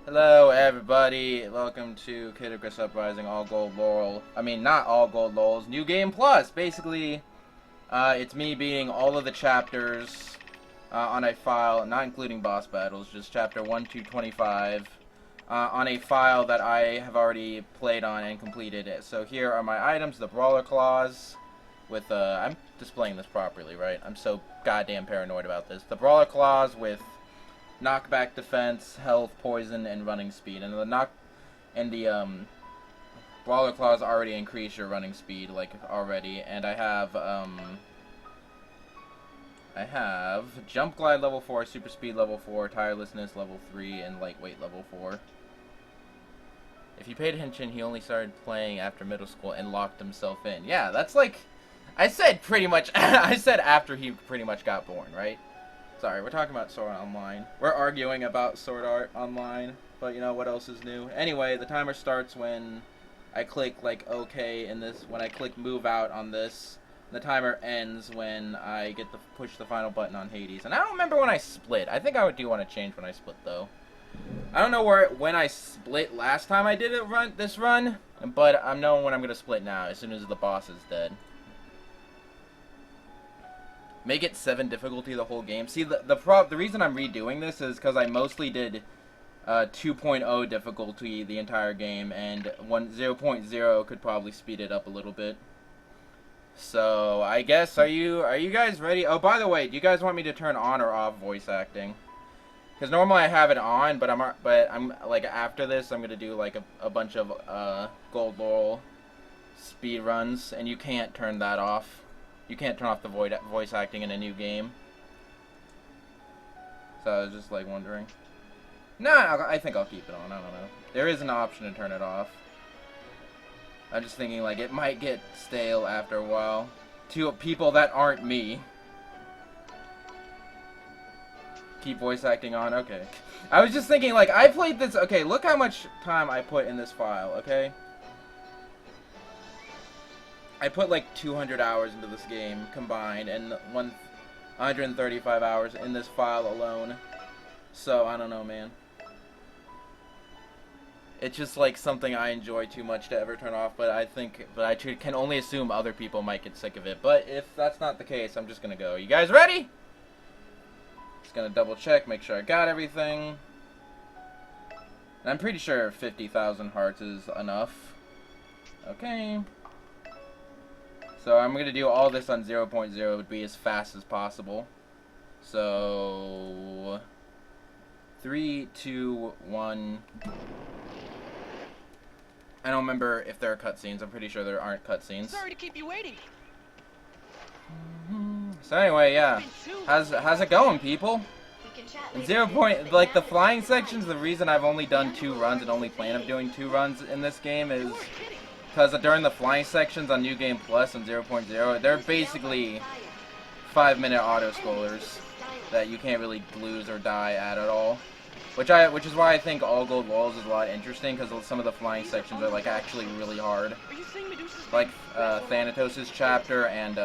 Hello everybody, welcome to Icarus Uprising All Gold Laurel. I mean, not All Gold Laurels, New Game Plus! Basically, it's me beating all of the chapters on a file, not including boss battles, just chapter 1 to 25, on a file that I have already played on and completed it. So here are my items, the Brawler Claws, with, I'm displaying this properly, right? I'm so goddamn paranoid about this. The Brawler Claws with knockback defense, health, poison, and running speed. And the Brawler Claws already increase your running speed, like, already. And I have Jump Glide level 4, Super Speed level 4, Tirelessness level 3, and Lightweight level 4. If you paid attention, he only started playing after middle school and locked himself in. Yeah, that's like, I said pretty much, I said after he pretty much got born, right? Sorry, we're talking about Sword Art Online. We're arguing about Sword Art Online, but you know what else is new? Anyway, the timer starts when I click like OK in this. When I click move out on this, the timer ends when I get to push the final button on Hades. And I don't remember when I split. I think I do want to change when I split though. I don't know when I split last time I did this run, but I'm knowing when I'm gonna split now. As soon as the boss is dead. Make it 7 difficulty the whole game. See, the reason I'm redoing this is because I mostly did 2.0 difficulty the entire game, and 0.0 could probably speed it up a little bit. So I guess are you guys ready? Oh, by the way, do you guys want me to turn on or off voice acting? Because normally I have it on, but I'm like after this I'm gonna do like a bunch of Gold Laurel speed runs, and you can't turn that off. You can't turn off the voice acting in a new game. So I was just like wondering. No, I think I'll keep it on. I don't know. There is an option to turn it off. I'm just thinking like it might get stale after a while. To people that aren't me. Keep voice acting on? Okay. I was just thinking like I played this. Okay, look how much time I put in this file, okay? I put like 200 hours into this game combined, and 135 hours in this file alone. So, I don't know, man. It's just like something I enjoy too much to ever turn off, but I can only assume other people might get sick of it. But if that's not the case, I'm just gonna go. You guys ready? Just gonna double check, make sure I got everything. And I'm pretty sure 50,000 hearts is enough. Okay. So I'm going to do all this on 0.0 to be as fast as possible. So 3, 2, 1. I don't remember if there are cutscenes. I'm pretty sure there aren't cutscenes. Sorry to keep you waiting. So anyway, yeah. How's it going, people? And like the flying sections, the reason I've only done 2 runs and only plan of doing 2 runs in this game is because during the flying sections on New Game Plus and 0.0, they're basically 5-minute auto-scrollers that you can't really lose or die at all. Which is why I think All Gold Laurels is a lot interesting, because some of the flying sections are like actually really hard. Like Thanatos' chapter and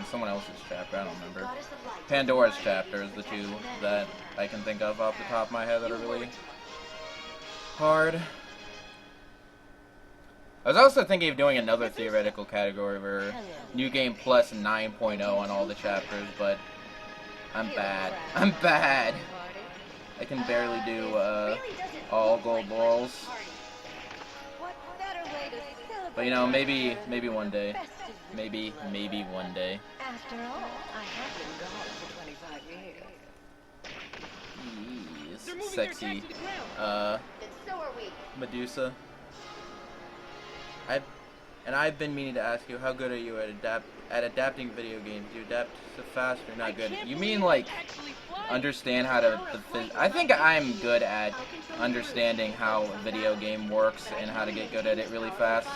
someone else's chapter, I don't remember. Pandora's chapter is the 2 that I can think of off the top of my head that are really hard. I was also thinking of doing another theoretical category where New Game Plus 9.0 on all the chapters, but I'm bad. I'm bad. I can barely do all Gold Laurels. But you know, maybe one day. Maybe one day. After all, I have been gone for 25 years. Sexy Medusa. I've been meaning to ask you, how good are you at adapting video games? Do you adapt so fast or not good? You mean like understand how to I think I'm good at understanding how a video game works and how to get good at it really fast.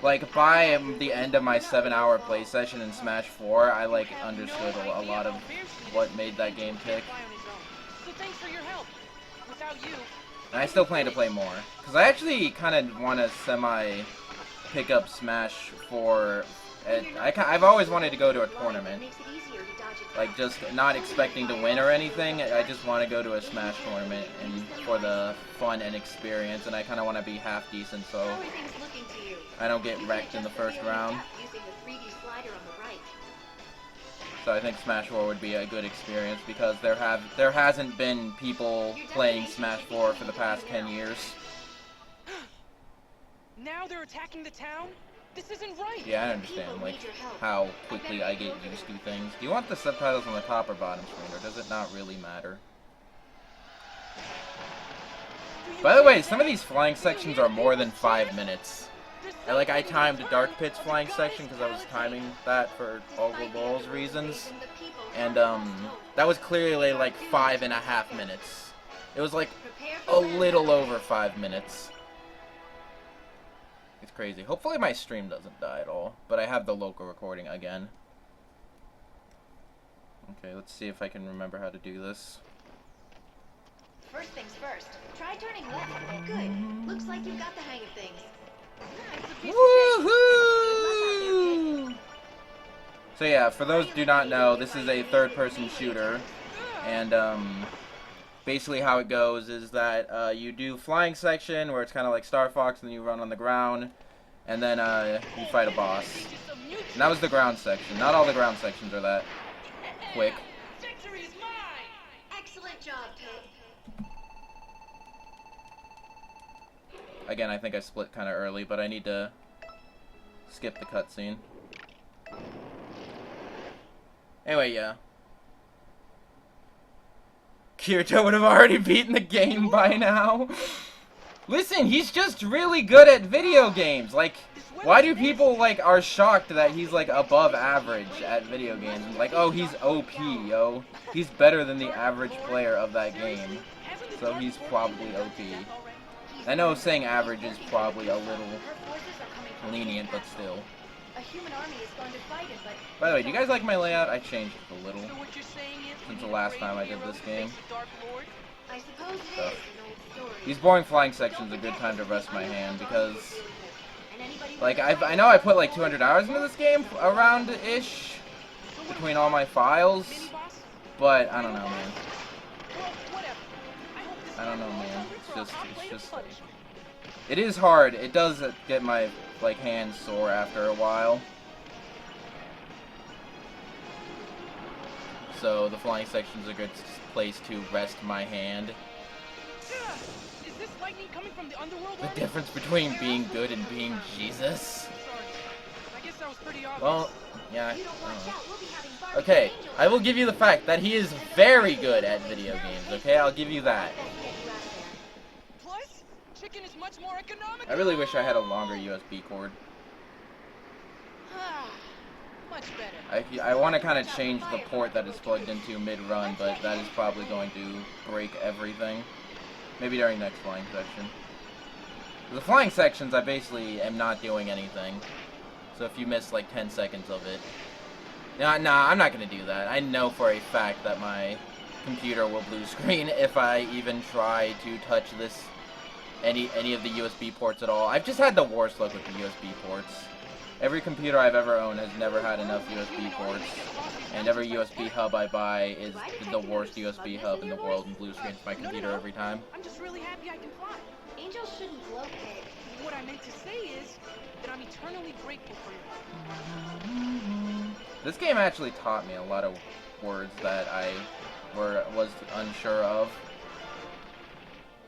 Like by the end of my 7-hour play session in Smash 4, I like understood a lot of what made that game tick. Thanks for your help. Without you. And I still plan to play more, because I actually kind of want to pick up Smash 4 I've always wanted to go to a tournament. Like, just not expecting to win or anything. I just want to go to a Smash tournament and for the fun and experience. And I kind of want to be half decent, so I don't get wrecked in the first round. So I think Smash 4 would be a good experience because there hasn't been people playing Smash 4 for the past 10 years. Now they're attacking the town? This isn't right. Yeah, I understand, like, how quickly I get used to things. Do you want the subtitles on the top or bottom screen, or does it not really matter? By the way, some of these flying sections are more than 5 minutes. I timed Dark Pit's flying section because I was timing that for all the balls reasons. And, that was clearly, like, 5.5 minutes. It was, like, a little over 5 minutes. It's crazy. Hopefully my stream doesn't die at all, but I have the local recording again. Okay, let's see if I can remember how to do this. First things first, try turning left. Good. Looks like you've got the hang of things. Woohoo! So yeah, for those who do not know, this is a third-person shooter, and basically how it goes is that you do flying section, where it's kind of like Star Fox, and then you run on the ground, and then you fight a boss. And that was the ground section. Not all the ground sections are that quick. Excellent job, Pip. Again, I think I split kind of early, but I need to skip the cutscene. Anyway, yeah. Kirito would have already beaten the game by now. Listen, he's just really good at video games. Like, why do people, like, are shocked that he's, like, above average at video games? Like, oh, he's OP, yo. He's better than the average player of that game. So he's probably OP. I know saying average is probably a little lenient, but still. By the way, do you guys like my layout? I changed it a little since the last time I did this game. So, these boring flying sections are a good time to rest my hand because, like, I know I put like 200 hours into this game around-ish between all my files, but I don't know, man. I don't know, man. It's just like, it is hard. It does get my, like, hands sore after a while. So the flying section is a good place to rest my hand. Is this lightning coming from the underworld? The difference between being good and being Jesus. I guess that was pretty obvious. Well, yeah. Okay, I will give you the fact that he is very good at video games. Okay, I'll give you that. Plus, chicken is much more economical. I really wish I had a longer USB cord. Much better. I want to kind of change the port that it's plugged into mid-run, but that is probably going to break everything. Maybe during next flying section. The flying sections, I basically am not doing anything. So if you miss like 10 seconds of it... Nah, I'm not going to do that. I know for a fact that my computer will blue screen if I even try to touch this, any of the USB ports at all. I've just had the worst luck with the USB ports. Every computer I've ever owned has never had enough USB ports, and every USB hub I buy is the worst USB hub in the world and blue screens my computer every time. I'm just really happy I can fly. Angels shouldn't glow, Pip. What I meant to say is that I'm eternally grateful for you. This game actually taught me a lot of words that I was unsure of.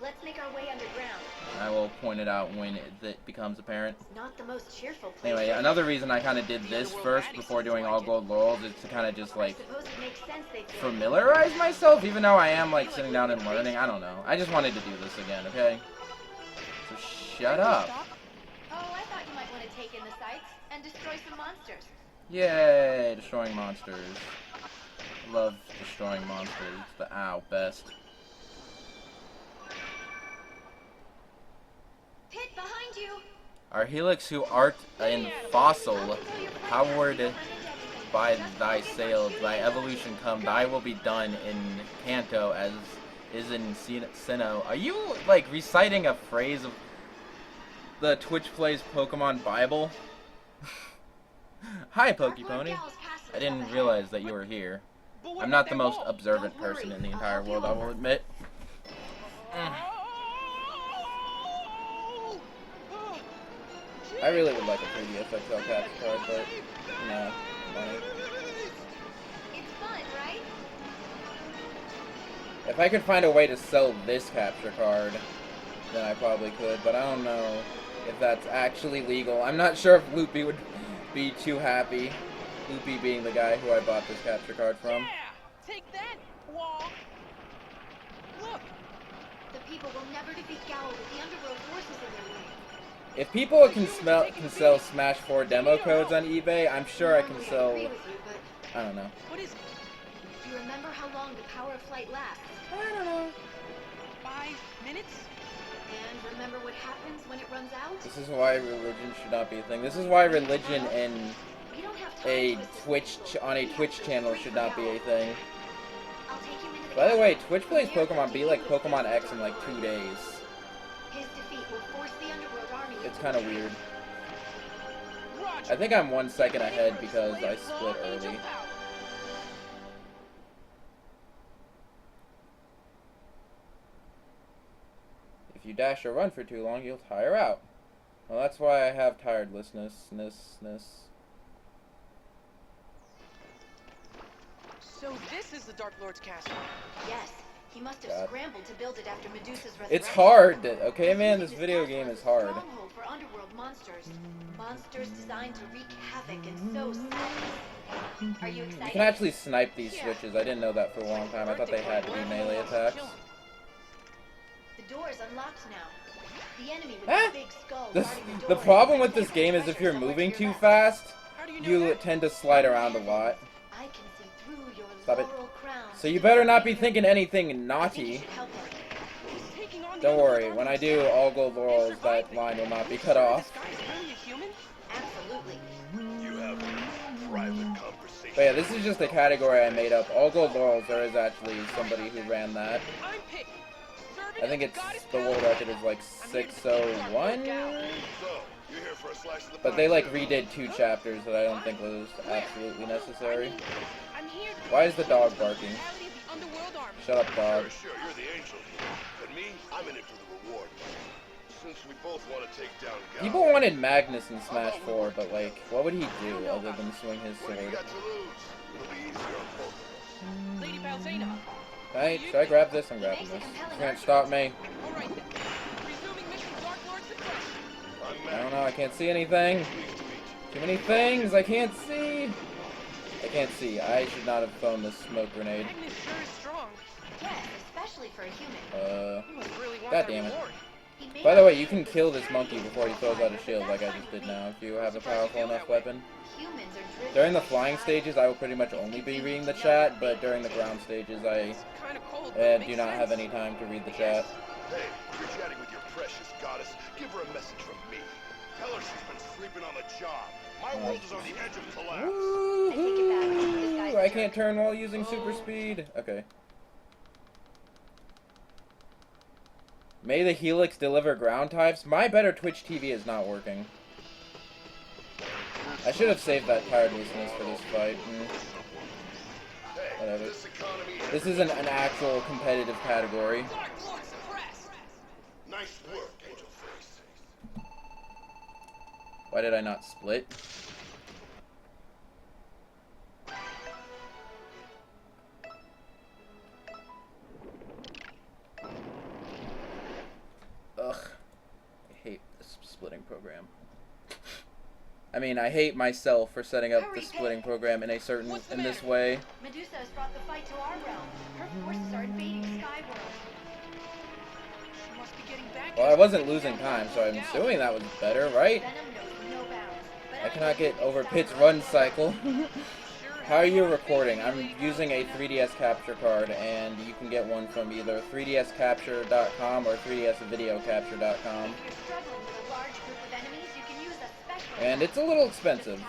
Let's make our way underground. I will point it out when it becomes apparent. Not the most cheerful place. Anyway, another reason I kind of did this first before doing all gold laurels is to kind of just like familiarize myself, even though I am like sitting down and learning. I don't know. I just wanted to do this again, okay? So shut up. Oh, I thought you might want to take in the sights and destroy some monsters. Yay, destroying monsters. Love destroying monsters. It's the best. Pit behind you. Our helix who art in fossil, powered by thy sails, thy evolution come, thy will be done in Kanto as is in Sinnoh. Are you, like, reciting a phrase of the Twitch Plays Pokemon Bible? Hi, Pokepony. I didn't realize that you were here. I'm not the most observant person in the entire world, I will admit. I really would like a 3DS XL capture card, but, no, money. It's fun, right? If I could find a way to sell this capture card, then I probably could, but I don't know if that's actually legal. I'm not sure if Loopy would be too happy. Loopy being the guy who I bought this capture card from. Yeah, take that, Wall. Look, The people will never defeat Gowl with the underworld forces in their way. If people can sell Smash 4 demo codes on eBay, I'm sure I can Normally sell. agree with you, but I don't know. what is it? do you remember how long the power of flight lasts? I don't know. 5 minutes? And remember what happens when it runs out? This is why religion should not be a thing. This is why religion in We don't have time a to assist Twitch on a Twitch channel should not be a thing. I'll take him into the By the way, castle. Twitch plays Pokemon Be like Pokemon X in like 2 days. His defeat will force the underworld army. It's kind of weird. Roger. I think I'm 1 second ahead because I split early. If you dash or run for too long, you'll tire out. Well, that's why I have tiredlessness. So this is the Dark Lord's castle. Yes, he must have God. scrambled to build it after Medusa's resurrection. It's hard, okay, man? This video game is hard. Stronghold for underworld monsters. Monsters designed to wreak havoc and sow sadness. Are you excited? You can actually snipe these switches. I didn't know that for a long time. I thought they had to be melee attacks. The door is unlocked now. The enemy with Ah! the big skull This, guarding the the door problem is with this attempting game to is if pressure you're someone moving to your too left. fast, How do you know you that? tend to slide around a lot. I can see through your Stop it. laurel crown. So you better not be thinking anything I think you naughty. should help him. He's taking on the Don't worry, Underworld when I army. do all gold They laurels, survived that it. line will not Are be you cut sure off. This guy's really a human? Absolutely. You have a private conversation. But yeah, this is just a category I made up. All gold laurels, there is actually somebody who ran that. I'm Pit. I think it's, the world record is like 601? So, you're here for a slice of the But pie they like too. redid 2 chapters that I don't think was absolutely necessary. I'm here to Why is the dog barking? reality of the Underworld army. Shut up, dog. Sure, you're the angel here. But me, I'm in it for the reward. Since we both want to take down Gal. People wanted Magnus in Smash 4, but like, what would he do other than swing his What do you sword? got to lose? It'll be easier on both of us. Lady Palzana. Right, should I grab this? I'm grabbing this. You can't stop me. All right then. Resuming mission Dark Lord suppression. I'm I don't mad. know, I can't see anything. Pleased to meet you. Too many things, I can't see. I can't see. I should not have thrown this smoke grenade. Magnus sure is strong. Yes, especially for a human. He must really want God that damn it. reward. He may By the not way, be you can able to kill this carry monkey you before he with throws fire, out a but shield like I that's just fine did with now, me. if you have a powerful enough weapon. Humans are driven During the by flying desire. stages, I will pretty much only be reading the chat, but during the ground stages, I It's kind of cold. but it do makes not have sense. any time to read the chat. Hey, you're chatting with your precious goddess. Give her a message from me. Tell her she's been sleeping on the job. My world is on the edge of collapse. Woohoo! I can't turn while using super speed. Okay. May the Helix deliver ground types? My better Twitch TV is not working. I should have saved that tiredlessness for this fight. Hey, Whatever. this economy This isn't an actual competitive category. Dark Lord suppressed. Nice work, Angel Face. Why did I not split? Ugh. I hate this splitting program. I mean, I hate myself for setting up the splitting program in this way. Medusa has brought the fight to our realm. Her forces are invading Skyworld. She must be getting back. Well, I wasn't losing time, so I'm assuming that was better, right? Venom knows no bounds. But I cannot get over Pit's run cycle. How are you recording? I'm using a 3DS capture card, and you can get one from either 3dscapture.com or 3dsvideocapture.com. if you're struggling with a large group of enemies, you can use a special. And it's a little expensive.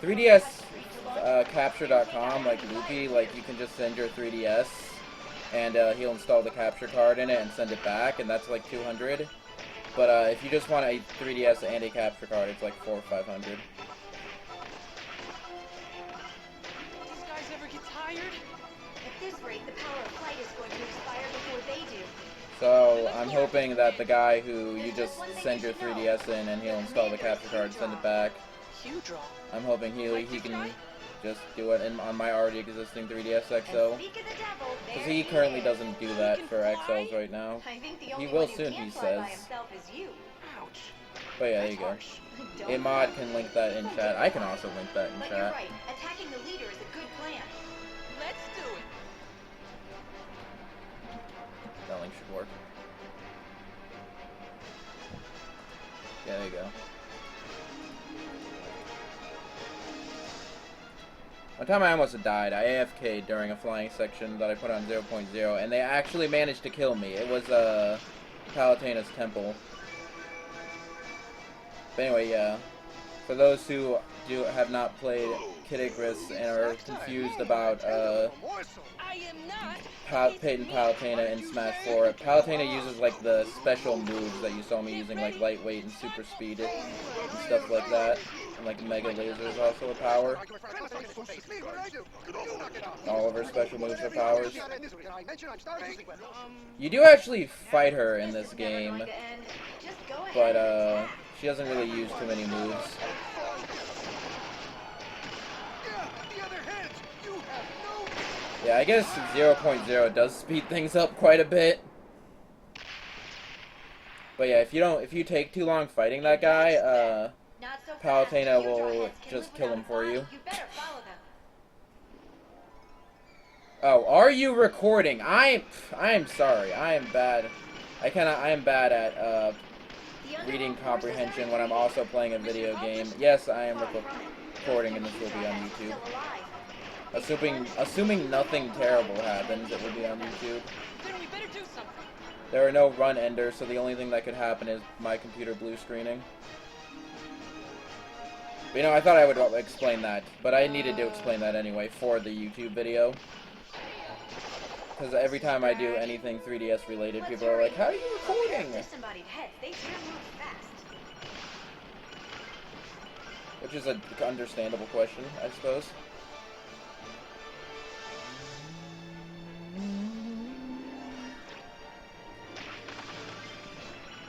3ds capture.com, like Loopy, like you can just send your 3DS, and he'll install the capture card in it and send it back, and that's like $200. But if you just want a 3DS and a capture card, it's like $400 or $500. power of flight is going to expire before they do. So I'm hoping that the guy who you just send your 3DS in and he'll install the capture card and send it back. Huge draw. I'm hoping he can just do it on my already existing 3DS XL. Because he currently doesn't do that for XLs right now. He will soon, he says. Ouch. But yeah, there you go. A mod can link that in chat. I can also link that in But you're chat. right. Attacking the leader is a good plan. Let's do it. That link should work. Yeah, there you go. One time I almost died. I AFK'd during a flying section that I put on 0.0, and they actually managed to kill me. It was, Palatena's temple. But anyway, yeah. For those who have not played Kid Icarus and are confused about, I am not. Peyton Palutena in Smash 4, Palutena uses, like, the special moves that you saw me using, like, lightweight and super speed and stuff like that. And, like, Mega Laser is also a power. All of her special moves are powers. You do actually fight her in this game, but, she doesn't really use too many moves. Yeah, I guess 0.0 does speed things up quite a bit. But yeah, if you take too long fighting that guy, Palutena will just kill him for you. Oh, are you recording? I am sorry. I am bad. I am bad at reading comprehension when I'm also playing a video game. Yes, I am recording, and this will be on YouTube. Assuming nothing terrible happens, it will be on YouTube. Then we better do something. There are no run enders, so the only thing that could happen is my computer blue screening. But, you know, I thought I would explain that, but I needed to explain that anyway for the YouTube video. Because every time I do anything 3DS related, people are like, "How are you recording?" Which is an understandable question, I suppose.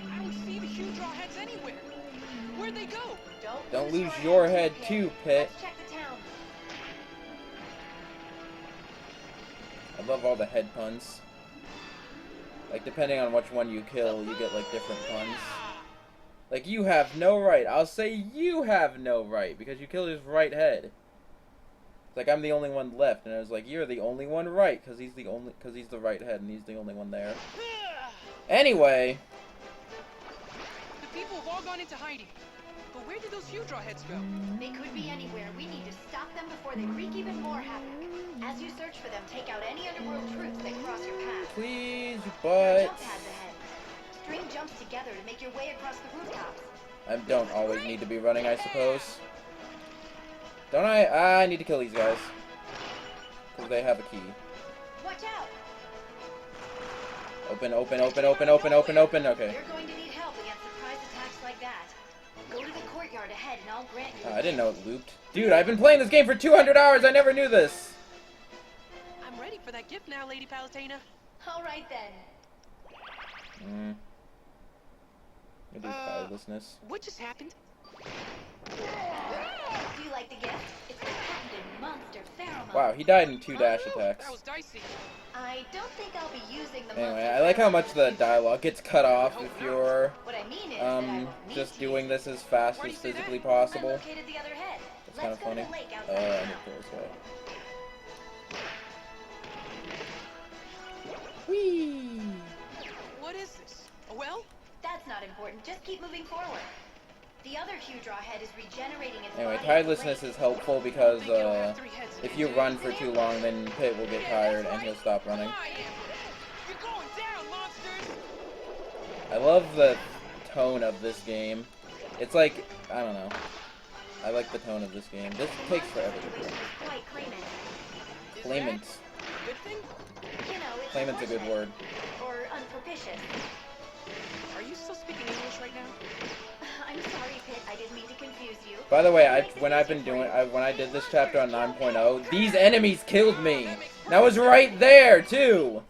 I don't see the huge draw heads anywhere. Where'd they go? Don't lose your head too, Pit. Let's check the town. I love all the head puns. Like, depending on which one you kill, you get, like, different puns. Like, you have no right. I'll say you have no right, because you killed his right head. It's like, I'm the only one left, and I was like, you're the only one right, because he's the right head, and he's the only one there. Anyway. The people have all gone into hiding. But where did those huge draw heads go? They could be anywhere. We need to stop them before they wreak even more havoc. As you search for them, take out any underworld troops that cross your path. Please, There are but jump pads ahead. String jumps together to make your way across the rooftops. I don't always need to be running, I suppose. Don't I? I need to kill these guys. Because they have a key. Watch out! Open, open, open, open, open, open, open. Okay. You're going to need help against surprise attacks like that. Go to the courtyard ahead and I'll grant you. I didn't know it looped. Dude, I've been playing this game for 200 hours. I never knew this. I'm ready for that gift now, Lady Palutena. All right then. I do tirelessness. What just happened? Do you like the gift? It's a patented monster pheromone. Wow, he died in 2 dash Oh, attacks. that was dicey. I don't think I'll be using the Anyway, monster I like how pheromone. much the dialogue gets cut off if you're What I mean is that I won't need just to doing use this as fast Why do as you say physically that? I possible. located the other head. That's kind of Let's go to funny. the lake I outside need town. to kill this guy. Whee! What is this? A well? That's not important. Just keep moving forward. The other huge draw head is regenerating its Anyway, body. tirelessness is helpful because Think you'll have 3 heads if you run for too long, then Pit will get tired and he'll stop running. I am. You're going down, monsters! I love the tone of this game. It's like, I don't know. I like the tone of this game. This takes forever to play. Quite claimant. Is Claimant. that a good thing? You know, it's Claimant's a good word. Or unpropitious. Are you still speaking English right now? I I'm sorry, Pit. I didn't mean to confuse you. By the way, when I did this chapter on 9.0, these enemies killed me. And I was right there too.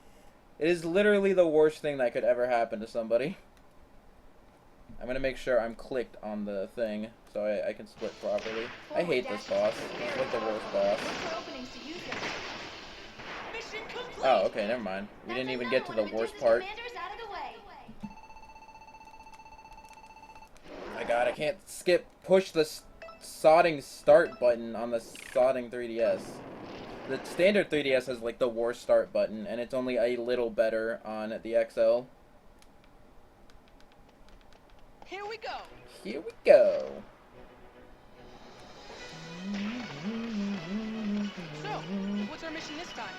It is literally the worst thing that could ever happen to somebody. I'm gonna make sure I'm clicked on the thing so I can split properly. I hate this boss. It's like the worst boss. Oh, okay, never mind. We didn't even get to the worst part. My god, I can't push the sodding start button on the sodding 3DS. The standard 3DS has like the worst start button, and it's only a little better on the XL. Here we go. Here we go. So, what's our mission this time?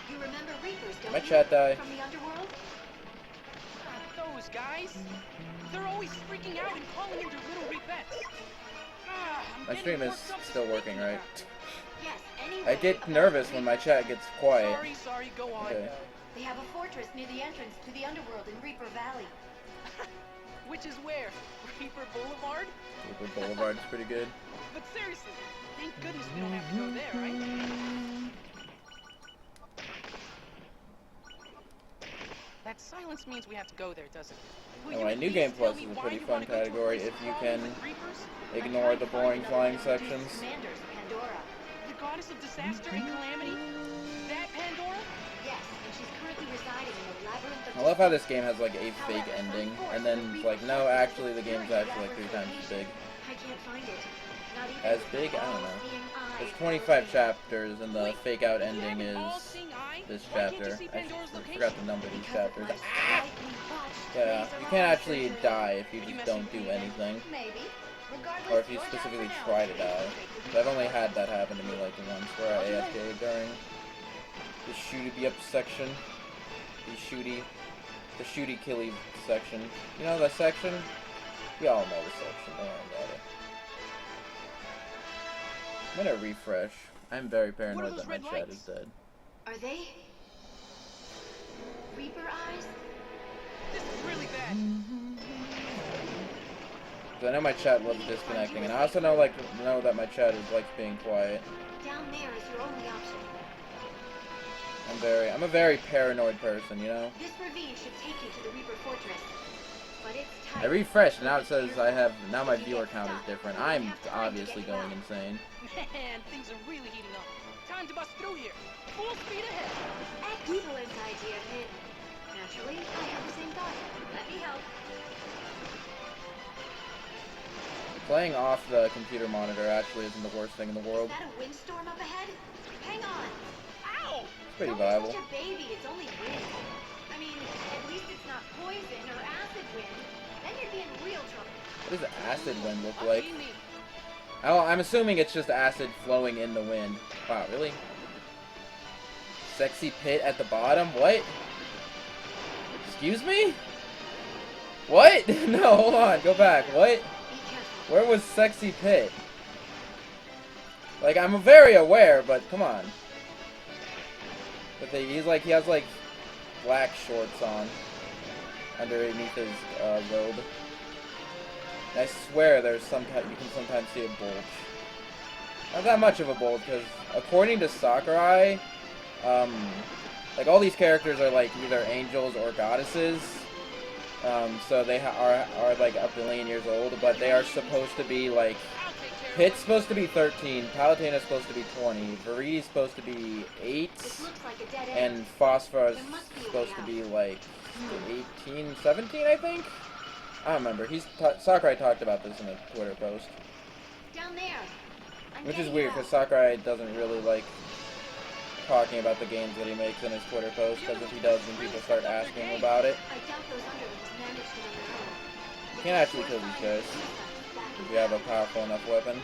You remember Reapers, don't My you? chat died. From the underworld? Those guys. They're always freaking out and calling in their little repettes. My stream is still working, right? Yes, anyway. I get nervous when my chat gets quiet. Sorry, go on. Okay. They have a fortress near the entrance to the underworld in Reaper Valley. Which is where? Reaper Boulevard? Reaper Boulevard is pretty good. But seriously, thank goodness we don't have to go there, right? That silence means we have to go there, doesn't it? Will you Alright, at New least Game tell Plus me is a why pretty you fun wanna go to a category place if you crawling can with reapers? ignore the boring flying sections. Commanders of Pandora. The goddess of disaster and calamity? That Pandora? Yes, and she's currently residing in the labyrinth of I love how this game has like a fake ending, and then it's like, no, actually the game's actually like 3 times as big. I can't find it. Not even As with big? I don't know. all-seeing eye. There's 25 chapters, and the fake out You ending have an is all-seeing eye? this Why can't you chapter. see I Pandora's location? forgot to number these Because of chapters. my slightly botched Yeah, laser you can't eye actually surgery. die if you Did you just mess don't with do me then? anything. Maybe. Regardless, Or if you you're down specifically for now. try to die. But I've only had that happen to me like once, where I AFK'd during the shooty up section. The shooty killy section. You know the section? We all know the section, don't worry about it. I'm gonna refresh. I'm very paranoid that my those red chat lights? is dead. Are they Reaper eyes? This is really bad. 'Cause I know my chat loves disconnecting, and I also know that my chat is like being quiet. Down there is your only option. I'm a very paranoid person, you know? This ravine should take you to the Reaper Fortress. But it's tight. I refreshed, now it says now my viewer count is different. I'm obviously going insane. Man, things are really heating up. Time to bust through here. Full speed ahead. Excellent idea, Pit. Naturally, I have the same thought. Let me help. Playing off the computer monitor actually isn't the worst thing in the world. Is that a windstorm up ahead? Hang on. Ow! It's pretty Don't viable. touch your baby. It's only wind. I mean, at least it's not poison or acid wind. Then you'd be in real trouble. What does acid wind look Up like? in me. Oh, I'm assuming it's just acid flowing in the wind. Wow, really? Sexy pit at the bottom? What? Excuse me? What? No, hold on. Go back. What? Be careful. Where was sexy pit? Like, I'm very aware, but come on. But he has like black shorts on underneath his robe. And I swear you can sometimes see a bulge. Not that much of a bulge, because according to Sakurai, like all these characters are like either angels or goddesses. So they are like a billion years old, but they are supposed to be like, I'll take care of Pit's supposed to be 13, Palatena's supposed to be 20, Viridi's supposed to be 8, This looks like a dead end. and Phosphorus There must be a supposed way to out. be like 18, 17, I think? I don't remember. Sakurai talked about this in a Twitter post. Down there. I'm Which is getting weird, out. because Sakurai doesn't really like talking about the games that he makes in his Twitter post, because if he does, then people start asking him about it. I doubt those underlings managed it on their own. You can't actually kill these guys if you have a powerful enough weapon.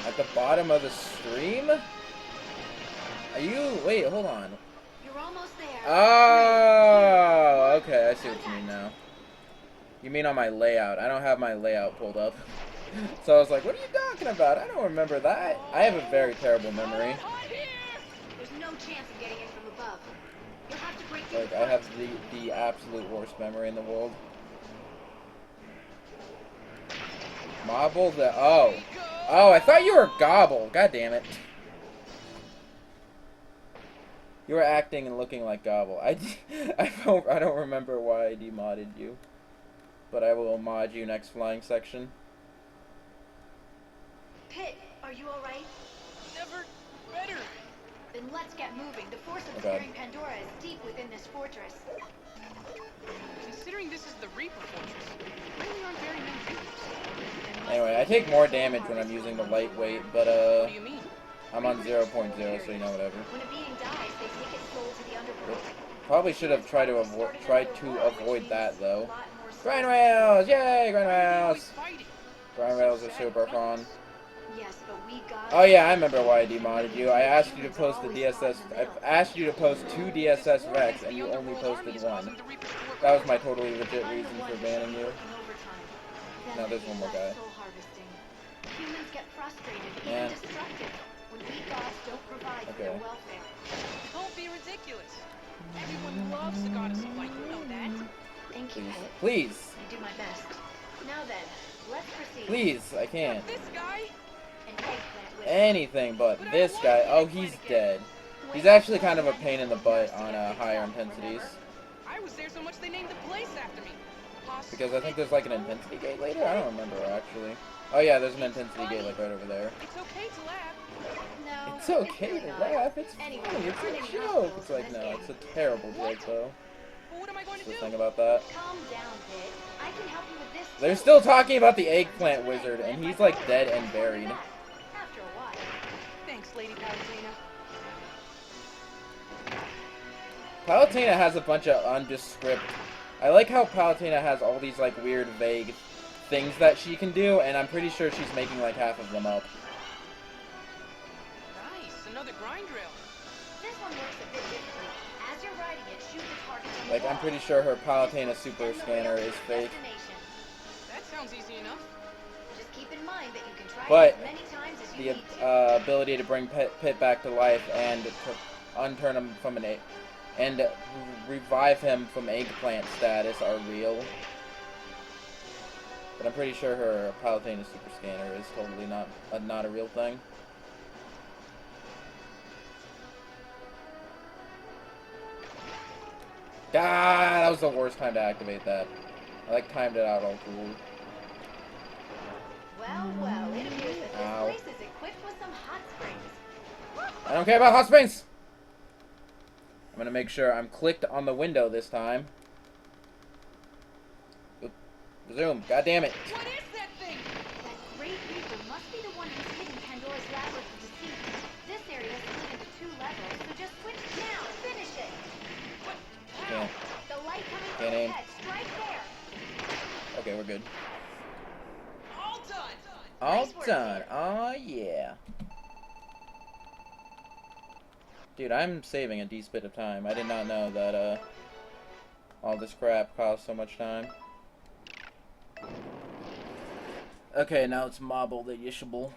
At the bottom of the stream? Are you... Wait, hold on. You're almost there. Oh, okay, I see what you mean now. You mean on my layout. I don't have my layout pulled up. So I was like, what are you talking about? I don't remember that. I have a very terrible memory. There's no chance of getting in from above. You'll have to break through Like, the I have front. the absolute worst memory in the world. Mobble the... Oh. Oh, I thought you were Gobble. God damn it. You were acting and looking like Gobble. I don't remember why I demodded you. But I will mod you next flying section. Pit, are you alright? Never better. Then let's get moving. The force Okay. obscuring Pandora is deep within this fortress. Considering this is the Reaper Fortress, really aren't very many Reapers. Anyway, I take more damage when I'm using the lightweight, but What do you mean? I'm on 0.0, so you know whatever. When a being dies, they take its soul to the underworld. Probably should have tried to avoid that though. Grind rails! Yay, grind rails! Grind rails are super fun. Yes, but we got... Oh yeah, I remember why I demodded you. I asked you to post the DSS. I asked you to post 2 DSS Rex, and you only posted 1. That was my totally legit reason for banning you. Now there's one more guy. Humans get frustrated, Yeah. even destructive, when we gods don't provide for their Okay. welfare. Don't be ridiculous. Everyone loves the goddess of light, you know that? Thank you, Pit. Please. I do my best. Now then, let's proceed. Please, I can't. This guy? An eggplant with Anything but this guy. Oh, he's dead. He's actually kind of a pain in the butt on higher intensities. I was there so much they named the place after me. Because I think there's like an intensity gate later? I don't remember actually. Oh yeah, there's an intensity gate like right over there. It's okay to laugh. No, It's okay to laugh, it's Anyway, funny, it's aren't a any joke. hospitals It's like, in no, this it's a terrible joke though. But what am I going to Just do? think about that. Calm down, Pit. I can help you with this They're too. still talking about the eggplant wizard, and he's like dead and buried. After a while. Thanks, Lady Palutena. Palutena has a bunch of undescript. I like how Palutena has all these like weird, vague things that she can do, and I'm pretty sure she's making like half of them up. Nice, another grind drill. This one works a bit differently. As you're riding it, shoot the target on the Like I'm wall. pretty sure her Palutena This super will send the rail scanner to is its fake. destination. That sounds easy enough. Just keep in mind that you can try But it as many times as you The need to. ability to bring Pit back to life and to unturn him from an egg and revive him from eggplant status are real. But I'm pretty sure her Palutena super scanner is totally not a real thing. God, that was the worst time to activate that. I like timed it out all cool. Well, it appears that this Ow. place is equipped with some hot springs. I don't care about hot springs! I'm gonna make sure I'm clicked on the window this time. Oop. Zoom, god damn it. What is that thing? That great reaper must be the one who's hidden Pandora's labyrinth of deceit. This area is split into 2 levels, so just switch now. Finish it. Can't. The light coming Can't from aim. ahead. Strike there. Okay, we're good. All done. All Nice work, done. kid. Oh yeah. Dude, I'm saving a decent bit of time. I did not know that all this crap costs so much time. Okay, now it's mobble the Yishable.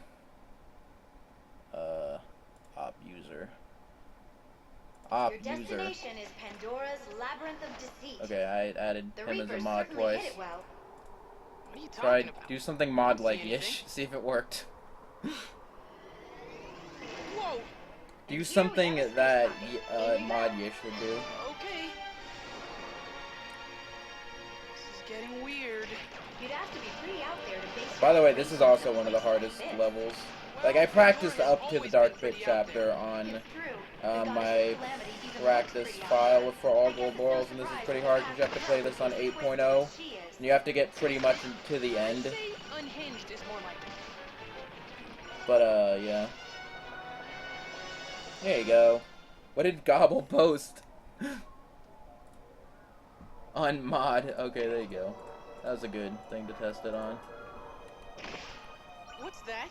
Op user. Op Your user. destination is Pandora's labyrinth of deceit. Okay, I added The him as a Reapers mod certainly twice. hit it well. What are you Try talking about? do something mod like ish. See if it worked. Whoa. Do something that mod yish would do. Okay. This is getting weird. You'd have to be pretty out there to base. By the way, this is also one of the hardest levels. Like, I practiced up to the Dark Pit chapter on It's true. The goddess of my calamity even practice looks pretty out file there. for all I guess gold it's no laurels, and this is surprise pretty that hard because you have to play this on 8.0, she is. and you have to get pretty much to the end. Say unhinged is more like it. But, yeah. There you go. What did Gobble post? On mod. Okay, there you go. That was a good thing to test it on. What's that?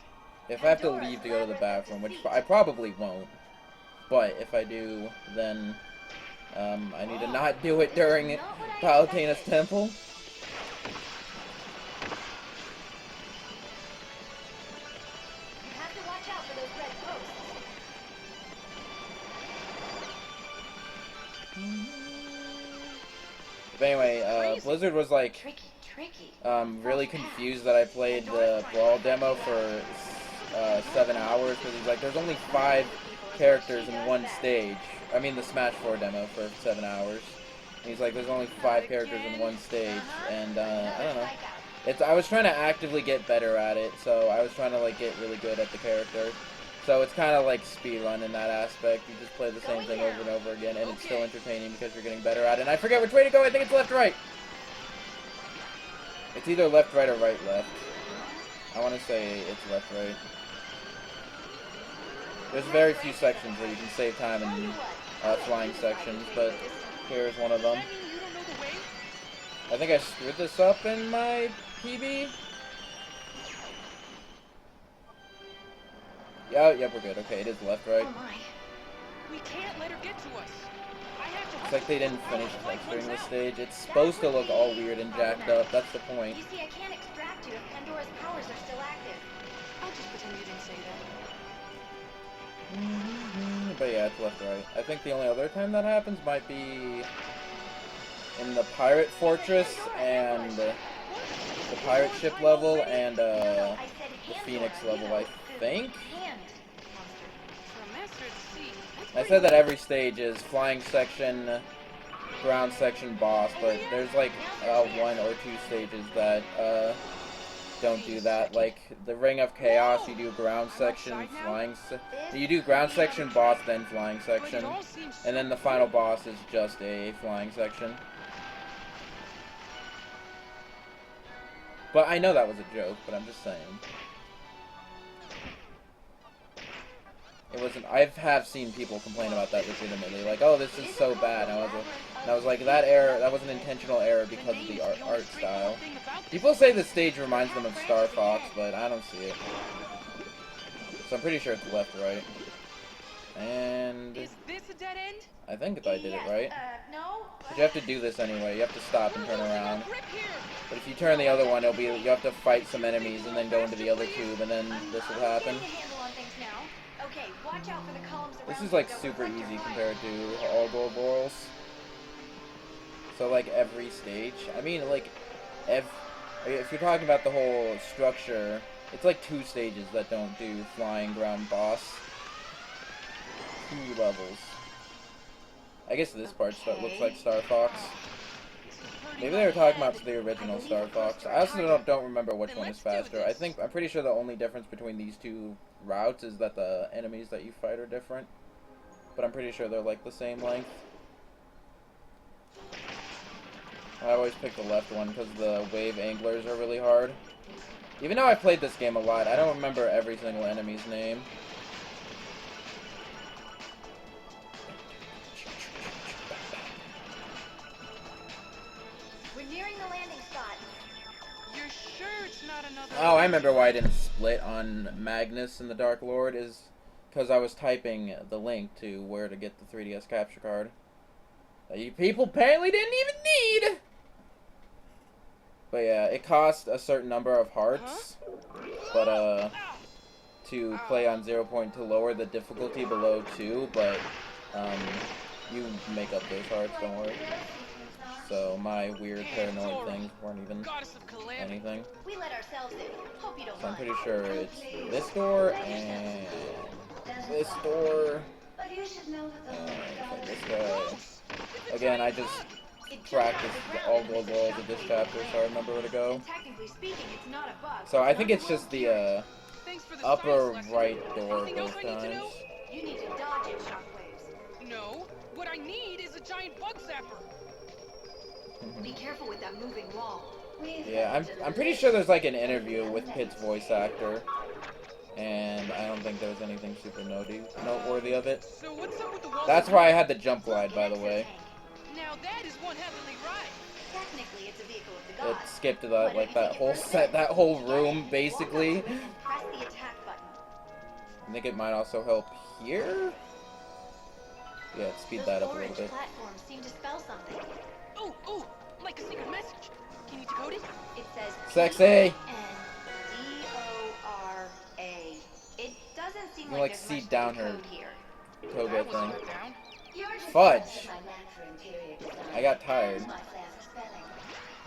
If I have to leave to go to the bathroom, which I probably won't, but if I do, then I need to not do it during Palutena's temple. You have to watch out for those red posts. But anyway, Blizzard was like, really confused that I played the Brawl demo for 7 hours, because he's like, there's only 5 characters in one stage. I mean the Smash 4 demo for 7 hours. And he's like, there's only 5 characters in one stage, and I don't know. I was trying to actively get better at it, so I was trying to like get really good at the character. So it's kind of like speedrun in that aspect. You just play the same thing over and over again, and it's still entertaining because you're getting better at it. And I forget which way to go. I think it's left, right. It's either left, right, or right, left. I want to say it's left, right. There's very few sections where you can save time in flying sections, but here's one of them. I think I screwed this up in my PB. Yeah, yep, we're good. Okay, it is left, right. We can't let her get to us. It's like they didn't finish texturing this stage. It's supposed to look all weird and jacked up. That's the point. You see, I can't extract you if Pandora's powers are still active. I'll just pretend you didn't say that. But yeah, it's left, right. I think the only other time that happens might be in the pirate fortress and the pirate ship level and the Phoenix level, I think. I said that every stage is flying section, ground section, boss, but there's like 1 or 2 stages that don't do that. Like the Ring of Chaos, you do ground section, you do ground section, boss, then flying section, and then the final boss is just a flying section. But I know that was a joke, but I'm just saying. It wasn't. I have seen people complain about that legitimately, like, "Oh, this is so bad." And I was like, that was an intentional error because of the art style. People say the stage reminds them of Star Fox, but I don't see it. So I'm pretty sure it's left, right, and Is this a dead end? I think I did it right. No. But you have to do this anyway. You have to stop and turn around. But if you turn the other one, you have to fight some enemies and then go into the other tube, and then this will happen. Okay, watch out for the columns around. This is like super easy compared to all gold balls. So like every stage, I mean like if you're talking about the whole structure, it's like 2 stages that don't do flying ground boss. 2 levels. I guess this part looks like Star Fox. Maybe they were talking about the original Star Fox. I also don't remember which one is faster. I'm pretty sure the only difference between these 2 routes is that the enemies that you fight are different. But I'm pretty sure they're like the same length. I always pick the left one because the wave anglers are really hard. Even though I played this game a lot, I don't remember every single enemy's name. Oh, I remember why I didn't split on Magnus and the Dark Lord is because I was typing the link to where to get the 3DS capture card that you people apparently didn't even need. But yeah, it cost a certain number of hearts, but to play on 0 point to lower the difficulty below 2, but you make up those hearts, don't worry. So my weird paranoid things weren't even anything. So I'm pretty sure it's this door and this door and this guy. Again, I just practiced all gold balls of this chapter, so I remember where to go. So I think it's just the upper right door both times. You need to dodge it, shockwaves. No, what I need is a giant bug zapper. Be careful with that moving wall. Yeah, I'm pretty sure there's like an interview with Pit's voice actor, and I don't think there was anything super noteworthy of it. So what's up with the wall? That's why I had the jump glide, by the way. Now that is one heavenly ride. Technically, it's a vehicle of the gods. It skipped that whole room basically. Press the attack button. I think it might also help here. Yeah, speed that up a little bit. Platforms seem to spell something. Oh, like a secret message. Can you decode it? It says Sexy. N-D-O-R-A. It doesn't seem like there's see much down to her decode here. toga thing. Down. Fudge! I got tired.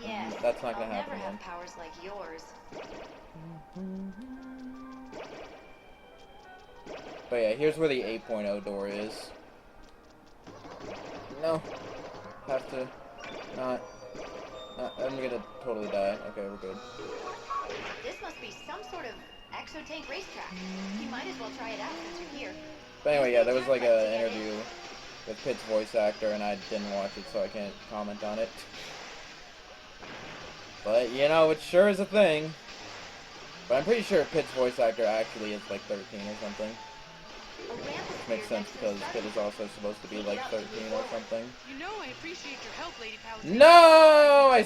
Yes. That's not gonna I'll happen never then. have powers like yours. But yeah, here's where the 8.0 door is. No. Have to not. I'm gonna totally die. Okay, we're good. This must be some sort of exo-tank racetrack. You might as well try it out since you're here. But anyway, yeah, there was like an interview with Pitt's voice actor, and I didn't watch it, so I can't comment on it. But, you know, it sure is a thing. But I'm pretty sure Pitt's voice actor actually is like 13 or something. Which makes sense because Pitt is also supposed to be like 13 or something. You know I appreciate your help, Lady Palace. No! I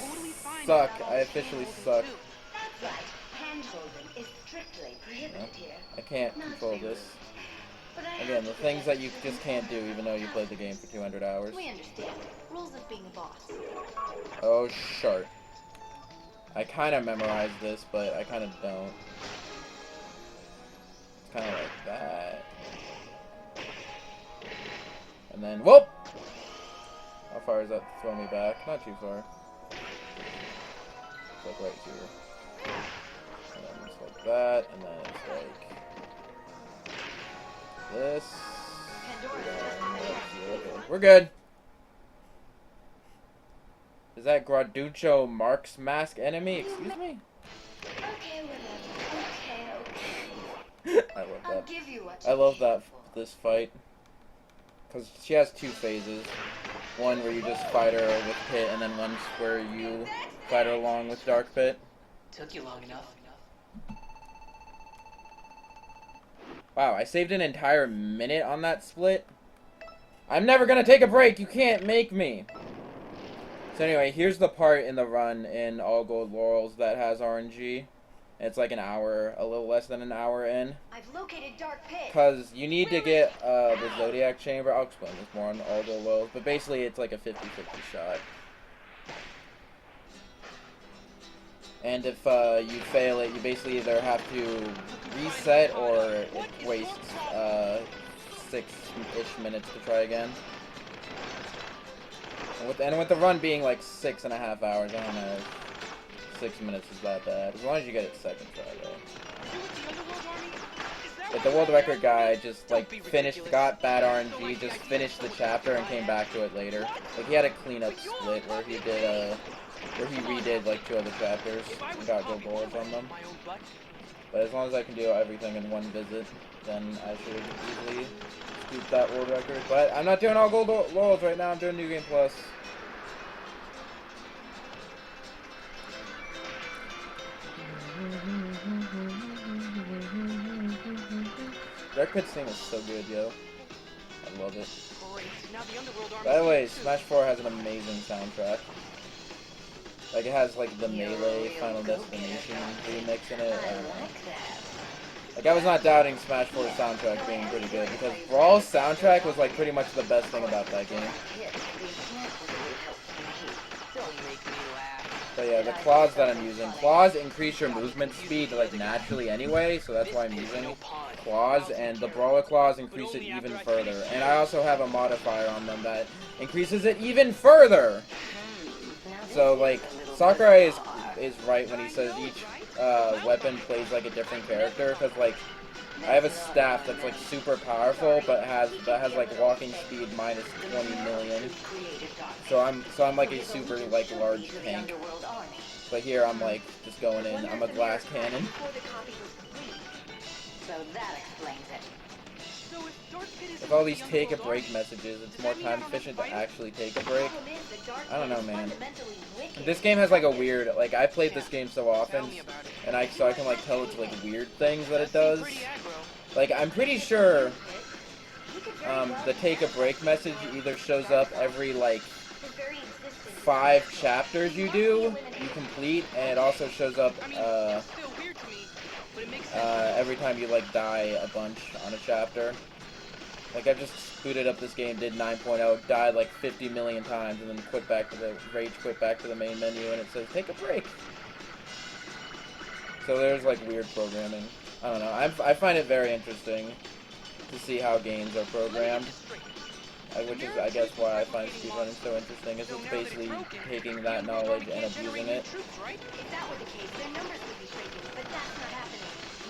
suck. I officially suck. That's right. Hand-holding is strictly prohibited here. I can't control this. Again, the things that you just can't do even though you played the game for 200 hours. We understand. Rules of being a boss. Oh, sharp. I kind of memorized this, but I kind of don't. It's kind of like that. And then, whoop! How far does that throw me back? Not too far. It's like right here. And then it's like that, and then it's like this. Okay, we're good. Is that Graducho Mark's mask enemy? Excuse me? Okay, whatever. Okay. I love I'll that. give you what I you love came that for. this fight. Because she has two phases. One where you just fight her with Pit, and then one where you fight her along with Dark Pit. Took you long enough. Wow, I saved an entire minute on that split? I'm never gonna take a break! You can't make me! So anyway, here's the part in the run in All Gold Laurels that has RNG. It's like an hour, a little less than an hour in. I've located Dark Pit. Because you need to get the Zodiac Chamber. I'll explain this more on All Gold Laurels. But basically, it's like a 50-50 shot. And if you fail it, you basically either have to reset or it wastes 6-ish minutes to try again. And with the run being like 6.5 hours, I don't know if 6 minutes is that bad. As long as you get it second try, though. But the world record guy just like got bad RNG, just finished the chapter and came back to it later. Like he had a cleanup split where he did where he redid like 2 other chapters and got gold goals on them. But as long as I can do everything in one visit, then I should easily scoop that world record. But I'm not doing All Gold Laurels right now, I'm doing New Game Plus. Dark Pit's thing is so good, yo. I love it. By the way, Smash 4 has an amazing soundtrack. Like, it has, like, the Melee Final Destination remix in it. I don't know. Like, I was not doubting Smash 4's soundtrack being pretty good, because Brawl's soundtrack was, like, pretty much the best thing about that game. But yeah, the claws that I'm using. Claws increase your movement speed, like, naturally anyway, so that's why I'm using claws, and the Brawler claws increase it even further. And I also have a modifier on them that increases it even further! So, like, Sakurai is right when he says each weapon plays, like, a different character, because, like, I have a staff that's, like, super powerful, but has like, walking speed minus 20 million. So I'm like, a super, like, large tank. But here, I'm, like, just going in. I'm a glass cannon. So that explains it. With all these take a break messages, it's more time efficient to actually take a break. I don't know, man. This game has like a weird, like I played this game so often, and so I can like tell it's like weird things that it does. Like I'm pretty sure the take a break message either shows up every like 5 chapters you complete, and it also shows up every time you like die a bunch on a chapter. Like, I just booted up this game, did 9.0, died like 50 million times, and then quit back to the main menu, and it says, take a break. So there's, like, weird programming. I don't know. I find it very interesting to see how games are programmed. I which is, I guess, why I find speedrunning so interesting, is it's basically taking that knowledge and abusing it. If that were the case, their numbers would be shrinking, but that's not happening.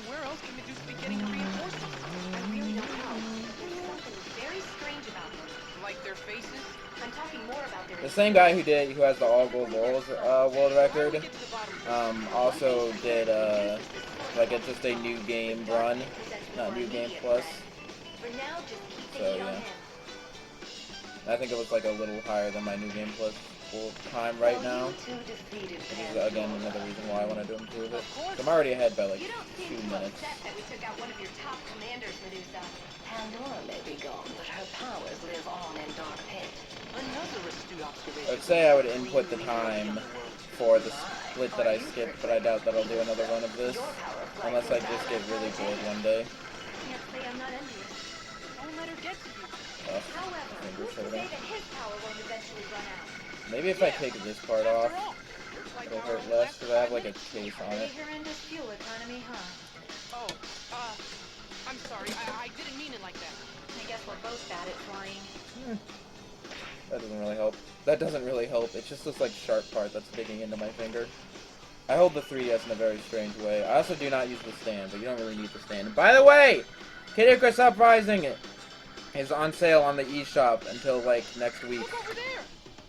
Where else can Medusa be getting her reinforcements? I really don't know. There's something very strange about them. Like their faces? I'm talking more about their... The same guy who has the all gold laurels world record, also did like it's just a new game run, not new game plus. For now, just keep the So heat on yeah, him. I think it was like a little higher than my new game plus full time right now. Which is again another reason why I wanted to improve it. So I'm already ahead by like You don't 2 seem too minutes. upset that we took out one of your top commanders, Medusa. Pandora may be gone, but her powers live on in Dark Pit. Another astute observation. I would say I would input the time for the split that I skipped, but I doubt that I'll do another run of this. Unless I just get really bored one day. Can't say I'm not envious. Don't let her get to you. However, who's to say that his power won't eventually run out? Maybe if I take this part off, After all, looks like it'll our hurt less, last because I have 5 like a minutes. case on it. Pretty horrendous fuel economy, huh? Oh, I'm sorry. I didn't mean it like that. I guess we're both bad at flying. That doesn't really help. That doesn't really help. It's just this like sharp part that's digging into my finger. I hold the 3DS in a very strange way. I also do not use the stand, but you don't really need the stand. And by the way, Kid Icarus Uprising is on sale on the eShop until like next week. Look over there.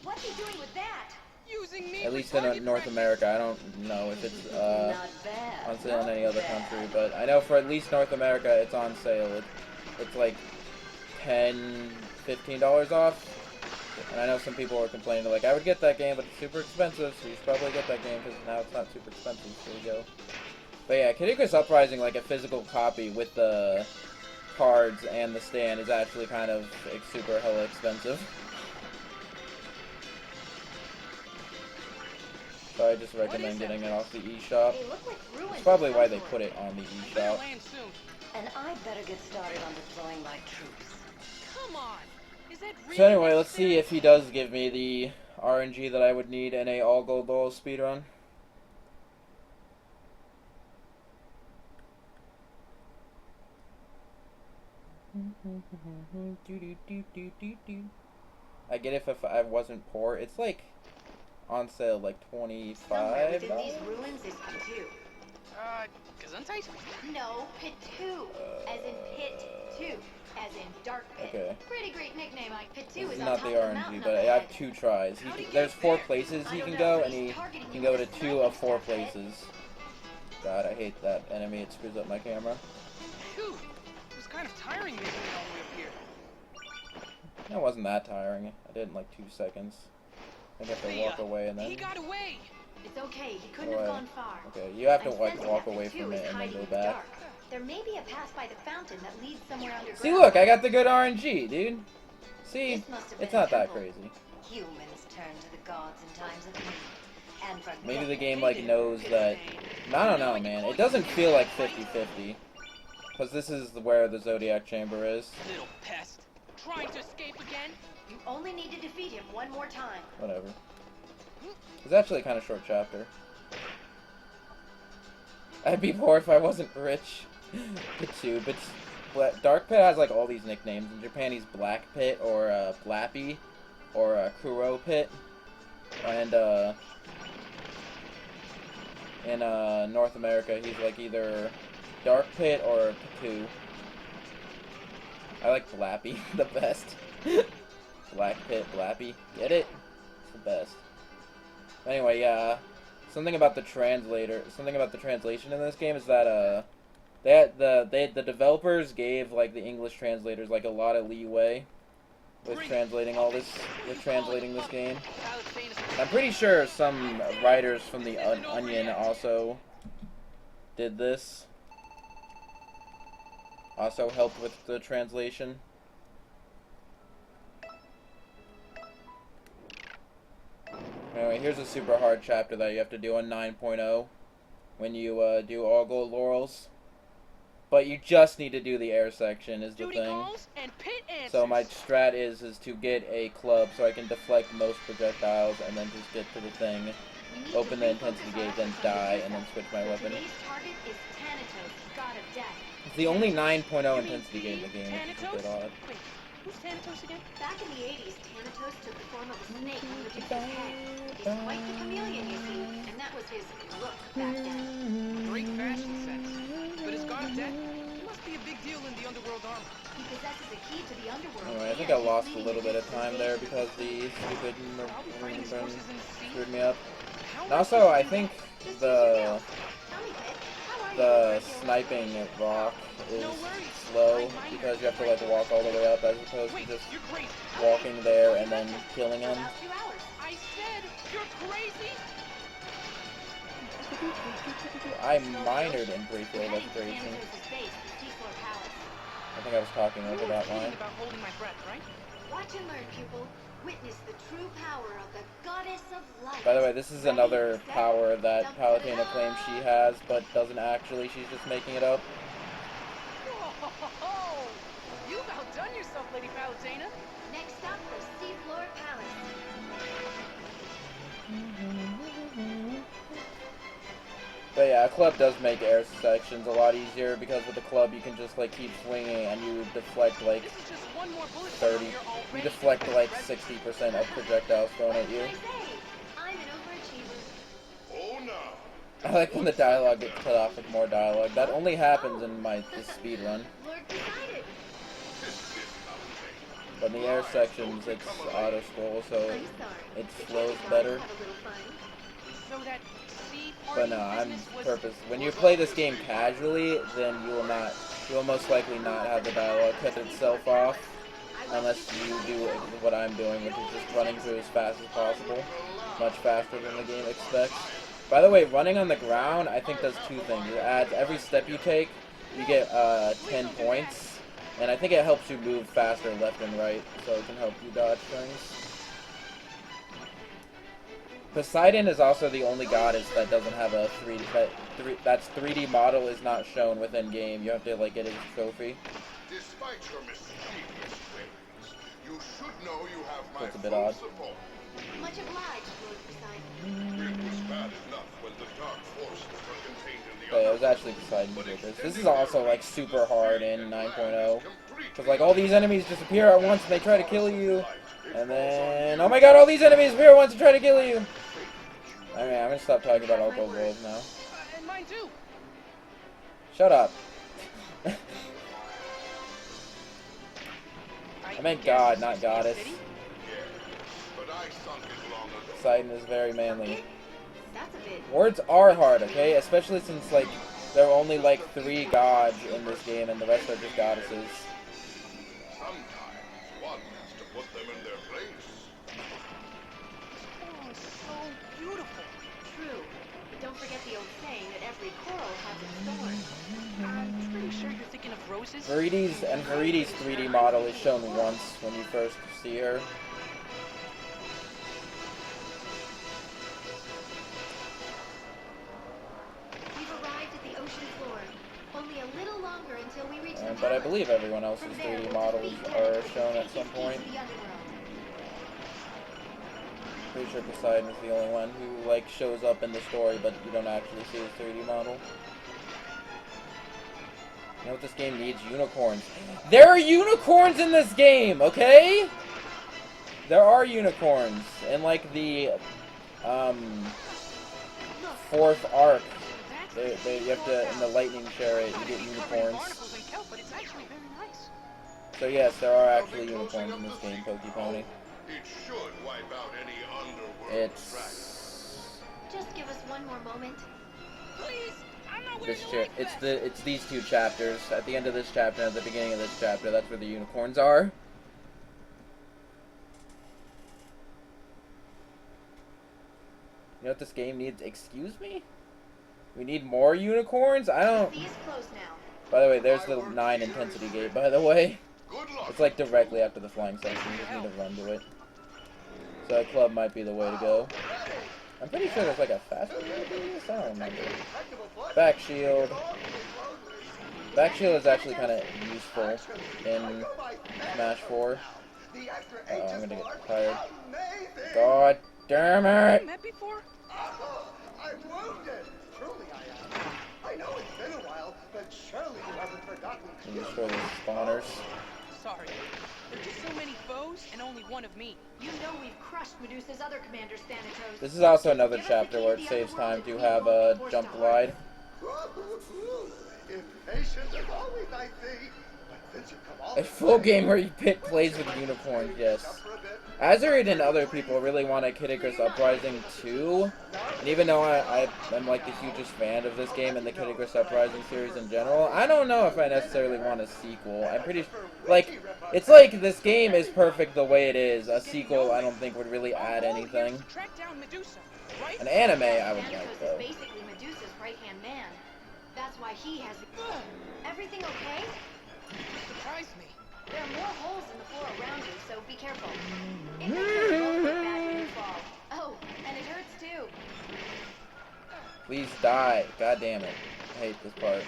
What's he doing with that? Using me At for least in target North practice. America. I don't know if it's Not bad. on sale in any other country, but I know for at least North America it's on sale. It's like $10, $15 off. And I know some people are complaining, like, I would get that game, but it's super expensive, so you should probably get that game, because now it's not super expensive, so there you go. But yeah, Kid Icarus Uprising, like, a physical copy with the cards and the stand is actually kind of like, super hella expensive. So I just recommend getting it off the eShop. They look like ruins. That's probably of why some they sort. put it on the I better eShop. land soon. And I'd better get started on deploying my troops. Come on. Is that really So anyway, let's see necessary? if he does give me the RNG that I would need in a all gold laurel speedrun. I get it if I wasn't poor. It's like on sale like Somewhere $25. within these ruins is Pit 2. Gesundheit? No, Pit 2. As in Pit 2. As in Dark Pit. Okay. Pretty great nickname, like Pit 2 This is is on not top the of the mountain RNG, up but I ahead. have 2 tries. There's 4 places he can go, and he can go to 2 of 4 places. God, I hate that enemy. It screws up my camera. Phew. It was kind of tiring making it all the way up here. It wasn't that tiring. I did it in like 2 seconds. I have to walk away and then. He got away. It's okay, he couldn't Away. have gone far. Okay, you have to I'm like sensing walk that away Pit 2 from is it and then hiding go in the back. dark. There may be a path by the fountain that leads somewhere underground. See, look, I got the good RNG, dude. See, This must have it's been a not that temple. crazy. Humans turn to the gods in times of need. And forget Maybe the that game they like didn't knows pick that. the I don't know, man. It doesn't feel like 50-50. Because this is where the Zodiac Chamber is. Little pest. Trying to escape again? You only need to defeat him one more time. Whatever. It's actually a kind of short chapter. I'd be poor if I wasn't rich. Pit 2, but Dark Pit has like all these nicknames. In Japan, he's Black Pit or Blappy or Kuro Pit, and in North America, he's like either Dark Pit or Pit 2. I like Blappy the best. Black Pit, Blappy, get it? It's the best. Anyway, yeah. Something about the translation in this game is that the developers gave like the English translators like a lot of leeway with translating this game. I'm pretty sure some writers from the Onion also did this. Also helped with the translation. Anyway, here's a super hard chapter that you have to do on 9.0 when you do all gold laurels. But you just need to do the air section is the Duty thing. calls and pit answers. So my strat is to get a club so I can deflect most projectiles and then just get to the thing, We need open to the refocus intensity our gauge, then efforts on die, Medusa. and then switch my weapon. Today's target is Thanatos, god of death. It's the only 9.0 You mean intensity gauge in the game, which is a bit Thanatos? odd. Wait, Who's Thanatos again? Back in the 80s, Thanatos took the form of a snake and reduced his head. He's quite the chameleon, you see, and that was his look back then. Great fashion sense. But is God dead? He must be a big deal in the underworld army. He possesses a key to the underworld. Anyway, I think I lost a little bit of time there because the stupid Probably fighting his forces in the sea. screwed me up. How And much also, does I he think Just the use your mouth. Tell me, Pip, how are you? the Regular sniping life? at rock is No worries. slow I'm minor. because you have to like walk all the way up as opposed to Wait, just you're crazy. walking there and then killing For them. about 2 hours. I said you're crazy. I minored in brief We're heading to illustration. Thanatos' base, the Seafloor Palace. I think I was talking You over were that kidding line. about holding my breath, right? Watch and learn, pupil. Witness the true power of the goddess of light. By the way, this is Ready, another set, power that jump to the Palutena claims she has, but doesn't actually. She's just making it up. Whoa! You've outdone yourself, Lady Palutena. Next stop, the Seafloor Palace. But yeah, a club does make air sections a lot easier because with the club you can just like keep swinging and you deflect like This is just one more bullet 30. you're You already deflect like defensive. 60% of projectiles thrown What at you. can I say? I'm an overachiever. Oh, no. I like when the dialogue gets cut off with more dialogue. That only happens in this speed run. Lord decided. But in the air sections it's auto scroll, so I'm sorry. it The flows candy better. gods have a little fun. So that sea But party no, I'm business was purpose. When you play this game casually, then you will most likely not have the dialogue cut itself off, unless you do what I'm doing, which is just running through as fast as possible, much faster than the game expects. By the way, running on the ground, I think does two things. It adds every step you take, you get 10 points, and I think it helps you move faster left and right, so it can help you dodge things. Poseidon is also the only goddess that doesn't have a 3D model is not shown within game. You have to like get it as a trophy. Despite your mischievous ways, you should know you have my That's a bit full odd. support. Much obliged, Lord Poseidon. It was bad enough when the dark forces were contained in the But it was underworld, actually Poseidon who but did this. This extending is also their like reach super to the hard sea in and 9.0. land is completely Because like all these enemies disappear at once and they try to kill you. It And falls on then, you. oh my god, all these enemies appear at once and try to kill you. I mean, I'm gonna stop talking about alcohol goals now. and mine too. Shut up. I meant guess god, this not used to be a goddess. city? But I sunk it long ago. Poseidon is very manly. That's a bit. Words are hard, okay? Especially since, like, there are only, like, 3 gods in this game, and the rest are just goddesses. Sometimes one has to put them in their place. Oh, so beautiful. True. But don't forget the old saying that every coral has its thorn. I'm pretty sure you're thinking of roses. Viridi's 3D model is shown once when you first see her. We've arrived at the ocean floor. Only a little longer until we reach the But I palace. believe everyone else's From there, 3D we'll models defeat are Thanatos shown and at take some his key point. to the underworld. Pretty sure Poseidon is the only one who, like, shows up in the story, but you don't actually see his 3D model. You know what this game needs? Unicorns. There are unicorns in this game, okay? There are unicorns. In, like, the, 4th arc, you have to, in the lightning chariot, you get unicorns. Barnacles and kelp, but it's actually very nice. So yes, there are actually unicorns in this game, Pokepony. It should wipe out any underworld It's... Just give us one more moment. Please, I'm not wearing a life vest. It's these 2 chapters. At the end of this chapter and at the beginning of this chapter, that's where the unicorns are. You know what this game needs? Excuse me? We need more unicorns? I don't... The sea is closed now. By the way, there's the 9 intensity gate, by the way. Good luck. It's like directly after the flying section. You just need to run to it. So that club might be the way to go. I'm pretty sure there's like a faster way to do this. I don't remember. Back shield. Back shield is actually kind of useful in Smash 4. I'm gonna get tired. God damn it! Met before? I'm wounded. Truly I am. I know it's been a while, but surely you haven't forgotten. And destroy the spawners. sorry. There's just so many foes and only one of me. You know we've crushed Medusa's other commanders, Thanatos. This is also another Give us the chapter key where to it the saves underworld time if to we have won't a be forced jump to glide. Impatient as always, I see. But since you come all A this full way, game where you plays with unicorns, yes. jump for a bit. Azeroth and other people really want a Kid Icarus Uprising 2. And even though I'm like the hugest fan of this game and the Kid Icarus Uprising series in general, I don't know if I necessarily want a sequel. I'm pretty like, it's like this game is perfect the way it is. A sequel I don't think would really add anything. Track down Medusa, right? An anime I would Thanatos like is though. basically Medusa's right-hand man. That's why he has everything okay? Surprise me. There are more holes in the floor around you, so be careful. It makes it look bad when you fall. Oh, and it hurts too. Please die. God damn it. I hate this part.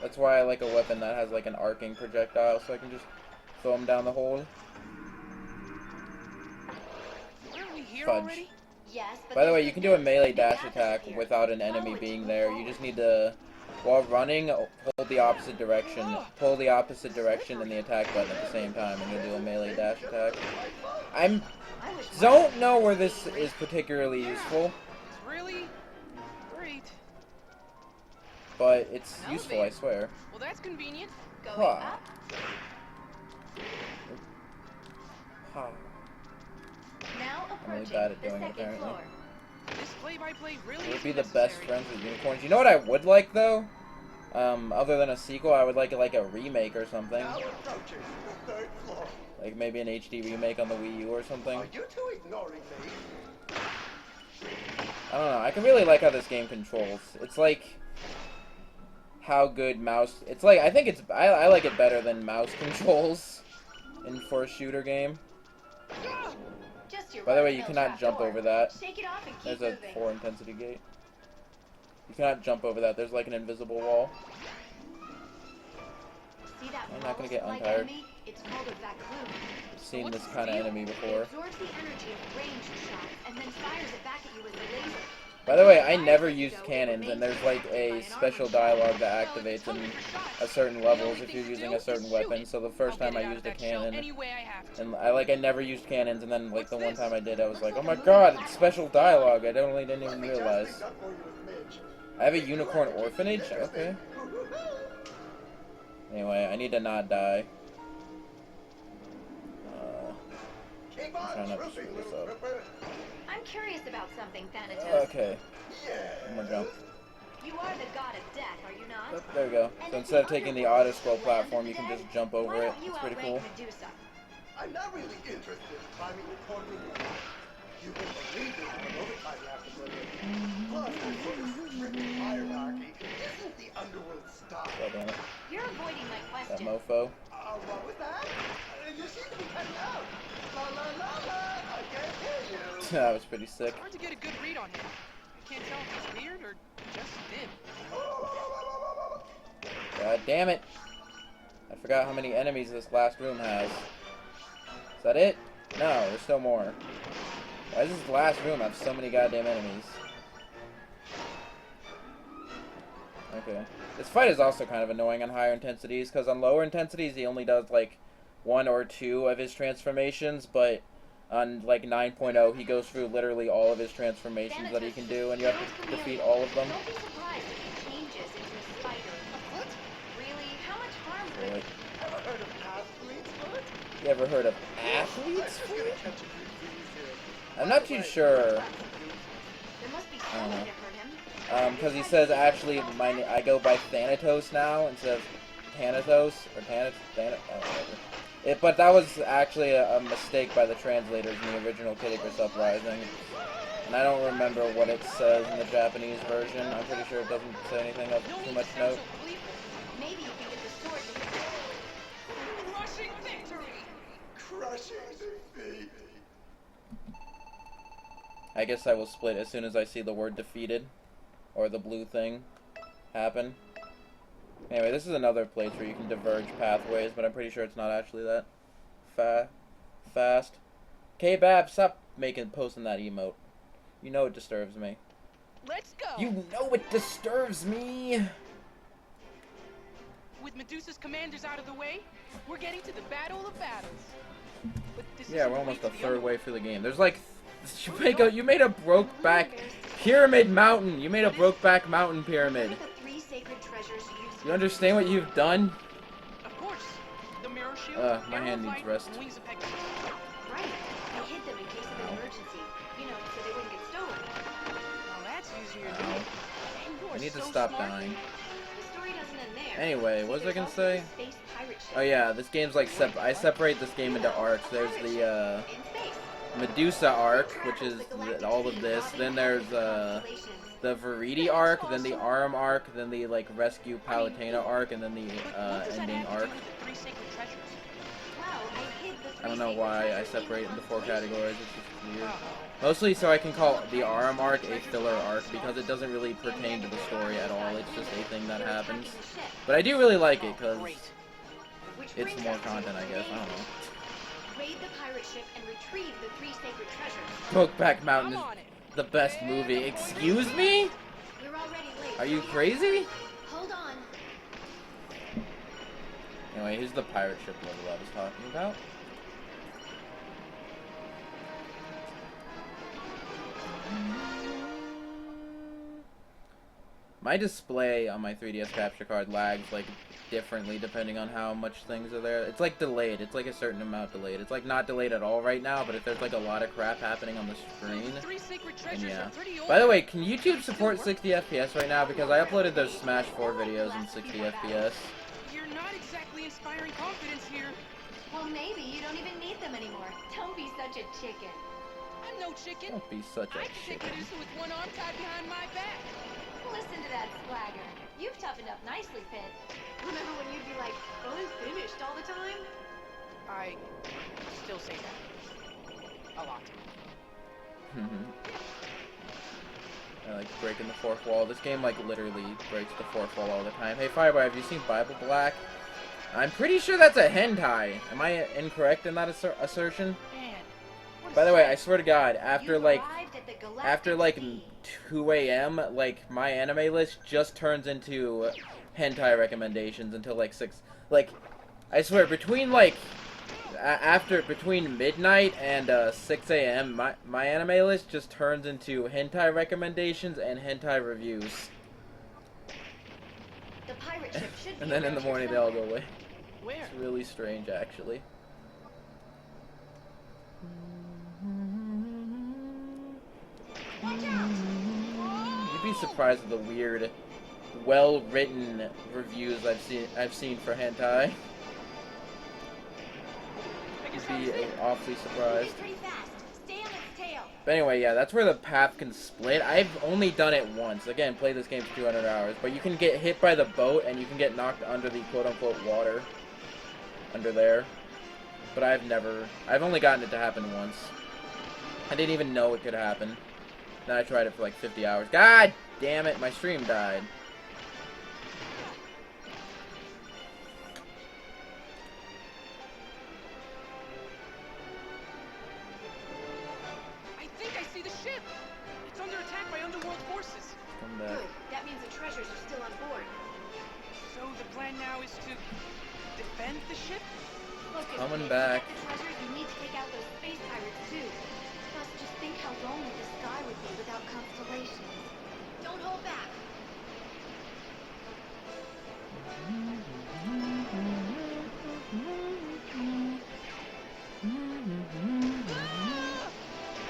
That's why I like a weapon that has like an arcing projectile so I can just throw them down the hole. Aren't we here Fudge. already? Yes, but By the way, there's you can the do a thing. melee The dash path is attack here. without an enemy Follow it to being move there. You forward. just need to, while running, hold the opposite direction. Pull the opposite direction and the attack button at the same time, and you'll do a melee dash attack. I wish Don't know where this is particularly useful, It's really great. but it's useful, I swear. Well, that's convenient. going Huh. up. Huh. Now I'm really approaching bad at the doing it, second apparently. floor. This play-by-play really It would isn't be the best necessary. friends with unicorns. You know what I would like, though? Other than a sequel, I would like a remake or something. Now approaching the third floor. Like maybe an HD remake on the Wii U or something. Are you two ignoring me? I don't know. I can really like how this game controls. It's like how good mouse. It's like I think it's. I like it better than mouse controls for a shooter game. Just your By the way, you run-of-the-mill cannot jump trapdoor. over that. Shake it off and keep There's a moving. 4 intensity gate. You cannot jump over that. There's like an invisible wall. See that I'm not gonna get pulse-like untired. enemy? It's called a vacuum. I've seen what's this the kind of deal? enemy It before. absorbs the energy of ranged shots and then fires it back at you with a laser. By the way, I never used cannons, and there's like a special dialogue that activates in a certain levels if you're using a certain weapon. So the first time I used a cannon, and I never used cannons, and then like the one time I did, I was like, oh my god, it's special dialogue. I didn't even realize. Done for you with Midge. I have a unicorn orphanage. Okay. Anyway, I need to not die. Keep I'm on trying not to trooping, screw this little up. trooper. I'm curious about something, Thanatos. Okay. Yeah. I'm gonna jump. You are the god of death, are you not? Oh, there we go. So instead of taking the auto scroll platform, you can just jump over Why it. don't you It's pretty outrank cool. Medusa? I'm not really interested in climbing the corner. You wouldn't believe the amount of overtime you have to put in. Plus, this sort of strict hierarchy isn't the underworld style. God damn it. You're avoiding my That question. mofo. What was that? You seem to be cutting out. La la la la, I can't hear you. That was pretty sick. Hard to get a good read on him. I can't tell if he's weird or just dim. God damn it. I forgot how many enemies this last room has. Is that it? No, there's still more. Why does this last room have so many goddamn enemies? Okay. This fight is also kind of annoying on higher intensities, because on lower intensities he only does like 1 or 2 of his transformations, but on like 9.0 he goes through literally all of his transformations that he can do, and you have to defeat all of them. Don't be surprised if he changes into a spider. A foot? Really? How much harm could Like, Ever heard of athlete's foot? you ever heard of I'm athlete's just foot? gonna catch a few things here. I'm not too sure. There must be some way to hurt him. Because he says actually I go by Thanatos now instead of Thanatos or Thanatos. But that was actually a mistake by the translators in the original Kid Icarus Uprising. And I don't remember what it says in the Japanese version. I'm pretty sure it doesn't say anything of too much note. Maybe you can get the sword to Crushing victory! Crushing defeat. I guess I will split as soon as I see the word defeated. Or the blue thing happen. Anyway, this is another place where you can diverge pathways, but I'm pretty sure it's not actually that fast. K-Bab, stop posting that emote. You know it disturbs me. Let's go! You know it disturbs me! with Medusa's commanders out of the way, we're getting to the battle of battles. But this Yeah, isn't we're the almost way a to the third way underworld. through the game. There's like, you made a Brokeback pyramid mountain. You made a Brokeback mountain pyramid. Remember the 3 sacred treasures used You understand what you've done? Of course, the mirror shield, My arrow hand of needs light, rest. and wings of Pegasus. Right. I hid them in case of an emergency. You know, so they wouldn't get stolen. Well, that's using your name. You I are need to so stop smart. dying. The story doesn't end there. Anyway, See, what was I there's gonna also say? a space pirate ship. Oh yeah, this game's like I separate this game into arcs. There's the In space. Medusa arc, which is all of this. Then there's the Veridi arc, then the Arm arc, then the like Rescue Palutena arc, and then the What does that ending have to arc. do with the 3 sacred treasures? Wow, I hid the 3 I don't know sacred why I treasures separate in it into 4 constellations. categories. It's just weird. Uh-oh. Mostly so I can call the Arm arc a filler arc because it doesn't really pertain to the story at all. It's just a thing that happens. But I do really like it because Great. Which it's brings more us to content, I guess. I don't today's know. Raid the pirate ship and retrieve the 3 sacred treasures. Brokeback Mountain I'm is on it. the best movie. Excuse me? We're already late. Are you crazy? Hold on. Anyway, here's the pirate ship level I was talking about. My display on my 3DS capture card lags like differently depending on how much things are there. It's like delayed. It's like a certain amount delayed. It's like not delayed at all right now, but if there's like a lot of crap happening on the screen, Those 3 sacred then treasures yeah. are pretty old. By the way, can YouTube support 60 FPS right now? Because I uploaded those Smash 4 videos in 60 FPS. You're not exactly inspiring confidence here. Well, maybe you don't even need them anymore. Don't be such a chicken. I'm no chicken. Don't be such a I can take chicken. Medusa with one arm tied behind my back. Listen to that swagger. You've toughened up nicely, Pit. Remember when you'd be like, unfinished all the time? I still say that. A lot. I like breaking the fourth wall. This game like literally breaks the fourth wall all the time. Hey Fireboy, have you seen Bible Black? I'm pretty sure that's a hentai. Am I incorrect in that assertion? Man, what a By the way, sight. I swear to God, after You've like arrived at the galactic after like sea. 2 a.m., like my anime list just turns into hentai recommendations until like 6. Like, I swear, between like between midnight and 6 a.m., my anime list just turns into hentai recommendations and hentai reviews. The pirate ship should be And then in around the here morning they all go somewhere. away. Where? It's really strange, actually. Watch out! You'd be surprised at the weird, well-written reviews I've seen for hentai. You'd be awfully surprised. It's pretty fast. Stay on its tail. But anyway, yeah, that's where the path can split. I've only done it once. Again, played this game for 200 hours. But you can get hit by the boat, and you can get knocked under the quote-unquote water. Under there. But I've only gotten it to happen once. I didn't even know it could happen. Then I tried it for like 50 hours. God damn it, my stream died. I think I see the ship. It's under attack by underworld forces. Come back. Good. That means the treasures are still on board. So the plan now is to defend the ship? Look, if Coming you back. get the treasures, you need to take out those space pirates too. Plus, just think how lonely the sky would be without constellations. Don't hold back.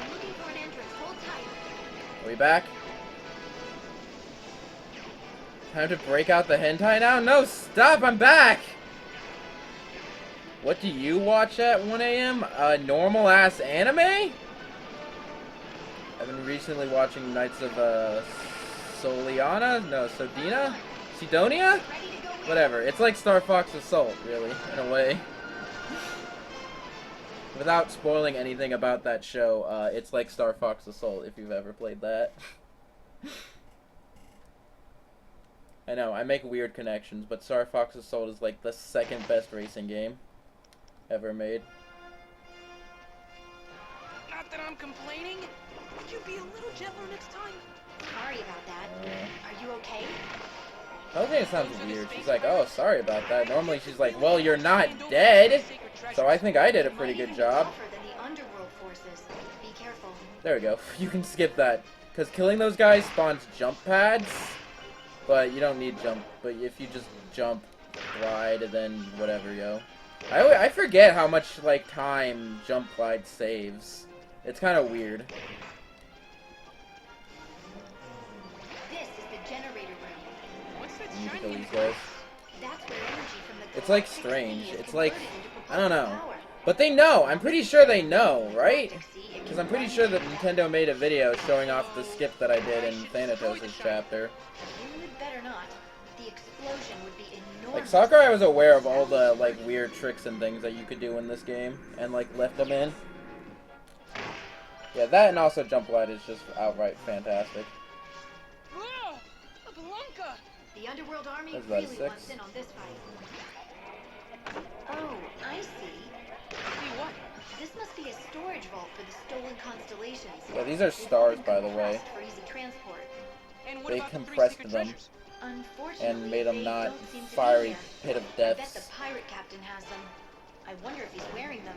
I'm looking for an entrance. Hold tight. Are we back? Time to break out the hentai now? No, stop! I'm back! What do you watch at 1 a.m.? Normal-ass anime? I've been recently watching Knights of, Soliana? No, Sodina? Sidonia? Ready to go in? Whatever. It's like Star Fox Assault, really, in a way. Without spoiling anything about that show, it's like Star Fox Assault, if you've ever played that. I know, I make weird connections, but Star Fox Assault is like the second best racing game ever made. Not that I'm complaining. Would you be a little gentler next time? Sorry about that. Are you okay? Palutena sounds weird. She's like, oh, sorry about that. Normally she's like, well, you're not dead. So I think I did a pretty good job. Tougher than the underworld forces. Be careful. There we go. You can skip that. Because killing those guys spawns jump pads. But you don't need jump. But if you just jump, glide, and then whatever, yo. I forget how much, like, time jump glide saves. It's kind of weird. This is the generator room. What's that You need to kill shiny these guys. That's where energy from the It's, like, galactic strange. sea is It's, like, converted into I don't know. propulsive power. But they know. I'm pretty sure they know, right? Galactic sea, it Because can I'm pretty run sure that into Nintendo made a video showing off the skip that I did in Thanatos' chapter. You better not. The explosion would be Like, enormous. Sakurai was aware of all the, like, weird tricks and things that you could do in this game, and, like, left them in. Yeah, that and also Jump Glide is just outright fantastic. Whoa! A Blanca! The underworld army That's about really 6. wants in on this fight. Oh, I see. See what? This must be a storage vault for the stolen constellations. Yeah, these are They've stars, been by the way. compressed for easy transport. And what They about the 3 compressed secret them. treasures? Unfortunately, And made them they not don't seem to be fiery here. pit of I bet deaths. the pirate captain has them. I wonder if he's wearing them.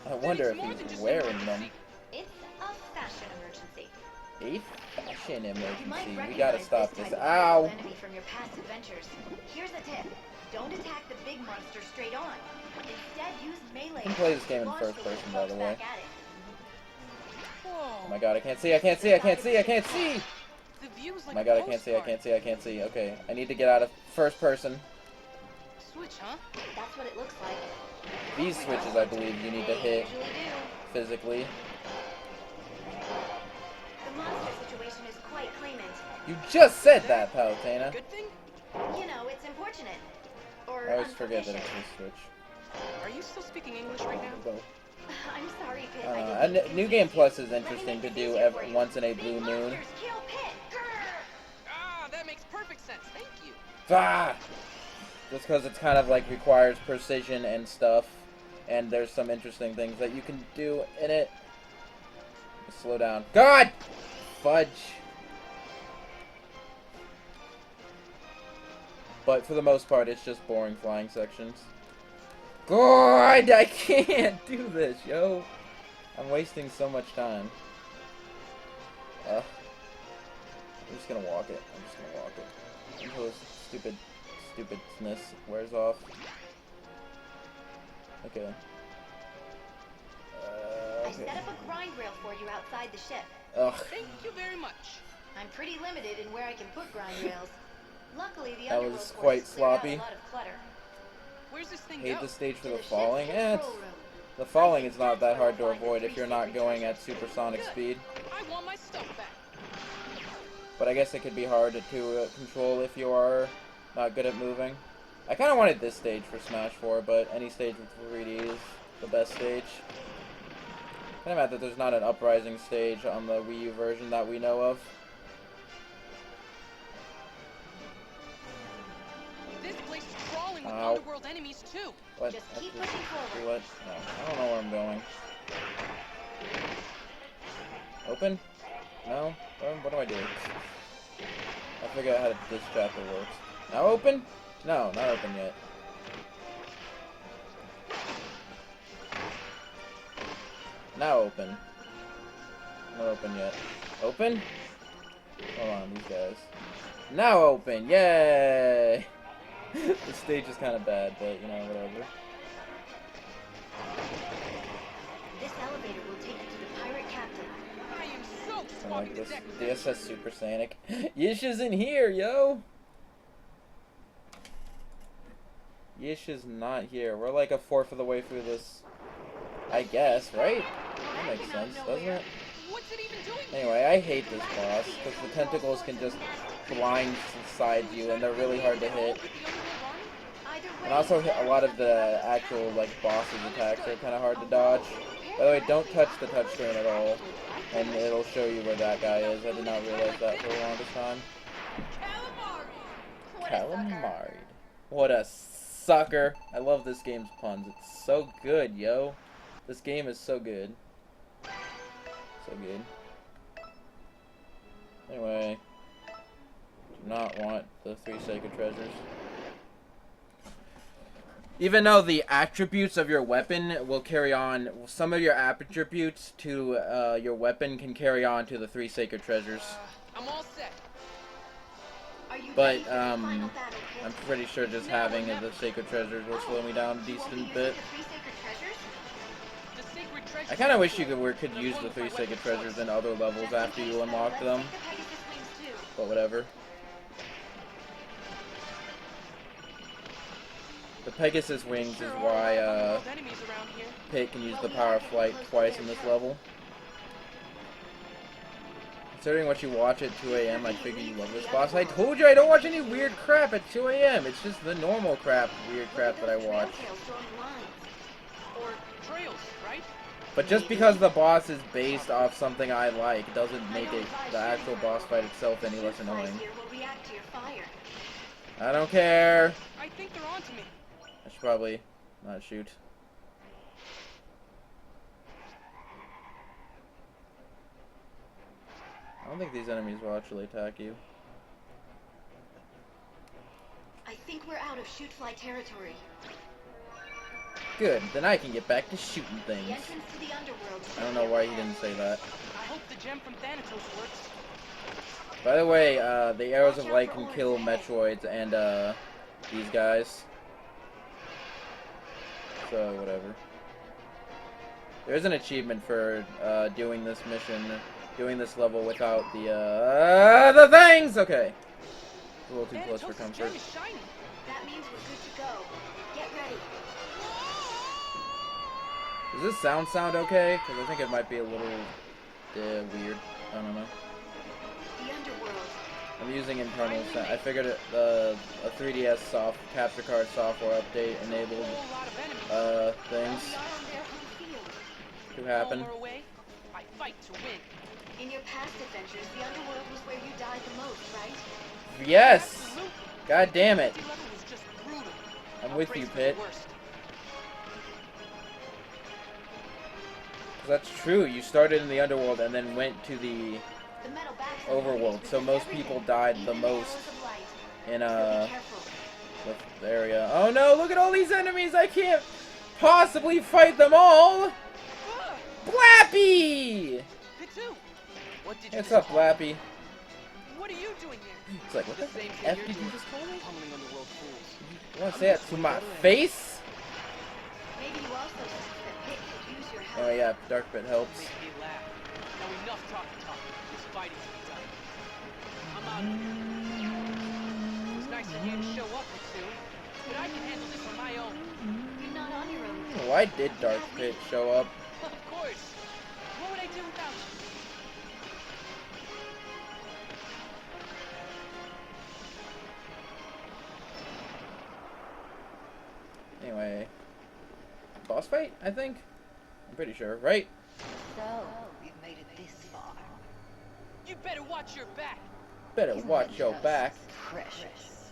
I wonder if Then it's more than he's just wearing an them. emergency. It's a fashion emergency. A fashion You might emergency. We recognize gotta stop this this. type of Ow! enemy from your past adventures. Here's a tip. Don't attack the big monster straight on. Instead, use melee. You can play this game in Launch first the little person, by the bugs way. back at it. Oh Whoa! my god, I can't see, I can't see, I can't see, I can't see! The view's Oh like my a god, I can't see, I postcard. can't see, I can't see. Okay, I need to get out of first person. Switch, huh? That's what it looks like. These switches, I believe, you need to They hit usually do. physically. The monster situation is quite claimant. You just said that, Palutena. Good thing? You know, it's unfortunate. Or I always forget that it's unproficient. this switch. Are you still speaking English right now? Both. I'm sorry, Pit. New Game Plus is interesting to do once in a blue moon. Monsters, kill Pit. Grr. Ah, that makes perfect sense. Thank you. Ah! Just because it's kind of like requires precision and stuff, and there's some interesting things that you can do in it. Slow down. God! Fudge. But for the most part, it's just boring flying sections. God, I can't do this, yo. I'm wasting so much time. I'm just gonna walk it. I'm just gonna walk it until this stupidness wears off. Okay. I set up a grind rail for you outside the ship. Ugh. Thank you very much. I'm pretty limited in where I can put grind rails. Luckily, the That underworld was forces quite cleared out sloppy. a lot of clutter. Where's this thing Hate go? the stage for To the ship's falling. Eh, control room. the falling is not that hard to avoid if you're not going at supersonic Good. speed. I want my stuff back. But I guess it could be hard to control if you are not good at moving. I kind of wanted this stage for Smash 4, but any stage with 3D is the best stage. Kind of mad that there's not an Uprising stage on the Wii U version that we know of. This place is crawling with Ow. underworld enemies too. What? Just keep That's- pushing forward. What? No, I don't know where I'm going. Open? No? What do I do? I figure out how this chapter works. Now open? No, not open yet. Now open. Not open yet. Open? Hold on, these guys. Now open! Yay! The stage is kind of bad, but you know, whatever. This elevator will take you to the pirate captain. I am so I like swapping the this. deck. DSS Super Sonic. Yish is in here, yo! Yish is not here. We're like a fourth of the way through this. I guess, right? That makes sense, doesn't it? What's it even doing? Anyway, I hate this boss, because the tentacles can just blindside you, and they're really hard to hit. Either way, And also, a lot of the actual, like, boss's attacks are kind of hard to dodge. By the way, don't touch the touchscreen at all, and it'll show you where that guy is. I did not realize that for the longest time. Calamari. What a sucker. I love this game's puns. It's so good, yo. This game is so good. So good. Anyway. not want the 3 sacred treasures. Even though the attributes of your weapon will carry on, some of your attributes to your weapon can carry on to the 3 sacred treasures. I'm all set. Are you But, ready for the final battle, Pit? I'm pretty sure just having the sacred treasures will slow me down a You won't be decent using bit. the 3 sacred treasures? The sacred treasure. I kind of wish you could use the 3 sacred treasures in other levels Just in after case, you though, unlock let's them, take the Pegasus wings too. but whatever. The Pegasus wings is why Enemies around here. Pit can use the power of flight twice in this level. Considering what you watch at 2 a.m., I figure you love this boss. I told you I don't watch any weird crap at 2 a.m. It's just the normal crap, weird crap that I watch. Or trails, right? But just because the boss is based off something I like doesn't make it the actual boss fight itself any less annoying. I don't care. I think they're onto me. I should probably not shoot. I don't think these enemies will actually attack you. I think we're out of shoot-fly territory. Good, then I can get back to shooting The things. entrance to the underworld. I don't know why he didn't say that. I hope the gem from Thanatos works. By the way, the arrows of light can kill Metroids and these guys. So, whatever. There is an achievement for doing this mission, doing this level without the things! Okay. It's a little too close for Thanatos' comfort. gem is shiny. That means we're good to go. Get ready. Does this sound okay? Because I think it might be a little weird. I don't know. The underworld. I'm using internal sound. I figured a 3DS capture card software update enabled Whole lot of enemies. things We are on their home field. to happen. Far away, I fight to win. In your past adventures, the underworld was where you died the most, right? Yes! Absolutely. God damn it! The level was just brutal. I'm I'll with brace you, for the Pit. worst. 'Cause that's true. You started in the underworld and then went to the The metal backs of overworld. the So most everything, people died the even most arrows of light. in So be careful. the area. Oh no! Look at all these enemies! I can't possibly fight them all. Ah, Blappy! Pitu, what did you What's do? up, Blappy? What are you doing here? It's like, what the same F thing did you're you doing. just call me? Pummeling underworld fools. You want to say that to my face? Maybe you also sense that Pit could use your help. Oh yeah, Dark Pit helps. Make me laugh. Now enough talk. This fighting to be done. I'm out of here. It was nice of you to show up, Pitu. But I can handle this on my own. You're not on your own. Why did Dark Pit show up? Of course. What would I do without you? Anyway, boss fight, I think? I'm pretty sure, right? So, we've made it this far. You better watch your back. Better Isn't watch it your just back. Precious.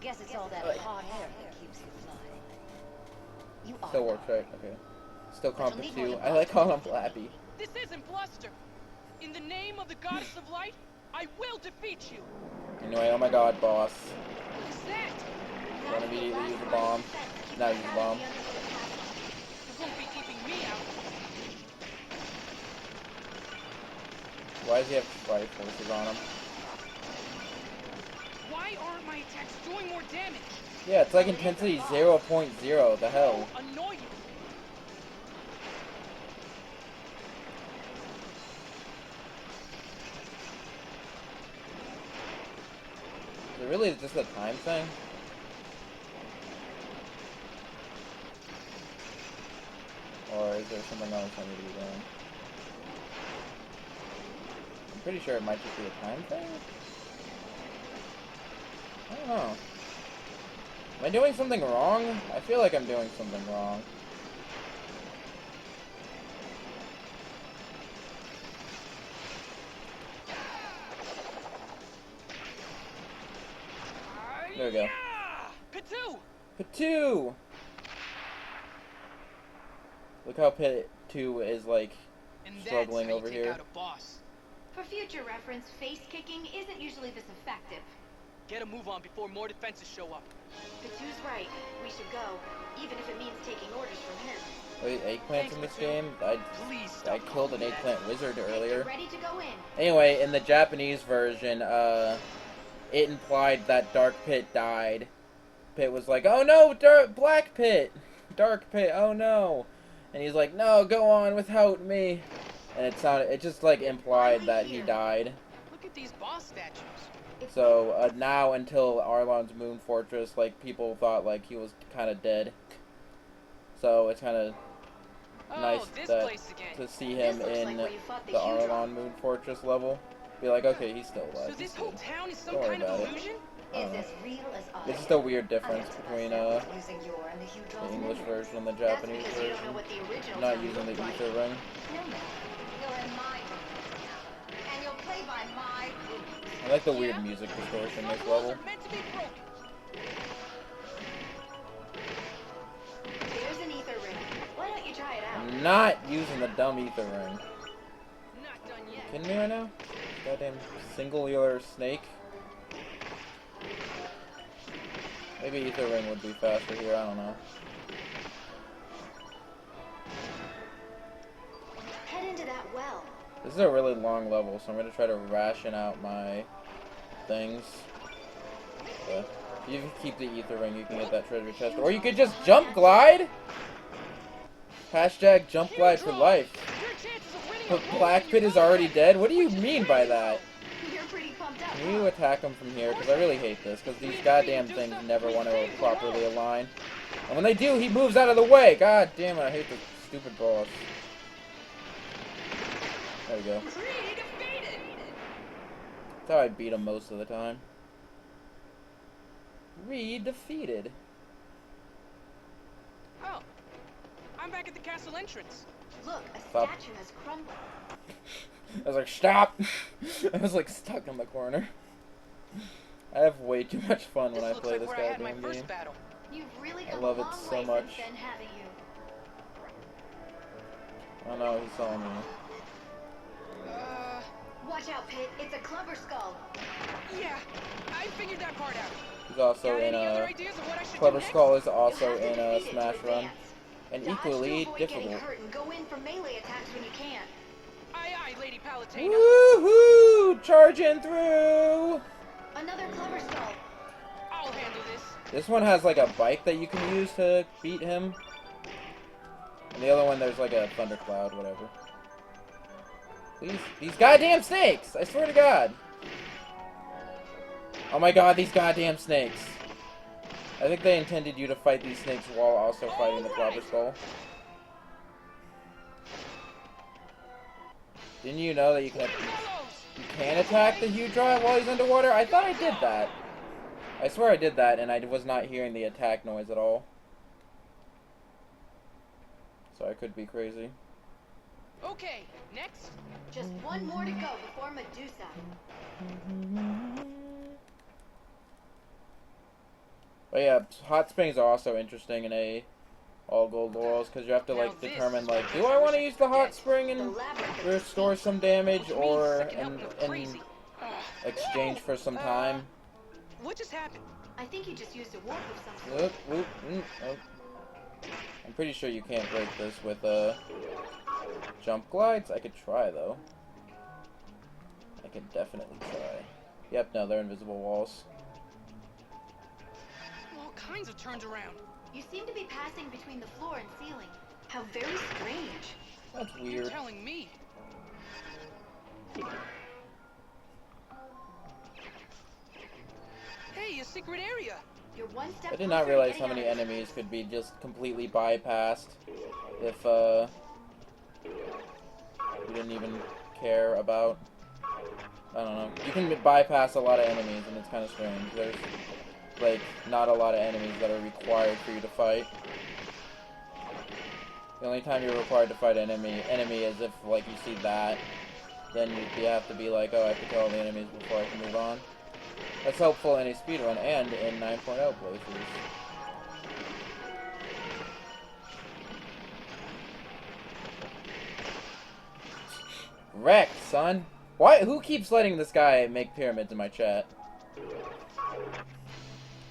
Guess it's all that hot air that keeps you flying. You are. Still works, right? Okay. Still comp too. I like calling him Blappy. This isn't bluster. In the name of the goddess of light, I will defeat you. Anyway, oh my god, boss. What is that? Want to immediately use a bomb? Now use a bomb. You won't be keeping me out. Why does he have fire forces on him? Why aren't my attacks doing more damage? Yeah, it's like intensity 0.0. The hell? Annoying. Is it really just a time thing? Or is there something else I need to be doing? I'm pretty sure it might just be a time thing. I don't know. Am I doing something wrong? I feel like I'm doing something wrong. There we go. Pitu! Pitu! Look how Pit 2 is like And that's struggling how you over take here. out a boss. For future reference, face kicking isn't usually this effective. Get a move on before more defenses show up. Katu's right. We should go, even if it means taking orders from him. Wait, eggplants in this game? Please I stop killed an calling me that. eggplant wizard earlier. Get ready to go in. Anyway, in the Japanese version, it implied that Dark Pit died. Pit was like, oh no, Black Pit! Dark Pit, oh no! And he's like, no, go on without me! And it just like implied that he died. Look at these boss statues. So, now until Arlon's Moon Fortress, like, people thought like he was kind of dead. So, it's kind of nice this that place again. to see him This looks in like where you fought the the Hydra. Arlon Moon Fortress level. Be like, okay, he's still alive. So this he's whole good. town is some Don't worry kind of about it. illusion? Is as real as I It's just am. a weird difference between Using your and the the Hydron's English memory. version and the That's Japanese because you don't know version. what the original I'm not town using the looked like. ether ring. No, no. You're in my room now. And you'll play by my rules. I like the weird music distortion Some this rules level. are meant to be broken. There's an ether ring. Why don't you try it out? I'm not using the dumb ether ring. Not done yet. Kidding me right now? Goddamn singular snake. Maybe ether ring would be faster here, I don't know. Head into that well. This is a really long level, so I'm gonna try to ration out my things. So, if you keep the ether ring, you can get that treasure chest. Or you could just jump glide! Hashtag jump glide for life. Your chances of winning But are Black Pit is already dead? What do you mean by that? You're pretty pumped up. Can you attack them from here? Because I really hate this. Because these goddamn things never want to properly align. And when they do, he moves out of the way. God damn it, I hate the stupid boss. There we go. Free defeated. That's how I beat him most of the time. Defeated. Oh, I'm back at the castle entrance. Look, a Stop. statue has crumbled. I was like, stop! I was like stuck in the corner. I have way too much fun when This I looks play like this where I had my goddamn first game. battle. You've really I come love a it long so way much. since then, haven't you? Oh no, he saw me. Watch out, Pit. It's a clever skull. Yeah, I figured that part out. He's also Got in any other a ideas of what I should Clever do next? Skull is You'll also have to in a defeat it to Smash Run. advance. And Dodge to equally avoid getting difficult. hurt and go in for melee attacks when you can. Aye, aye, Lady Palutena. Woohoo! Charging through! Another clever skull. I'll handle this. This one has like a bike that you can use to beat him. And the other one, there's like a thundercloud, whatever. Please, these goddamn snakes! I swear to God. Oh my God, these goddamn snakes. I think they intended you to fight these snakes while also fighting the Clobber Skull. Didn't you know that you can attack the Hydra while he's underwater? I thought I did that. I swear I did that, and I was not hearing the attack noise at all. So I could be crazy. Okay, next. Just one more to go before Medusa. But yeah, hot springs are also interesting in a all gold laurels because you have to like determine like, do I want to use the hot spring The and labyrinth restore some damage, Which means or second helping of in crazy. exchange for some time? What just happened? I think you just used a warp of some sort. Whoop, whoop, oh. I'm pretty sure you can't break this with jump glides. I could try though. I could definitely try. Yep, no, they're invisible walls. All kinds of turns around. You seem to be passing between the floor and ceiling. How very strange. That's You're weird. telling me. Hey, a secret area. You're one step I did not closer to realize getting how out many of this. enemies could be just completely bypassed if you didn't even care about. I don't know. You can bypass a lot of enemies, and it's kind of strange. There's like not a lot of enemies that are required for you to fight. The only time you're required to fight enemy is if like you see that, then you have to be like, oh, I have to kill all the enemies before I can move on. That's helpful in a speedrun and in 9.0 playthroughs. Wrecked, son! Why? Who keeps letting this guy make pyramids in my chat?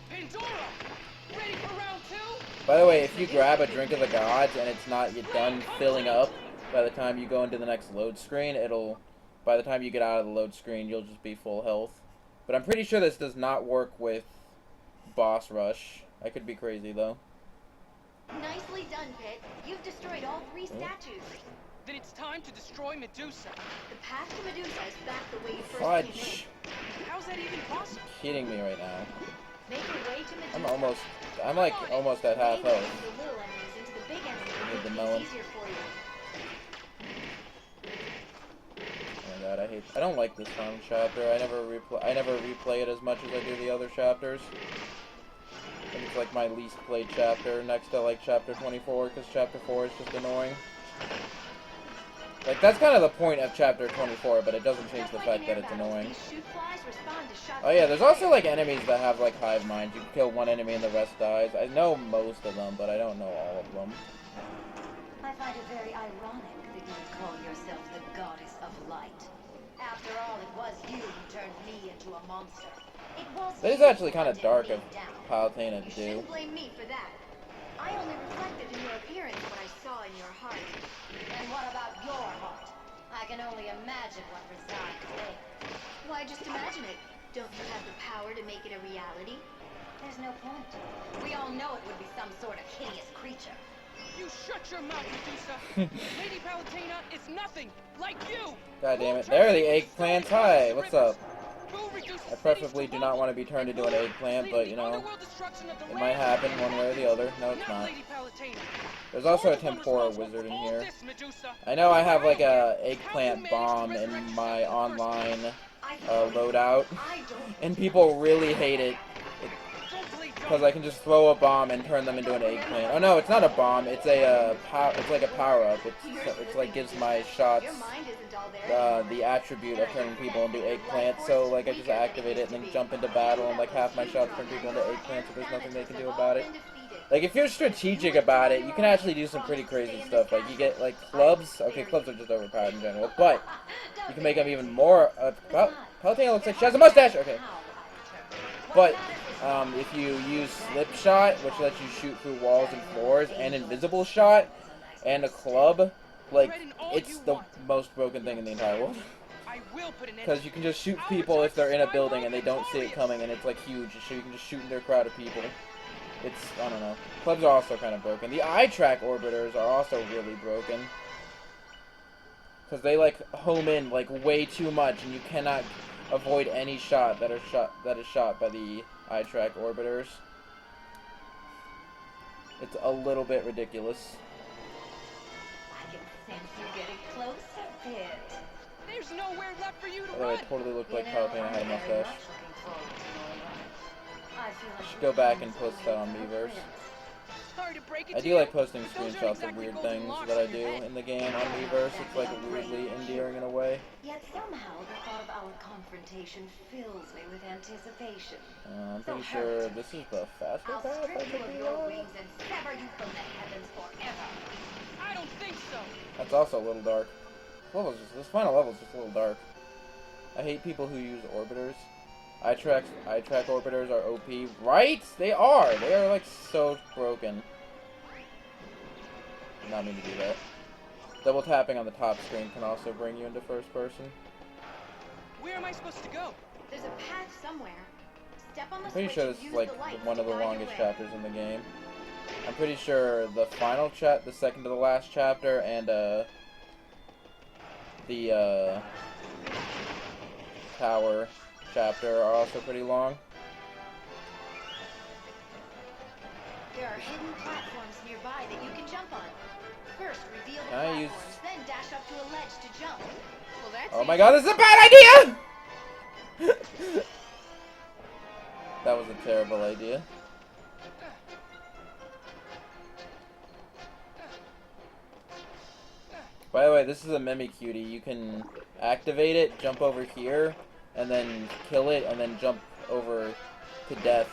Pandora! Ready for round 2? By the way, if you grab a drink of the gods and it's not yet done filling up by the time you go into the next load screen, by the time you get out of the load screen, you'll just be full health. But I'm pretty sure this does not work with boss rush. I could be crazy though. Nicely done, Pit. You've destroyed all 3 statues. Then it's time to destroy Medusa. The path to Medusa is back the way you first Fudge. came How's that even possible? Kidding me right now. in. Make your way to Medusa. I'm like almost at half Mainly health. the little enemies into the big enemies Need make the things melon. easier for you. Oh my god, I don't like this final chapter. I never replay it as much as I do the other chapters. I think it's like my least played chapter next to like chapter 24, because chapter 4 is just annoying. Like, that's kind of the point of chapter 24, but it doesn't change the fact that it's annoying. Oh yeah, there's also like enemies that have like hive minds. You can kill one enemy and the rest dies. I know most of them, but I don't know all of them. I find it very ironic that you would call yourself the goddess of light. After all, it was you who turned me into a monster. It was That is you actually who kind of hunted dark me of down. Palutena You to do. shouldn't blame me for that. I only reflected in your appearance what I saw in your heart. And what about your heart? I can only imagine what resides there. Why just imagine it? Don't you have the power to make it a reality? There's no point. We all know it would be some sort of hideous creature. You shut your mouth, Medusa! Lady Palutena is nothing like you! God damn it. There are the eggplants. Hi, what's up? We'll reduce I preferably do not want to be turned into an eggplant, but you know, it might happen one way or the other. No, it's not. There's also a tempura wizard in here. I know I have like a eggplant bomb in my online loadout, and people really hate it because I can just throw a bomb and turn them into an eggplant. Oh no, it's not a bomb. It's a it's like a power up. It's like gives my shots Your mind isn't all there. the attribute of turning people into eggplants. So like I just activate it and then jump into battle, and like half my shots turn people into eggplants. So there's nothing they can do about it. Like, if you're strategic about it, you can actually do some pretty crazy stuff. Like, you get, like, clubs. Okay, clubs are just overpowered in general. But, you can make them even more... Palutena looks like she has a mustache! Okay. But, if you use slip shot, which lets you shoot through walls and floors, and invisible shot, and a club, like, it's the most broken thing in the entire world. Because you can just shoot people if they're in a building and they don't see it coming, and it's, like, huge. So you can just shoot into a crowd of people. It's, I don't know. Clubs are also kind of broken. The eye track orbiters are also really broken. Because they, like, home in, like, way too much, and you cannot avoid any shot that is shot by the eye track orbiters. It's a little bit ridiculous. I can sense you getting closer, Pit. There's nowhere left for you to Although run. it totally looked like You know, Palutena had a I'm very mustache. much looking forward to your run. I feel like Should go back and post that on Miiverse. Sorry to break it I to do you, like posting but those aren't screenshots of exactly weird golden things locks that I in do your head. in the game on Miiverse. It's like weirdly endearing in a way. Yet somehow the thought of our confrontation fills me with anticipation. I'm pretty sure this is the faster I'll path I strip you could of be your on. wings and sever you from the heavens forever. I don't think so. That's also a little dark. This final level is just a little dark. I hate people who use orbiters. Eye track orbiters are OP. Right? They are! They are like so broken. Did not mean to do that. Double tapping on the top screen can also bring you into first person. Where am I supposed to go? There's a path somewhere. Step on the I'm pretty switch sure and this is use like the light one to of the guide your longest way. chapters in the game. I'm pretty sure the final the second to the last chapter, and the tower chapter are also pretty long. There are hidden platforms nearby that you can jump on. First, reveal the Can I use- platforms, then dash up to a ledge to jump. Well, that's Oh my easy. god, this is a bad idea! That was a terrible idea. By the way, this is a Mimicutie. You can activate it, jump over here, and then kill it, and then jump over to death.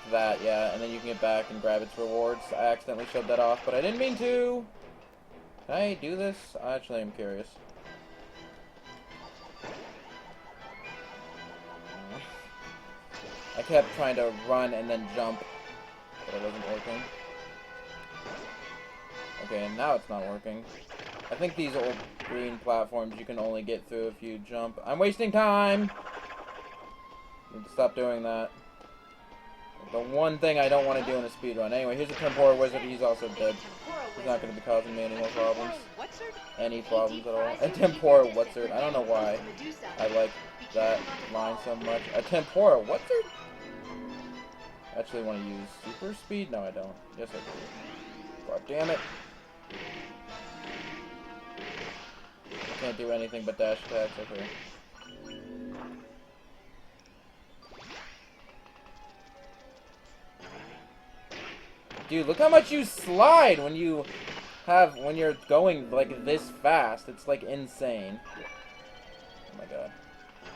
That, yeah, and then you can get back and grab its rewards. I accidentally shoved that off, but I didn't mean to! Can I do this? I actually am curious. I kept trying to run and then jump, but it wasn't working. Okay, and now it's not working. I think these old green platforms you can only get through if you jump. I'm wasting time! Need to stop doing that. The one thing I don't want to do in a speedrun. Anyway, here's a temporal wizard. He's also dead. He's not going to be causing me any more problems. Any problems at all. A temporal wizard. I don't know why I like that line so much. A temporal wizard? I actually want to use super speed? No, I don't. Yes, I do. God damn it. I can't do anything but dash attacks. Okay. Dude, look how much you slide when you're going like this fast. It's like insane. Oh my god.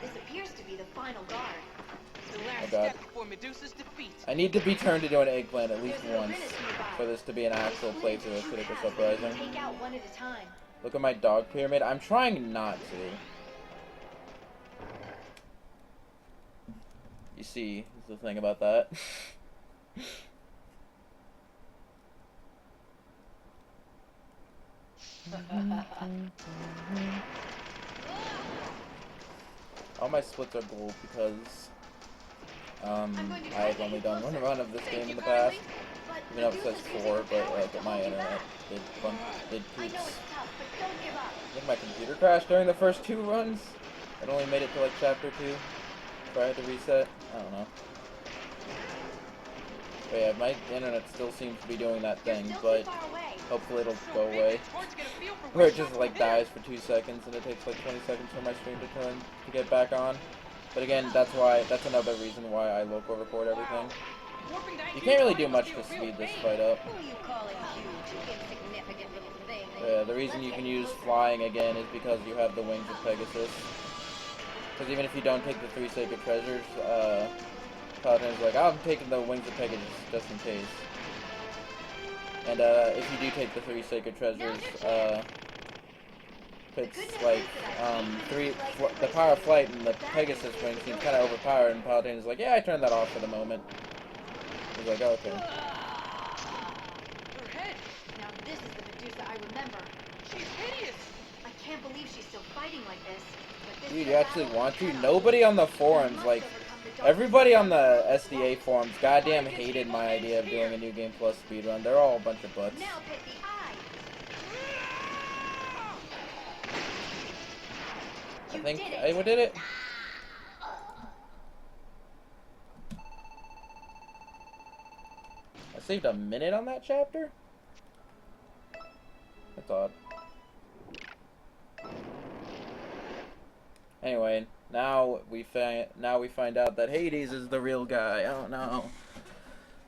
This appears to be the final guard. The Oh last god. step before Medusa's defeat. I need to be turned into an eggplant at least once for this to be an actual playthrough of Icarus Uprising. Take out one at a time. Look at my dog pyramid. I'm trying not to. You see, is the thing about that. All my splits are gold because I've only done one run of this game in the past. Even though it says 4, but like my internet did poops. I think my computer crashed during the first 2 runs. It only made it to like chapter 2. So I had to reset. I don't know. But yeah, my internet still seems to be doing that thing, but hopefully it'll go away. Where it just like dies for 2 seconds and it takes like 20 seconds for my stream to get back on. But again, that's another reason why I local record everything. You can't really do much to speed this fight up. Yeah, the reason you can use flying again is because you have the wings of Pegasus. Because even if you don't take the 3 sacred treasures, Paladin's like, I'm taking the wings of Pegasus just in case. And if you do take the 3 sacred treasures, it's like the power of flight and the Pegasus wings seem kind of overpowered, and Paladin's like, yeah, I turned that off for the moment. He's like, oh, okay. Her head. Now this is the Medusa I remember. She's hideous. I can't believe she's still fighting like this. But this Dude, is you a actually battle want to? for Nobody on the forums, like, everybody on the SDA forums goddamn hated my idea of doing a New Game Plus speedrun. They're all a bunch of butts. Now pick the eye. I think I did it. I saved a minute on that chapter? That's odd. Anyway, now we find out that Hades is the real guy. I don't know.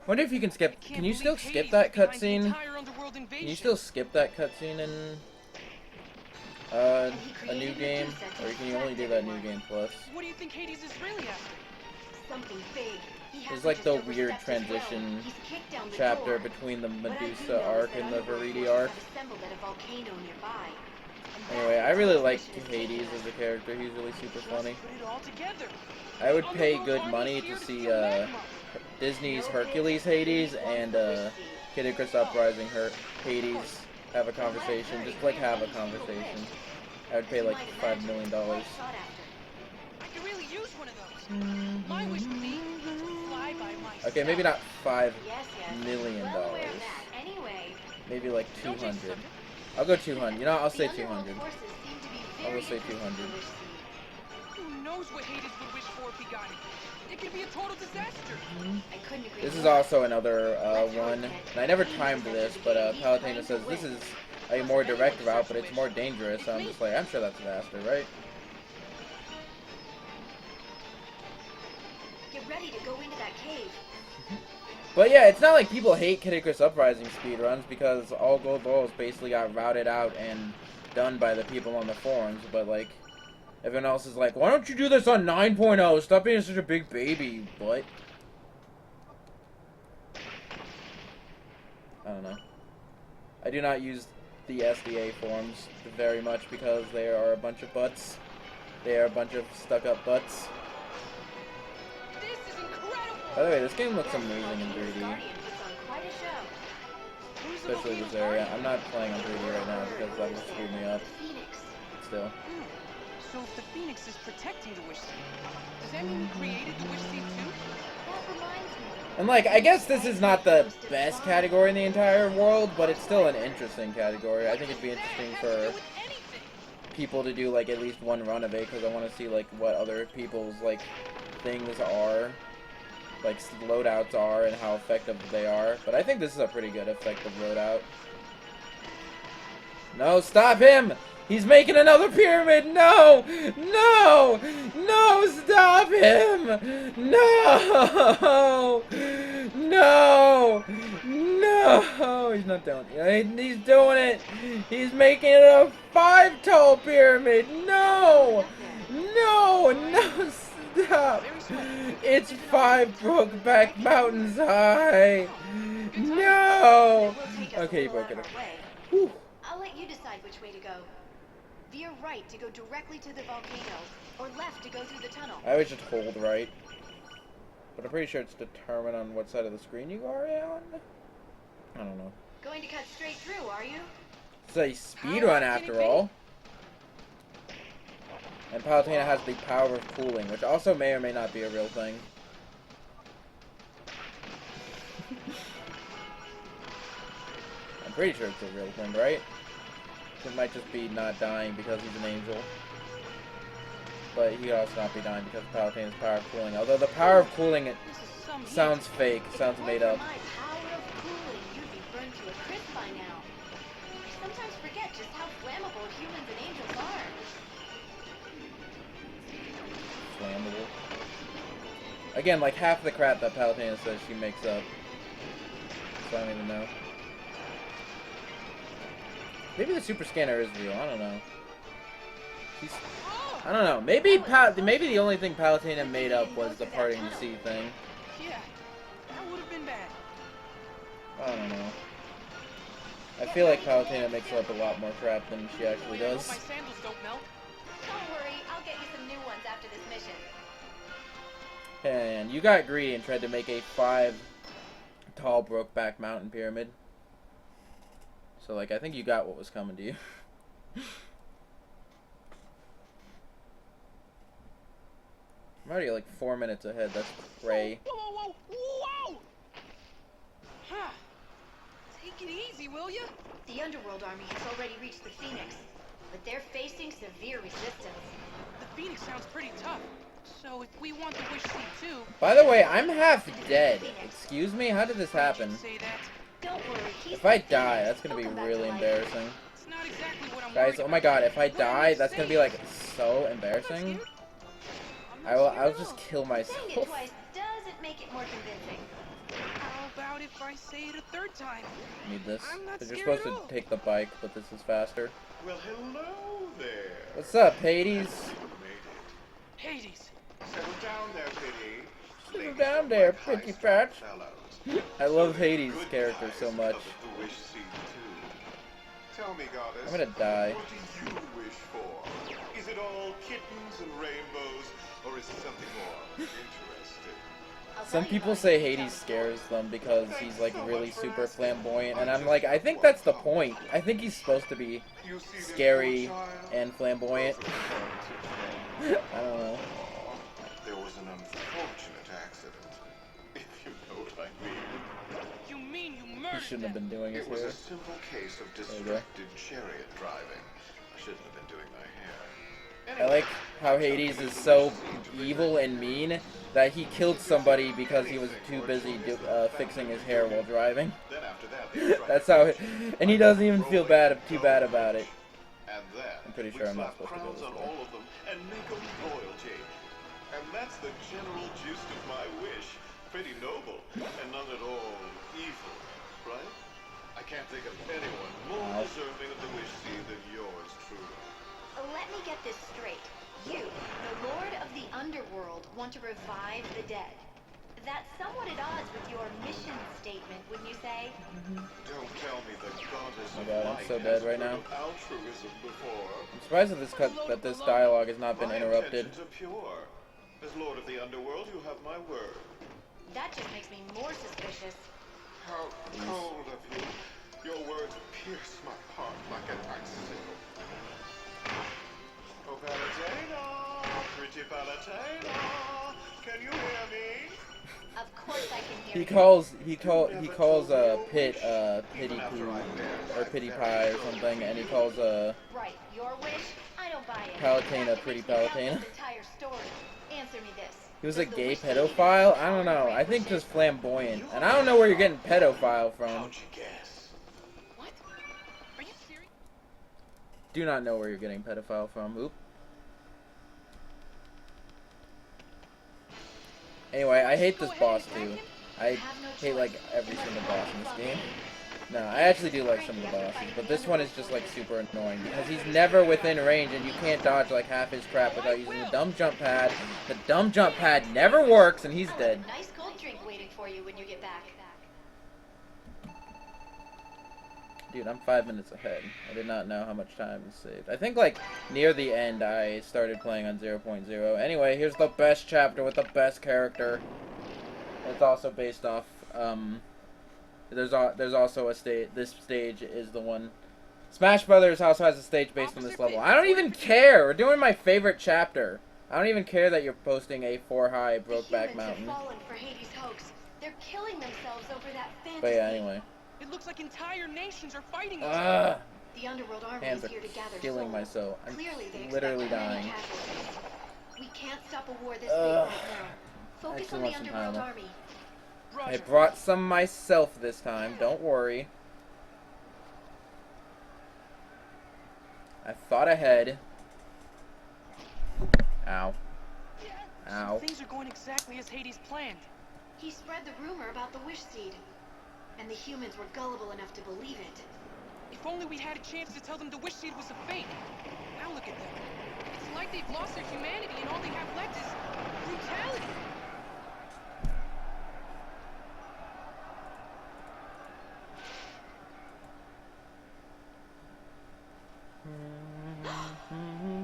Wonder if you can skip. Can you still skip that cutscene? Can you still skip that cutscene in a new game, or can you only do that New Game Plus? What do you think Hades is really after? Something big. There's like the weird transition chapter between the Medusa arc and the Viridi arc. Anyway, I really like Hades as a character. He's really super funny. I would pay good money to see Disney's Hercules Hades and Kid Icarus Uprising Hades have a conversation. Just like have a conversation. I would pay like $5 million. I could really use one of those. My wish would be to fly by myself. Okay, maybe not $5 million. Maybe like 200. I'll go 200. You know, I'll say 200. I will say 200. Who knows what Hades would wish for if he got it? It could be a total disaster. This is also another one. And I never timed this, but Palutena says this is a more direct route, but it's more dangerous. So I'm just like, I'm sure that's faster, right? Get ready to go into that cave. But yeah, it's not like people hate Kid Icarus Uprising speedruns because all gold levels basically got routed out and done by the people on the forums, but like, everyone else is like, why don't you do this on 9.0? Stop being such a big baby, you butt. I don't know. I do not use the SDA forums very much because they are a bunch of butts. They are a bunch of stuck-up butts. This is incredible! By the way, this game looks amazing in 3D. Guardian puts on quite a show. Who's the Especially volcano's this area. guardian? I'm not playing on 3D right now because that would screw me up. Phoenix. Still. So if the Phoenix is protecting the Wish Seed, does that mean he created the Wish Seed too? That reminds me. And like, I guess this is not the best category in the entire world, but it's still an interesting category. I think it'd be interesting That has to do for with anything. people to do like at least one run of it, because I want to see like what other people's like things are, like loadouts are, and how effective they are. But I think this is a pretty good effective loadout. No, stop him! He's making another pyramid! No! No! No! Stop him! No! No! No! He's not doing it. He's doing it! He's making it a 5-tall pyramid! No! No! No! Stop! It's 5 Brokeback Mountains high! No! Okay, you broke it. Whew. I'll let you decide which way to go. Veer right to go directly to the volcano, or left to go through the tunnel. I always just hold right. But I'm pretty sure it's determined on what side of the screen you are on. I don't know. Going to cut straight through, are you? It's a speedrun after all. And Palutena has the power of cooling, which also may or may not be a real thing. I'm pretty sure it's a real thing, right? It might just be not dying because he's an angel. But he could also not be dying because of Palutena's power of cooling. Although the power of cooling, it This is some heat. sounds fake, sounds made up. My power of cooling, you'd be burned to a crisp by now. I sometimes forget just how flammable humans and angels are. Flammable. Again, like half the crap that Palutena says she makes up. So I don't even know. Maybe the super scanner is real. I don't know. I don't know. Maybe maybe the only thing Palutena made up was the parting the sea thing. Yeah, that would have been bad. I don't know. I feel like Palutena makes up a lot more crap than she actually Wait, I hope does. my sandals don't melt. Don't worry, I'll get you some new ones after this mission. And you got greedy and tried to make a 5-tall Brokeback Mountain pyramid. So, like, I think you got what was coming to you. I'm already like 4 minutes ahead. That's cray. Whoa, whoa, whoa, whoa! Huh. Take it easy, will ya? The Underworld army has already reached the Phoenix, but they're facing severe resistance. The Phoenix sounds pretty tough. So if we want the Wish Seed too... By the way, I'm half dead. Excuse me? How did this happen? Say that. Don't worry, he's If I the die, Phoenix. that's gonna be He'll come back really to life. embarrassing. It's not exactly what I'm Guys, worried oh my about. god, if I What die, you that's gonna be saying? like so embarrassing. I'll just kill myself. Saying it twice doesn't make it more convincing. How about if I say it a third time? Need this. I'm not Because you're scared supposed at all. to take the bike, but this is faster. Well, hello there. What's up, Hades? You made it. Hades. Settle down there, Pity. Settle Ladies down and there, white Pretty high Patch. fellows. I love So the Hades' good character guys so much. of the Wish Seed too. Tell me, goddess. I'm gonna die. What do you wish for? Is it all kittens and rainbows, or is it something more interesting? I'll Some tell you people about say it. Hades scares them because he's like really super flamboyant, and I'm like, I think that's the point. I think he's supposed to be You see this scary poor child? and flamboyant. Those are the I don't know. There was an unfortunate accident, if you know what I mean. You mean you He murdered shouldn't have them? been doing his It was hair. a simple case of There you go. distracted chariot driving. I shouldn't have been doing my hair. I like how Hades is so evil and mean that he killed somebody because he was too busy fixing his hair while driving. Then after that, they were That's how, and he doesn't even feel too bad about it. And then I'm pretty we'd sure I'm not slap supposed to go crowns this on way. all of them and make them royalty. And that's the general gist of my wish. Pretty noble and not at all evil, right? I can't think of anyone more Wow. deserving of the wish seed than yours truly. Let me get this straight. You, the Lord of the Underworld, want to revive the dead. That's somewhat at odds with your mission statement, wouldn't you say? Don't tell me the goddess Oh my of God, I'm light so has dead right heard now. of altruism before. I'm surprised that this dialogue has not been My interrupted. intentions are pure. As Lord of the Underworld, you have my word. That just makes me more suspicious. How cold of you. Your words pierce my heart like an icicle. Oh, Palutena, pretty Palutena, can you hear me? Of course I can hear He you. calls Pit Pity Poo or Pity Pie or something, and he calls Right, your wish? I don't buy it. Palutena That's what Pretty makes me doubt Palutena. this entire story. Answer me this. He was a Does the gay wish pedophile? I don't know. I think just flamboyant. And I don't know where you're getting pedophile from. How'd you guess? What? Are you serious? Do not know where you're getting pedophile from. Oop. Anyway, I hate this boss too. I hate like every single boss in this game. No, I actually do like some of the bosses, but this one is just like super annoying because he's never within range and you can't dodge like half his crap without using the dumb jump pad. The dumb jump pad never works and he's dead. Nice cold drink waiting for you when you get back. Dude, I'm 5 minutes ahead. I did not know how much time is saved. I think, like, near the end, I started playing on 0.0. Anyway, here's the best chapter with the best character. It's also based off, there's also a stage, this stage is the one. Smash Brothers also has a stage based on this level. I don't even care! We're doing my favorite chapter. I don't even care that you're posting a 4-high Brokeback Mountain. Fallen for Hades' hoax. They're killing themselves over that fantasy. But yeah, anyway. It looks like entire nations are fighting each other. The underworld army Hands is are here to gather killing souls. myself. I'm Clearly, they literally expect many dying. casualties. We can't stop a war this big right now. Focus Actually on want the some underworld Tylenol. army. I Roger. brought some myself this time, don't worry. I thought ahead. Ow. Ow. Things are going exactly as Hades planned. He spread the rumor about the wish seed, and the humans were gullible enough to believe it. If only we had a chance to tell them the wish seed was a fake. Now look at them. It's like they've lost their humanity and all they have left is brutality.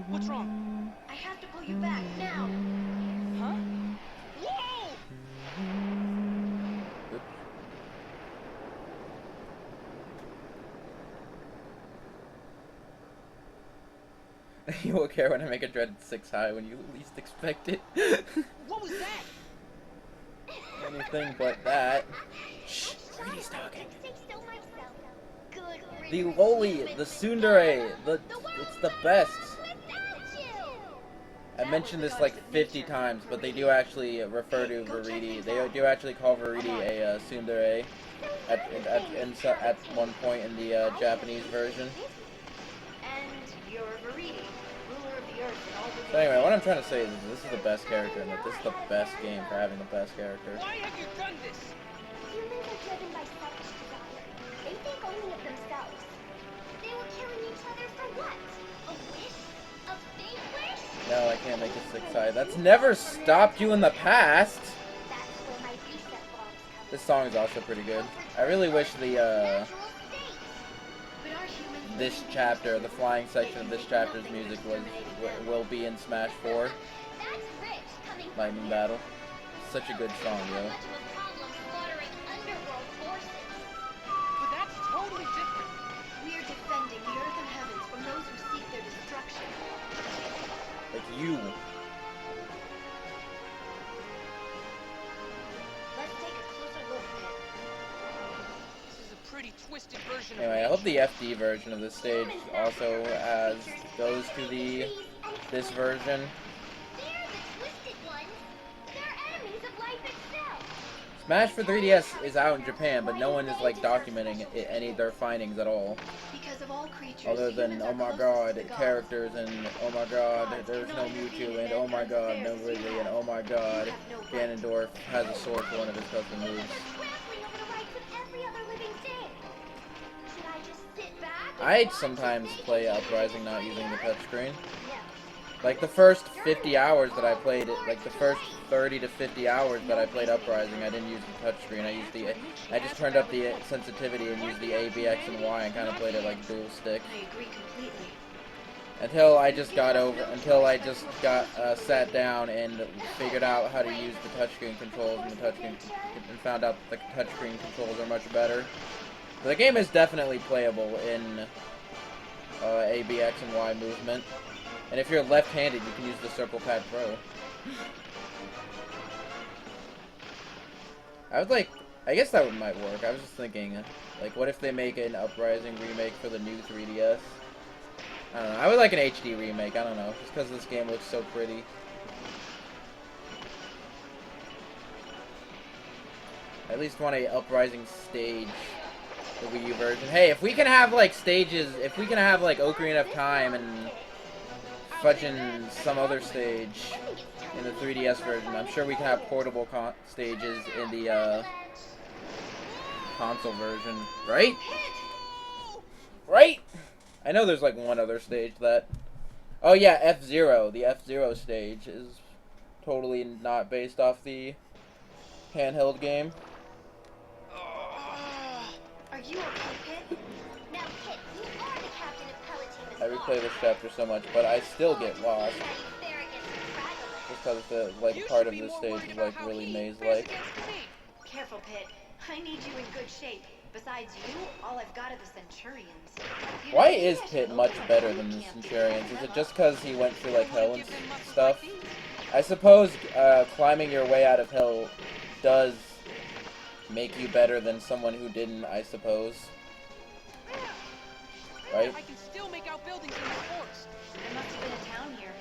What's wrong? I have to pull you back now. Huh? Whoa! You will care when I make a dreaded 6 high when you least expect it. What was that? Anything but that. Shh, Brady's talking. The loli, the tsundere, it's the best. I mentioned this like 50 times, but they do actually refer to Viridi. They do actually call Viridi a tsundere at one point in the Japanese version. And you're Viridi, ruler of the earth and all the So anyway, what I'm trying to say is this is the best character, and that this is the best game for having the best character. Why have you done this? Humans are driven by selfish desire. They think only of themselves. They were killing each other for what? A wish? A fake wish? No, I can't make a 6 high. That's never stopped you in the past. That's where my reset logs come This song is also pretty good. I really wish the natural state. But our humans this chapter, the flying section of this chapter's music will be in Smash 4 That's rich coming from Lightning you. Battle. Such a good song, How yo. much of a problem slaughtering underworld forces? But that's totally different. we are defending the earth and heavens from those who seek their destruction. Like you. Let's take a closer look, Pit. This is a pretty twisted version of Anyway, I hope the FD version of this stage also goes to this version. They're the twisted ones. They're enemies of life itself. Smash for 3DS is out in Japan, but no one is like documenting any of their findings at all. Because of all creatures, Other than, humans oh are my closest god, to the gods. characters, and oh my god, there's no Mewtwo, and oh my god, no Ridley, and oh my god, Ganondorf has a sword for one of his custom moves. They're trampling over the rights of every other living thing. Should I just sit back and I watch sometimes as they play continue Uprising to not using the destroy? touchscreen. Yeah. Like the first 50 hours that I played it, like the first 30 to 50 hours that I played Uprising, I didn't use the touchscreen. I just turned up the sensitivity and used the A, B, X, and Y and kind of played it like dual stick. I agree completely. Until I just got sat down and figured out how to use the touchscreen controls and found out that the touchscreen controls are much better. The game is definitely playable in A, B, X, and Y movement. And if you're left-handed, you can use the Circle Pad Pro. I guess that might work. I was just thinking, like, what if they make an Uprising remake for the new 3DS? I don't know. I would like an HD remake. I don't know. Just because this game looks so pretty. I at least want a Uprising stage, the Wii U version. Hey, if we can have, like, stages, if we can have, like, Ocarina of Time and fudging some other stage in the 3DS version, I'm sure we can have portable stages in the, console version. Right? Right? I know there's like one other stage that... Oh yeah, F-Zero. The F-Zero stage is totally not based off the handheld game. Are you okay, Pit? Now, Pit, you are the captain of Palutina's I replay this chapter so much, but I still get lost. Just because the like part of this stage is like really maze-like. Careful, Pit. I need you in good shape. Besides you, all I've got are the Centurions. Why is Pit much better than the Centurions? Is it just because he went through like hell and stuff? I suppose climbing your way out of hell does make you better than someone who didn't, I suppose. Right? I can still make out buildings in the forest. There must have been a town here.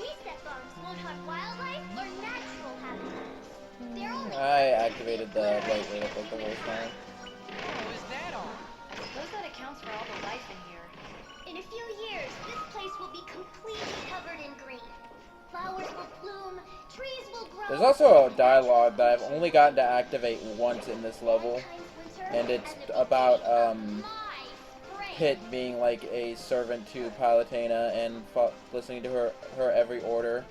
We set bombs won't have wildlife or natural habitats. They're only I activated the light right up like the whole time. Oh, is that all? I suppose that accounts for all the life in here. In a few years, this place will be completely covered in green. Flowers will bloom, trees will grow. There's also a dialogue that I've only gotten to activate once in this level, and it's about Pit being like a servant to Palutena and listening to her every order,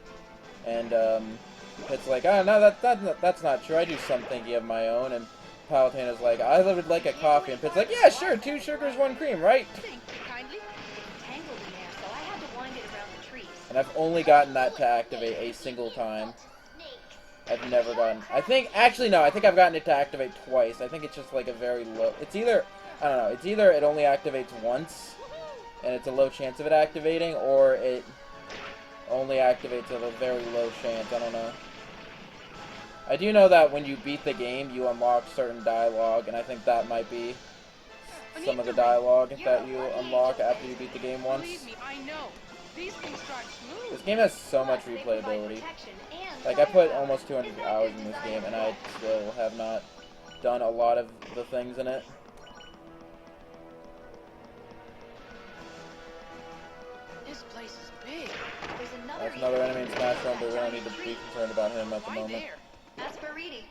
and Pit's like, oh no, that's not true. I do some thinking of my own, and Palutena's like, I would like a coffee, and Pit's like, yeah, sure, 2 sugars, 1 cream, right? Thank you kindly. Tangled in there, so I had to wind it around the trees. And I've only gotten that to activate a single time. I've never gotten... I think I've gotten it to activate twice. I think it's just like a very low... It's either... I don't know. It's either it only activates once, and it's a low chance of it activating, or it only activates at a very low chance. I don't know. I do know that when you beat the game, you unlock certain dialogue, and I think that might be some of the dialogue that you unlock after you beat the game once. Believe me, I know. These things start smooth. This game has so much replayability. Like, I put almost 200 hours in this game, and I still have not done a lot of the things in it. This place is big. There's another enemy in Smash Run, but we don't need to be concerned about him at the Why moment. there? That's Baridi.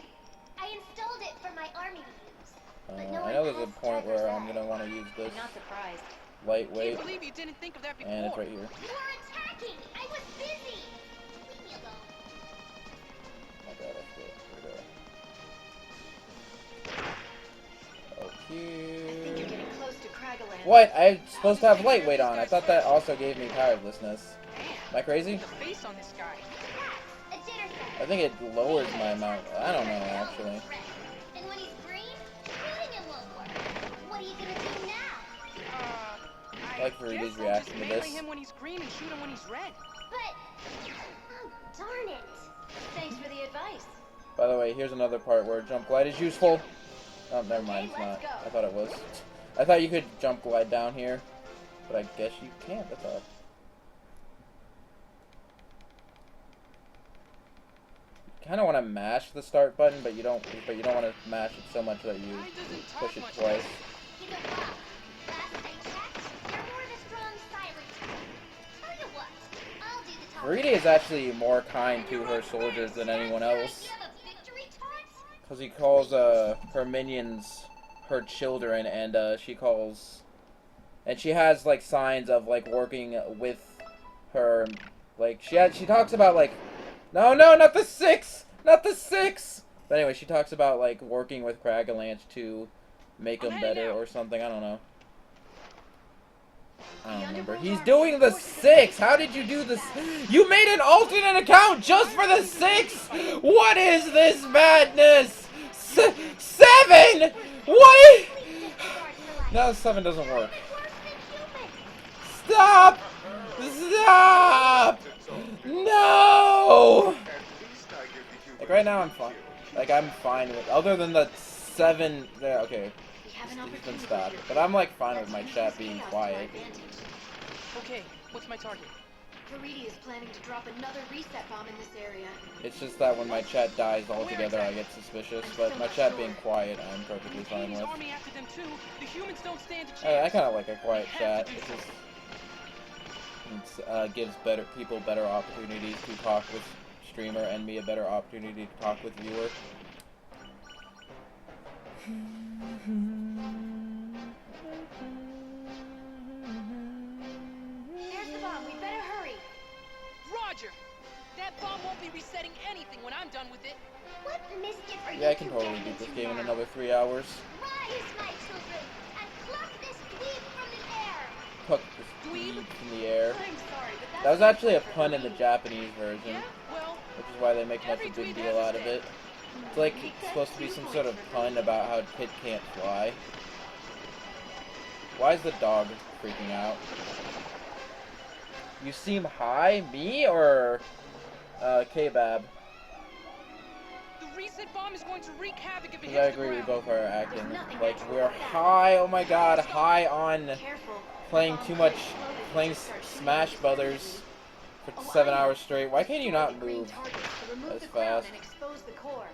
I installed it for my army to use. I know there's a point where I'm going to want to use this I'm not surprised. lightweight, Can't believe you didn't think of that before. and it's right here. You were attacking! I was busy! Leave me alone. Oh god, that's good. Here we go. I think you're getting close to Cragaland. What? I'm supposed to have lightweight on. I thought that also gave me tirelessness. Am I crazy? The face on this guy. A dinner set. I think it lowers my amount. I don't know, actually. And when he's green, shooting him won't work. What are you gonna do now? I like Veridi's guess I'll reaction just to melee this. him when he's green and shoot him when he's red. But... oh, darn it. Thanks for the advice. By the way, here's another part where jump glide is useful. Oh, never mind, it's not. I thought it was. I thought you could jump glide down here, but I guess you can't. That's odd. You kind of want to mash the start button, but you don't want to mash it so much that you Guy doesn't talk push it much. twice. He's a bluff. Last I checked, you're more of a strong silent type. Tell you what, I'll do the talking. Veridi is actually more kind to her soldiers than anyone else, You have a victory taunt? because he calls her minions her children, and she has like signs of like working with her. Like she talks about like, no, not the 6, not the 6. But anyway, she talks about like working with Cragalanch to make them better or something. I don't know. I don't remember. He's doing the 6! How did you do this? You made an alternate account just for the 6! What is this madness? 7! What? No, 7 doesn't work. Stop! Stop! No! Like, right now I'm fine. Like, I'm fine with, other than the 7 there, okay. He's been stopped. But I'm, like, fine with my chat being quiet. Okay, what's my target? Viridi is planning to drop another reset bomb in this area. It's just that when my chat dies altogether, I get suspicious. But my chat being quiet, I'm perfectly fine with. Army after them too. The humans don't stand a chance. I kind of like a quiet chat. It just gives people better opportunities to talk with streamer, and me a better opportunity to talk with viewer. There's the bomb. We better hurry. Roger. That bomb won't be resetting anything when I'm done with it. What mischief are you Yeah, I can two totally getting beat this into game in now? another 3 hours. Rise, my children, and pluck this dweeb from the air. Puck this dweeb in the air. I'm sorry, but that's That was actually a pun in the Japanese version, Yeah, well, which is why they make much a big deal out of it. It's like it's supposed to be some sort of pun about how Kit can't fly. Why is the dog freaking out? You seem high? Me or K-Bab? the reset bomb is going to wreak havoc if it Because I hits the agree, we ground. both are acting like we're high. Oh my god, high on careful. playing too much, playing Smash Brothers for 7 hours straight. Why can't you not move as fast? And expose the core.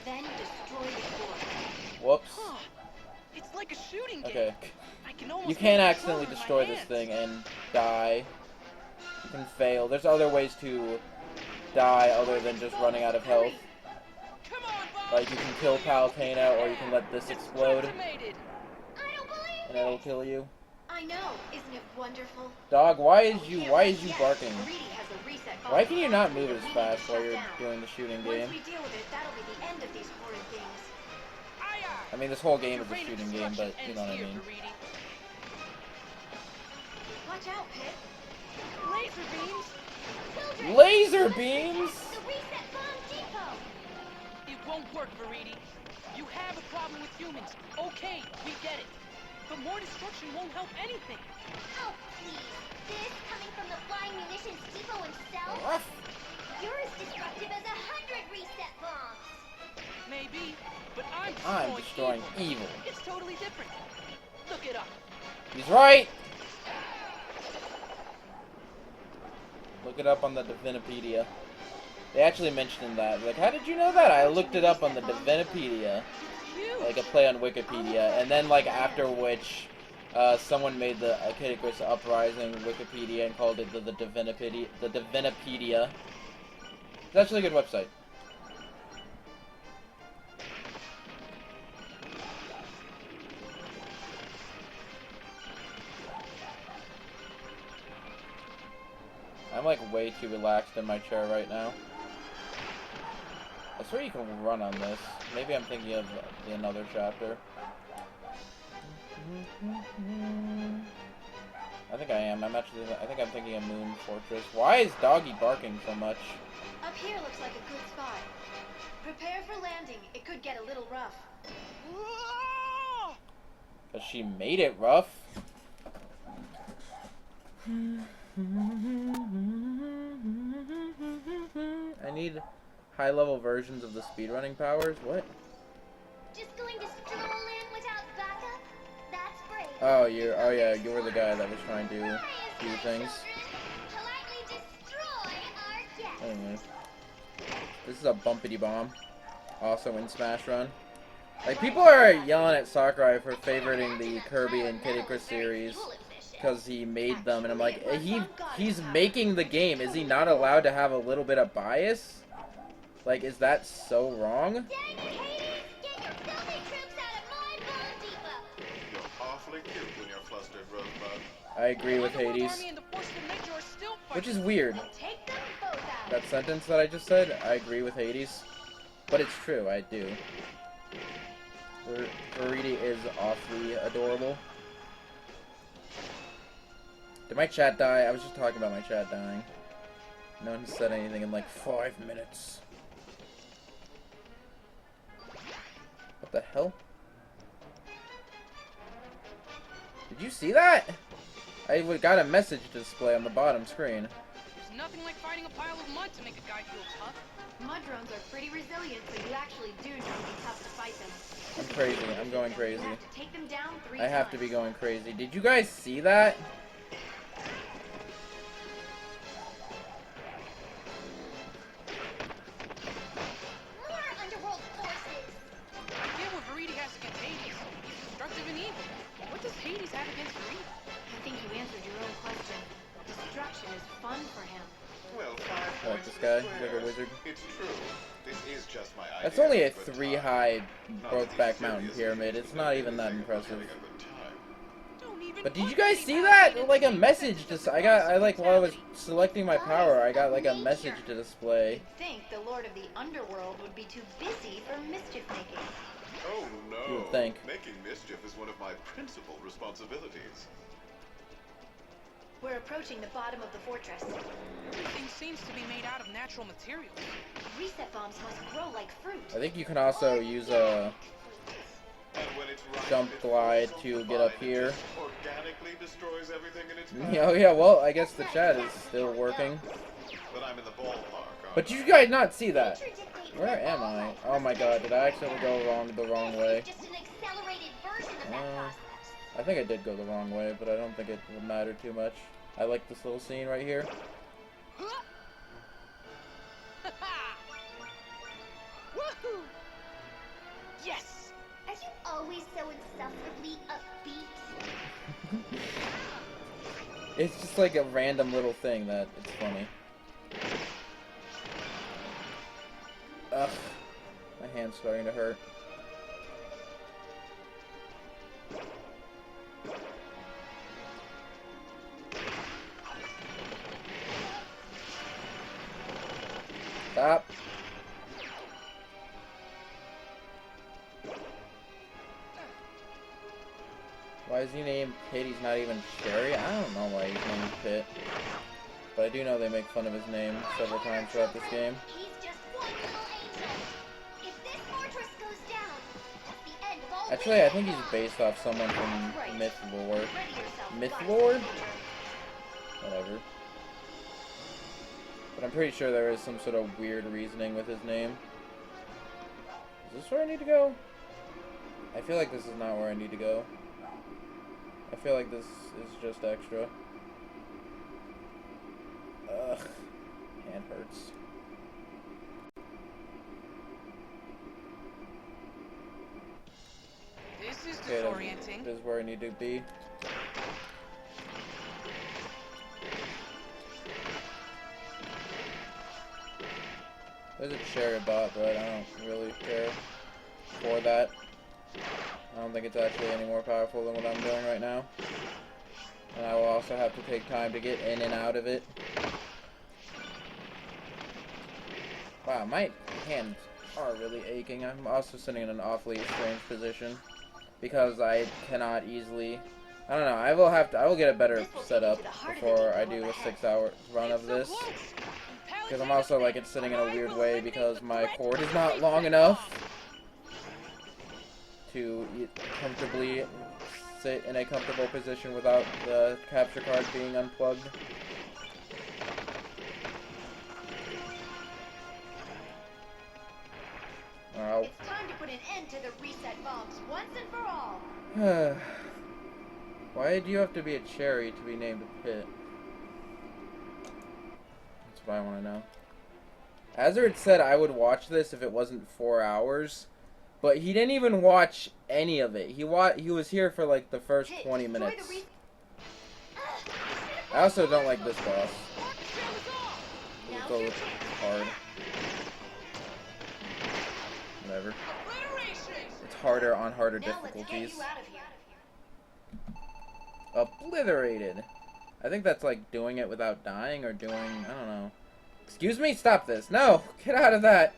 Then destroy the core. Whoops. Huh. It's like a shooting game. Okay. I can almost You can't feel the accidentally power in my destroy this hands. thing and die. You can fail. There's other ways to die other than just running out of health. Come on, Bob. Like you can kill Palutena, or you can let this explode Consummated. I don't believe and it'll kill you. I know. Isn't it wonderful? Dog, why is you Yes, barking? Viridi has a reset bomb. Why can you not move as We need fast to while shut you're down. doing the shooting Once game? we deal with it, that'll be the end of these horrid things. Aye, aye. I mean, this whole game Your is a reign of shooting game, but destruction you know what I ends mean. here, Watch out, Pit. Viridi. Laser beams. children. Laser beams! The reset bomb depot. It won't work, Viridi. You have a problem with humans. Okay, we get it. But more destruction won't help anything. Oh, please. This coming from the flying munitions depot himself? Ruff. You're as destructive as 100 reset bombs. Maybe, but I'm destroying evil. It's totally different. Look it up. He's right! Look it up on the Divinipedia. They actually mentioned that. Like, how did you know that? I looked it up on the Divinipedia. Huge. Like a play on Wikipedia. And then, like, after which, someone made the Icarus Uprising Wikipedia and called it the Divinipedia. The Divinipedia. It's actually a good website. I'm like way too relaxed in my chair right now. I swear you can run on this. Maybe I'm thinking of another chapter. I think I am. I think I'm thinking of Moon Fortress. Why is Doggy barking so much? Up here looks like a good spot. Prepare for landing. It could get a little rough. Ah! Because she made it rough. I need high-level versions of the speedrunning powers. What? Just going to stroll in without backup? That's brave. Oh, you were the guy that was trying to Rise, do my things. children. Politely destroy our guests. Anyway, this is a bumpity bomb. Also in Smash Run. Like, people are yelling at Sakurai for favoriting the Kirby and Kid Icarus series because he made them, and I'm like, he's making the game. Is he not allowed to have a little bit of bias? Like, is that so wrong? Dang it, Hades! Get your filthy troops out of my bomb depot. You're awfully cute when you're flustered, Rosebud. I agree with The Underworld Hades. Army and the Forces of Nature are still Which is fighting. weird. Take them both out. That sentence that I just said, I agree with Hades. But it's true, I do. Viridi is awfully adorable. Did my chat die? I was just talking about my chat dying. No one said anything in like 5 minutes. What the hell? Did you see that? I got a message display on the bottom screen. There's nothing like fighting a pile of mud to make a guy feel tough. Mud drones are pretty resilient, so you actually do need to be tough to fight them. I'm crazy. I'm going crazy. You have to take them down 3 I have to times. be going crazy. Did you guys see that? More underworld forces. I get what Veriti has against Hades. He's destructive and evil. What does Hades have against Veriti? I think you answered your own question. Destruction is fun for him. Well, 5 I like points this to guy. the He's like a squares. wizard. It's true. This is just my idea. That's only a of good 3 time. high Not Brokeback to be Mountain serious, pyramid. It's not even that anything about impressive. having a good time. Don't even But did you put guys me see back that? in Like a the message same just I like while I was mentality. selecting my power, I got like a message to display. You'd think the Lord of the Underworld would be too busy for mischief making. Oh no. You would think. Making mischief is one of my principal responsibilities. We're approaching the bottom of the fortress. Everything seems to be made out of natural materials. Reset bombs must grow like fruit. I think you can also use a And when it's right, jump it's glide so to get fine, up it here. just organically destroys everything in its path. Oh yeah, well I guess the chat is still working. But I'm in the ballpark. aren't But did you I? guys not see that? Nature dictates Where that am all I? life Oh my must god, did I eventually accidentally go the wrong This way? is just an accelerated version of that Uh, process. I think I did go the wrong way, but I don't think it would matter too much. I like this little scene right here. Woohoo! Yes! Are you always so insufferably upbeat? It's just like a random little thing that it's funny. Ugh. My hand's starting to hurt. Stop. Why is he named Pit? He's not even Sherry? I don't know why he's named Pit. But I do know they make fun of his name several times throughout this game. He's just one little angel. If this fortress goes down, that's the end of all Actually, I think he's based off someone from Myth Lore. Ready yourself. Myth Fire Lord? Soldier. Whatever. But I'm pretty sure there is some sort of weird reasoning with his name. Is this where I need to go? I feel like this is not where I need to go. I feel like this is just extra. Ugh. Hand hurts. This is Okay, disorienting. this is where I need to be. There's a chariot bot, but I don't really care for that. I don't think it's actually any more powerful than what I'm doing right now. And I will also have to take time to get in and out of it. Wow, my hands are really aching. I'm also sitting in an awfully strange position because I cannot easily. I don't know. I will get a better setup before I do a 6-hour run of this. Because I'm also like it's sitting in a weird way because my cord is not long enough to comfortably sit in a comfortable position without the capture card being unplugged. Ow. It's time to put an end to the reset bombs once and for all. Why do you have to be a cherry to be named a Pit? That's what I want to know. Azard said I would watch this if it wasn't 4 hours, but he didn't even watch any of it. He was here for like the first 20 minutes. I also don't like this boss. It's a little hard. Whatever. It's harder on harder Now let's get difficulties. you out of here. Obliterated. I think that's like doing it without dying or doing, I don't know. Excuse me? Stop this. No! Get out of that!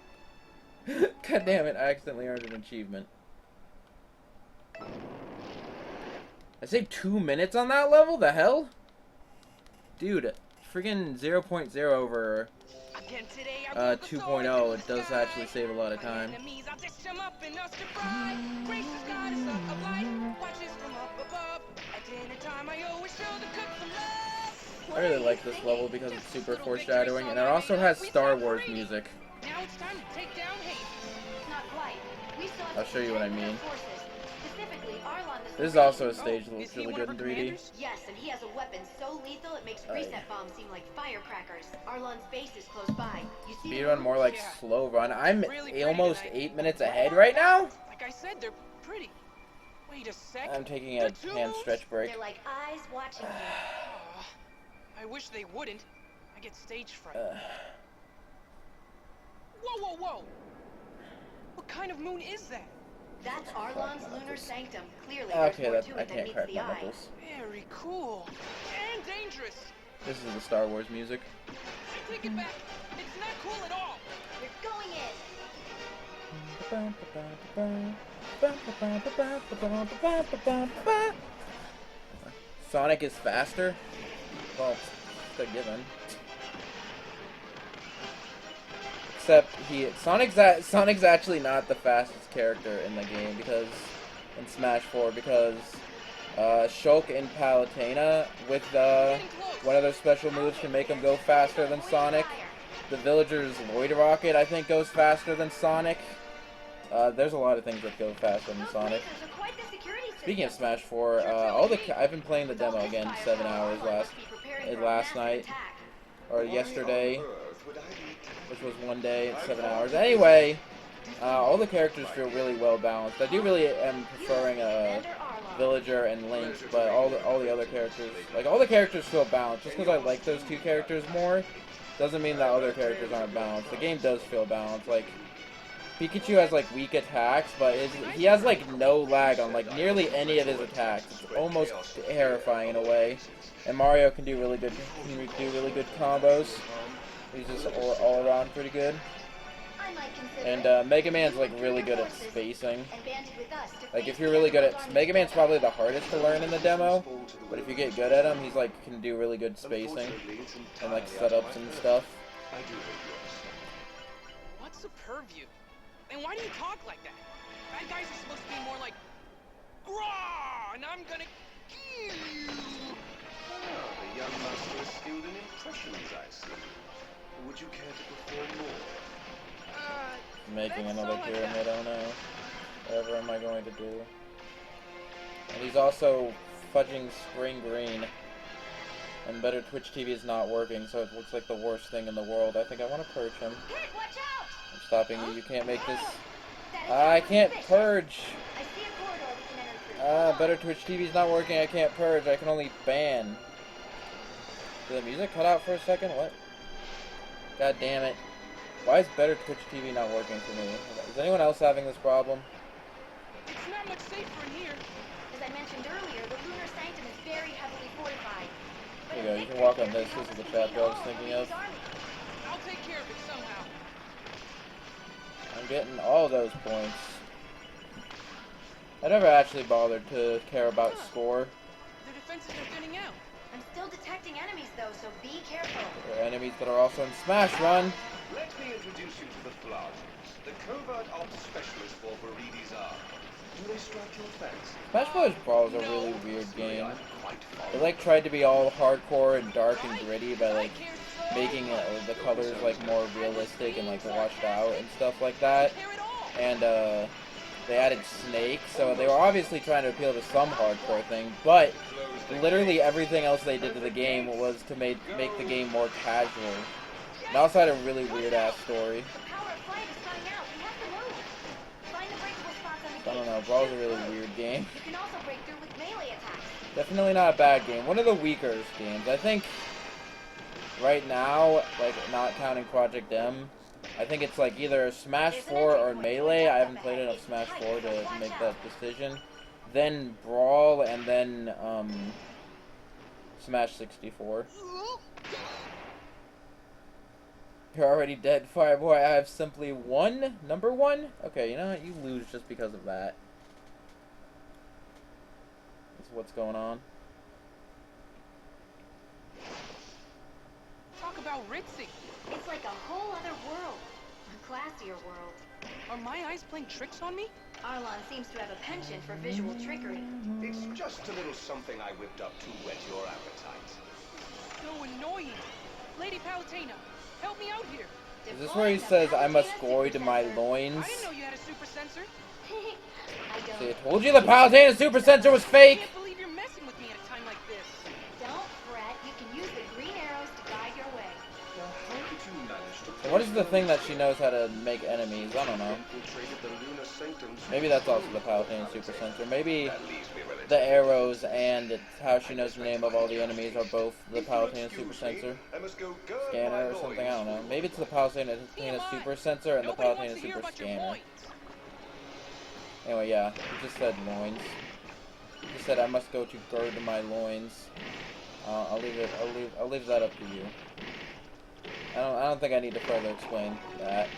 God damn it, I accidentally earned an achievement. I saved 2 minutes on that level? The hell? Dude, friggin' 0.0 over Again today, I 2.0, it does actually save a lot of time. enemies, I'll dish them up in a surprise. Gracious goddess of light, watches from up above. At dinner time, I always show the cook some love. I really like this level because it's super foreshadowing, and it also has Star Wars music. Now it's time to take down Hades. Not quite. We still have I'll to show you what I contend with mean. our forces. Specifically, Arlon the This is Supreme. also a stage that is looks he really one good of in our 3D. commanders? Yes, and he has a weapon so lethal it makes reset bombs seem like firecrackers. Arlon's base is close by. You see Speedrun more like Yeah. slow run. I'm Really pretty almost tonight. 8 minutes ahead right now. Like I said, they're pretty. Wait a sec. I'm taking a hand stretch break. They're like eyes watching you. Oh, I wish they wouldn't. I get stage fright. Whoa, whoa, whoa! What kind of moon is that? That's Arlon's lunar sanctum. Clearly, Okay, there's that more I to it than can't meets crack the my eye. knuckles. Very cool. And dangerous. This is the Star Wars music. I take it back. It's not cool at all. You're going in. Sonic is faster? Well, it's a given. Except Sonic's actually not the fastest character in the game because in Smash 4 because Shulk and Palutena with one of their special moves can make them go faster than Sonic. The Villager's Lloyd Rocket I think goes faster than Sonic. There's a lot of things that go faster than Sonic. Speaking of Smash 4, I've been playing the demo again 7 hours last night or yesterday, which was one day and 7 hours. Anyway, all the characters feel really well balanced. I do really am preferring Villager and Link, but all the other characters, like all the characters feel balanced. Just because I like those two characters more, doesn't mean that other characters aren't balanced. The game does feel balanced. Like Pikachu has like weak attacks, but he has like no lag on like nearly any of his attacks. It's almost terrifying in a way. And Mario can do really good combos. He's just all around pretty good. And Mega Man's like really good at spacing. Like if you're really good at Mega Man's probably the hardest to learn in the demo, but if you get good at him, he's like can do really good spacing and like setups and stuff. What's a purview? And why do you talk like that? Bad guys are supposed to be more like, "Grah!" and I'm gonna kill you. The young master is skilled in impressions, I see. Would you care to perform more? Making That's another all I pyramid, got. oh no. Whatever am I going to do? And he's also fudging Spring Green. And Better Twitch TV is not working, so it looks like the worst thing in the world. I think I want to purge him. Watch out! I'm stopping you. You can't make this. I can't purge. I see a corridor we can enter through. Better Twitch TV's not working. I can't purge. I can only ban. Did the music cut out for a second? What? God damn it. Why is Better Twitch TV not working for me? Is anyone else having this problem? It's not much safer in here. As I mentioned earlier, the lunar sanctum is very heavily fortified. There you go. You can walk on this. This is the chapter I was thinking of. I'll take care of it somehow. I'm getting all those points. I never actually bothered to care about score. The defenses are thinning out. I'm still detecting enemies though, so be careful. There are enemies that are also in Smash Run. Let me introduce you to the Flagons, the covert ops specialists for Viridi's army. Do they strike your fancy? Smash Bros. Brawl is a really weird game. I'm quite fond They like tried to be all hardcore and dark and gritty by like making the colors like more realistic and like washed out and stuff like that. And they added Snake, so they were obviously trying to appeal to some hardcore thing, but literally everything else they did to the game was to make the game more casual. It also had a really weird ass story. The power of flight is coming out. We have to move. Find the breakable spots on the I don't gate. know, Brawl's a really weird game. You can also break through with melee attacks. Definitely not a bad game. One of the weaker games. I think right now, like not counting Project M, I think it's like either Smash 4 or Melee. I haven't played enough Smash 4 to make that decision. Then Brawl, and then Smash 64. You're already dead, Fireboy. I have simply one? Number one? Okay, you know what? You lose just because of that. That's what's going on. wow ritzy. It's like a whole other world. A classier world. Are my eyes playing tricks on me? Arlon seems to have a penchant for visual trickery. It's just a little something I whipped up to whet your appetite. So annoying. Lady Palutena, help me out here. Is this where he says, I must goid my loins? I didn't know you had a super sensor. I don't. See, I told you the Palutena super sensor was I fake! can't believe you're messing with me at a time like this. Don't fret. You can use the green arrows to guide your way. Now, how did you manage to... What is the thing that she knows how to make enemies? I don't know. Infiltrated the lunar sanctums. Maybe that's also the Palutena super sensor. Maybe That leaves me relatively- the arrows and how she knows the name of all the enemies are both the Palutena super sensor I must go gird scanner my or something. loins. I don't know. Maybe it's the Palutena super sensor and the Nobody wants Palutena to hear super about your scanner. loins. Anyway, yeah, he just said loins. He said I must go to gird my loins. I'll leave that up to you. I don't think I need to further explain that.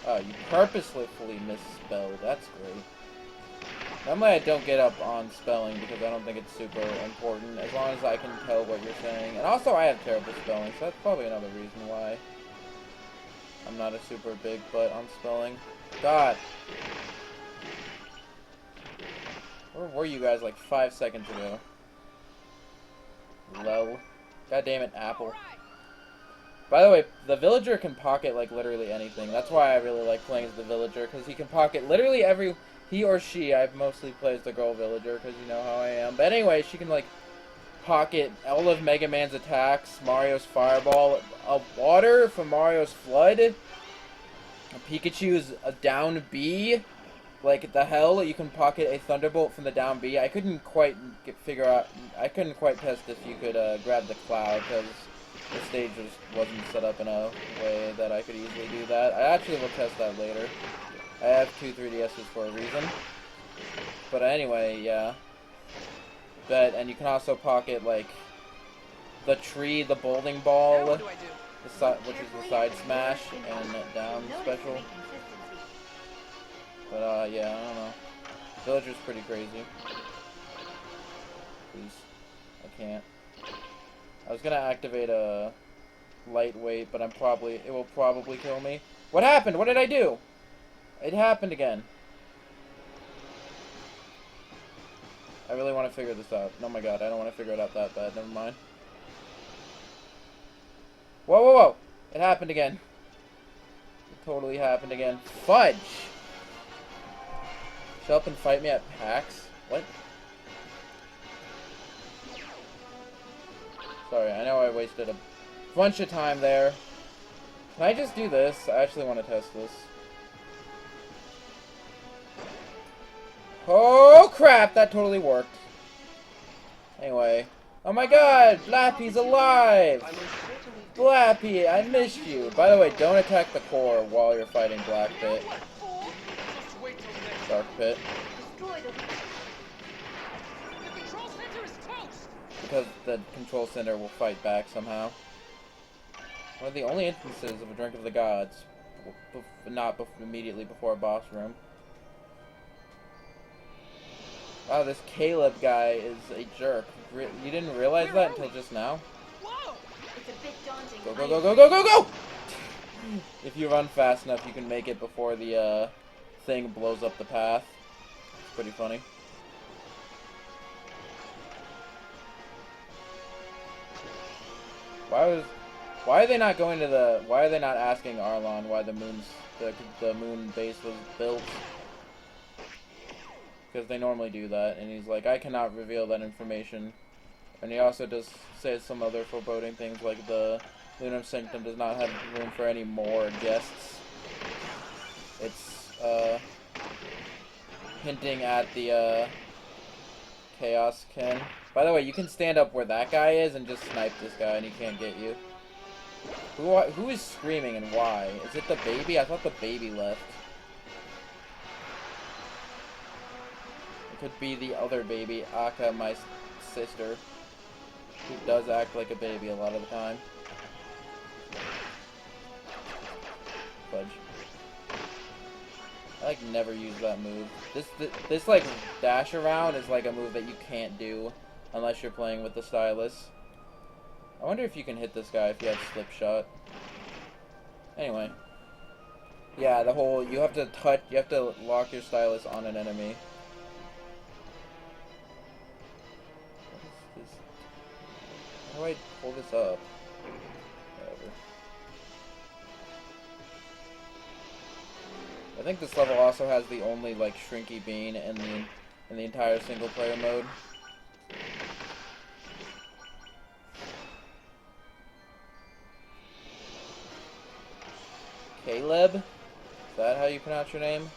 Oh, you purposefully misspelled. That's great. Normally I don't get up on spelling because I don't think it's super important, as long as I can tell what you're saying. And also I have terrible spelling, so that's probably another reason why I'm not a super big butt on spelling. God! Where were you guys like 5 seconds ago? Lol. God damn it, Apple. By the way, the villager can pocket like literally anything. That's why I really like playing as the villager, because he can pocket literally every... He or she, I've mostly played as the girl villager, because you know how I am. But anyway, she can like pocket all of Mega Man's attacks, Mario's Fireball, water from Mario's Flood, Pikachu's down B. Like the hell, you can pocket a Thunderbolt from the down B. I couldn't quite figure out. I couldn't quite test if you could grab the cloud, because the stage wasn't set up in a way that I could easily do that. I actually will test that later. I have 2 3DSs for a reason. But anyway, yeah. And you can also pocket like the tree, the bowling Now ball, what do I do? which is the side smash and down special. But yeah, I don't know. Villager's pretty crazy. Please, I can't. I was gonna activate a lightweight, but it will probably kill me. What happened? What did I do? It happened again. I really want to figure this out. Oh my god, I don't want to figure it out that bad. Never mind. Whoa, whoa, whoa! It happened again. It totally happened again. Fudge! Show up and fight me at PAX? What? Sorry, I know I wasted a bunch of time there. Can I just do this? I actually want to test this. Oh crap, that totally worked. Anyway. Oh my god, Blappy's alive! Blappy, I missed you. By the way, don't attack the core while you're fighting Black Pit. What, fool? Just wait till next. Dark Pit. Destroy the... The control center is toast. Because the control center will fight back somehow. One of the only instances of a Drink of the Gods. Not immediately before a boss room. Wow, this Caleb guy is a jerk. You didn't realize that until just now? Whoa! It's a bit daunting. Go, go, go, go, go, go, go! If you run fast enough, you can make it before the thing blows up the path. It's pretty funny. Why are they not going to the... Why are they not asking Arlon why the moon base was built? Because they normally do that, and he's like, I cannot reveal that information. And he also does say some other foreboding things, like the Lunar Sanctum does not have room for any more guests. It's, hinting at the, Chaos Ken. By the way, you can stand up where that guy is and just snipe this guy, and he can't get you. Who is screaming and why? Is it the baby? I thought the baby left. Could be the other baby, Aka, my sister, who does act like a baby a lot of the time. Fudge. I like never use that move. This like dash around is like a move that you can't do unless you're playing with the stylus. I wonder if you can hit this guy if you have slip shot. Anyway. Yeah, the whole you have to lock your stylus on an enemy. What is this? How do I pull this up? Whatever. I think this level also has the only like Shrinky Bean in the entire single player mode. Caleb? Is that how you pronounce your name?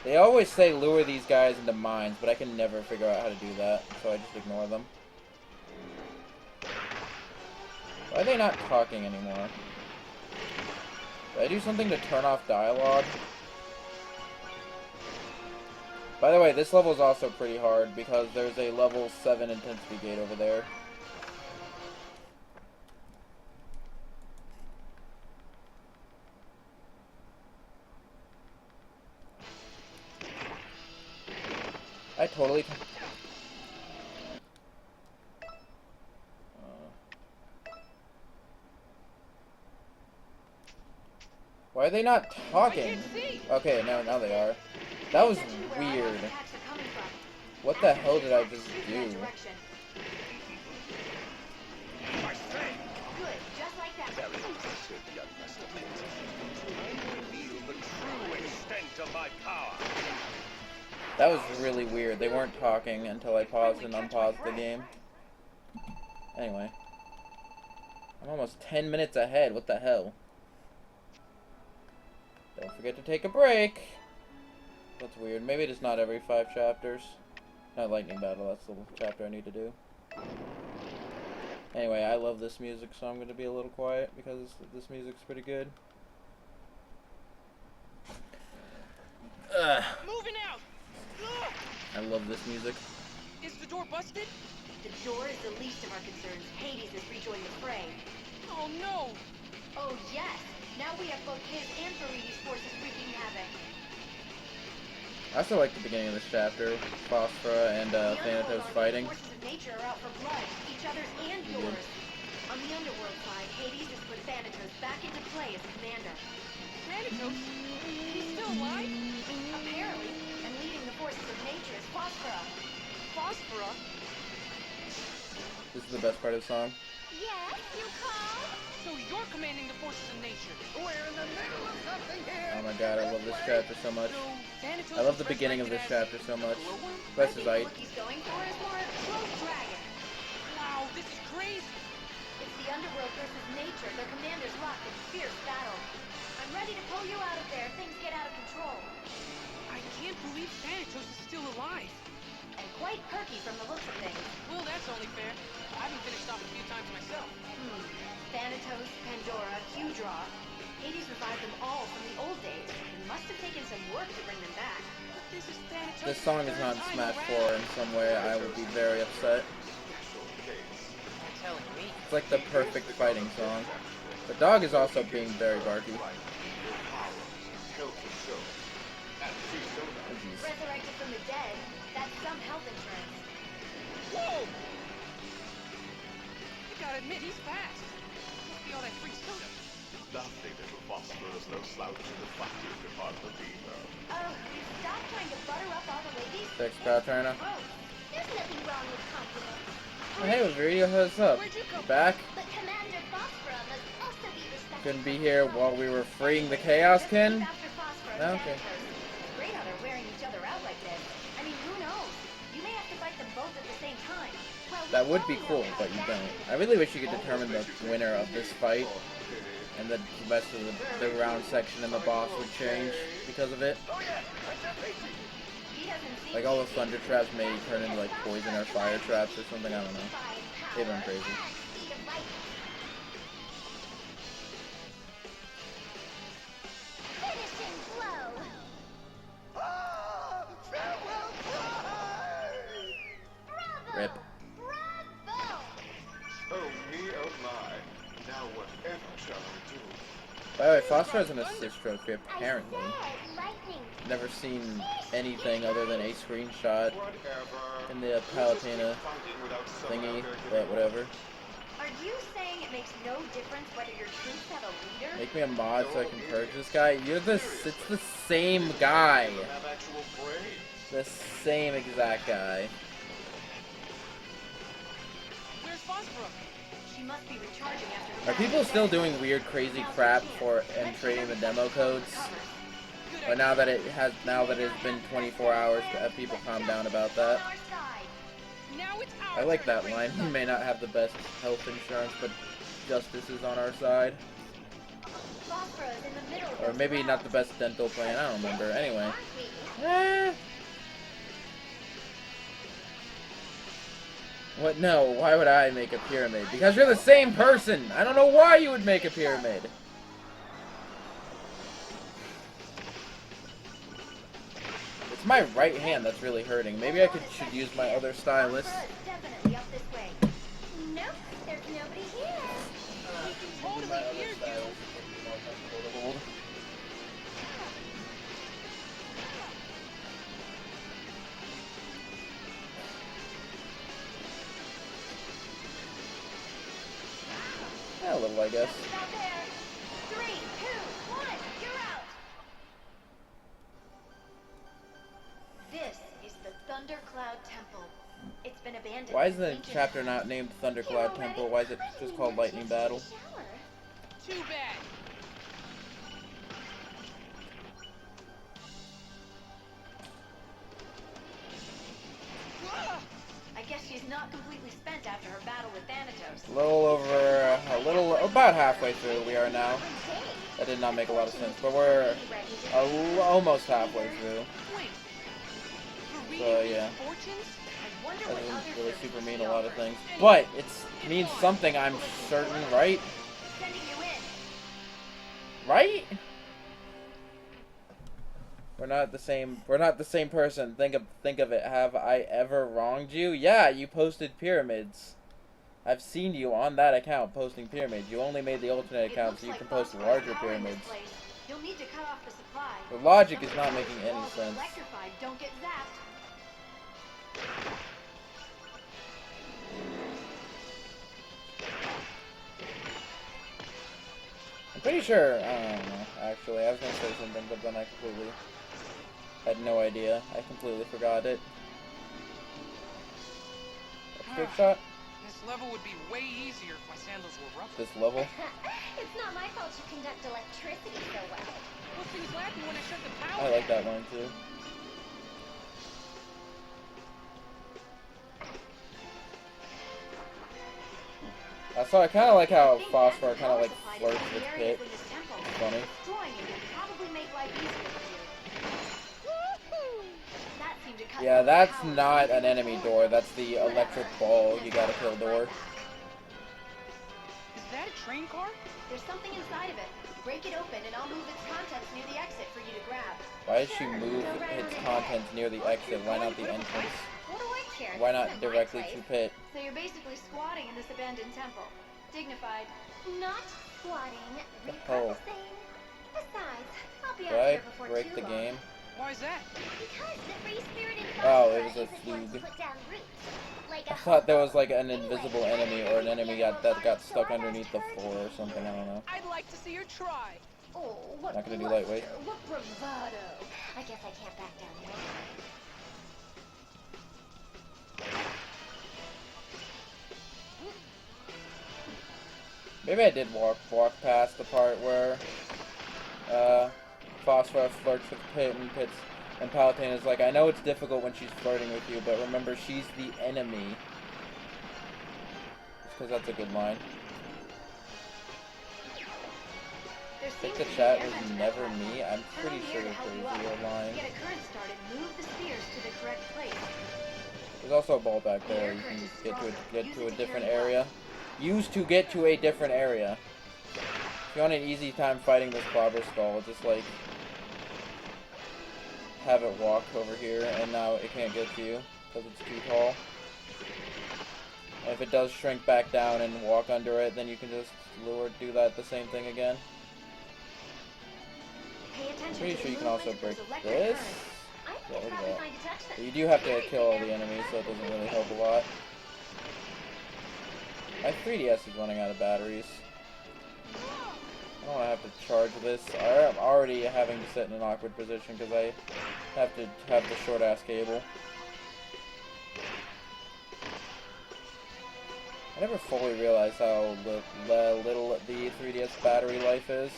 They always say lure these guys into mines, but I can never figure out how to do that, so I just ignore them. Why are they not talking anymore? Did I do something to turn off dialogue? By the way, this level is also pretty hard because there's a level 7 intensity gate over there. I totally... Why are they not talking? Okay, now they are. That was weird. What the hell did I just do? Good, just like that. That was really weird. They weren't talking until I paused and unpaused the game. Anyway. I'm almost 10 minutes ahead. What the hell? Don't forget to take a break. That's weird. Maybe it's not every 5 chapters. Not lightning battle. That's the chapter I need to do. Anyway, I love this music, so I'm going to be a little quiet because this music's pretty good. Moving out! I love this music. Is the door busted? The door is the least of our concerns. Hades has rejoined the fray. Oh no! Oh yes! Now we have both his and Faridi's forces wreaking havoc. I also like the beginning of this chapter. Phosphora and Thanatos fighting. The forces of nature are out for blood, each other's and yours. On the underworld side, Hades has put Thanatos back into play as commander. Thanatos? He's still alive? Apparently, and leading the forces of nature is Phosphora. Phosphora? This is the best part of the song. Yes, you call? So you're commanding the forces of nature. We're in the middle of something here. Oh my god, I love this chapter so much. So Thanatos I love the is beginning of this resurrected chapter so much. I think Especially what he's going for is more close dragon. as- Wow, this is crazy. It's the underworld versus nature. Their commanders locked in fierce battle. I'm ready to pull you out of there if things get out of control. I can't believe Thanatos is still alive. And quite perky from the looks of things. Well, that's only fair. I haven't finished off a few times myself. Thanatos, Pandora, Q-Draw. Hades revived them all from the old days. It must have taken some work to bring them back. But this is Thanatos' This song is not in third Smash time 4 around. in some way. I would be very upset. You're telling me. It's like the perfect fighting song. The dog is also being very barky. Oh, jeez. Resurrected from the dead, that's some health insurance. Whoa! You gotta admit, he's fast. Must be all that free soda. Lovely little Phosphorus, no slouch in the fighting department either. Stop trying to butter up all the ladies. Thanks, Patrona. There's nothing wrong with compliments. Oh, hey, Viridio, what's up? Where'd you come You back? But Commander Phosphora must also be respected. Couldn't be here while we were freeing the Chaos Kin? After Phosphorus, No, okay. Thanatos. Great how they're wearing each other out like this. I mean, who knows? You may have to fight them both at the same time. Well, That would be cool, but you don't. I really wish you could determine the winner of this fight, and the rest of the round section and the boss would change because of it. he hasn't seen Like all the thunder traps may turn into like poison or fire traps or something, I don't know. They've been crazy. Speed of light. Finishing blow. Ah! Farewell cry! Bravo. Rip. Bravo. Oh me, oh my. Now whatever shall I do? By the way, Phosphor has an assist trophy, apparently. I said light lightning. Never seen anything other than a screenshot Whatever. in the We're just Palatina keep fighting without someone thingy, out there but giving whatever. Are you saying it makes no difference whether your troops have a leader? Make me a mod so I can purge this guy. It's the same guy. orders? Have actual brains. The same exact guy. Where's Phosphora? She must be recharging after her Are people still doing weird, crazy crap for and trading the demo codes? Good Or idea. now that it's been 24 hours, have people calm down about that? On our side. Now it's our I like turn that to line. raise We may not have the best health insurance, but justice is on our side. Phosphorus in the middle of Or those maybe not the clouds. best dental plan. I don't remember. Anyway. Aren't we? Eh. What? No. Why would I make a pyramid? Because you're the same person. I don't know why you would make a pyramid. It's my right hand that's really hurting. Maybe I should use my other stylus. Phosphorus definitely up this way. Nope, there's nobody here. We can totally hear you. Yeah, a little, I guess. Stop there. 3, 2, 1, you're out. This is the Thundercloud Temple. It's been abandoned. Why is since the ancient chapter times. not named Thundercloud Temple? Why is it just called Lightning Battle? Too bad. I guess she's not completely spent after her battle with Thanatos. About halfway through we are now. That did not make a lot of sense, but we're almost halfway through. Wait. For So, reading yeah. these fortunes? I wonder That what doesn't other really services super we mean a lot of offer. things. But it means something, I'm certain, right? Sending you in. Right? We're not the same person. Think of it. Have I ever wronged you? Yeah, you posted pyramids. I've seen you on that account posting pyramids. You only made the alternate It account looks so you like can post Phosphorus larger powering this pyramids. place. You'll need to cut off the supply. The logic is Some not of making those any walls are sense. electrified. Don't get zapped. I'm pretty sure, I don't know, actually. I was going to say something, but then I completely had no idea. I completely forgot it. Good shot. This level would be way easier if my sandals were rubber. This level. It's not my fault you conduct electricity so well. Well, things happen when I shut the power I like down. that line too. So I kind of like how Phosphor kind of like flirts with Pit. Funny. Yeah, that's not an enemy door. That's the electric ball you gotta kill door. Is that a train car? There's something inside of it. Break it open and I'll move its contents near the exit for you to grab. Why does she move its contents near the exit? Why not the entrance? What do I care? Why This not isn't my directly place. to Pit? So you're basically squatting in this abandoned temple. Dignified. Not squatting, The hell? repurposing. Besides, I'll be Did out I here before break too the long. game? Why is that? Because the free spirit in Oh, it Phosphora was a isn't one to fugue. put down roots. Like I a thought there hobo. was like an Anyway, invisible enemy or an enemy that got stuck underneath the floor or something. I don't know. I'd like to see her try. Oh, what Not gonna do bluster, lightweight. what bravado. I guess I can't back down now. Maybe I did walk past the part where Phosphor flirts with Pit and Palatine is like, I know it's difficult when she's flirting with you, but remember she's the enemy. Just because that's a good line. There I think seems the to be chat an was air vent to never that platform. me. I'm Turn pretty on sure here to they're help you crazy up. or lying. Get a current started. Move the spheres to the correct place. There's also a ball back there. You can get to a different area. Use to get to a different area. If you want an easy time fighting this Bobber Skull, just like have it walk over here, and now it can't get to you because it's too tall. And if it does shrink back down and walk under it, then you can just do the same thing again. Pay attention Pretty to sure the you can also movement of break those electric this. currents. I Yeah, think look you're at probably that. fine to touch them. You do have to kill all the enemies, so it doesn't really help a lot. My 3DS is running out of batteries. I don't want to have to charge this. I'm already having to sit in an awkward position because I have to have the short-ass cable. I never fully realized how little the 3DS battery life is.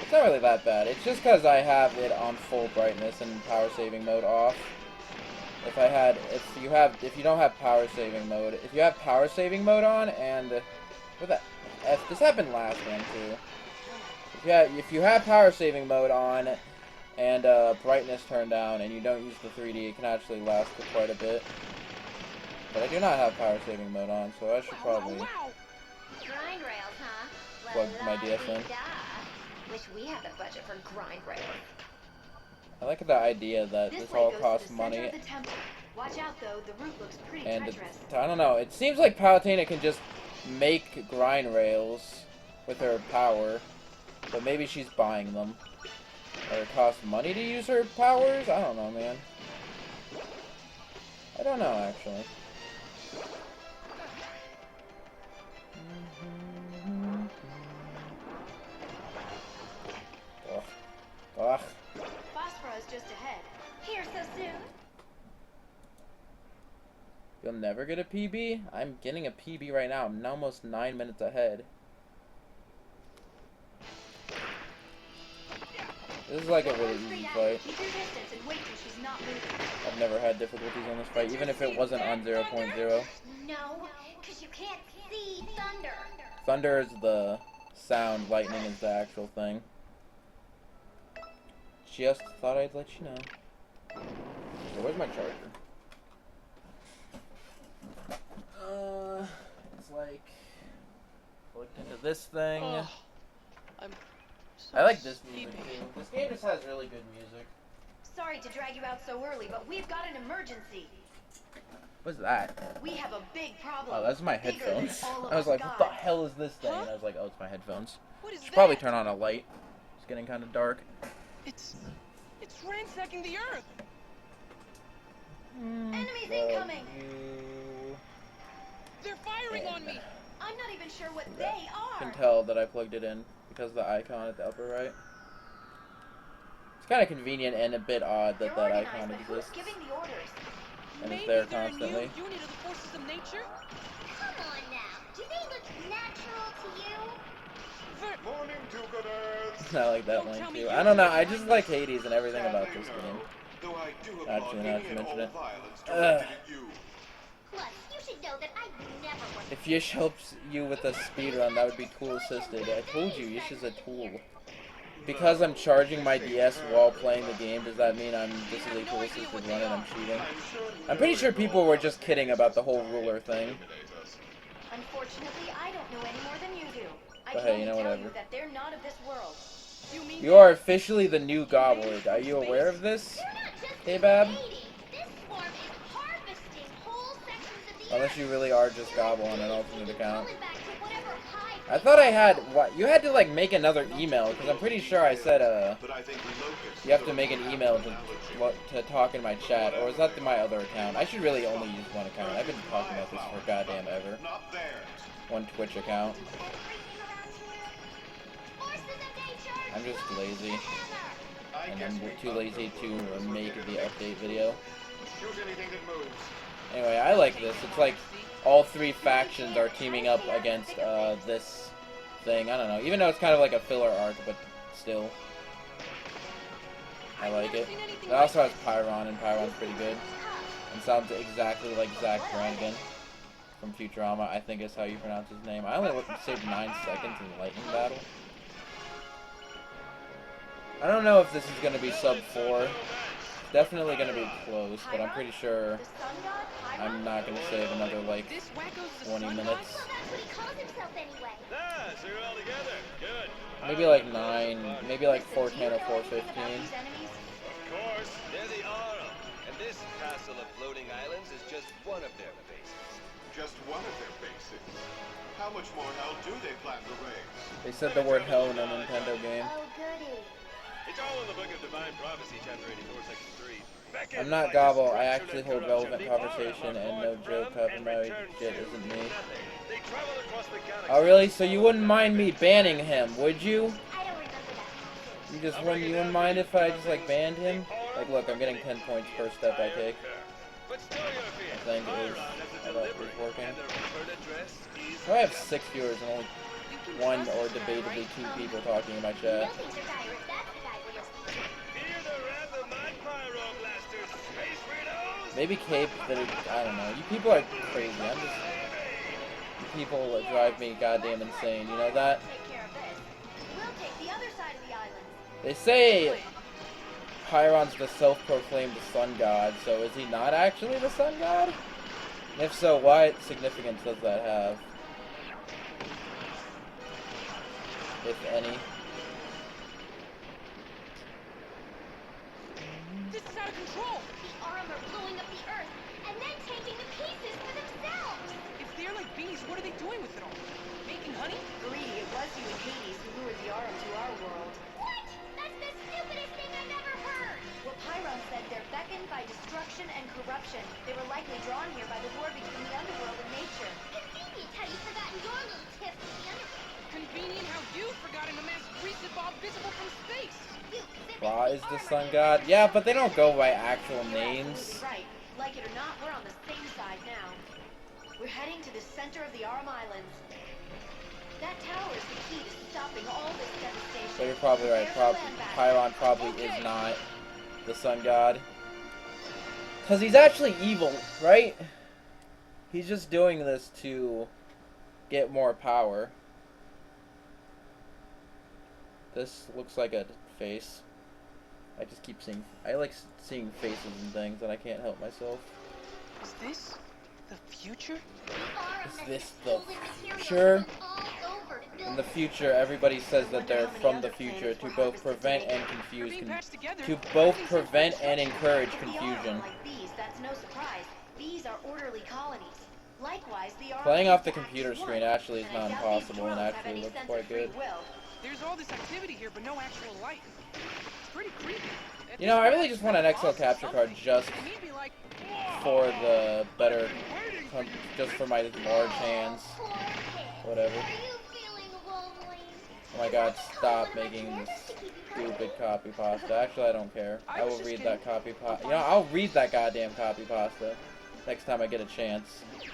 It's not really that bad. It's just because I have it on full brightness and power saving mode off. If you don't have power saving mode, if you have power saving mode on and what the F, this happened last one too. If you have power saving mode on and brightness turned down and you don't use the 3D, it can actually last for quite a bit. But I do not have power saving mode on, so I should probably Grind rails, huh? plug my DS in. Wish we had the budget for grind rails. I like the idea that this way all goes costs to the center money, of the temple. Watch out though, the route looks pretty and treacherous. I don't know. It seems like Palutena can just make grind rails with her power, but maybe she's buying them, or it costs money to use her powers. I don't know, man. I don't know actually. Ugh. Ugh. Phosphorus just ahead. Here so soon? You'll never get a PB? I'm getting a PB right now. I'm almost 9 minutes ahead. This is like a really easy fight. Keep your distance and wait till she's not moving. I've never had difficulties on this fight, even if it wasn't on 0.0. No, because you can't see thunder. Thunder is the sound, lightning is the actual thing. Just thought I'd let you know. So where's my charger? It's like plugged into this thing. Oh, I'm so I like this sleepy. music too. This game just has really good music. Sorry to drag you out so early, but we've got an emergency. What's that? We have a big problem. Oh, that's my Bigger than headphones. all of I was like, what the God. hell is this thing? Huh? And I was like, oh, it's my headphones. What is Should probably that? turn on a light. It's getting kind of dark. It's ransacking the earth. Enemies incoming! They're firing on me. I'm not even sure what they You are. can tell that I plugged it in because of the icon at the upper right. It's kind of convenient and a bit odd that You're that organized, icon but who's exists. giving the orders? And it's Maybe there they're constantly. a new unit of the forces of nature. Come on now. Do they look natural to you? Morning, do-gooders. I like that Don't line tell me too. you I don't know. don't I like just me. like Hades and everything about this Sadly, game. no. Though I do Actually, applaud now that any you and mention all it. violence directed at you. Plus, you should know that I never work. If Yish helps you with a speedrun, that would be tool assisted. I told you, Yish is a tool. Because I'm charging my DS while playing the game, does that mean this is a tool assisted run and I'm cheating? I'm pretty sure people were just kidding about the whole ruler thing. Unfortunately, I don't know any more than you do. I But can hey, only you know, tell whatever. you that they're not of this world. You mean You are officially the new gobbler. Are you aware of this? You're not just Hey, Bab? invading. This swarm is harvesting whole sections of the Unless earth. you really are just gobble on an alternate account. Going back to whatever high I thought I had, what, you had to like make another email, because I'm pretty sure I said, But I think locusts you have to are make an email to talk in my chat, or is that my other account? I should really only use one account. I've been talking about this for goddamn ever. not theirs. One Twitch account. forces of nature. I'm just lazy, I and guess I'm we too lazy to make the update video. shoot anything that moves. Anyway, I like this. It's like all three factions are teaming up against this thing. I don't know. Even though it's kind of like a filler arc, but still. I like it. It also has Pyron, and Pyron's pretty good. And sounds exactly like Zach Brannigan from Futurama, I think is how you pronounce his name. I only saved 9 seconds in Lightning Battle. I don't know if this is going to be sub 4. Definitely going to be close, but I'm pretty sure The sun god? I'm not going to save another like this wacko's the 20 sun minutes. Well, that's what he calls himself anyway. Ah, so you're all together. Good. Maybe like 9, maybe like 410 or Do you know anything 415. about these enemies? Of course, they're the Aura, and This castle of floating islands is just one of their bases. Just one of their bases. How much more hell do they plan to raise? They said the word hell in a Nintendo game. Oh, goody. It's all in the Book of Divine Prophecy, chapter 84, section 3. I'm not Gobble, I actually hold relevant conversation and no joke copyright shit isn't me. Oh really? So you wouldn't mind me banning him, would you? I don't remember that. You just wouldn't mind if I just like banned him? Like look, I'm getting 10 points per step I take. I think it is. I thought it was working. I have 6 viewers and only one or debatably 2 people talking in my chat. No things are dire if that's the guy we're listening to. Maybe Cape that it, I don't know. You people are crazy. I'm just you people that drive me goddamn insane. You know that? Take care of this. We'll take the other side of the island. They say Chiron's the self-proclaimed sun god, so is he not actually the sun god? And if so, what significance does that have? If any. This is out of control! The Aurum are blowing up the Earth and then taking the pieces for themselves. If they're like bees, what are they doing with it all? Making honey? Greedy, it was you and Hades who lured the Aurum to our world. What? That's the stupidest thing I've ever heard. Well, Pyron said they're beckoned by destruction and corruption. They were likely drawn here by the war between the underworld and nature. Convenient how you've forgotten your little tip from the underworld. Convenient how you've forgotten a mass recent Bob visible from space. Ra is the sun god? Yeah, but they don't go by actual You're names. absolutely right. Like it or not, we're on the same side now. We're heading to the center of the Aurum Islands. That tower is the key to stopping all this devastation. So you're probably right. Chiron probably is not the sun god. Because he's actually evil, right? He's just doing this to get more power. This looks like a face. I just keep seeing... I like seeing faces and things, and I can't help myself. Is this the future? Is this the future? In the future, everybody says that they're from the future to both prevent and confuse... to both prevent and encourage confusion. Like bees, that's no surprise. Bees are orderly colonies. Likewise, the Aurum Playing off the act as computer one, screen actually is and I not doubt these impossible and drones have actually any looks sense quite of free good. will. There's all this activity here, but no actual life. It's pretty creepy. At You know, I this really point, just want an XL lost capture card something. just And he'd be like, for the better, just for my large hands, whatever. Are you feeling lonely? Oh my god, stop making this stupid copy pasta. Actually, I don't care. I will read that copy pasta. You know, I'll read that goddamn copy pasta next time I get a chance. hey,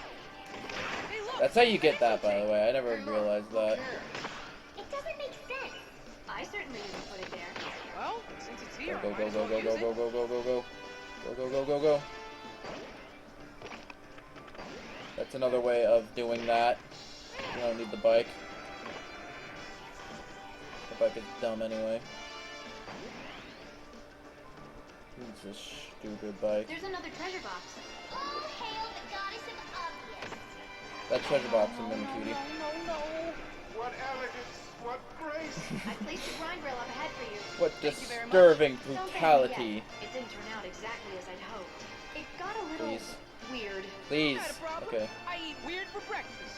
look, That's how you get that, by the way. I never realized that. It doesn't make sense. I certainly didn't put it there. well, since it's here, Go, might go, as go, well go, use go, it. go, go, go, go, go. Go, go, go, go, go. That's another way of doing that. You don't need the bike. The bike is dumb anyway. It's a stupid bike. There's another treasure box. All hail the goddess of obvious. That treasure box is mini cutie. What elegance, what grace! I placed a grind rail up ahead for you. What Thank you very much. disturbing Don't thank me brutality. yet. It didn't turn out exactly as I'd hoped. It got a little Please. weird. Please. Not a problem. Okay. I eat weird for breakfast.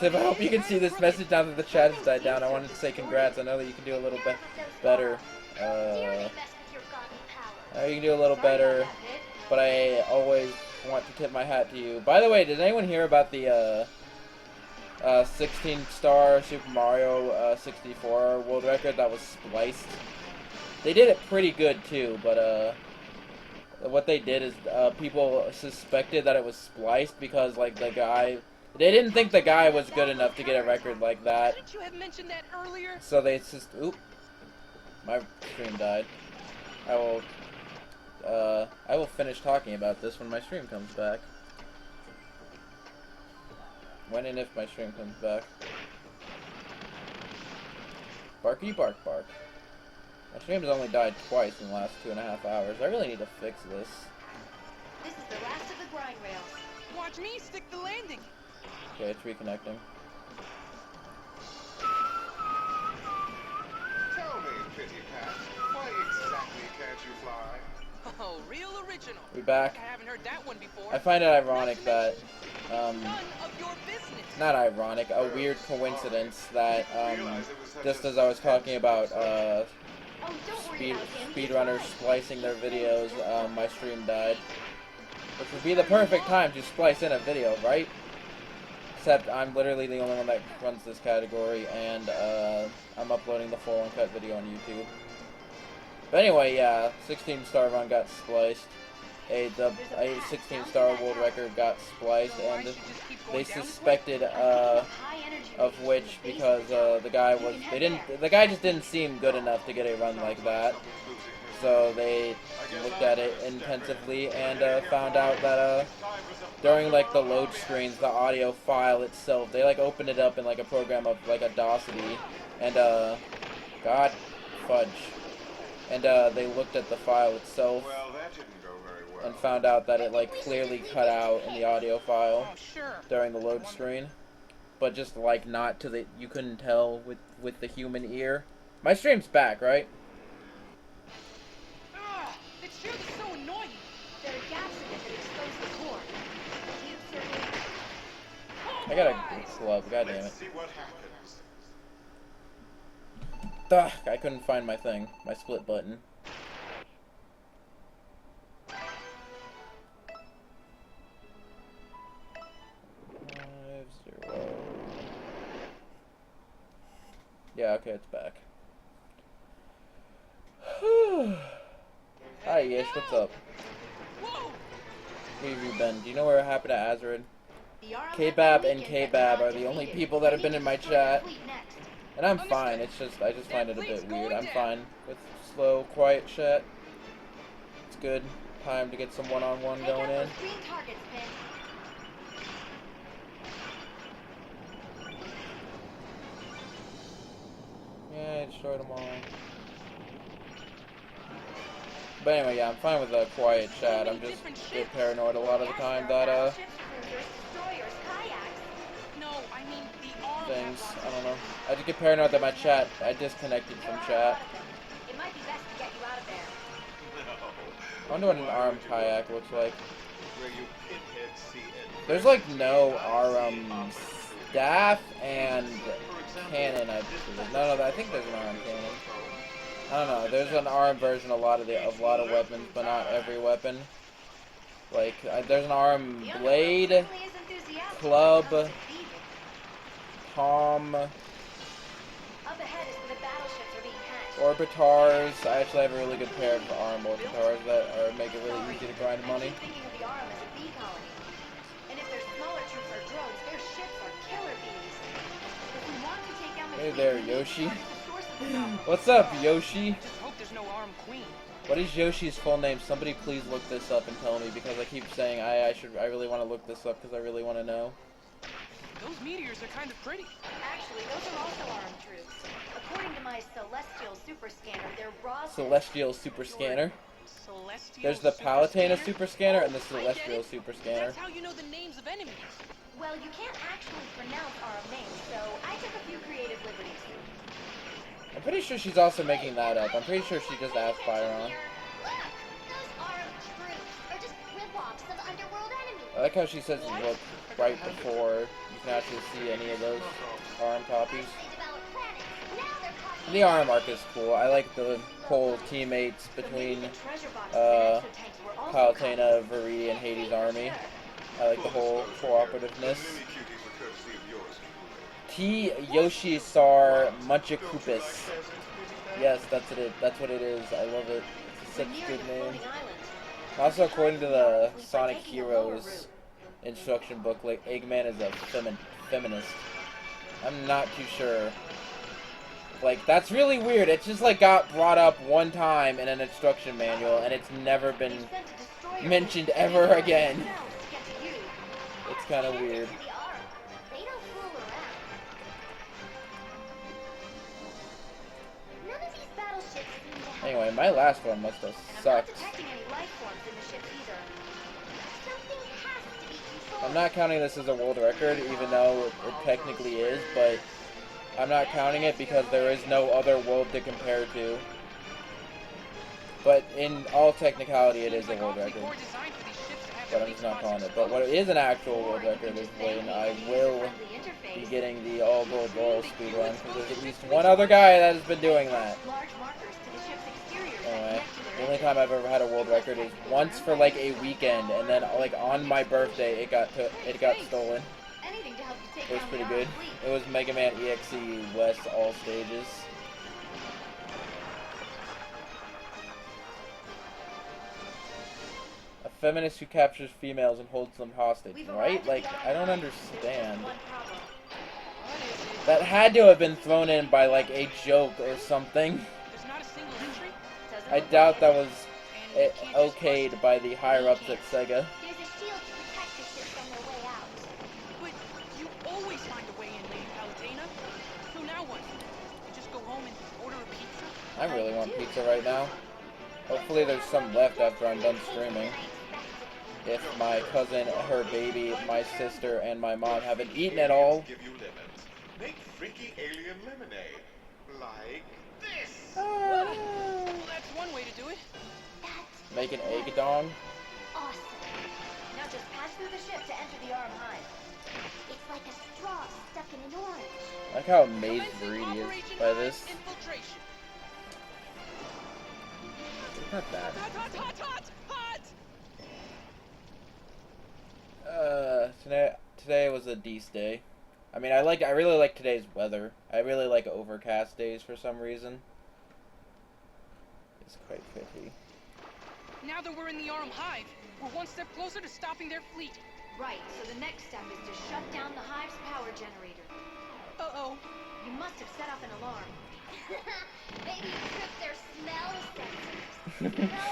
Sib, I hope you can see this message now that the chat has died down. I wanted to say congrats. I know that you can do a little bit better. Dare they mess with your godly power? You can do a little Sorry about better, that, Pit. but I always want to tip my hat to you. By the way, did anyone hear about the 16-star Super Mario 64 world record that was spliced? They did it pretty good too, but what they did is people suspected that it was spliced because like the guy, they didn't think the guy was good enough to get a record like that. Couldn't you have mentioned that earlier? So they just oop, my stream died. I will finish talking about this when my stream comes back. When and if my stream comes back. Barky bark bark. My stream has only died twice in the last 2.5 hours. I really need to fix this. This is the last of the grind rails. Watch me stick the landing. Okay, it's reconnecting. Tell me, Pity Pat, why exactly can't you fly? Oh, real original. We back. I haven't heard that one before. I find it ironic that, None of your business. not ironic, a weird coincidence that, just as I was talking about, speedrunners splicing their videos, my stream died. Which would be the perfect time to splice in a video, right? Except I'm literally the only one that runs this category, and I'm uploading the full uncut video on YouTube. But anyway, yeah, 16-star run got spliced. A 16-star world record got spliced, and they suspected of which because the guy just didn't seem good enough to get a run like that. So they looked at it intensively and found out that during like the load screens, the audio file itself, they like opened it up in like a program of like Audacity, and God fudge, and they looked at the file itself and found out that it like clearly cut out in the audio file during the load screen, but just like not to the, you couldn't tell with the human ear. My stream's back, right? It's sure so annoying. There are gaps in it that expose the core. I gotta club, god damn it. Let's see what happens. Ugh, I couldn't find my thing, my split button. 5-0. Yeah, okay, it's back. Hi, Yish, what's up? Where have you been? Do you know what happened to Azrid? K-Bab and K-Bab are the only people that have been in my chat. And I'm fine, it's just, I just find it a bit weird. I'm fine with slow, quiet chat. It's good. Time to get some one-on-one going in. Yeah, I destroyed them all. But anyway, yeah, I'm fine with a quiet chat. I'm just a bit paranoid a lot of the time that, things, I don't know. I just get paranoid that my chat, I disconnected from chat. It might be best to get you out of there. I wonder what an arm kayak looks like. There's like no arm staff and cannon, I believe. No, I think there's an arm cannon. I don't know. There's an arm version of a lot of weapons, but not every weapon. Like there's an arm blade, club, palm, orbitars. I actually have a really good pair of arm orbitars that make it really easy to grind money. Hey there, Yoshi. What's up, Yoshi? Hope there's no armed queen. What is Yoshi's full name? Somebody please look this up and tell me, because I keep saying I really want to look this up because I really want to know. Those meteors are kind of pretty. Actually, those are also armed troops. According to my celestial super scanner, they're raw. Celestial super scanner. Celestial. There's the Palutena super scanner and the Celestial super scanner. That's how you know the names of enemies. Well, you can't actually pronounce our names, so I took a few creative liberties. I'm pretty sure she's also making that up. I'm pretty sure she just asked Byron. Look! Those armed troops are just rip-offs of underworld enemies. I like how she says look right before you can actually see any of those arm copies. They develop planets. Now they're copying. The arm arc is cool. I like the whole teammates between Palutena, Viri, and Hades' army. I like the whole cooperativeness. T. Yoshisar Munchakupis. Yes, that's what it is. I love it. It's such a good name. Also, according to the Sonic Heroes instruction book, like Eggman is a feminist. I'm not too sure. Like, that's really weird. It just like got brought up one time in an instruction manual, and it's never been mentioned ever again. It's kind of weird. Anyway, my last one must have sucked. I'm not counting this as a world record, even though it technically is, but I'm not counting it because there is no other world to compare to. But in all technicality, it is a world Awfully record. poor design for these ships to have But their I'm just lead not calling sponsors it. But what closed. is an actual Or world you record can is just say when we I need a will user-friendly interface. be getting the all gold laurel speed run, because there's at They least do one other guy that has been doing that. Large markers to the ship's exterior that Anyway, connect to the their only time I've ever had a world record is once for like a weekend, and then like on my birthday it got stolen. Anything to help you take It was down pretty the good. armed fleet. It was Mega Man EXE West all stages. A feminist who captures females and holds them hostage, We've right? arrived at Like, the I don't armed fleet. There's understand. just one problem. What is it? That had to have been thrown in by like a joke or something. There's not a single entry? Doesn't I look doubt like that it. was And we can't just okayed by the higher ups at Sega. There's a shield to protect the ships on their way out. But you always find a way in, Lady Palutena. So now what? You just go home and order a pizza? I really want pizza right now. Hopefully there's some left after I'm done streaming. If my cousin, her baby, my sister, and my mom haven't eaten it all. Give you lemons. Make freaky alien lemonade. Like this. Well, that's one way to do it. That's Make an egg dong. awesome. Now just pass through the ship to enter the armed hive. It's like a straw stuck in an orange. I like how amazed Commencing Reed is Operation by Hive this. Infiltration. Not that. Hot, hot, hot, hot, hot! Today was a decent day. I mean, I really like today's weather. I really like overcast days for some reason. It's quite pretty. Now that we're in the Arm Hive, we're one step closer to stopping their fleet. Right, so the next step is to shut down the hive's power generator. Uh-oh. You must have set off an alarm. Maybe you tripped their smell sensors. No,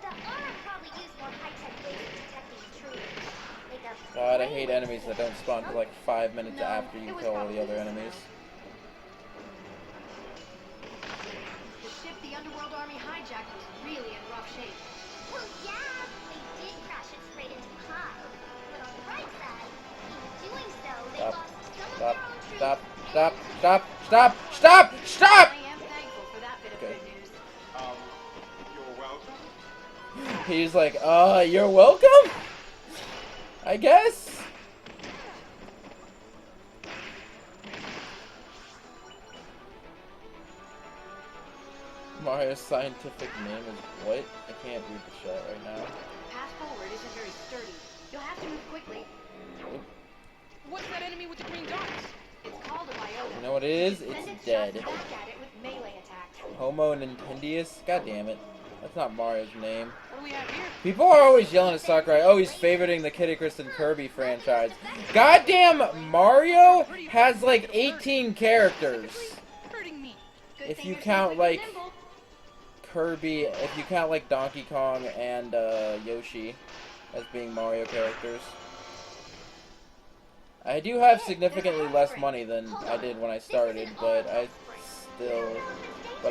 the armor probably used more high-tech ways of detecting intruders. Like a God, I hate enemies that don't spawn for like 5 minutes No, after you it was kill all the probably other the enemies. The ship the Underworld Army hijacked was really in rough shape. Well, yeah, they did crash it straight into the hive. But on the bright side, in doing so, they Stop. lost some of Stop. their own troops. Stop. Stop. Stop. Stop. Stop. Stop. I am thankful for that bit of Okay. good news. You're welcome. He's like, you're welcome? I guess? Mario's scientific name is what? I can't read the chat right now. The path forward isn't very sturdy. You'll have to move quickly. What's that enemy with the green dots? It's called a biota. You know what it is? Send It's its dead. shots back at it with melee attacks. Homo Nintendius? God damn it. That's not Mario's name. What do we have here? People are always yelling at Sakurai, oh, he's favoriting the Kid Icarus and Kirby franchise. Goddamn, Mario has like 18 characters. Hurting me. Good If thing you you're count, simply like, nimble. Kirby, if you count like Donkey Kong and Yoshi as being Mario characters. I do have significantly less money than I did when I started, but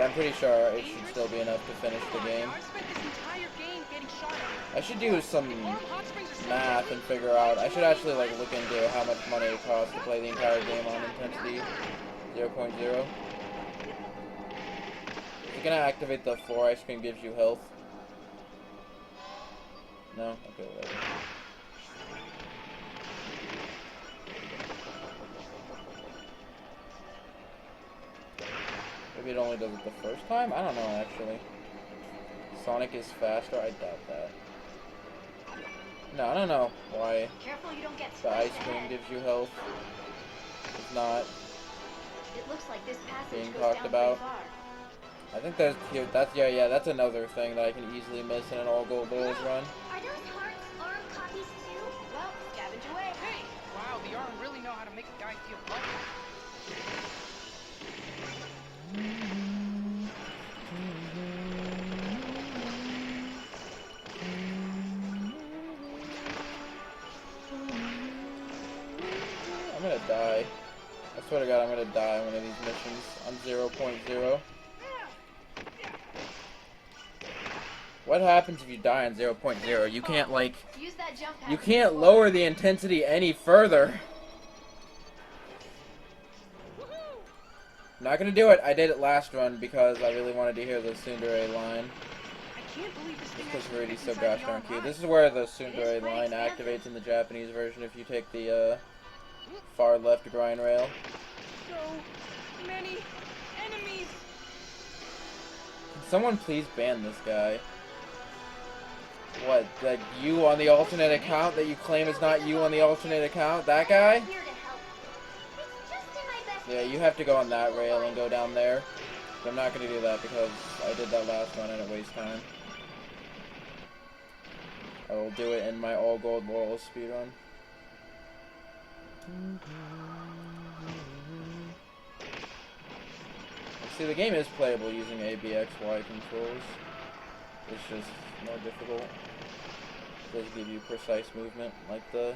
I'm pretty sure it should still be enough to finish the game. I've spent this entire game getting shot at. I should do some Arm hot springs are so math and figure out. I should actually like look into how much money it costs to play the entire game on intensity 0.0. Is it gonna activate the floor ice cream gives you health? No? Okay, whatever. Maybe it only does it the first time? I don't know, actually. Sonic is faster? I doubt that. No, I don't know why Careful you don't get the splashed ice cream ahead. gives you health. It's not. It looks like this passage being goes talked down about. pretty far. I think that's another thing that I can easily miss in an all gold bulls run. Are those hearts arm copies too? Well, scavenge away. Hey! Wow, the Arm really know how to make a guy feel lovely. I'm gonna die. I swear to God, I'm gonna die in one of these missions on 0.0. What happens if you die on 0.0? You can't, like, Use that jump pad. you can't lower the intensity any further. Not gonna do it. I did it last run because I really wanted to hear the tsundere line. I can't believe this thing Because actually Rudy's fits so inside gosh the darn arm cute. hide. This is where the It is Tsundere quite line expansive. activates in the Japanese version if you take the far left grind rail. So many enemies. Can someone please ban this guy? What, that you on the alternate account that you claim is not you on the alternate account? That guy? I'm here to help you. It's just in my best Yeah, you interest have to go to on keep that you rail and alive. go down there. But I'm not going to do that because I did that last one and it wastes time. I will do it in my all gold laurel speedrun. See, the game is playable using ABXY controls. It's just more difficult. It does give you precise movement like the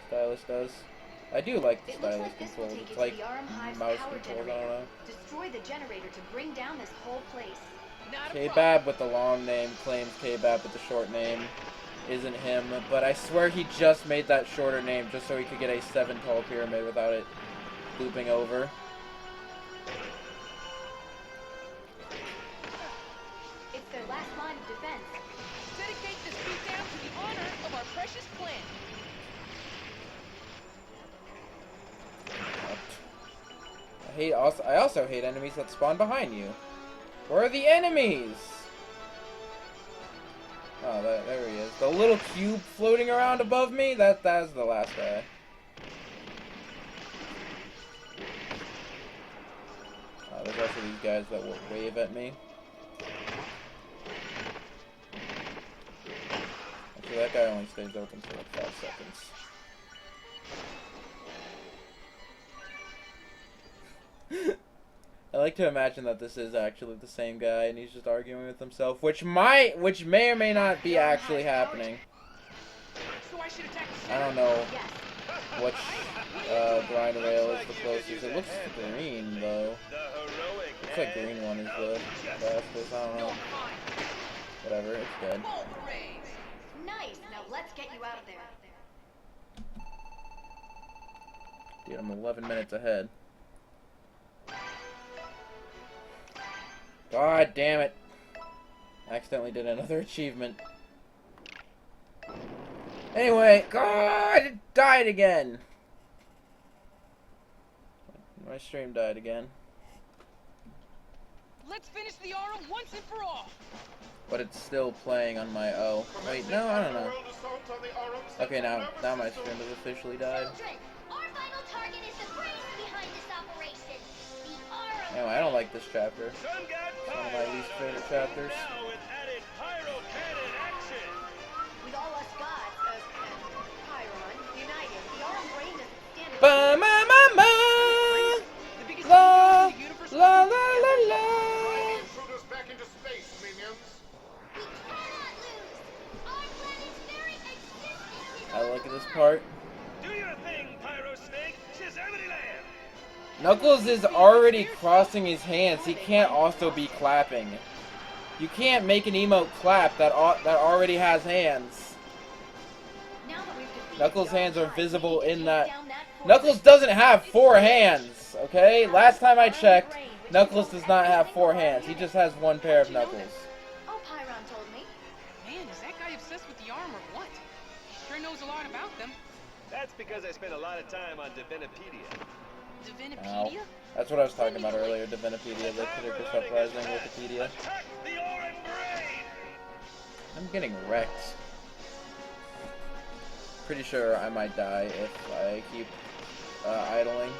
stylus does. I do like the It looks stylus like this will controls. take It's you like to the Arum Hive's mouse power controls, I don't generator. know. Destroy the generator to bring down this whole place. Not a problem. K-Bab with the long name claims K-Bab with the short name isn't him, but I swear he just made that shorter name just so he could get a 7 tall pyramid without it looping over. It's their last line of defense. Dedicate this beatdown to the honor of our precious plan. I also hate enemies that spawn behind you. Where are the enemies? Oh, there he is. The little cube floating around above me? That's the last guy. There's also these guys that will wave at me. Actually, that guy only stays open for like 5 seconds. I like to imagine that this is actually the same guy and he's just arguing with himself, which may or may not be actually happening. So I should attack the I center? don't know Yes. which grind rail is the closest. It looks green though. The heroic Looks like green one is the fastest. I don't know. Whatever, it's dead. Nice. Now let's get you out of there. Dude, I'm 11 minutes ahead. God damn it. I accidentally did another achievement. Anyway, God, it died again. My stream died again. Let's finish the Arum once and for all. But it's still playing on my Wait, no, I don't know. Okay, now my stream has officially died. Children, our final target is the brains behind this operation. The Arum. Anyway, I don't like this chapter. Sun God One of Pyro my least is favorite on chapters. now with added pyro cannon action. With all us gods, Pyron, united, the Arum brain doesn't stand a Ba ma ma ma. The biggest La in the universe. la la la la. Intruders back into space, minions. We cannot lose. Our planet's very existence is I on look the at this line. part. Do your thing, Pyro Snake. Shazamity Land. Knuckles is already crossing his hands. He can't also be clapping. You can't make an emote clap that already has hands. Now that we've defeated Knuckles' the Arum hands are Hive, visible we need to in take that. down fortress. Knuckles doesn't have 4 hands, okay? Last time I checked, Knuckles does not have 4 hands. He just has 1 pair of knuckles. Oh, Pyron told me. Man, is that guy obsessed with the Arum or what? He sure knows a lot about them. That's because I spent a lot of time on Divinipedia. Ow. Divinipedia? That's what I was talking about earlier, Divinipedia, the Icarus Uprising Wikipedia. Attack the Arum Brain. I'm getting wrecked. Pretty sure I might die if I keep idling.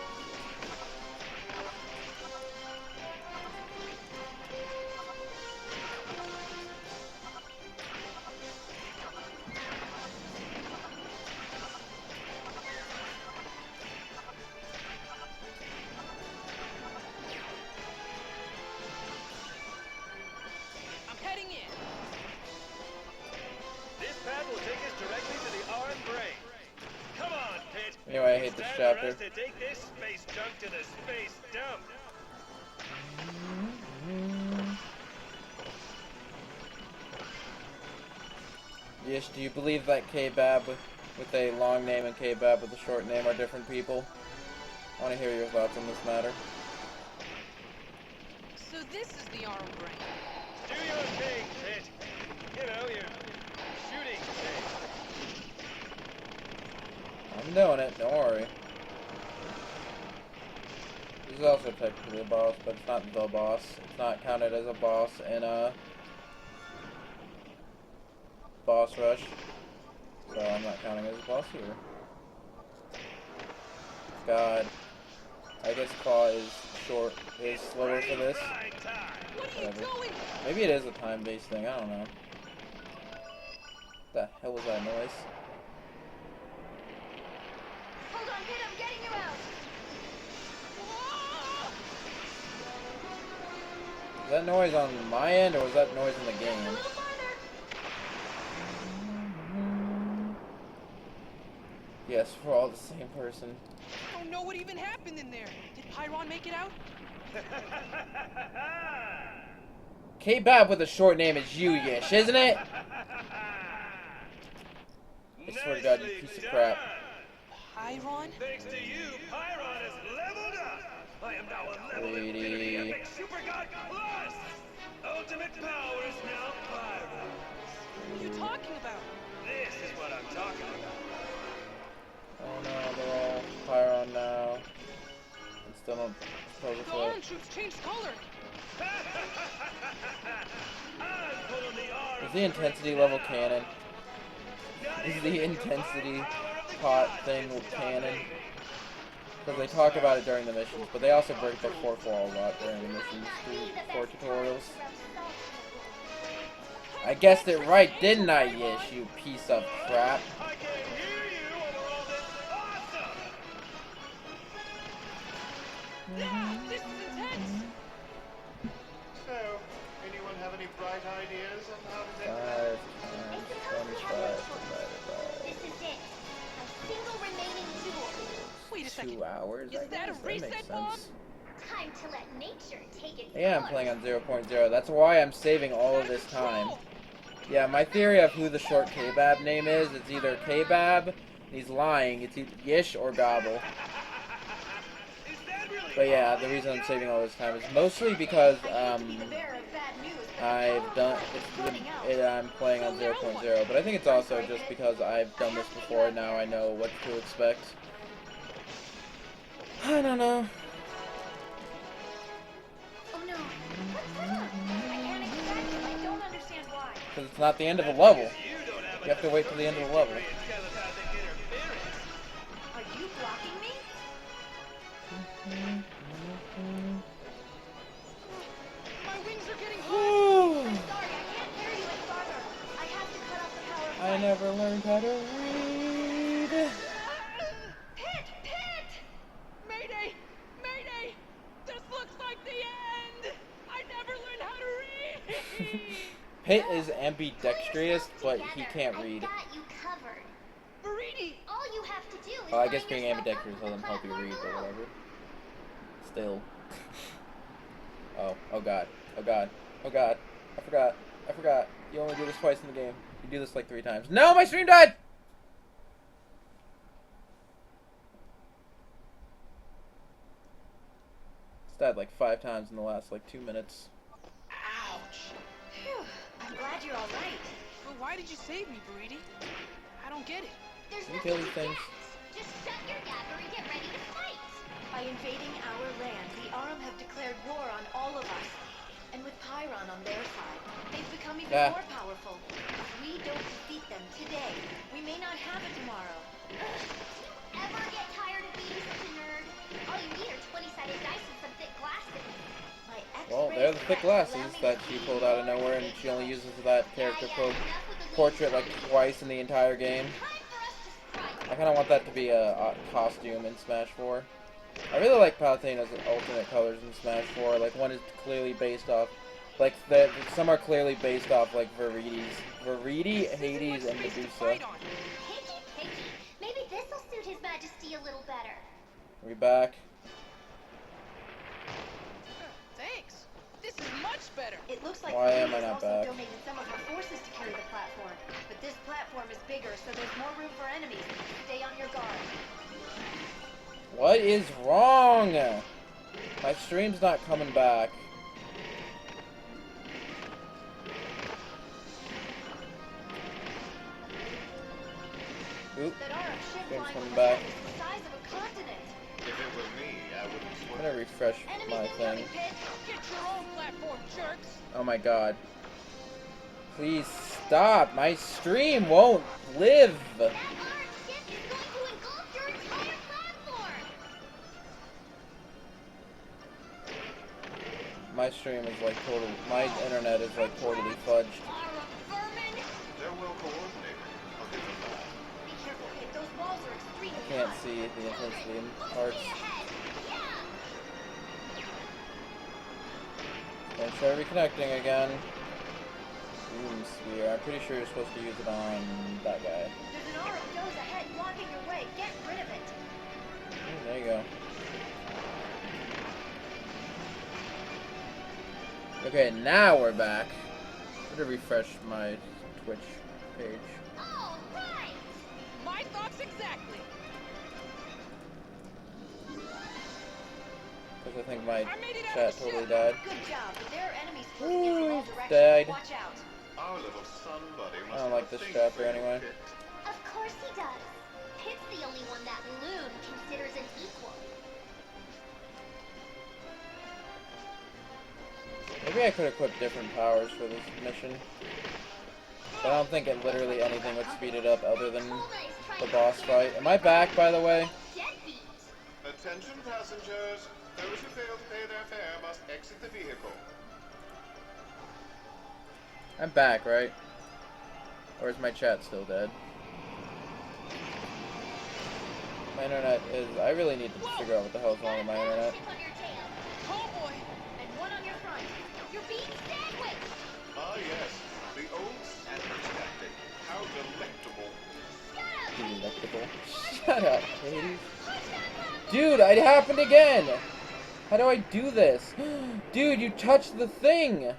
I'm heading in. This path will take us directly to the Arum Brain. Come on, Pit. Anyway, I hate this It's time for chapter. us to take this space junk to the space dump. Yes, do you believe that K-Bab with a long name and K-Bab with a short name are different people? I want to hear your thoughts on this matter. So this is the Arum Brain. Do your thing, Pit. You know, you're shooting things. I'm doing it, don't worry. This is also technically a boss, but it's not the boss. It's not counted as a boss in a boss rush. So I'm not counting as a boss here. God. I guess Claw is slower for this. Whatever. Maybe it is a time-based thing, I don't know. What the hell was that noise? Hold on, Pit, I'm getting you out. Was that noise on my end, or was that noise in the game? A little farther. Yes, we're all the same person. I don't know what even happened in there. Did Pyron make it out? K-Bab with a short name is you, Yish, isn't it? I swear to God, you piece of crap. Pyron? Thanks to you, Pyron has leveled up. I am now a level Lady. infinity epic super god plus. Ultimate power is now Pyron. What are you talking about? This is what I'm talking about. Oh no, they're all Pyron now. And still don't tell the The foot. orange troops changed color. Is the intensity level canon? Is the intensity pot thing with canon? Because they talk about it during the missions, but they also break the fourth wall a lot during the missions for tutorials. I guessed it right, didn't I, Yish, you piece of crap? I can hear you over all this awesome. This is intense. So, anyone have any bright ideas on how to make 5 that? times 25 divided This is it. My single remaining jewel. Wait a second. 2 hours, Is I that guess. a That reset makes bomb? sense. Time to let nature take its Yeah, I'm course. playing on 0.0. That's why I'm saving all of this time. Yeah, my theory of who the short K-Bab name is, it's either K-Bab, he's lying, it's either Yish or Gobble. But yeah, the reason I'm saving all this time is mostly because I've done I'm playing on 0.0, but I think it's also just because I've done this before and now I know what to expect. I don't know. Oh no. What's wrong? I panicked again. I don't understand why. Because it's not the end of a level. You have to wait till the end of the level. Are you blocking me? My wings are getting hot. I'm sorry, I can't carry you any farther. I have to cut off the power of I light. never learned how to read. Pit! Pit! Mayday! Mayday! This looks like the end! I never learned how to read! Pit is ambidextrous, but he can't read. I got you covered. Baridi! All you have to do is Well, I guess line being yourself up ambidextrous with doesn't the help you platform read, but below. whatever. Still. Oh god. Oh god. Oh god. I forgot. You only do this twice in the game. You do this like 3 times. No, my stream died! It's died like 5 times in the last like 2 minutes. Ouch! Phew, I'm glad you're all right. But why did you save me, Baridi? I don't get it. There's Can you kill nothing these to things? get. Just shut your gabber and get ready to fight. By invading our land, the Arum have declared war on all of us. And with Pyron on their side, they've become even Yeah. more powerful. If we don't defeat them today, we may not have it tomorrow. Ever get tired of being such a nerd? All you need are 20-sided dice and some thick glasses. My Well, X-ray they're the thick threats glasses allow me that to she see pulled out of more nowhere, and she only ridiculous. uses that character portrait like twice in the entire game. Time for us to strike. I kind of want that to be a costume in Smash 4. I really like Palutena's alternate colors in Smash 4. Like, one is clearly based off, like, some are clearly based off, like, Viridi, Hades, and Medusa. Fight on. Picky, picky. Maybe this'll suit His Majesty a little better. We back. Thanks. This is much better. It looks like Why am I Korea's not also back? donated some of her forces to carry the platform. But this platform is bigger, so there's more room for enemies. Stay on your guard. What is wrong? My stream's not coming back. ship Game's flying coming overhead back. is the size of a continent. If it were me, I wouldn't I'm sweat. gonna refresh Enemies my incoming, thing. Pit. Get your own platform, jerks! Oh my god. Please stop. My stream won't live. That armed ship is going to engulf your entire platform! My stream is like total. My internet is like totally fudged. They're well coordinated. I'll give them that. Be careful, Pit. Those walls are extremely Can't high. see the intensity in parts. And start reconnecting again. Sphere. I'm pretty sure you're supposed to use it on that guy. There's an aura of those ahead blocking your way. Get rid of it. There you go. Okay, now we're back. I'm gonna refresh my Twitch page. All right! My thoughts exactly. Because I think my I made it out chat of the totally ship. died. Good job. But there are enemies closing in from all directions. Died. Watch out. Our little son buddy must I don't have like a this thing chapter for you, anyway. Pit. Of course he does. Pit's the only one that Loon considers an equal. Maybe I could equip different powers for this mission. But I don't think it literally anything would speed it up other than the boss fight. Am I back, by the way? Deadbeat. Attention passengers. Those who fail to pay their fare must exit the vehicle. I'm back, right? Or is my chat still dead? My internet is... I really need to figure out what the hell's wrong with my internet. Chip on your tail. Oh boy! And one on your front. You're being sandwiched. Ah yes, the old sandwich tactic. How delectable. Delectable. Shut up, Hades. Dude, it happened again! How do I do this? Dude, you touched the thing! Good.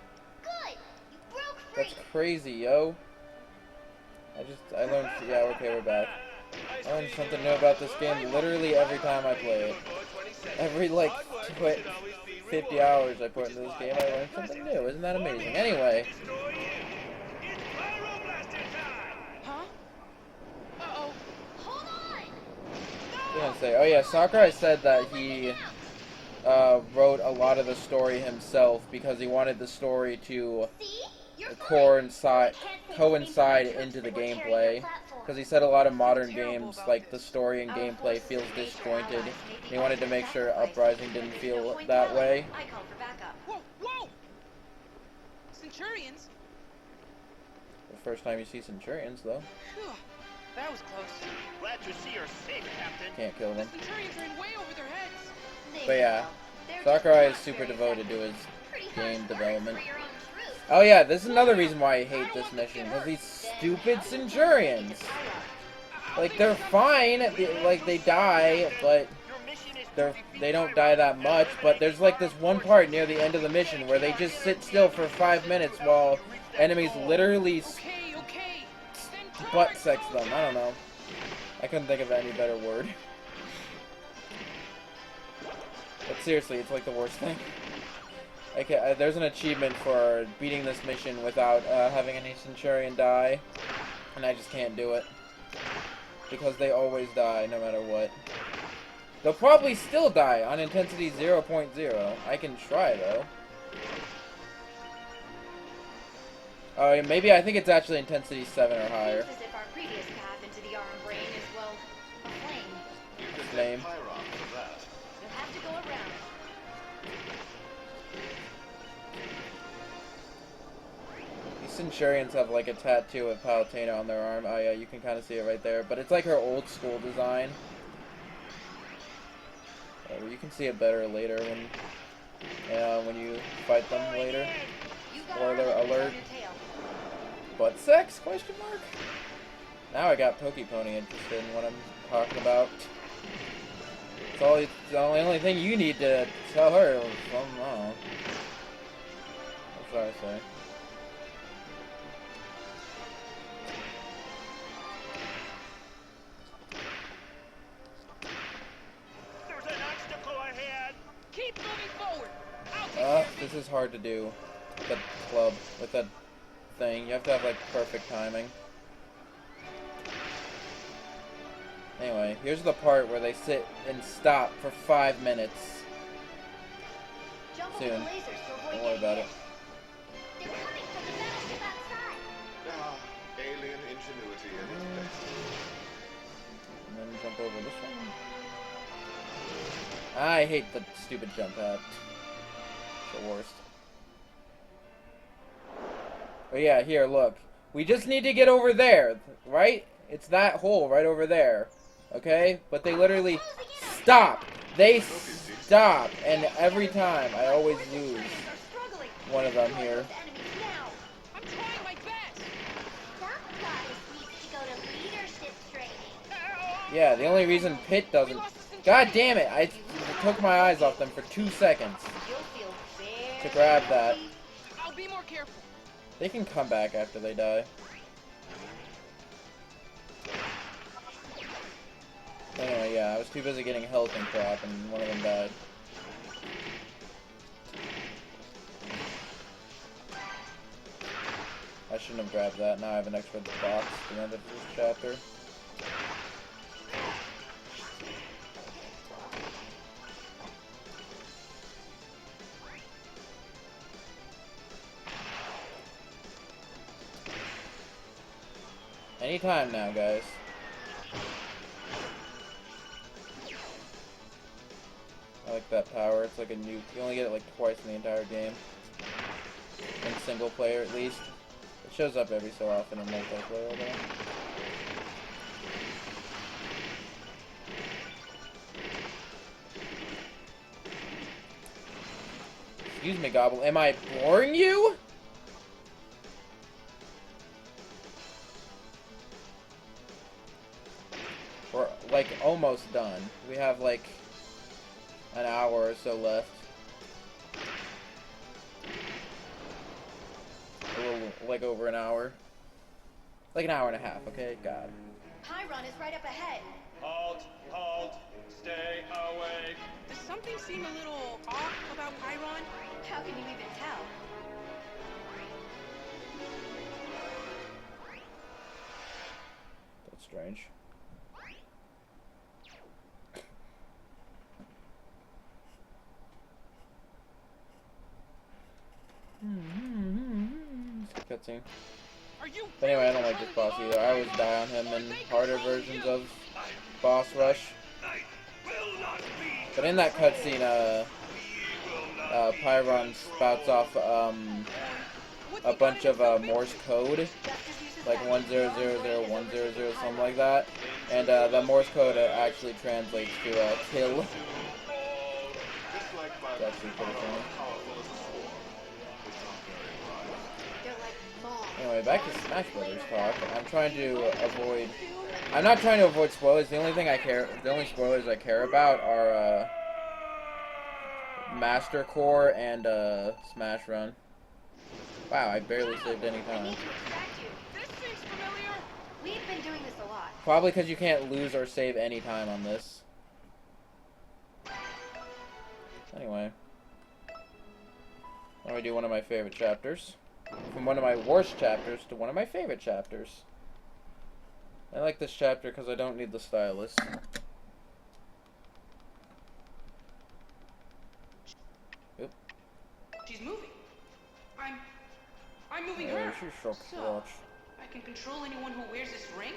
You broke free. That's crazy, yo. I learned, yeah, okay, we're back. I learned something new about this game literally every time I play it. Every, like, 50 hours I put into this game, I learned something new. Isn't that amazing? Anyway. Huh? Uh-oh. Hold on. I was gonna say, oh yeah, Sakurai said that he wrote a lot of the story himself because he wanted the story to See? You're coincide into the gameplay. Because he said a lot of modern games, like the story and gameplay feels disjointed. And he wanted to make sure Uprising didn't feel that way. I called for backup. Whoa, whoa! Centurions? The first time you see Centurions, though. Phew, that was close. Glad to see you're safe, Captain. Can't kill The them. Centurions are in way over their heads. But yeah, Sakurai is super devoted to his game development. For your own truth. Oh yeah, this is another reason why I hate this mission. Because these stupid Centurions. Like, they're fine, like, they die, but they don't die that much. But there's like this one part near the end of the mission where they just sit still for 5 minutes while enemies literally Okay. butt sex them. I don't know. I couldn't think of any better word. But seriously, it's like the worst thing. Okay, there's an achievement for beating this mission without having any Centurion die, and I just can't do it. Because they always die, no matter what. They'll probably still die on intensity 0.0. I can try, though. Oh, maybe I think it's actually intensity 7 or higher. Seems as if our previous path into the Arm Brain is, well, a flame. You could Flame. thank Pyron for that. You'll have to go around. These Centurions have like a tattoo of Palutena on their arm. Oh yeah, you can kind of see it right there. But it's like her old school design. You can see it better later when you fight them later. You got Spoiler our enemies alert. on your tail. Butt sex? Question mark? Now I got Pokepony interested in what I'm talking about. It's the only thing you need to tell her. I don't know. What should I say? There's an obstacle ahead. Keep moving forward. I'll take care of This is hard to do with that club, with that thing. You have to have like perfect timing. Anyway, here's the part where they sit and stop for 5 minutes. Jump over Soon. the lasers to avoid Don't worry getting about hit. it. They're coming from the battleship outside. Ah, alien ingenuity at its best. And then jump over this one. I hate the stupid jump pad. It's the worst. But yeah, here, look. We just need to get over there, right? It's that hole right over there. Okay? But they literally stop. They stop. And every time, I always lose one of them here. I'm trying my best. Some goddess needs to go to leadership training. Yeah, the only reason Pit doesn't... God damn it! I took my eyes off them for 2 seconds to grab that. I'll be more careful. They can come back after they die. Anyway, yeah, I was too busy getting health and crap, and one of them died. I shouldn't have grabbed that. Now I have an extra box at the end of this chapter. Anytime now, guys. I like that power. It's like a nuke. You only get it like twice in the entire game. In single player, at least. It shows up every so often in multiplayer, though. Excuse me, Gobble. Am I boring you? We're, like, almost done. We have, like, an hour or so left. A little, like, over an hour. Like an hour and a half, okay? God. Chiron is right up ahead. Halt, halt, stay away. Does something seem a little off about Chiron? How can you even tell? That's strange. Cutscene. But anyway, I don't like this boss either. I always die on him in harder versions of Boss Rush. But in that cutscene, Pyron spouts off a bunch of Morse code, like 10001000, something like that. And the Morse code actually translates to kill. That's actually pretty funny. Anyway, back to Smash Brothers talk. I'm trying to avoid. I'm not trying to avoid spoilers. The only spoilers I care about are Master Core and Smash Run. Wow, I barely saved any time. This seems familiar. We've been doing this a lot. Probably because you can't lose or save any time on this. Anyway, let me do one of my favorite chapters. From one of my worst chapters to one of my favorite chapters. I like this chapter because I don't need the stylus. Oop. She's moving. I'm moving Yeah, her. she's so clutch. I can control anyone who wears this ring.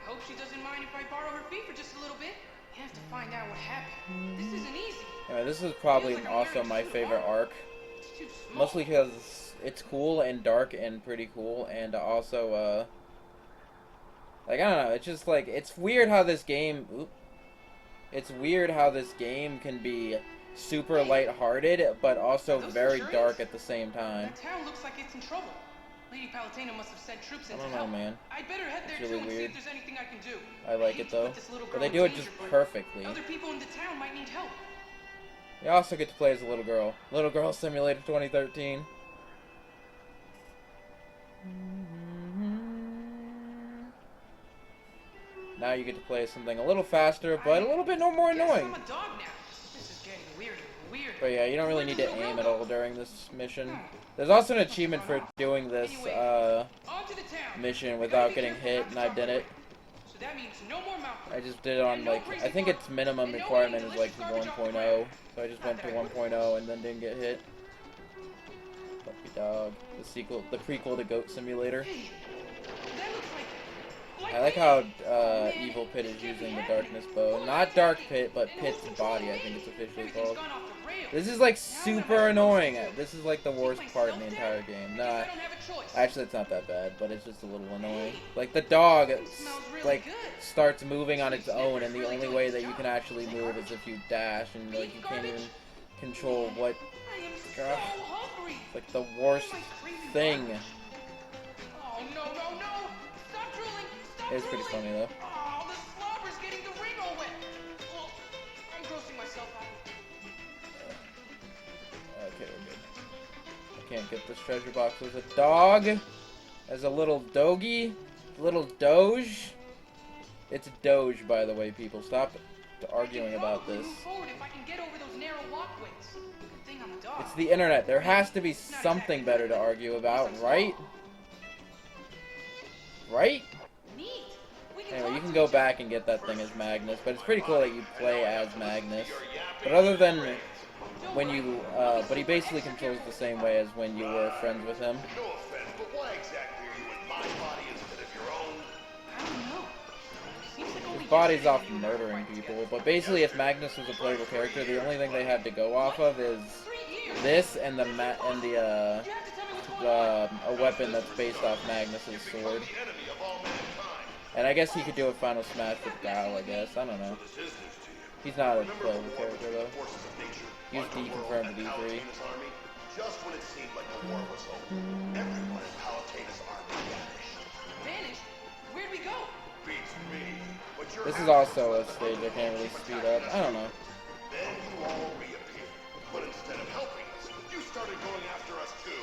I hope she doesn't mind if I borrow her feet for just a little bit. You have to find out what happened. This isn't easy. Anyway, this is probably also my favorite arc. It's too small. Mostly because it's cool and dark and pretty cool, and also, like, I don't know, it's just, like, it's weird how this game, it's weird how this game can be super lighthearted, but also very dark at the same time. That town looks like it's in trouble. Lady Palutena must have sent troops in I to don't know, help. man. I'd better head there It's too really and see weird. if there's anything I can do. I like it, though, but they do it just perfectly. Other people in the town might need help. You also get to play as a little girl. Little Girl Simulator 2013. Now you get to play something a little faster, but a little bit more annoying. I'm a dog now. This is getting weirder and weirder. But yeah, you don't really need to aim at all during this mission. There's also an achievement for doing this On to the town. mission without getting hit, and I did it. That means no more Mount I Break. just did it on And no like, crazy I think park. its minimum And no requirement eating is like delicious garbage off the 1.0, ground. so I just Not went to that I would 1.0 and then didn't get hit. Puppy dog. The sequel, the prequel to Goat Simulator. Hey, that looks like I like me. how Man, Evil Pit is this can't be using the happening. Darkness Bow. Who Not is Dark attacking? Pit, but And Pit's who's body, I controlling think me? it's officially Everything's called. gone off the rails. This is like Now I'm super not annoying. supposed to This is like the take worst part in the myself entire down? game. Because I Nah, don't have a choice. actually it's not that bad, but it's just a little annoying. Like the dog, smells really like good. starts moving on its own, and the only way that you can actually move is if you dash, and like you can't even control what. I am so Ugh. hungry. It's like the worst thing. Oh, no, no, no. Stop drooling. Stop It's pretty drooling. funny though. Oh, the slobber's getting the ring all wet. Oh, I'm grossing myself out. Okay, we're good. I can't get this treasure box as a dog. As a little doggy. Little doge. It's doge, by the way, people. Stop arguing about this. Move forward if I can get over those narrow walkways. Good thing I'm a dog. It's the internet. There has to be something better to argue about, right? Right? Neat. We can Anyway, talk you can to go each other. back and get that thing as Magnus, but it's pretty cool that you play as Magnus. But other than when you, but he basically controls the same way as when you were friends with him. No offense, but why exactly are you in my body instead of your own? I don't know. Seems like only His body's off murdering people, but basically if Magnus was a playable character, the only thing they had to go off of is 3 years. this and the You have to tell me what's going on. a weapon that's based off Magnus's sword. The enemy of all mankind. And I guess he could do a final smash with Gao, I guess. I don't know. This is news to you. He's not a Remember playable the war character between though. the forces of nature, He was Underworld, deconfirmed and with E3. Palatinus' army? Just when it seemed like the war was over, everyone in Palatinus' army vanished. Vanished? Where'd we go? Beats me. But you're This is after also a us. stage I can't really speed up. I don't know. Then you all reappeared. But instead of helping us, you started going after us too.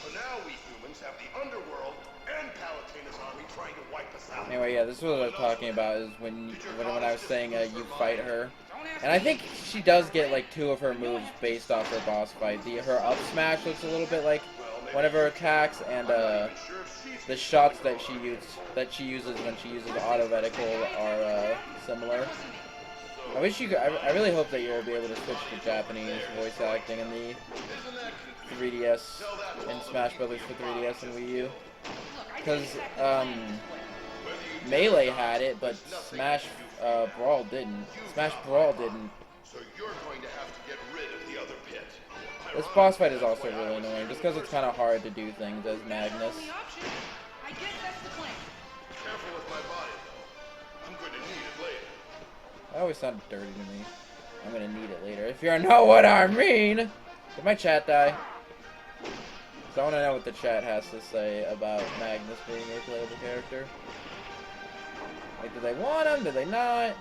So now we humans have the Underworld and Palatinus' army trying to wipe us out. Anyway, yeah, this is what I was talking about, is when I was saying you fight her. And I think she does get like 2 of her moves based off her boss fight. Her up smash looks a little bit like one of her attacks, and the shots that she uses when she uses auto reticle are similar. I wish you could, I really hope that you'll be able to switch to Japanese voice acting in the 3DS and Smash Brothers for 3DS and Wii U. Because Melee had it, but Smash Brawl didn't. Smash Brawl didn't. So you're going to have to get rid of the other pit. This boss fight is also really annoying, just because it's kind of hard to do things as Magnus. Only option. I guess that's the plan. Careful with my body, though. I'm going to need it later. That always sounded dirty to me. I'm gonna need it later. If you know what I mean! Did my chat die? So I want to know what the chat has to say about Magnus being a playable character. Like, do they want him? Do they not?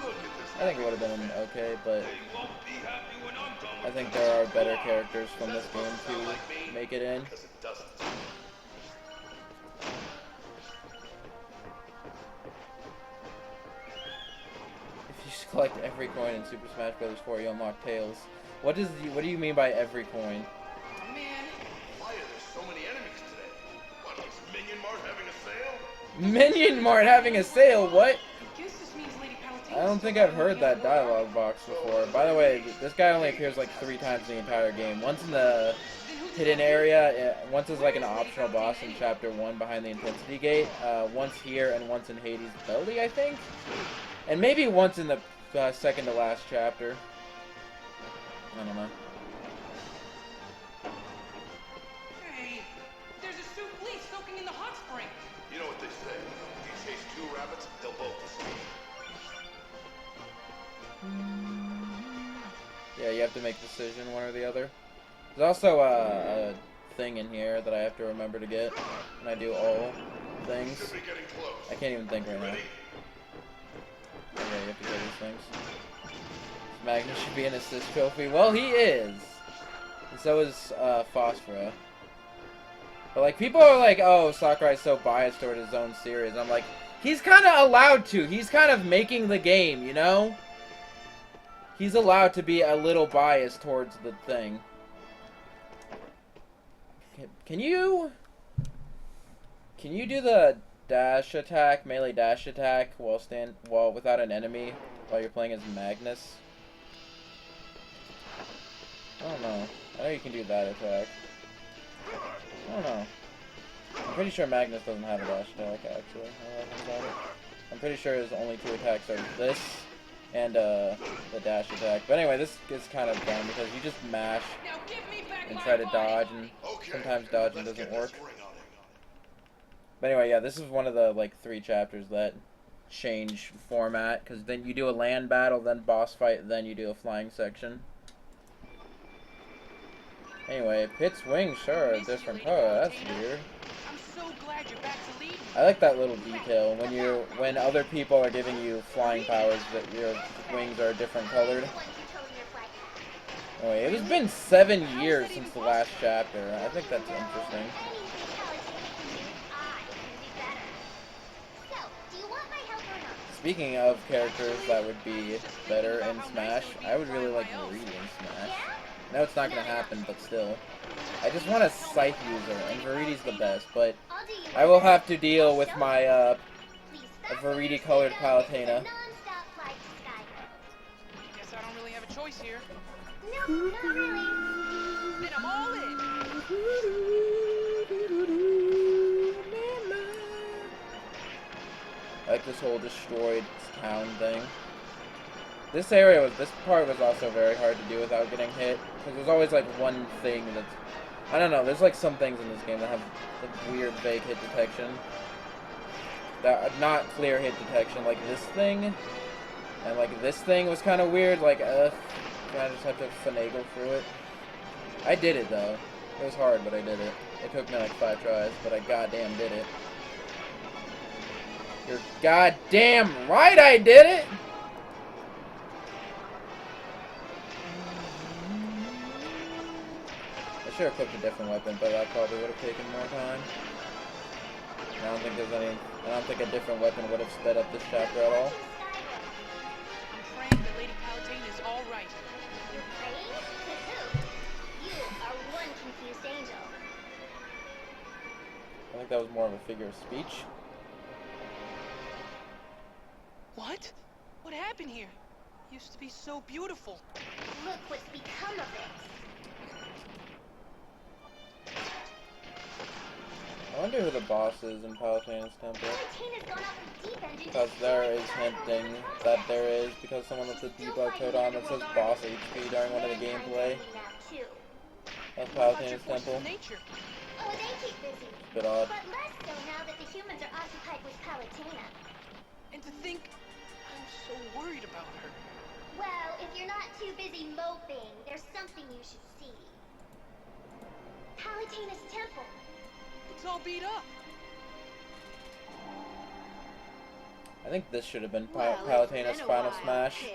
Look at this. I think it would have been okay, but They won't be happy when I'm done I with think you. there are better characters from this game to make it in. Because it doesn't. If you just collect every coin in Super Smash Bros. 4, you unlock Tails. What do you mean by every coin? Oh, man. Why are there so many enemies today? What, is Minion Mart having a sale? Minion Mart having a sale, what? I guess this means Lady Palatinus I don't think I've heard that dialogue box before. By the way, this guy only appears like 3 times in the entire game. Once in the hidden area, once as like an optional boss in Chapter 1 behind the Intensity Gate, once here, and once in Hades' Belly, I think? And maybe once in the second to last chapter. I don't know. Hey, there's a souffle soaking in the hot spring. You know what they say. If you chase 2 rabbits, they'll both escape. Yeah, you have to make a decision, one or the other. There's also a thing in here that I have to remember to get when I do all things. Should be getting close. I can't even think right now. Ready? Okay, you have to get these things. Magnus should be an assist trophy. Well, he is. And so is Phosphora. But like, people are like, oh, Sakurai's so biased toward his own series. I'm like, he's kind of allowed to. He's kind of making the game, you know? He's allowed to be a little biased towards the thing. Can you do the dash attack, melee dash attack, while without an enemy, while you're playing as Magnus. I don't know. I know you can do that attack. I don't know. I'm pretty sure Magnus doesn't have a dash attack, actually. I'm pretty sure his only 2 attacks are this and the dash attack. But anyway, this is kind of dumb because you just mash and try to dodge, and sometimes dodging doesn't work. But anyway, yeah, this is one of the like 3 chapters that change format, because then you do a land battle, then boss fight, then you do a flying section. Anyway, Pit's wings, sure, a different color. That's weird. I'm so glad you're back to leading. I like that little detail when other people are giving you flying powers, that your wings are different colored. Anyway, it has been 7 years since the last chapter. I think that's interesting. Speaking of characters that would be better in Smash, I would really like Viridi in Smash. I know it's not going to happen, but still. I just want a Scythe user, and Viridi's the best, but I will have to deal with my Viridi-colored Palutena. Guess I don't really have a choice here. No, not really. Then I'm all in. I like this whole destroyed town thing. This part was also very hard to do without getting hit, because there's always like one thing that's, I don't know, there's like some things in this game that have like weird vague hit detection. That are not clear hit detection, like this thing, and like this thing was kind of weird, like I just have to finagle through it. I did it though. It was hard, but I did it. It took me like 5 tries, but I goddamn did it. You're goddamn right I did it! I should have picked a different weapon, but that probably would have taken more time. I don't think a different weapon would have sped up this chapter at all. I'm praying that Lady Palutena is all right. You're praying? To who? You are one confused angel. I think that was more of a figure of speech. What? What happened here? Used to be so beautiful. Look what's become of it. I wonder who the boss is in Palutena's temple. Palutena's gone off the deep end into Because there is hinting that there is, because someone left a debug code on that says boss HP during one of the gameplay of Palutena's temple. Nature. Oh, they keep busy. Bit odd. But less so now that the humans are occupied with Palutena. And to think, I'm so worried about her. Well, if you're not too busy moping, there's something you should see. Palutena's temple. It's all beat up. I think this should have been Palutena's final smash,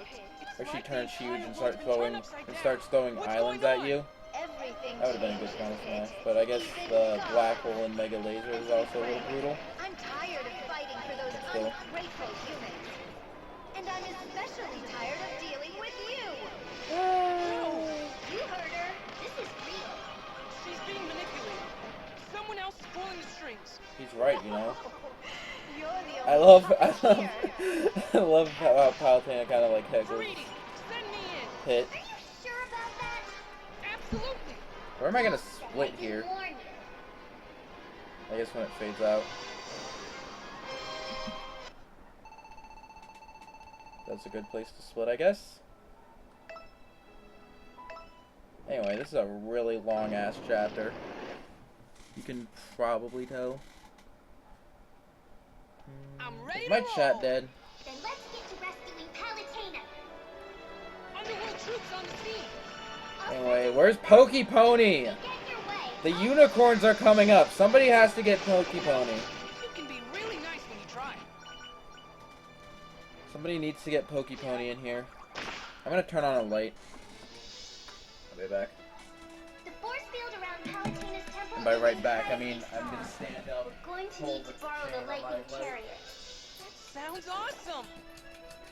where she turns huge and starts throwing islands at you. That would have been a good final smash, but I guess the black hole and mega laser is also a little brutal. I'm tired of fighting for those Still. ungrateful humans. And I'm especially tired of dealing with you. You heard her. This is real. She's being manipulated. Someone else is pulling the strings. He's right, you know. You're the I love how Palutena kind of like heckles Viridi, send me in. Pit. Are you sure about that? Absolutely. Where am I gonna split here? Warn you. I guess when it fades out. That's a good place to split, I guess. Anyway, this is a really long-ass chapter. You can probably tell. I'm ready Is my to chat roll. dead? Then let's get to rescuing Palutena. Underworld troops on the scene. Anyway, where's Pokey Pony? Get your way. The unicorns are coming up. Somebody has to get Pokey Pony. You can be really nice when you try. Somebody needs to get Pokey Pony in here. I'm gonna turn on a light. I'll be back. The force field around Palutena's temple. And by is right back, I entirely mean I'm gonna strong. stand up. We're going to hold need to the borrow the camera lightning light. carrier. Sounds awesome.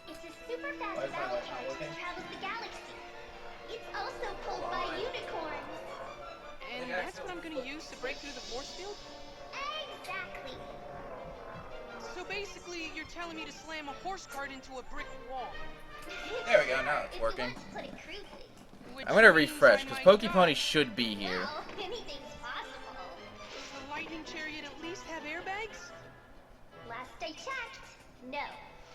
It's a super Why fast is my battle light not carrier working? that travels the galaxy. It's also pulled by unicorns. And that's what I'm gonna use to break through the force field? Exactly. So basically, you're telling me to slam a horse cart into a brick wall. There we go, now it's If you working. want to put it crudely. Which I'm gonna means refresh, I because might Pokepony die. should be here. Well, anything's possible. Does the lightning chariot at least have airbags? Last I checked, no.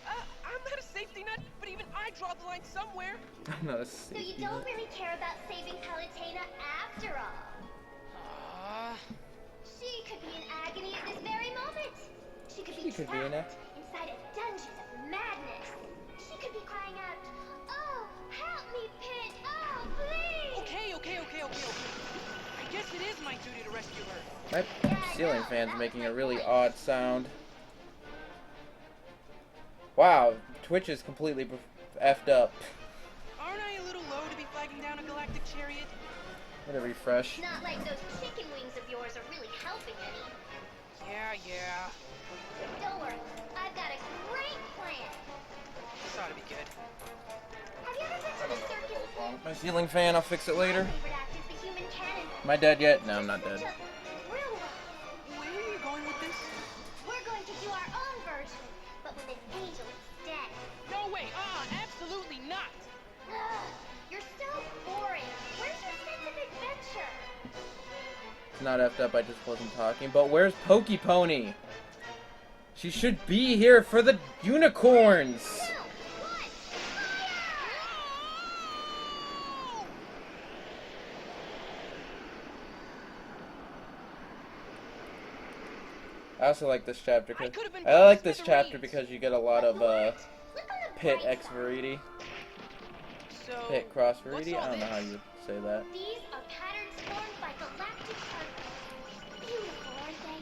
I'm not a safety nut, but even I draw the line somewhere. No, So you don't really care about saving Palutena after all. She could be in agony at this very moment. She could be trapped inside a dungeon of madness. She could be crying out, "Oh, help me, Pit! Oh, please!" Okay. I guess it is my duty to rescue her. My ceiling fan's making a really odd sound. Wow, Twitch is completely effed up. Aren't I a little low to be flagging down a galactic chariot? I'm gonna refresh. It's not like those chicken wings of yours are really helping any. Yeah. Don't worry, I've got a great plan. This ought to be good. Have you ever been to the circus? My ceiling fan, I'll fix it later. My favorite act is the human cannon. Am I dead yet? No, I'm not dead. Just thrill us. Where are you going with this? We're going to do our own version, but with an angel instead. No way! Absolutely not! Ugh, you're so boring. Where's your sense of adventure? It's not effed up, I just wasn't talking. But where's Pokepony? She should be here for the unicorns! 2, 1, fire! I also like this chapter because could've been I like promised this better chapter reads. because you get a lot of Click on the pit bright X side. Verity. So, Pit cross what's Verity? all I don't know how this? you would say that. These are patterns formed by galactic particles. Beautiful, aren't they?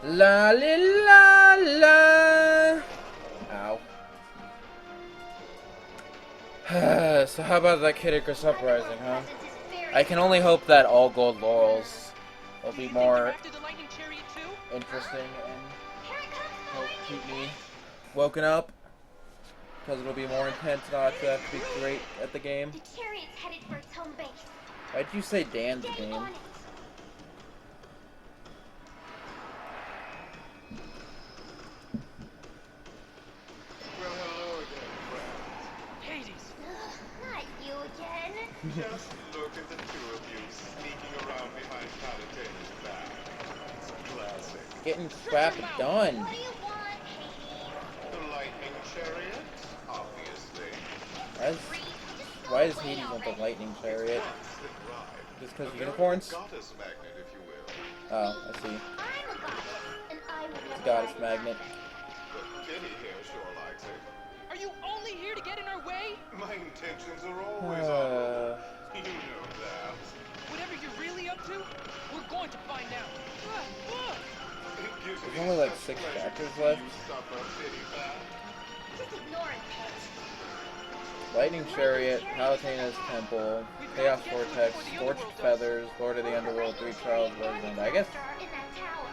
La li la la. Ow. So how about that Kid Icarus Uprising, huh? Presence is very I can only hope that all gold laurels will Do be you think you're more after the lightning chariot too? interesting and Here it comes, the help lightning keep me bolt. woken up. Because it'll be more intense and I'll actually have to be great at the game. The chariot's headed for its home base. Why'd you say Dan's Stay game? on it. Well, hello again, friends. Hades! Ugh, not you again. Just look at the two of you sneaking around behind Palutena's back. It's classic. Getting crap done. What do you want, Hades? The lightning chariot, obviously. Why does Hades want the lightning chariot? Once it arrived. Just 'cause A of very unicorns? goddess magnet, if you will. Oh, I see. I'm a goddess, and I would never Goddess ride magnet. But Kitty here sure likes it. Are you only here to get in our way? My intentions are always honorable. You know that. Whatever you're really up to, we're going to find out. It gives There's me only like such 6 pleasure chapters to see left. you suffer pity back. Just ignore it, Pit. Lightning Chariot, Palutena's Temple, Chaos Vortex, Scorched Feathers, Lord of the Underworld, 3 Trials version. I guess. In that tower.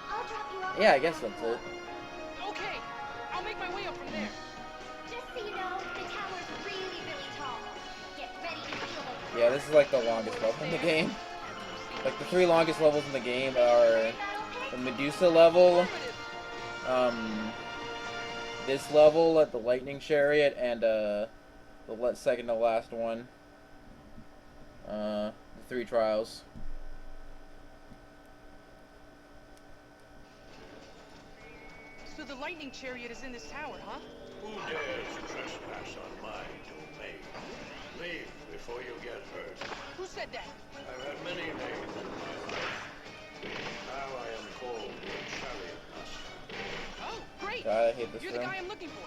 I'll drop you off. Yeah, I guess that's it. Okay, I'll make my way up from there. Just so you know, the tower's really, really tall. Get ready to feel the Yeah, this is like the longest level in the game. Like the 3 longest levels in the game are the Medusa level, this level at the Lightning Chariot, and the second to last one, the 3 Trials. So the lightning chariot is in this tower, huh? Who dares trespass on my domain? Leave before you get hurt. Who said that? I've had many names in my life. Now I am called the Chariot Master. Oh, great! God, I hate this You're the room. guy I'm looking for.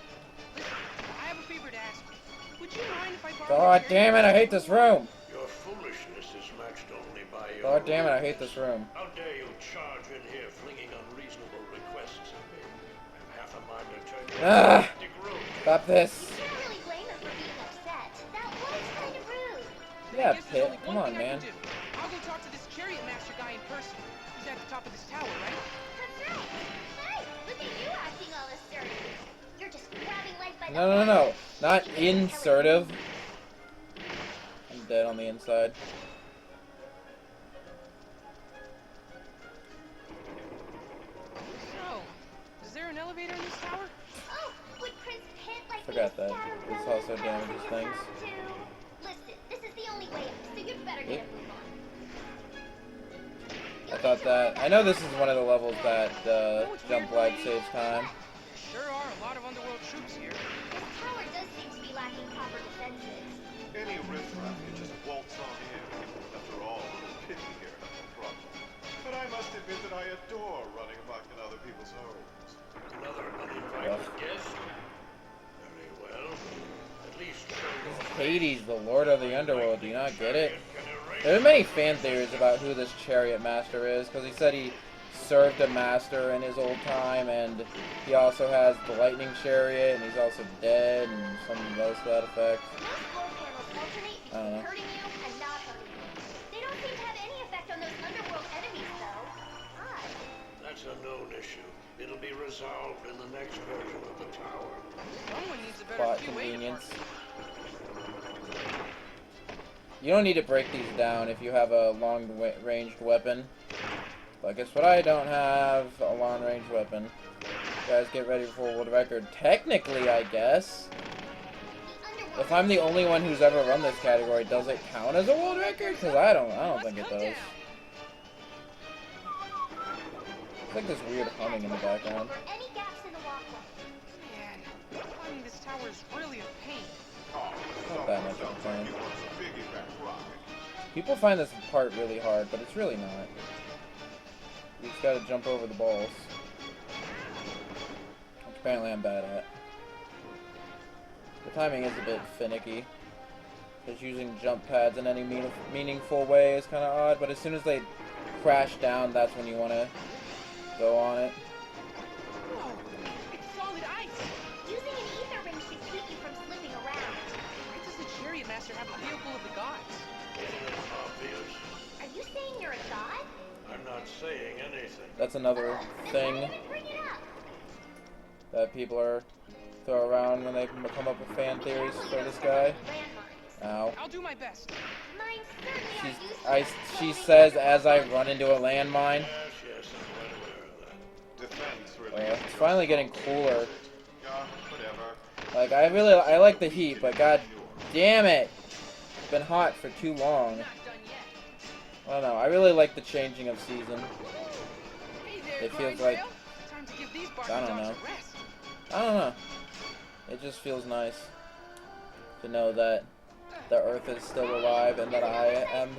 Listen, I have a favor to ask you. Would you mind if I borrow God your damn it, I hate this room! Your foolishness is matched only by your... God damn it, I hate this room. How dare you charge in here flinging unreasonable requests at me? I'm half a mind to turn you Ah! into a groom. Stop this! You can't really blame her for being upset. That was kind of rude. Yeah, I guess there's Pit, only come one on, thing I man. can do. I'll go talk to this chariot master guy in person. He's at the top of this tower, right? That's right. Hey, look at you acting all assertive. No. Not insertive. I'm dead on the inside. So, is there an elevator in this tower? Oh, would Prince Pit like Forgot me to that. scatter This fellow also spells damages in your things. town too? Listen, this is the only way up, so you'd better get a move on. I thought that. I know this is one of the levels that jump glide saves time. There sure are a lot of underworld troops here. This tower does seem to be lacking proper defenses. Any riffraff can just waltz on in. After all, pity here, no problem. But I must admit that I adore running amok in other people's homes. Another uninvited guest? Very well. At least Hades, the Lord of the Underworld. Do you not get it? There are many fan theories about who this chariot master is, because he said he served a master in his old time, and he also has the lightning chariot, and he's also dead, and something else to that effect. Most floor panels alternate I don't know. between hurting you and not hurting you. They don't seem to have any effect on those underworld enemies, though. Odd. that's a known issue. It'll be resolved in the next version of the tower. Someone needs a better Plot QA convenience. department. You don't need to break these down if you have a long-ranged weapon. But guess what? I don't have a long-range weapon. You guys get ready for world record. Technically, I guess. If I'm the only one who's ever run this category, does it count as a world record? Because I don't think it does. It's like this weird humming in the background. Over any gaps in the walkway. Man, climbing this tower is really a pain. Not that much of a pain. He wants a piggyback rocket. People find this part really hard, but it's really not. You just gotta jump over the balls. Which apparently I'm bad at. The timing is a bit finicky. Because using jump pads in any meaningful way is kind of odd, but as soon as they crash down, that's when you want to go on it. Whoa, it's solid ice. Using an ether ring should keep you from slipping around. Why does the chariot master have a vehicle of the gods? Isn't it obvious? Are you saying you're a god? I'm not saying anything. That's another Then thing why even bring it up? that people are throw around when they come up with fan theories for this guy. Ow. I'll do my best. Mine certainly are useful. She says as I run into a landmine. Yes, I'm quite aware of that. Defense really. It's finally getting cooler. Yeah, whatever. Like, I like the heat, but god damn it! It's been hot for too long. Not done yet. I don't know, I really like the changing of season. Hey there, It feels Grind like- Rail. Time to give these I Barbie don't dogs know. a rest. I don't know. It just feels nice to know that the Earth is still alive and that I am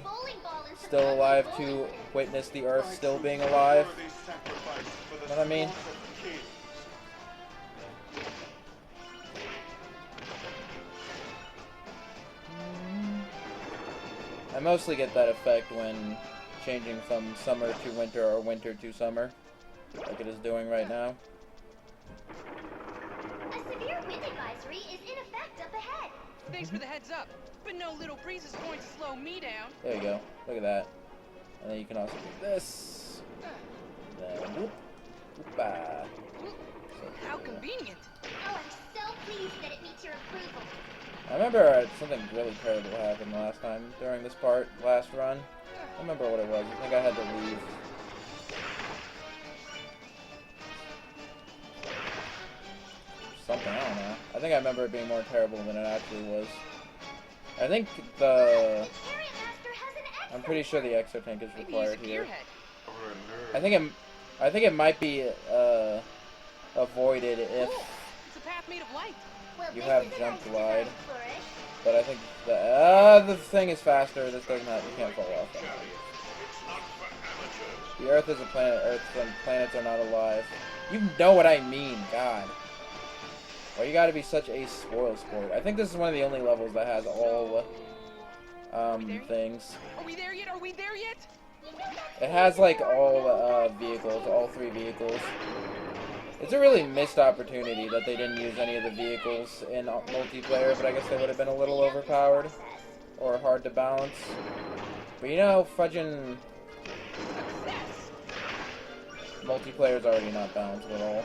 still alive to witness the Earth still being alive. Worthy sacrifice for the Know what I mean? souls of kings. I mostly get that effect when changing from summer to winter or winter to summer, like it is doing right now. A severe wind advisory is in effect up ahead. Thanks for the heads up. But no little breeze is going to slow me down. There you go. Look at that. And then you can also do this. Then whoop. Whoop-ah. How convenient. Oh, I'm so pleased that it meets your approval. I remember something really terrible happened last time during this last run. I don't remember what it was. I think I had to leave. Something, I don't know. I think I remember it being more terrible than it actually was. I think The chariot master has an I'm pretty sure the exo tank is Maybe he's a required here. gearhead. Or a nerd. I think it might be avoided if Cool. It's a path made of light. Well, you this have is a jump nice glide. design flourish. But I think the thing is faster. This doesn't have. You can't fall off. It's not for amateurs. The Earth is a planet. Earth and planets are not alive. You know what I mean, God. Why you gotta be such a spoil sport? I think this is one of the only levels that has all things. Are we there yet? Are we there yet? It has like all vehicles, all 3 vehicles. It's a really missed opportunity that they didn't use any of the vehicles in multiplayer, but I guess they would have been a little overpowered or hard to balance. But you know, fudging Success. multiplayer's already not balanced at all.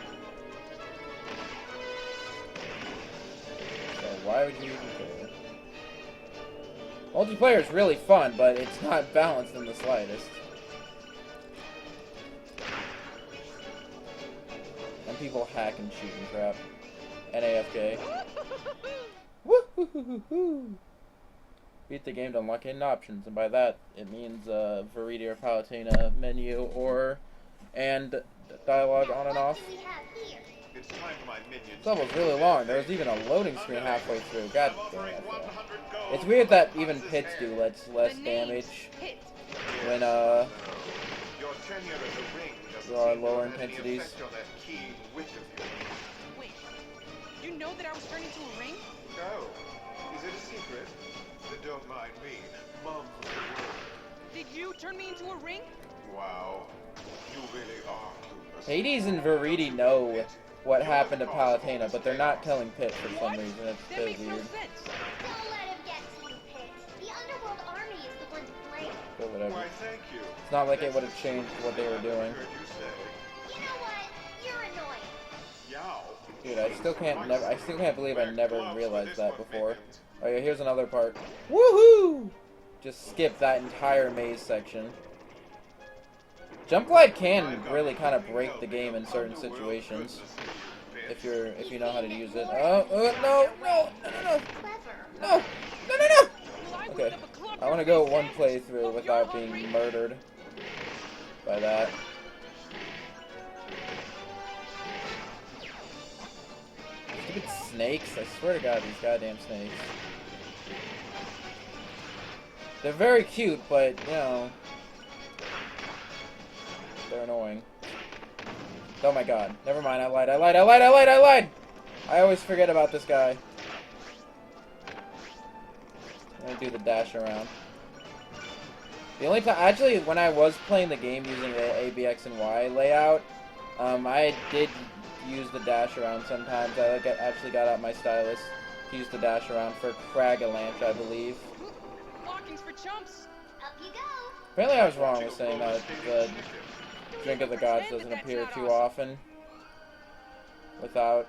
Why would you even care? Multiplayer is really fun, but it's not balanced in the slightest. And people hack and cheat and crap. And AFK. Woo-hoo-hoo-hoo-hoo! Beat the game to unlock hidden options, and by that it means Veridi or Palutena menu and dialogue on and off. It's time for my minions. This level's really long. There was even a loading screen halfway through. God damn it. It's weird that even pits do less damage when Your tenure as a ring doesn't there are seem to lower have any intensities. effect on that keen wit of yours. Wait, you know that I was turned into a ring? No. Is it a secret? Then don't mind me. Mum. Did you turn me into a ring? Wow. You really are clueless. Hades and Veridi know what happened to Palutena, but they're not telling Pit for some reason. It's a That bit makes no weird. sense. Don't let him get to you, Pit. The Underworld Army is the one to blame. But whatever. Why, thank you. It's not like it would have changed what they were doing. Heard you say. You know what? You're annoying. Yow. Dude, I still can't believe I never realized that before. Oh yeah, here's another part. Woohoo! Just skip that entire maze section. Jump glide can really kind of break the game in certain situations if you know how to use it. No. Okay, I want to go one playthrough without being murdered by that. Stupid snakes! I swear to God, these goddamn snakes. They're very cute, but you know. They're annoying. Oh my god. Never mind, I lied. I always forget about this guy. I'm gonna do the dash around. The only time, actually, when I was playing the game using the A, B, X, and Y layout, I did use the dash around sometimes. I actually got out my stylus to use the dash around for Cragalanch, I believe. Walking's for chumps. Up you go. Apparently I was wrong with saying that the Drink of the Gods doesn't appear too often without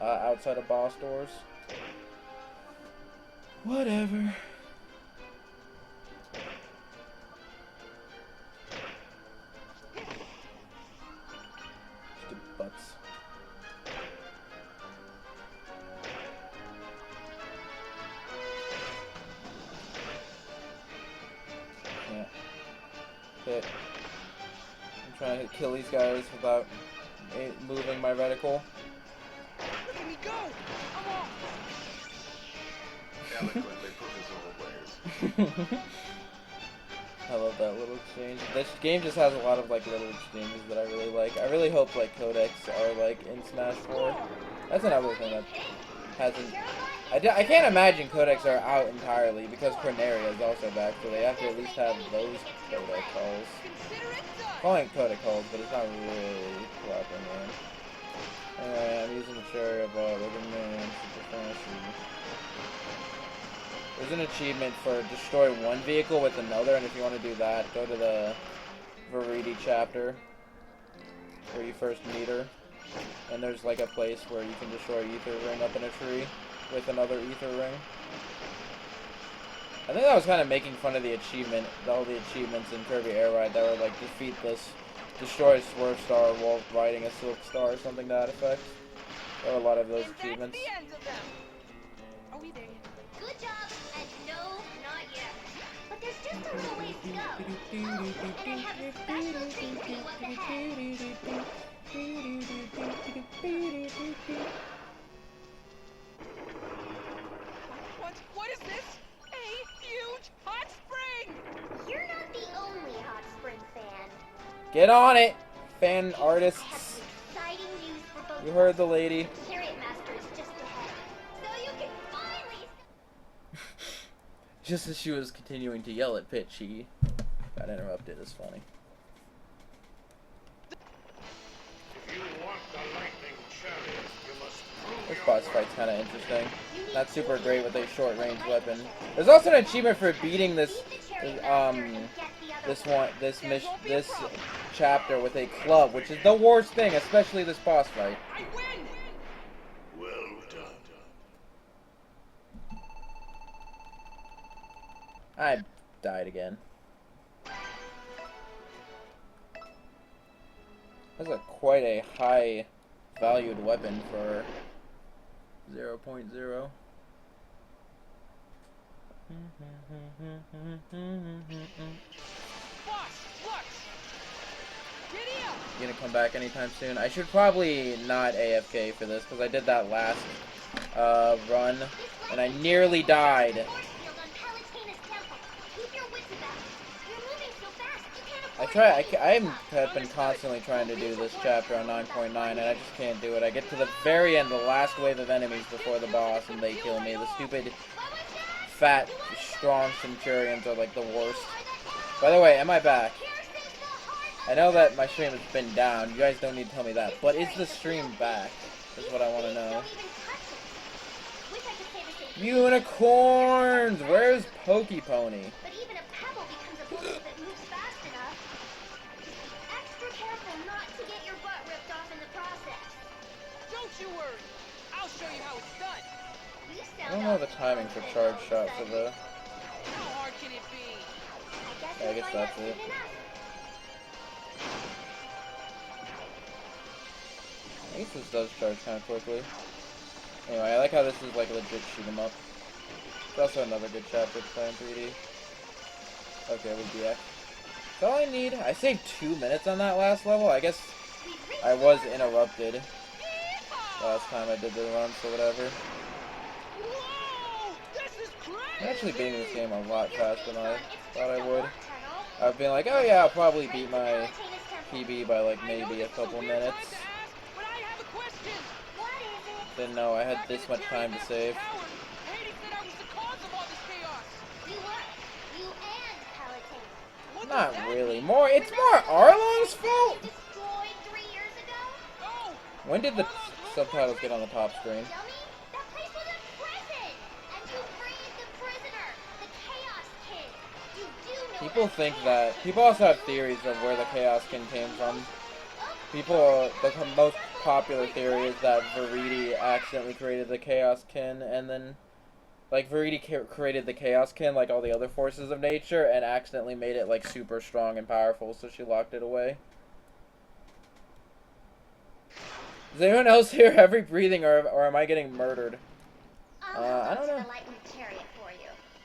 outside of boss doors. Whatever. Stupid butts. Yeah. Hit. I'm trying to kill these guys without moving my reticle. Look at me go! I'm off! Eloquently put as always. I love that little exchange. This game just has a lot of like little exchanges that I really like. I really hope like codecs are like in Smash 4. That's another thing that hasn't. I can't imagine codecs are out entirely because Corneria is also back, so they have to at least have those codec calls. Consider it done! Calling it codec calls, but it's not really proper, man. Anyway, I'm using the cherry of Living Man Super Fantasy. There's an achievement for destroy one vehicle with another, and if you want to do that, go to the Veridi chapter where you first meet her. And there's like a place where you can destroy an ether ring up in a tree with another ether ring. I think that was kind of making fun of the achievement, all the achievements in Kirby Air Ride that were like defeat this, destroy Swerve Star while riding a Silk Star or something to that effect. There were a lot of those achievements. That's the end of them. Are we there yet? Good job, and no, not yet. But there's just a little ways to go. Oh, and I have a special treat for you up ahead. What is this? A huge hot spring! You're not the only hot spring fan. Get on it, fan I artists. have some exciting news for both You of heard us. the lady. Chariot Master is just ahead. So you can finally... Just as she was continuing to yell at Pit, she got interrupted. It's funny. If you want the lightning chariot, you must prove This your boss worth. fight's kind of interesting. Not super great with a short-range weapon. There's also an achievement for beating this this chapter with a club, which is the worst thing, especially this boss fight. I win! Well done. I died again. That's quite a high valued weapon for 0.0. You gonna come back anytime soon? I should probably not AFK for this because I did that last run and I nearly died. I've been constantly trying to do this chapter on 9.9 and I just can't do it. I get to the very end, the last wave of enemies before the boss, and they kill me. The stupid, fat, strong Centurions are like the worst. By the way, am I back? I know that my stream has been down. You guys don't need to tell me that. But is the stream back? That's what I want to know. Unicorns! Where's Pokey Pony? I don't know the timing for charge shot for the... Yeah, I guess that's it. I guess this does charge kind of quickly. Anyway, I like how this is like legit shoot 'em up. It's also another good chapter to play in 3D. Okay, we'll be back. That's all I need. I saved 2 minutes on that last level. I guess I was interrupted last time I did the run, so whatever. I'm actually beating this game a lot faster than I thought I would. I've been like, oh yeah, I'll probably beat my PB by like maybe a couple minutes. Didn't know I had this much time to save. Not really. It's more Arlong's fault! When did the subtitles get on the top screen? People think that... People also have theories of where the Chaos Kin came from. The most popular theory is that Viridi accidentally created the Chaos Kin, and then... Like, Viridi created the Chaos Kin, like all the other forces of nature, and accidentally made it, like, super strong and powerful, so she locked it away. Does anyone else hear heavy breathing, or am I getting murdered? I don't know.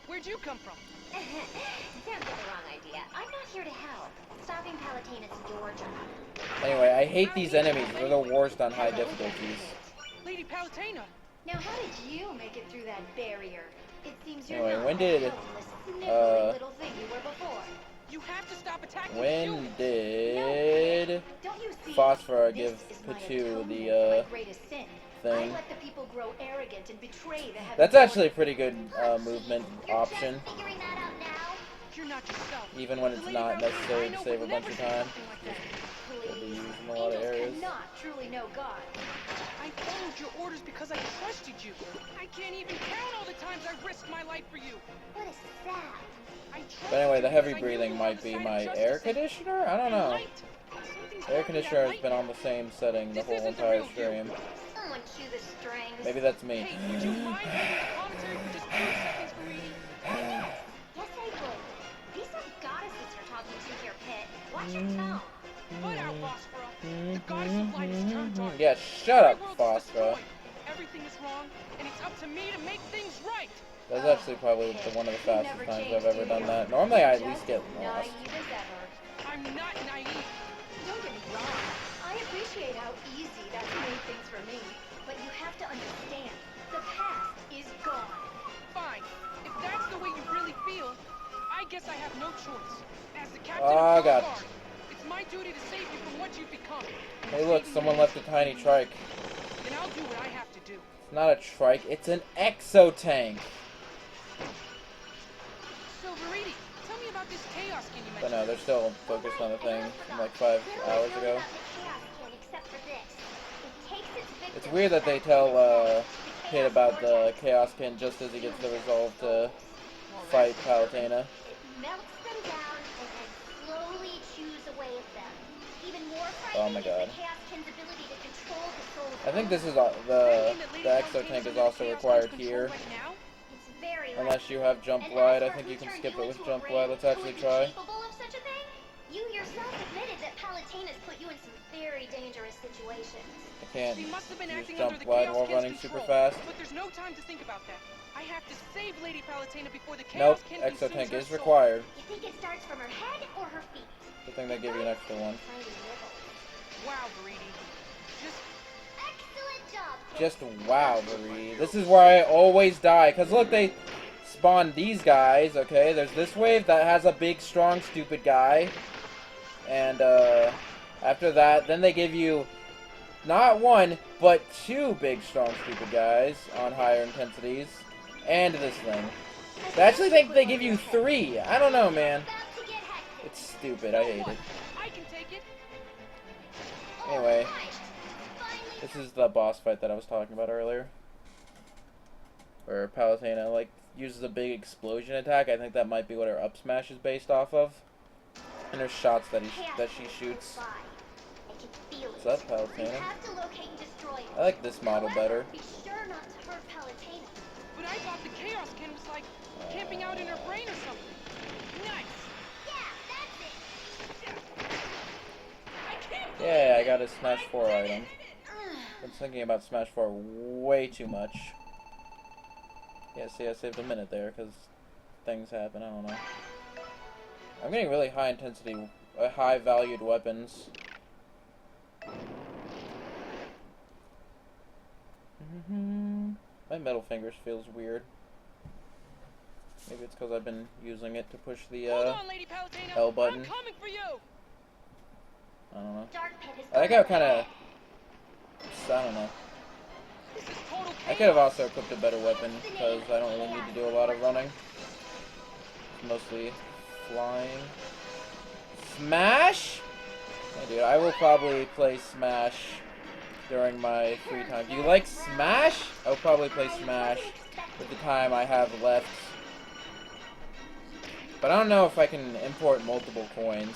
Where'd you come from? Sounds like the wrong idea. I'm not here to help. Stopping Palutaina's door job. Anyway, I hate these enemies. They're the worst on high difficulties. Lady Palutaina! Now, how did you make it through that barrier? It seems you're Anyway, not when did little thing you were before. You have to stop attacking when did Phosphor give Pichu the thing? That's actually a pretty good movement option. Even when it's not necessary to save a bunch of time. It'll be used in a lot of areas. I followed your orders because I trusted you. I can't even count all the times I risked my life for you. What a sap. But anyway, the heavy breathing might be my air conditioner? I don't know. The air conditioner has been on the same setting the whole entire stream. Someone chew the strings. Maybe that's me. Hey, would you mind waiting at the commissary for just 2 seconds for reading? Yes, I would. These are goddesses you're talking to here, Pit. Watch your tone. Put out, Phosphora. The goddess of light has turned dark. Yeah, shut up, Phosphora. Everything is wrong, and it's up to me to make things right. That's actually probably one of the fastest times I've ever done that. Normally I at least get lost. I'm not naive. Don't get me wrong. I appreciate how easy that's made things for me. But you have to understand, the past is gone. Fine. If that's the way you really feel, I guess I have no choice. As the captain of your guard, it's my duty to save you from what you've become. Hey look, someone left a tiny trike. Then I'll do what I have to do. It's not a trike, it's an exo-tank. So, Viridi, tell me about this Chaos Kin you But mentioned. no, they're still focused on the thing from like 5 hours ago. It's weird that they tell Kid about the Chaos Kin just as he gets the resolve to fight Palutena. Oh my god. I think this is the exo tank is also required here. Unless you have jump glide, I think you can skip it with jump glide. Let's actually try. You yourself admitted that Palutina's put you in some very dangerous situations. I can't She must have been use acting under jump the glide Chaos while Ken's running control, super fast. But there's no time to think about that. I have to save Lady Palutena before the Nope, Chaos Ken exo consumes tank her is soul. required. You think it starts from her head or her feet? Good thing they give you an extra one. Wow, Greedy. Excellent job. Just wow, Marie. This is where I always die. Because look, they spawn these guys, okay? There's this wave that has a big, strong, stupid guy. And, after that, then they give you not one, but two big, strong, stupid guys on higher intensities. And this thing. I actually think they give you three. I don't know, man. It's stupid. I hate it. I can take it. Anyway, this is the boss fight that I was talking about earlier. Where Palutena, like, uses a big explosion attack. I think that might be what her up smash is based off of. And there's shots that she shoots. What's up, Palutena? I like this model better. Be sure not to hurt Palutena. But I thought the Chaos Ken was like camping out in her brain or something. Nice. Yeah, that's it. Yeah, I got a Smash 4 item. Been thinking about Smash 4 way too much. Yeah, see, I saved a minute there because things happen. I don't know. I'm getting really high intensity, high valued weapons. My middle fingers feels weird. Maybe it's because I've been using it to push the L button. I'm coming for you. I don't know. I think I kind of... I don't know. I could have also equipped a better weapon because I don't really need to do a lot of running. Mostly flying. Smash? Hey dude, I will probably play Smash during my free time. Do you like Smash? I'll probably play Smash with the time I have left. But I don't know if I can import multiple coins.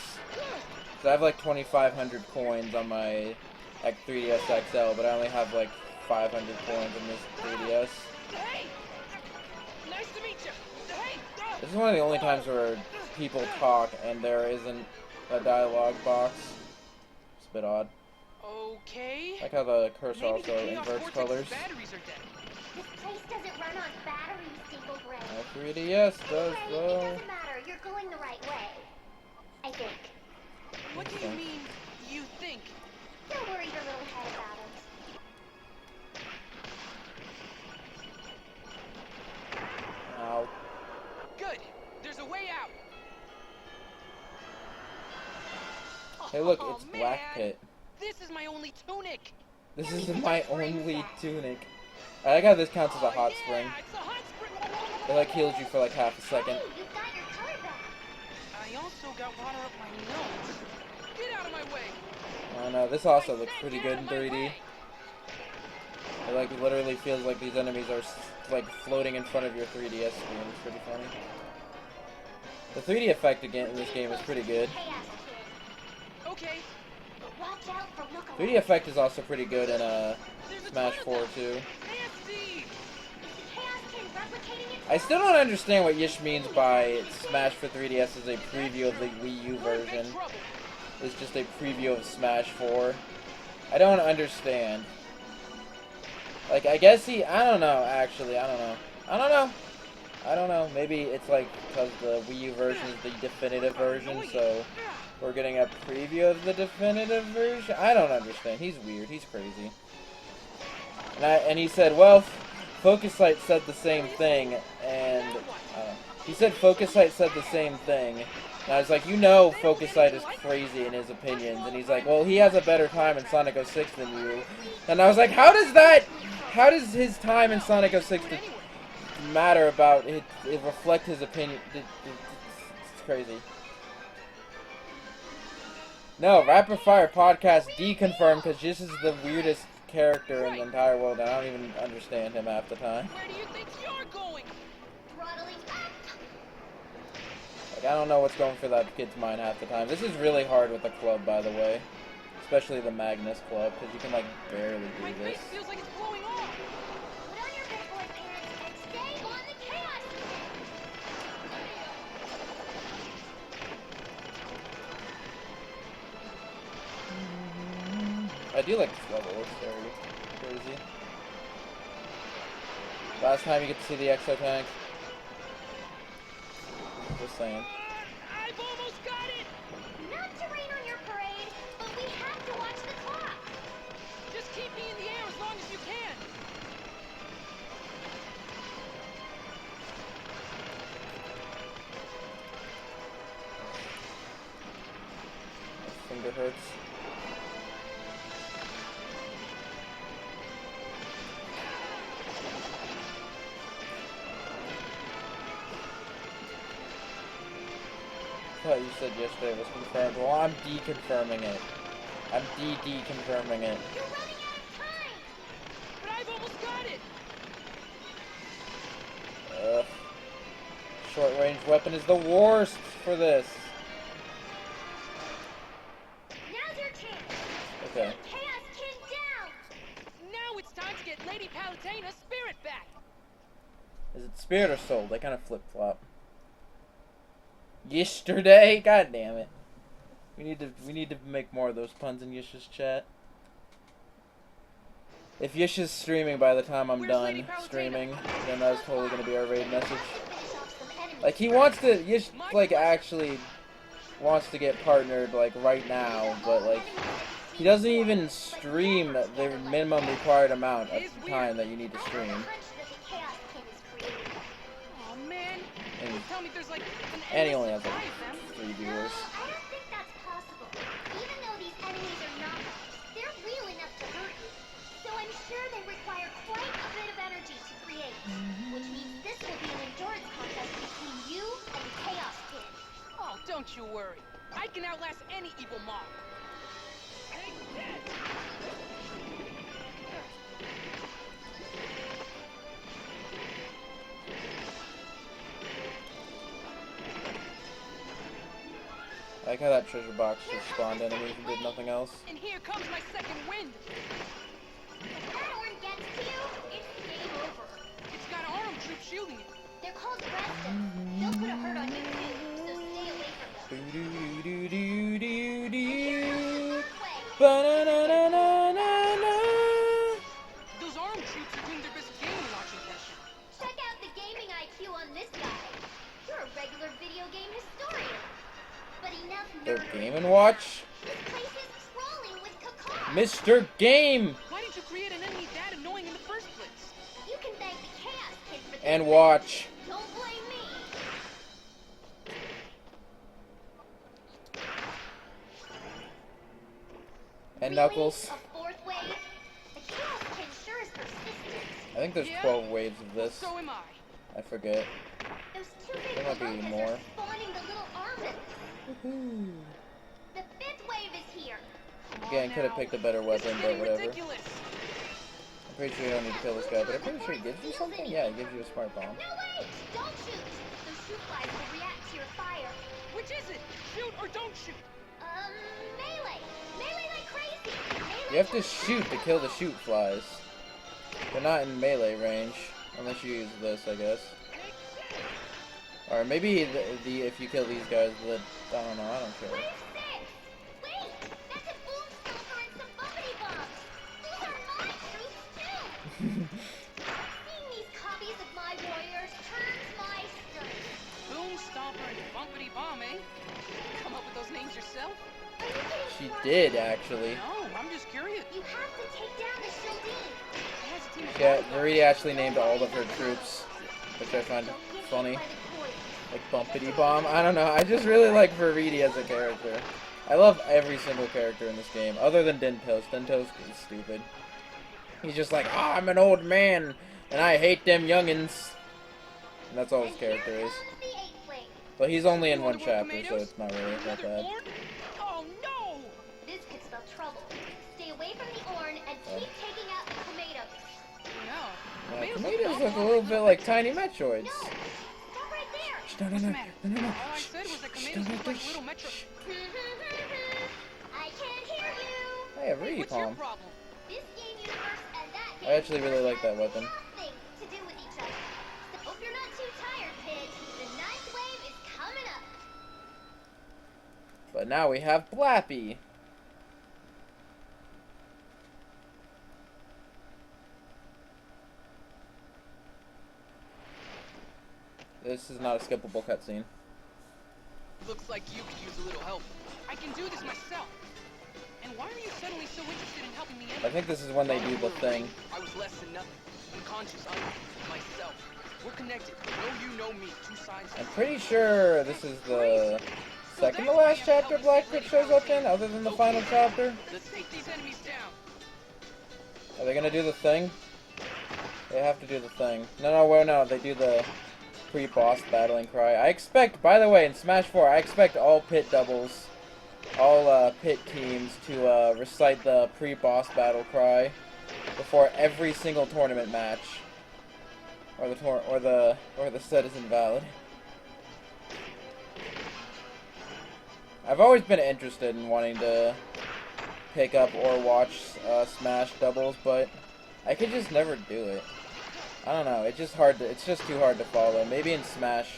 So I have like 2,500 coins on my 3DS XL, but I only have like 500 coins on this 3DS. Hey! Nice to meet you. Hey! This is one of the only times where people talk and there isn't a dialogue box. It's a bit odd. Okay. I like how the cursor Maybe also the Chaos inverts Vortex's colors. batteries are dead. This place doesn't run on batteries, Single Gray. My 3DS does Anyway, it though. doesn't matter. You're going the right way. I think. What do you mean, you think? Don't worry your little head about it. Ow. Good. There's a way out. Hey look, Oh, it's Black man. Pit. This is my only tunic. This is my only tunic. I like how this counts as a hot spring. It's a hot spring. It like heals you for like half a second. Hey, you've got your color back. I also got water up my nose. Get out of my way. Oh no, this also looks pretty good in 3D. It like literally feels like these enemies are like floating in front of your 3DS screen. It's pretty funny. The 3D effect again in this game is pretty good. Okay. Watch out for lookalikes. 3D effect is also pretty good in Smash 4 too. Nasty. I still don't understand what Yish means by Smash for 3DS is a preview of the Wii U version. It's just a preview of Smash 4. I don't understand. Like, I guess I don't know, actually, I don't know. Maybe it's like, because the Wii U version is the definitive version, so we're getting a preview of the definitive version? I don't understand. He's weird. He's crazy. And he said, well, Focusite said the same thing, and he said Focusite said the same thing. And I was like, you know Focusite is crazy in his opinions. And he's like, well, he has a better time in Sonic 06 than you. And I was like, how does his time in Sonic 06 matter about it reflect his opinion? It's crazy. No, Rapid Fire Podcast deconfirmed because this is the weirdest character in the entire world, and I don't even understand him half the time. Where do you think you're going? Throttling up. Like, I don't know what's going for that kid's mind half the time. This is really hard with the club, by the way. Especially the Magnus Club, because you can, like, barely My do this. face feels like it's blowing off. Put on your big boy pants and stay on the chaos. do like this level. It's very crazy. Last time you get to see the exo tank. Just saying. I've almost got it! Not to rain on your parade, but we have to watch the clock. Just keep me in the air as long as you can. My finger hurts. I thought you said yesterday it was confirmed. Well, I'm deconfirming it. I'm deconfirming it. You're running out of time. But I've almost got it! Ugh. Short range weapon is the worst for this. Now's your chance. Okay. Put Chaos Kid down. Now it's time to get Lady Palatena's spirit back! Is it spirit or soul? They kind of flip flop. Yesterday? God damn it. We need to make more of those puns in Yish's chat. If Yish's streaming by the time I'm done streaming, then that's totally gonna be our raid message. Like he wants to Yish like actually wants to get partnered like right now, but like he doesn't even stream the minimum required amount of time that you need to stream. Oh man! And, Tell me there's like an and he only has endless like supply of them. 3 viewers. I don't think that's possible. Even though these enemies are not, they're real enough to hurt you. So I'm sure they require quite a bit of energy to create. Which means this will be an endurance contest between you and the Chaos Kid. Oh, don't you worry. I can outlast any evil mob. Take that! I like how that treasure box just spawned enemies and did nothing else. And here comes my second wind. If that horn gets to you, it's game over. It's got arm troops shielding it. They're called Reston. They'll put a hurt on you too, so stay away from them. Ba-na-na-na-na-na-na. Those arm troops are doing their best gaming watching session. Check out the gaming IQ on this guy. You're a regular video game historian. But enough Their nerdery. Game and Watch? This place is crawling with caca. Mr. Game! Why did you create an enemy that annoying in the first place? You can thank the Chaos Kid for this. And Watch. Don't blame me. And Really? Knuckles. A fourth wave? The Chaos Kid sure is persistent. I think there's 12 waves of this. So am I. I forget. Those two big There might be babuncas more. are spawning the little armors. The fifth wave is here. Come Again, on could have now. picked a better This is weapon, but getting whatever. ridiculous. I'm pretty sure you don't need to kill this guy, but I'm pretty sure he gives you something? Yeah, he gives you a smart bomb. No, wait! Don't shoot! Those shoot flies will react to your fire. Which is it? Shoot or don't shoot? Melee! Melee like crazy! Melee You have to like shoot to kill the shoot flies. They're not in melee range, unless you use this, I guess. Or maybe if you kill these guys, I don't know, I don't care. Wave 6! Wait! That's a boom stomper and some bumpity bombs! These are my troops too! Seeing these copies of my warriors turns my stomach. Boom, Stomper, and Bumpity Bomb, eh? Come up with those names yourself? Are you getting She smart? did, actually. No, I'm just curious. You have to take down the Shieldine. It has a team of Yeah, bodyguards. Marie actually named all of her troops, which I find Don't get hit funny. by the coil. Like Bumpity Bomb. I don't know. I just really like Veridi as a character. I love every single character in this game, other than Dentos. Dentos is stupid. He's just like, oh, I'm an old man, and I hate them youngins. And that's all his And here character is. comes the eighth wave. But he's only in You one wanna grow chapter, so tomatoes? it's not really that Another bad. horn? Oh no! This could spell trouble. Stay away from the Orn and keep taking out the tomatoes. No. Tomatoes look a little bit like tiny Metroids. No! Stop right there! No, no, What's the no, matter? no, no, no. All I said was that tomatoes look like little metro. I can't hear you! I have Hey, Reedy what's your Palm. problem? This game universe and that game I actually really universe like that have weapon. nothing to do with each other. So hope you're not too tired, kid. The ninth wave is coming up. But now we have Blappy. This is not a skippable cutscene. Looks like you could use a little help. I can do this myself. And why are you suddenly so interested in helping me I think this is when they do the thing. I was less than nothing. Unconscious, myself. We're connected. Know you know me. Two sides. I'm pretty sure this is the second to last chapter Black Pit shows up in, other than the final chapter. Let's take these enemies down. Are they gonna do the thing? They have to do the thing. No, they do the pre-boss battling cry. I expect, by the way, in Smash 4, I expect all pit doubles, all pit teams to recite the pre-boss battle cry before every single tournament match, or the set is invalid. I've always been interested in wanting to pick up or watch Smash doubles, but I could just never do it. I don't know. It's just hard to. It's just too hard to follow. Maybe in Smash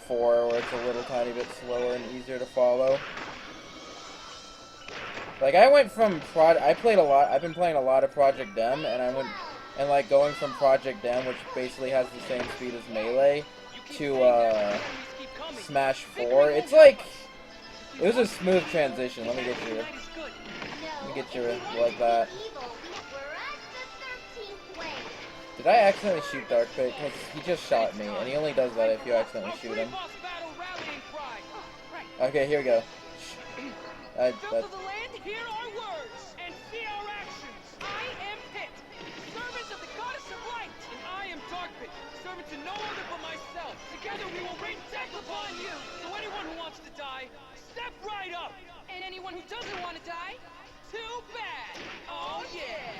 4, where it's a little tiny bit slower and easier to follow. Like I went from I played a lot. I've been playing a lot of Project M, and like going from Project M, which basically has the same speed as Melee, to Smash 4. It's like it was a smooth transition. Let me get you like that. Did I accidentally shoot Dark Pit? Because he just shot me, and he only does that if you accidentally shoot him. Okay, here we go. Hear our words and see our actions. I am Pit, servant of the goddess of light, and I am Dark Pit, servant to no other but myself. Together we will rain death upon you. So anyone who wants to die, step right up. And anyone who doesn't want to die, too bad. Oh yeah.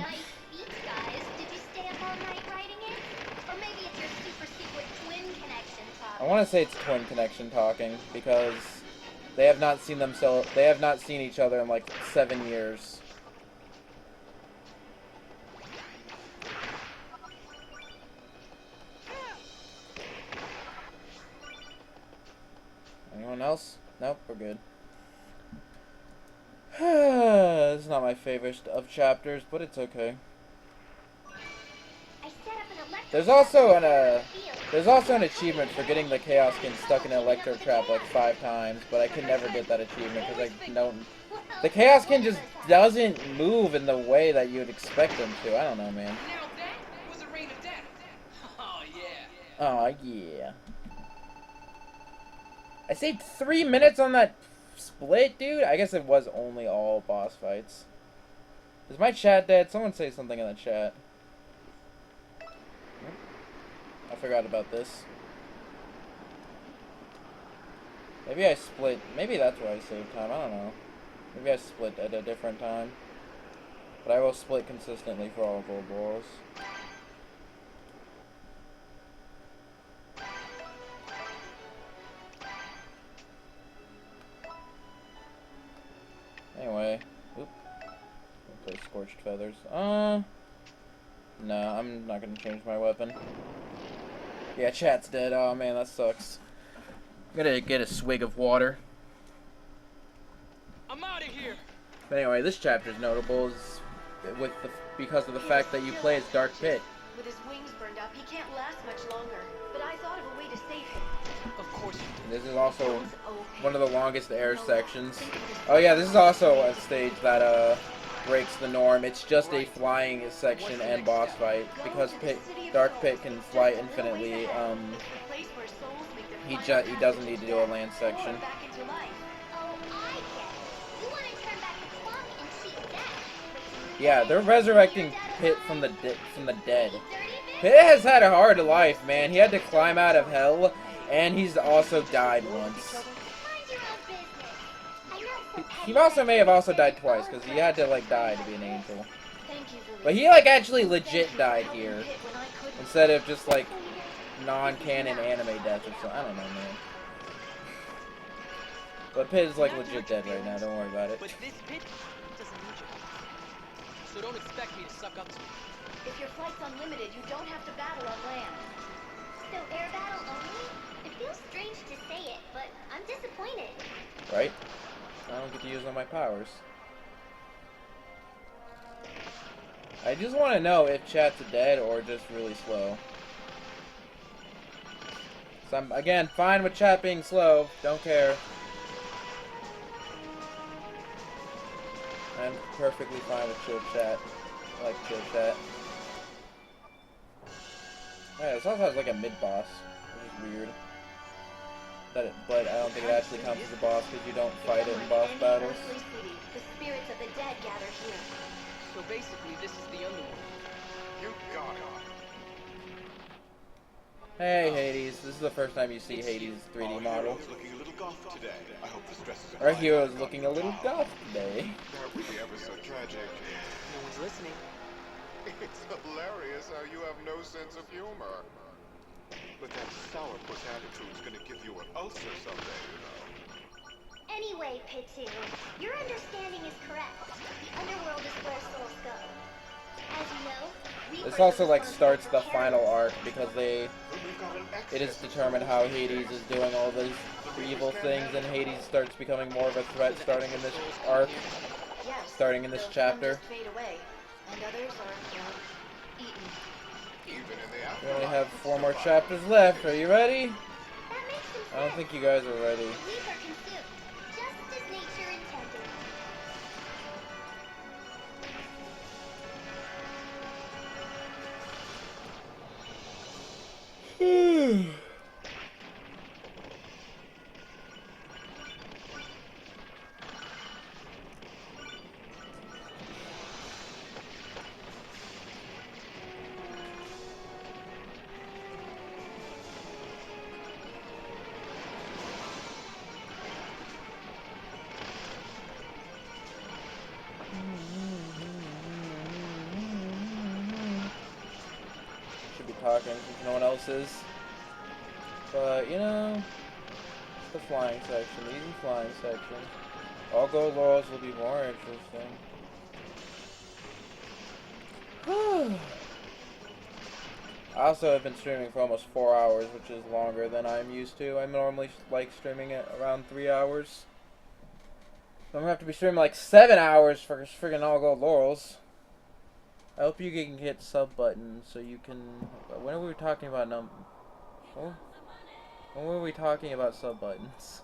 Nice speech, guys. Did you stay up all night writing it? Or maybe it's your super secret twin connection talk. I want to say it's twin connection talking because they have not seen They have not seen each other in like 7 years. Anyone else? Nope, we're good. This is not my favorite of chapters, but it's okay. There's also an achievement for getting the Chaos Skin stuck in an Electro Trap like 5 times, but I can never get that achievement because I don't. The Chaos Skin just doesn't move in the way that you'd expect him to. I don't know, man. Now that was a rain of death. Oh yeah. Oh yeah. I saved 3 minutes on that split, dude. I guess it was only all boss fights. Is my chat dead? Someone say something in the chat. I forgot about this. Maybe I split. Maybe that's why I saved time. I don't know. Maybe I split at a different time. But I will split consistently for all of our balls. Anyway. Oop. I'll play Scorched Feathers. No, I'm not gonna change my weapon. Yeah, chat's dead. Oh man, that sucks. I'm gonna get a swig of water. I'm out of here. But anyway, this chapter's notable because of the fact that you play as Dark Pit. With his wings burned up, he can't last much longer. But I thought of a way to save him. Of course you This is also one of the longest air sections. Oh yeah, this is also a stage that breaks the norm. It's just a flying section and boss fight because Dark Pit can fly infinitely. He doesn't need to do a land section. Yeah, they're resurrecting Pit from the dead. Pit has had a hard life, man. He had to climb out of hell, and he's also died once. He also may have also died twice, because he had to, like, die to be an angel. But he, like, actually legit died here. Instead of just, like, non-canon anime death or something. I don't know, man. But Pit is, like, legit dead right now. Don't worry about it. But this Pit doesn't need your help. So don't expect me to suck up to it. If your flight's unlimited, you don't have to battle on land. So air battle only? It feels strange to say it, but I'm disappointed. Right? I don't get to use all my powers. I just want to know if chat's dead or just really slow. So I'm, again, fine with chat being slow. Don't care. I'm perfectly fine with chill chat. I like chill chat. Yeah, this also has like a mid-boss, which is weird. But I don't think it actually counts as a boss because you don't fight it in boss battles. The spirits of the dead gather here. So basically, this is the underworld. You got it. Hey Hades, this is the first time you see Hades' 3D model. Looking a little goth today. I hope the stress is Our hero's looking a little goth today. That would be ever so tragic. No one's listening. It's hilarious how you have no sense of humor. But that sourpuss attitude's gonna give you an ulcer someday, you know. Anyway, Pitu, your understanding is correct. The underworld is where souls go. As you know, This also like starts the final arc because it is determined how Hades is doing all these evil things, and Hades starts becoming more of a threat starting in this arc, starting in this chapter. Fade away, and others are eaten. We only have 4 more chapters left. Are you ready? I don't think you guys are ready. Leaves are consumed, just as nature intended. Should be talking since no one else is. But, you know, it's the flying section, the easy flying section. All gold laurels will be more interesting. I also have been streaming for almost 4 hours, which is longer than I'm used to. I normally like streaming at around 3 hours. So I'm gonna have to be streaming like 7 hours for friggin' all gold laurels. I hope you can hit sub button so you can. When were we talking about when were we talking about sub buttons?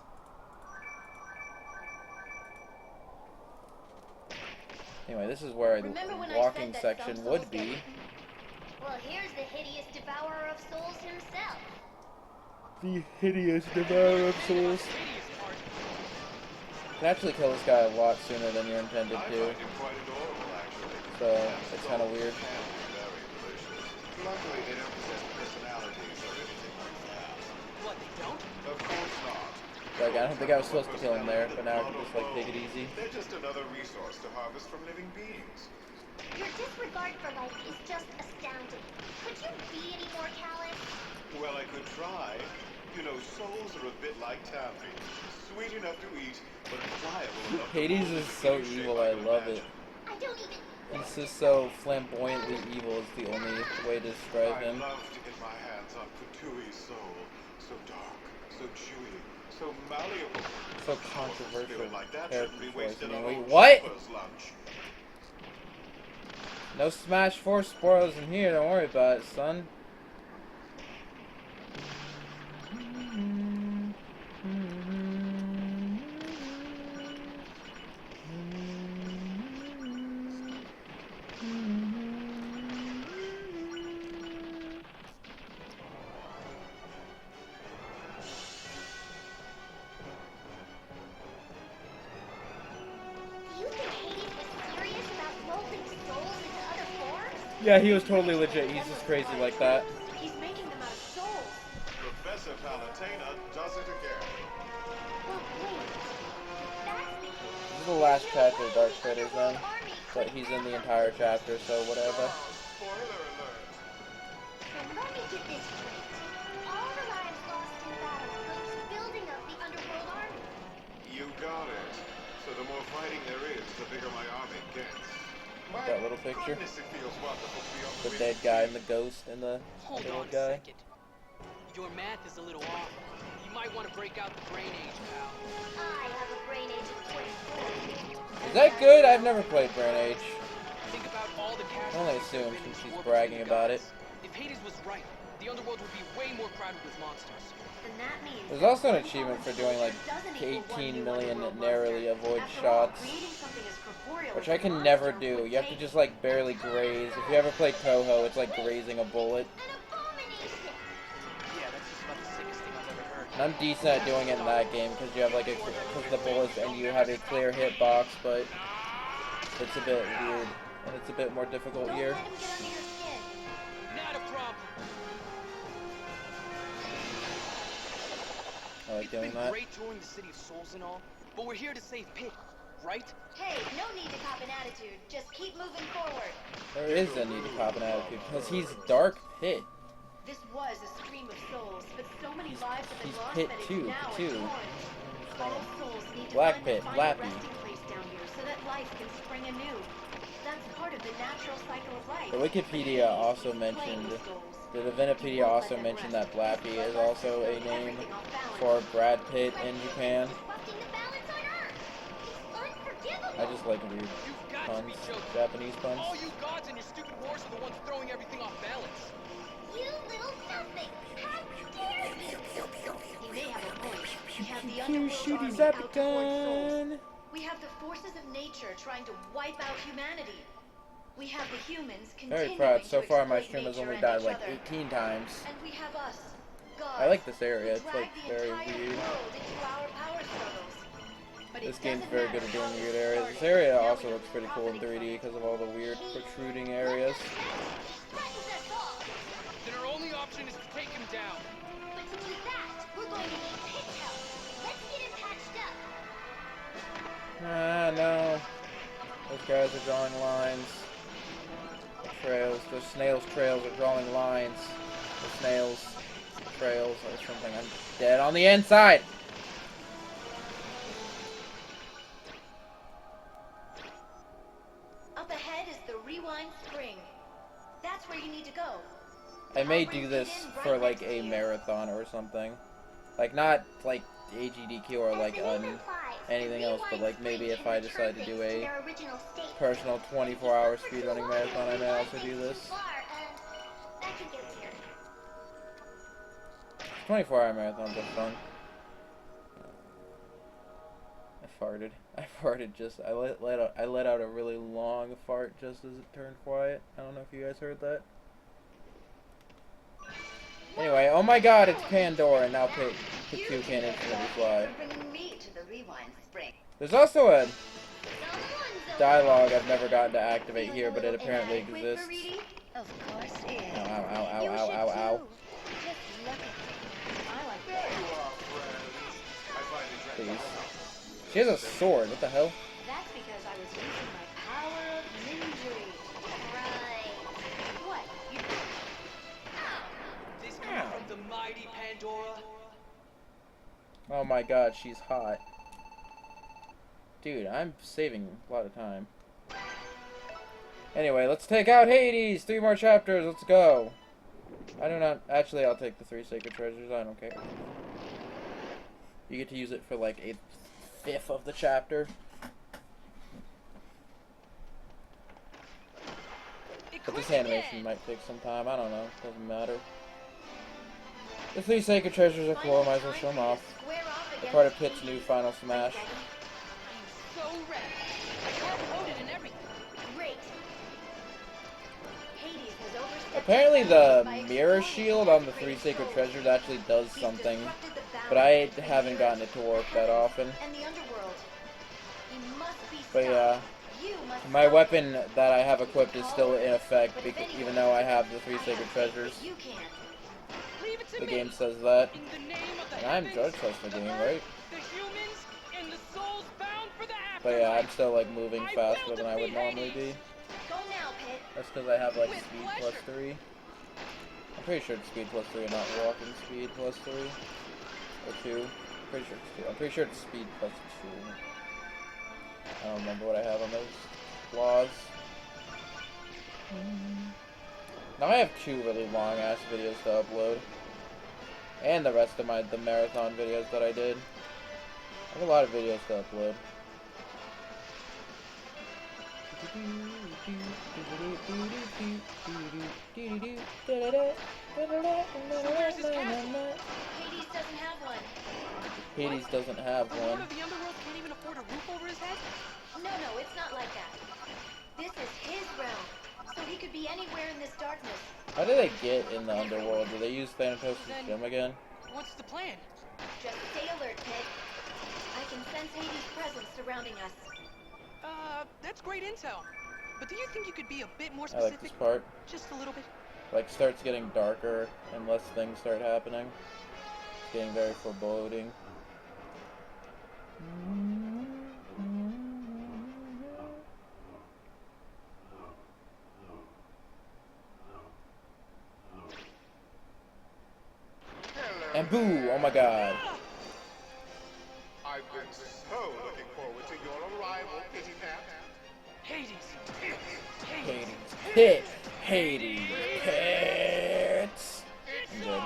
Anyway, this is where the walking section would be. Well, here's the hideous devourer of souls himself. The hideous devourer of souls. You can actually kill this guy a lot sooner than you're intended to. So it's kind of weird. Luckily, they don't possess personalities or anything like that. What, they don't? Of course not. Like, I don't think I was supposed to kill him there, but now I can just like take it easy. They're just another resource to harvest from living beings. Your disregard for life is just astounding. Could you be any more callous? Well, I could try. You know, souls are a bit like taffy. Sweet enough to eat, but pliable enough to Hades mold is into so any shape evil, I I can love it. imagine. I don't even... He's just so flamboyantly evil is the only way to describe I'd him. love to get my hands on Patui's soul. So dark, so chewy, so malleable. So A controversial spirit like that character shouldn't be choice. wasted I mean, on wait, old what? Shepard's lunch. No Smash 4 spoilers in here, don't worry about it, son. Do you think Hades was serious about molding souls into other forms? Yeah, he was totally legit. He's just crazy like that. He's making them out of souls. Professor Palutena does it again. Well, wait. That's because... This is the last chapter of Dark Critters then. But he's in the entire chapter, so whatever. Spoiler alert. So let me get this straight. All the lives lost in battle go to building up the underworld army. You got it. So the more fighting there is, the bigger my army gets. My That little picture. goodness, it feels wonderful to be on The winning dead guy and team. the ghost and the Hold little on a guy. second. Your math is a little off. You might want to break out the brain age, pal. I have a brain age of 24. Is that good? I've never played Brain Age. Think about all the I only casualties assume that since Hades she's wore bragging between about the it. gods. If Hades was right, The underworld would be way more crowded with monsters. Then that means There's also an achievement for doing like 18 million narrowly avoid shots, which I can never do. You have to just like barely graze. If you ever play Toho, it's like grazing a bullet. Yeah, that's just about the sickest thing I've ever heard. And I'm decent at doing it in that game because you have like because the bullets and you have a clear hitbox, but it's a bit weird and it's a bit more difficult here. Not a problem. I like doing that. It's been great touring the City of Souls and all, but we're here to save Pit, right? Hey, no need to cop an attitude. Just keep moving forward. There is a need to cop an attitude because he's Dark Pit. This was a stream of souls, but so many lives have been lost Pit that it's too, now too. All souls need to Black find Pit, a final Blappy. resting place down here so that life can spring anew. That's part of the natural cycle of life. The Wikipedia also mentioned, the Divinipedia also mentioned that Blappy is also a name for Brad Pitt in Japan. I just like weird puns, Japanese puns. All you gods and your stupid wars are the ones throwing everything off balance. You little something! How dare you! You may have a point. We have the underworld army Shooty out to hoard souls. Zappaton! We have the forces of nature trying to wipe out humanity. We have the humans Very continuing proud. So to far my exploit stream has nature only and died each like other. 18 times. And we have us, gods, I like this area. who It's like drag the very entire weird. world into our power struggles. But This it game's doesn't very matter good at how doing this weird areas. started. This area Now also we looks have pretty cool in profiting 3D from because of all the weird protruding areas. Then our only option is to take him down. But to do that, we're going to need Pit's help. Let's get him patched up. Ah, no. Those guys are drawing lines. Trails. Those snails' trails are drawing lines. The snails' trails or something. I'm dead on the inside! Up ahead is the Rewind Spring. That's where you need to go. I may do this for like a marathon or something. Like not like AGDQ or like anything else, but like maybe if I decide to do a personal 24-hour speedrunning marathon, I may also do this. 24-hour marathons are fun. I farted. I let out a really long fart just as it turned quiet. I don't know if you guys heard that. Anyway, oh my god, it's Pandora, and now Pichu can't infinitely fly. There's also a dialogue I've never gotten to activate here, but it apparently exists. Of course it is. Ow, ow, ow, ow, ow, ow, ow. Just look at me. I like There that. you are, friends. I finally drank Please. enough. She has a sword, what the hell? That's because I was using my power of ninjury. Right. What? You This coming from the mighty Pandora. Oh my god, she's hot. Dude, I'm saving a lot of time. Anyway, let's take out Hades! 3 more chapters, let's go! I do not... Actually, I'll take the 3 sacred treasures, I don't care. You get to use it for like a fifth of the chapter. But this animation might take some time, I don't know, doesn't matter. The 3 sacred treasures are cool, might as well show them off. They're part of Pit's new Final Smash. So ready. I hard-coded and everything. Great. Hades has overstepped Apparently his the boundaries by mirror exploiting shield the on the upgraded 3 sacred souls. treasures actually does He's something, disrupted the but I boundaries between haven't the gotten earth, it to work the that heavens, often. and the underworld. He must be But stopped. yeah, You must my stop weapon him. that I have equipped is still in effect, But if anyone even though I have the can, 3 I sacred have faith treasures. that you can. Leave it to The me. game says that. In the name of the And I'm heavens, judge the game, earth, right? the humans, and the souls bound for the But yeah, I'm afterlife. still like moving I faster will than I would defeat normally Hades. be. Go now, Pit. That's because I have like With speed pleasure. plus 3. I'm pretty sure it's speed plus 3 and not walking speed plus 3. Or 2. Pretty sure it's 2. I'm pretty sure it's speed plus 2. I don't remember what I have on those flaws. Now I have 2 really long ass videos to upload. And the rest of the marathon videos that I did. I have a lot of videos to upload. where's his castle? Hades doesn't have one. Hades doesn't have The Lord one. of the Underworld can't even afford a roof over his head? No, it's not like that. This is his realm, so he could be anywhere in this darkness. How do they get in the underworld? Do they use Thanatos' gem again? What's the plan? Just stay alert, Pit. I can sense Hades' presence surrounding us. That's great intel. But do you think you could be a bit more I specific? like this part. Just a little bit? Like, starts getting darker and less things start happening. It's getting very foreboding. And boo! Oh my god. I've been so looking forward to your arrival, Kitty Cat. Hades! Hades. Hit! Hades. Hits! I'm good.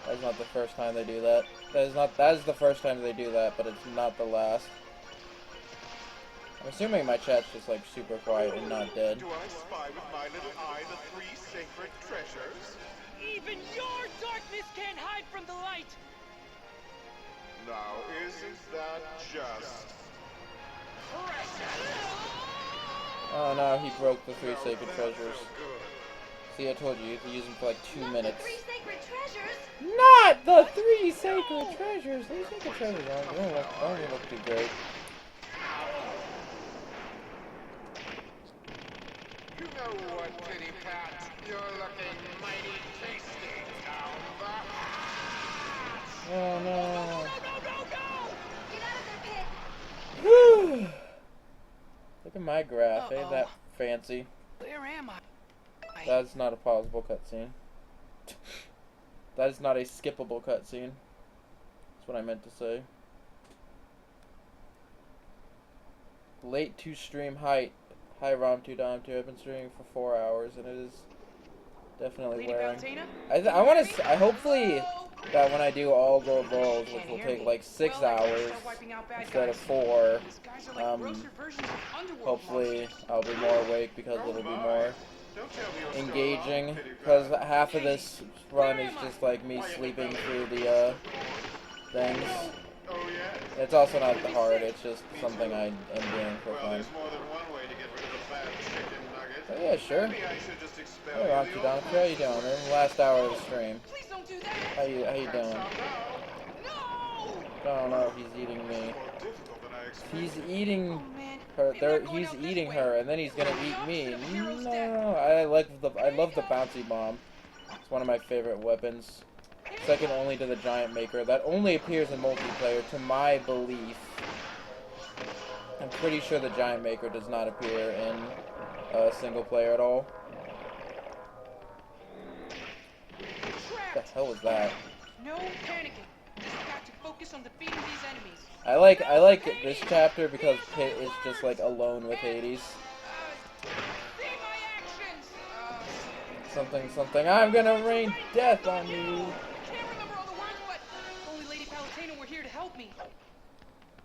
That's not the first time they do that. That is the first time they do that, but it's not the last. I'm assuming my chat's just like super quiet and not dead. Do I spy with my little eye the 3 sacred treasures? Even your darkness can't hide from the light! Now, isn't that just... Oh no, he broke the 3 sacred treasures. See, I told you, you can use them for like 2 minutes. The 3 sacred treasures? Not the 3 sacred treasures! 3 sacred treasures don't even look too great. You know what, Kitty Cat? You're looking mighty tasty down the hatch. Oh no. Get out of there, Pit! Whew. Look at my graph, ain't that fancy? Where am I? That's not a pausable cutscene. That is not a skippable cutscene. That's what I meant to say. Late to stream height. Hi Rom 2 Dom 2. I've been streaming for 4 hours and it is definitely Lady wearing. Valentina? I want to. I hopefully that when I do all the roles, which will take like 6 hours instead of 4, hopefully I'll be more awake because it'll be more engaging. Because half of this run is just like me sleeping through the things. It's also not that hard. It's just something I am doing for fun. Oh, yeah, sure. Hey, Rocky Donkey, how you doing? We're in the last hour of the stream. How you doing? Oh no, he's eating me. He's eating her. He's eating her, and then he's gonna eat me. No, I love the bouncy bomb. It's one of my favorite weapons. Second only to the Giant Maker. That only appears in multiplayer, to my belief. I'm pretty sure the Giant Maker does not appear in single player at all. What the hell is that? No panicking. Just got to focus on defeating these enemies. I like this chapter because Pit is just like alone with Hades. See my actions. Something. I'm gonna rain death on you. Can't remember all the words, but if only Lady Palutena were here to help me.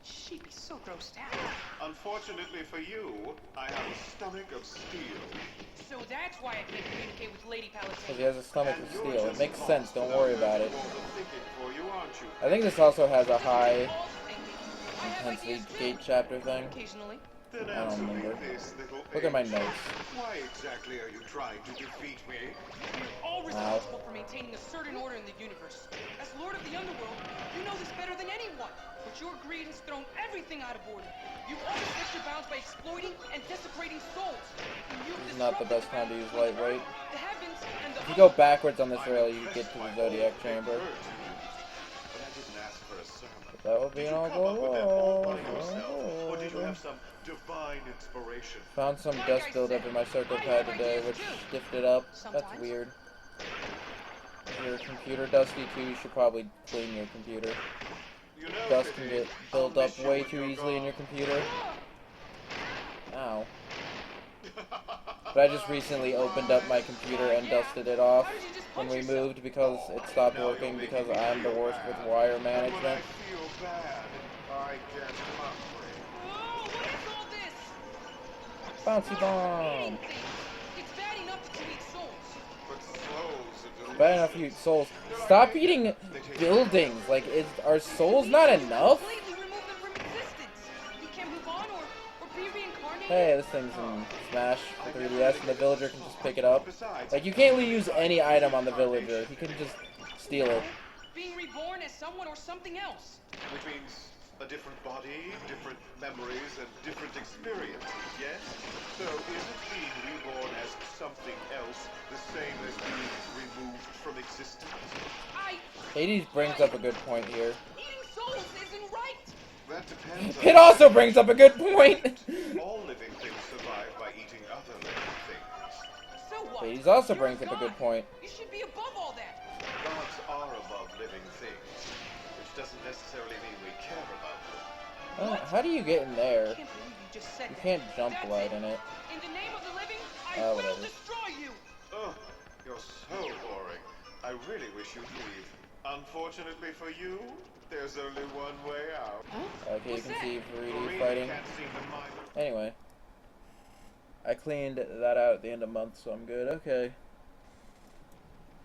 She'd be so grossed out. Unfortunately for you, I have a stomach of steel. So that's why I can't communicate with Lady Because Palutena. he has a stomach of steel. It makes sense. Don't worry about it. For you, aren't you? I think this also has a high I have intensity ideas too. gate chapter thing. Occasionally. Then I don't answer me remember. this, little Look at my ape. notes. Why exactly are you trying to defeat me? We're all responsible for maintaining a certain order in the universe. As Lord of the Underworld, you know this better than anyone. But your greed has thrown everything out of order. You've overstepped your bounds by exploiting and desecrating souls. And you've This is not the best time to use lightweight. the heavens and the If you go backwards on this rail, you get to the Zodiac Chamber. But I didn't ask for a sermon. That would be Did an you all come up with that all by go. yourself? Or did you have some divine inspiration? Found some dust buildup in my circle pad today, which stiffed it up. That's weird. Is your computer dusty too? You should probably clean your computer. You know, Dust can Kitty, get built I'll up miss you way when too you're easily in your gone. computer. Ow. But I just recently opened up my computer and dusted it off when we moved because it stopped working because I'm the worst with wire And when I management. feel bad, I get hungry. Oh, what is all this? Bouncy bomb. It's bad enough to eat souls. But souls are Bad enough to eat souls. Stop eating buildings. Like, are souls not enough? Completely remove them from existence. You can't move on or be reincarnated. Hey, this thing's in Smash for 3DS, and the villager can just pick it up. Like, you can't use any item on the villager. He can just steal it. Being reborn as someone or something else. Which means a different body, different memories, and different experiences, yes? So isn't being reborn as something else the same as being removed from existence? Hades brings up a good point here. Eating souls isn't right. That depends on... It also brings up a good point! All living things survive by eating other living things. So what? Hades also You're brings a up a good god. point. You should be above all that. Gods are above living things, which doesn't necessarily mean we care about them. How do you get in there? I can't believe you just said You that. can't jump That's glide in it. In the name of the living, I will Whatever. destroy you. Oh, you're so boring. I really wish you'd leave. Unfortunately for you, there's only one way out. Okay, you can see Viridian Marina fighting. can't seem to mind it. Anyway. I cleaned that out at the end of the month, so I'm good. Okay.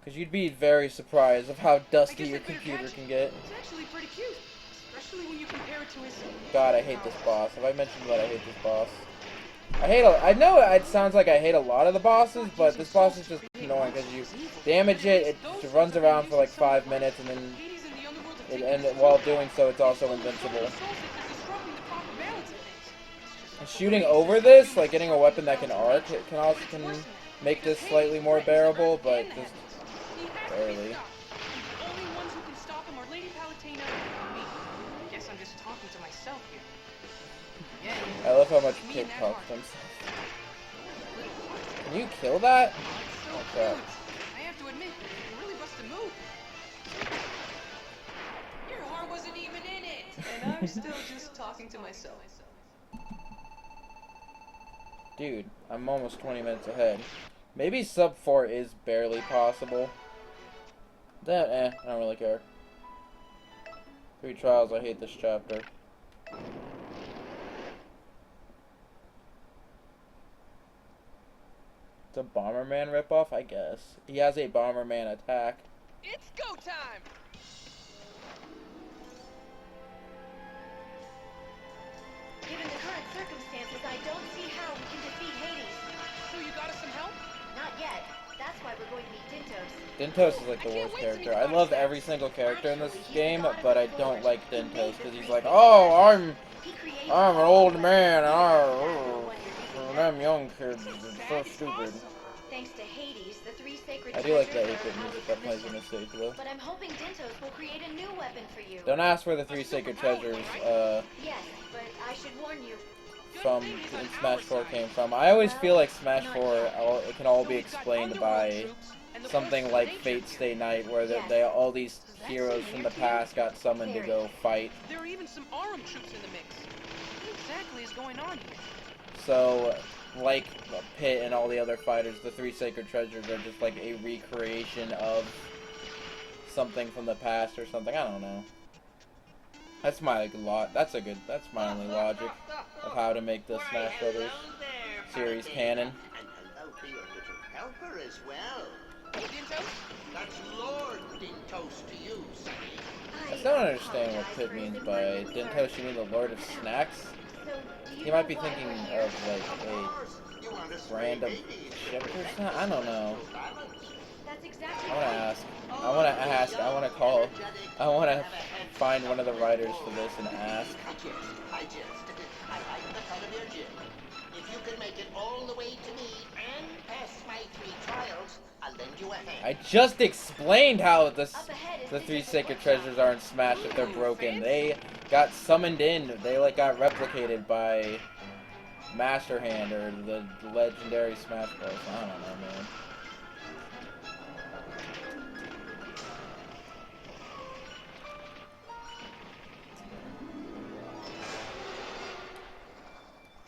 Because you'd be very surprised of how dusty your computer can get. It's actually pretty cute, especially when you compare it to his. God, I hate this boss. Have I mentioned that I hate this boss? I know it sounds like I hate a lot of the bosses, but this boss is just annoying because you damage it, it just runs around for like 5 minutes, and then while doing so, it's also invincible. And shooting over this, like getting a weapon that can arc, it can make this slightly more bearable, but just barely. The only ones who can stop him are Lady Palutena and me. Guess I'm just talking to myself here. Yeah. I love how much Kid talks to himself. Can you kill that? Oh crap. I have to admit, you really busted a move. Your heart wasn't even in it. And I'm still just talking to myself. Dude, I'm almost 20 minutes ahead. Maybe sub 4 is barely possible. I don't really care. 3 trials, I hate this chapter. It's a Bomberman ripoff, I guess. He has a Bomberman attack. It's go time! Given the current circumstances, I don't see how we can defeat Hades. So you got us some help? Not yet. That's why we're going to meet Dintos. Dintos is like the worst character. I love every single character in this game, but I don't like Dintos because he's like, oh, I'm an old man, and them young kids are so stupid. Thanks to Hades, the 3 sacred I do like the treasures 8-bit are music out that of plays in commission. this stage though. But I'm hoping Dintos will create a new weapon for you. Don't ask where the 3 sacred treasures Yes, but I should warn you. from in Smash 4 came from. I always feel like Smash 4 it can all be explained by something like Fate Stay Night, where all these heroes from the past got summoned to go fight. There are even some Arum troops in the mix. What exactly is going on here? So, like Pit and all the other fighters, the 3 sacred treasures are just like a recreation of something from the past or something. I don't know. That's my that's my only logic of how to make the Smash Brothers series canon. And hello to your little helper as well. Dintos? That's Lord Dintos to you, Sonny. I still don't understand what Pit means by Dintos. You mean the Lord of Snacks? You might be thinking of like a random ship or something. I don't know. That's exactly I want to find one of the writers for this and ask. I like the cut of your jib. If you can make it all the way to me and pass my 3 trials, I'll lend you a hand. I just explained how the 3 sacred treasures are in Smash if they're broken. They got summoned in. They like got replicated by Master Hand or the legendary Smash Bros. I don't know, man.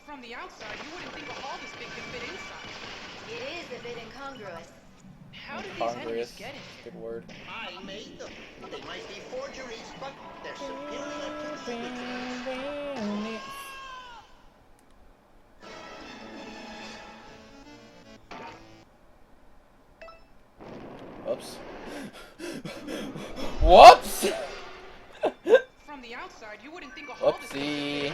From the outside, you wouldn't think a hall this big could fit inside. It is a bit incongruous. How did these enemies get in? Good word. I made them. They might be forgeries, but they're superior to the originals. Whoops! From the outside, you wouldn't think a halt is Whoopsie.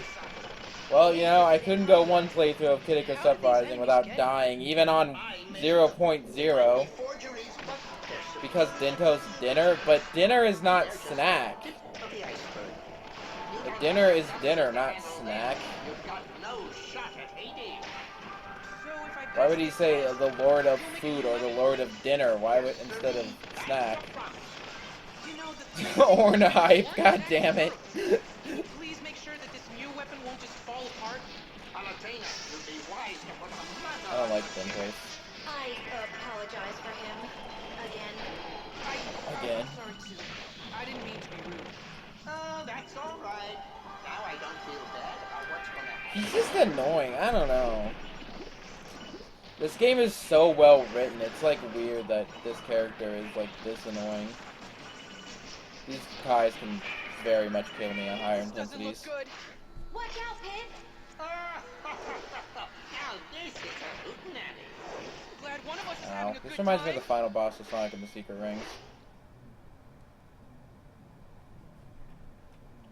Well, you know, I couldn't go one playthrough of Icarus Uprising without dying, even on 0.0, because Dinto's dinner, but dinner is not snack. The dinner is dinner, not snack. Why would he say the Lord of Food or the Lord of Dinner? Why would instead of snack? Or no hype, god damn it. Please make sure that this new weapon won't just fall apart. I don't like Dintos. I apologize for him. Again. Again. Sorry, too. I didn't mean to be rude. Oh, that's all right. Now I don't feel bad about what's gonna happen. He's just annoying. I don't know. This game is so well written. It's like weird that this character is like this annoying. These guys can very much kill me on higher intensities. Good. Watch out, Pit! Now this is a hootenanny. Glad one of us is Ow. having a This good reminds me time. of the final boss of Sonic and the Secret Rings.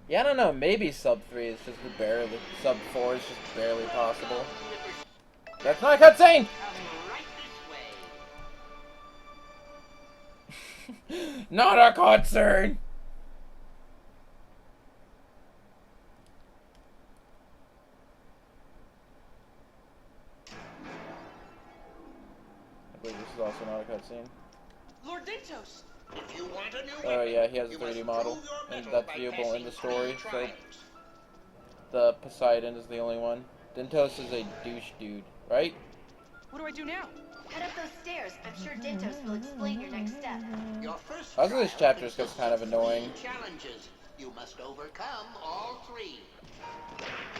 Yeah, I don't know. Maybe sub 3 is just barely. Sub 4 is just barely possible. That's not a cutscene! Not a cutscene! I believe this is also not a cutscene. Lord Dintos. If you want a new Oh weapon, yeah, he has a you 3D must model, prove your and mettle that's by viewable in the passing story, 3 so trials. the Poseidon is the only one. Dintos is a douche dude, right? What do I do now? Head up those stairs. I'm sure Dintos will explain your next step. Your first Also, this trial chapter just gets consists kind of of annoying. 3 challenges. You must overcome all 3.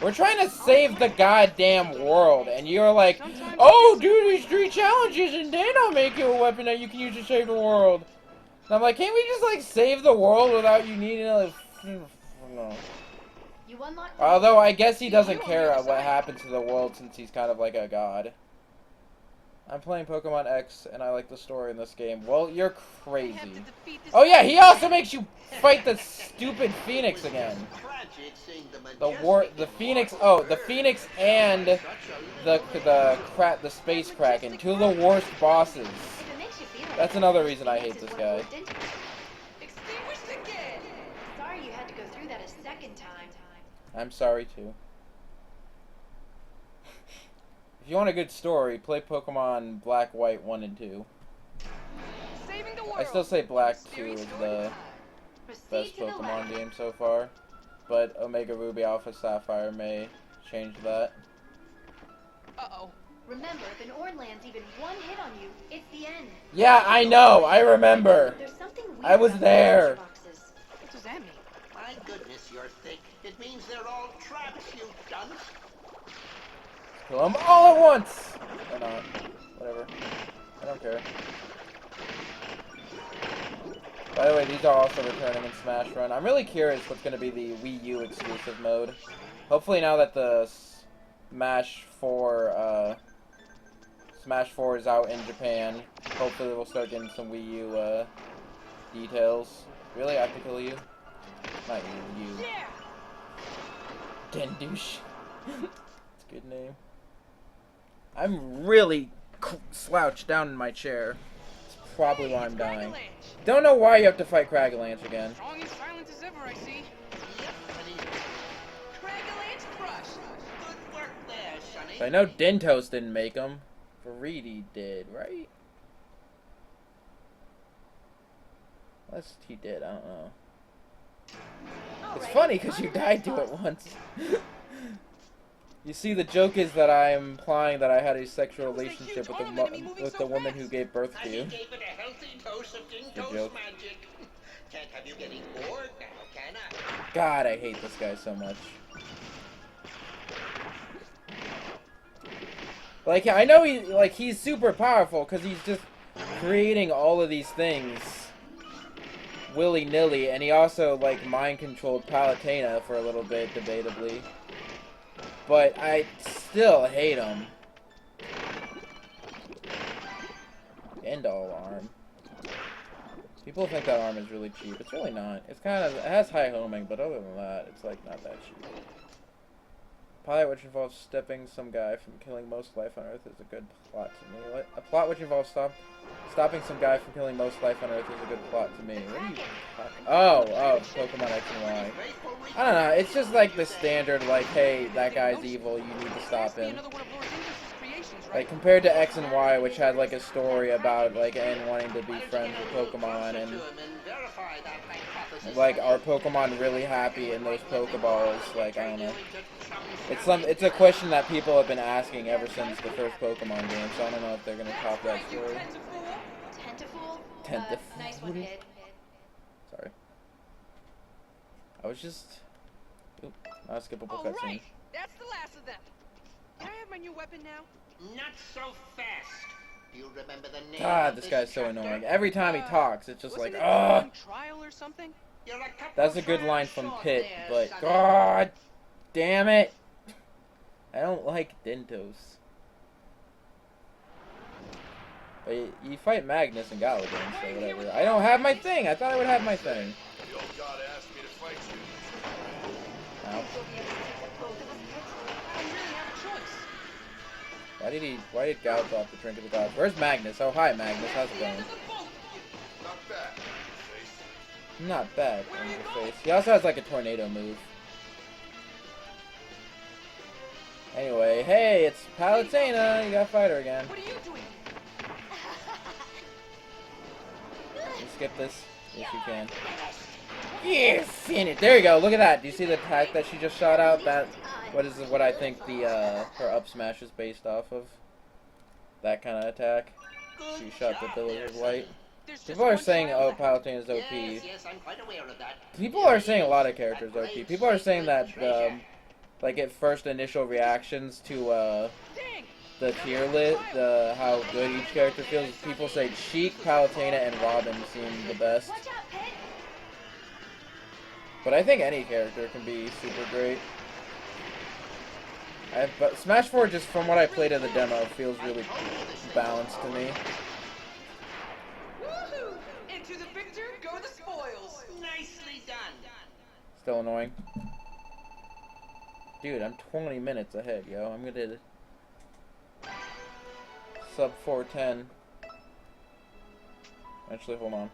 We're trying to save the goddamn world, and you're like, oh, do these 3 challenges, and then I'll make you a weapon that you can use to save the world. And I'm like, can't we just, like, save the world without you needing to, like, no. You unlock. Although, I guess he doesn't care what happens to the world since he's kind of like a god. I'm playing Pokemon X, and I like the story in this game. Well, you're crazy. Oh yeah, he also makes you fight the stupid Phoenix again. The Phoenix. Oh, the Phoenix and the Space Kraken, 2 of the worst bosses. That's another reason I hate this guy. Extinguished again. Sorry you had to go through that a second time. I'm sorry too. If you want a good story, play Pokemon Black, White 1 and 2. Saving the world. I still say Black 2 is the best Pokemon game so far, but Omega Ruby Alpha Sapphire may change that. Uh-oh. Remember, if an Orn lands even one hit on you, it's the end. Yeah, I know. I remember. There's something weird I was about there. the boxes. What does that mean? My goodness, you're thick. It means they're all traps, you dunce. Kill them all at once! Or not. Whatever. I don't care. By the way, these are also returning in Smash Run. I'm really curious what's going to be the Wii U exclusive mode. Hopefully now that the Smash 4 is out in Japan, hopefully we'll start getting some Wii U details. Really? I have to kill you? Not you. You. Yeah. Dendouche. It's a good name. I'm really slouched down in my chair. It's probably why I'm dying. Don't know why you have to fight Cragalanche again. Strong and silent as ever, I see. Cragalanche crush. Good work there, Sonny. I know Dintos didn't make them. Faridi did, right? Unless he did, I don't know. It's funny because you died to it once. You see, the joke is that I am implying that I had a sexual relationship with the woman who gave birth to you. I gave it a healthy dose of Dinto's joke. magic. Can't have you getting bored now, can I? God, I hate this guy so much. Like, I know he's super powerful because he's just creating all of these things willy-nilly, and he also, like, mind-controlled Palutena for a little bit, debatably. But I still hate him. End all arm. People think that arm is really cheap. It's really not. It's kind of, it has high homing, but other than that, it's like not that cheap. Pilot which involves stopping some guy from killing most life on Earth is a good plot to me. What? A plot which involves stopping some guy from killing most life on Earth is a good plot to me. What are you talking? Oh, Pokemon X and Y. I don't know. It's just like the standard, like, hey, that guy's evil. You need to stop him. Like compared to X and Y, which had like a story about like N wanting to be friends with Pokemon and like are Pokemon really happy in those Pokeballs? Like I don't know. It's a question that people have been asking ever since the first Pokemon game. So I don't know if they're gonna top that story. Tentafool. Nice one, kid. Sorry. I was just. Oop, not a skippable cutscene. Alright, that's the last of them. Can I have my new weapon now? Not so fast. Do you remember the name God, of this guy's so chapter? annoying. Every time he talks, it's just Wasn't like, it ugh. some trial or something? You're a couple That's a good line trials from short Pit, there, but sonny. God damn it. I don't like Dentos. But you fight Magnus and Galaga, so whatever. I don't have my thing. I thought I would have my thing. The old god asked me to fight you. Ow. I don't really have a choice. Why did Gal drop the Drink of the Gods? Where's Magnus? Oh, hi Magnus. How's it going? Not bad. Face. Not bad on your face. He also has like a tornado move. Anyway, hey, it's Palutena. You gotta fight her again. What are you doing? Can you skip this? Yes, you can. Yeah, finish. There you go. Look at that. Do you see the attack that she just shot out? That what I think the her up smash is based off of. That kind of attack. She shot the Pillars of Light. People are saying, oh, Palutena is OP. Yes, I'm quite aware of that. People are saying a lot of characters are OP. People are saying that, like at first initial reactions to the tier list, how good each character feels. People say Sheik, Palutena, and Robin seem the best. Watch out, Pit. But I think any character can be super great. But Smash 4, just from what I played in the demo, feels really balanced to me. Woohoo! Into the victor go the spoils. Nicely done. Still annoying. Dude, I'm 20 minutes ahead, yo. I'm gonna sub 410. Actually, hold on.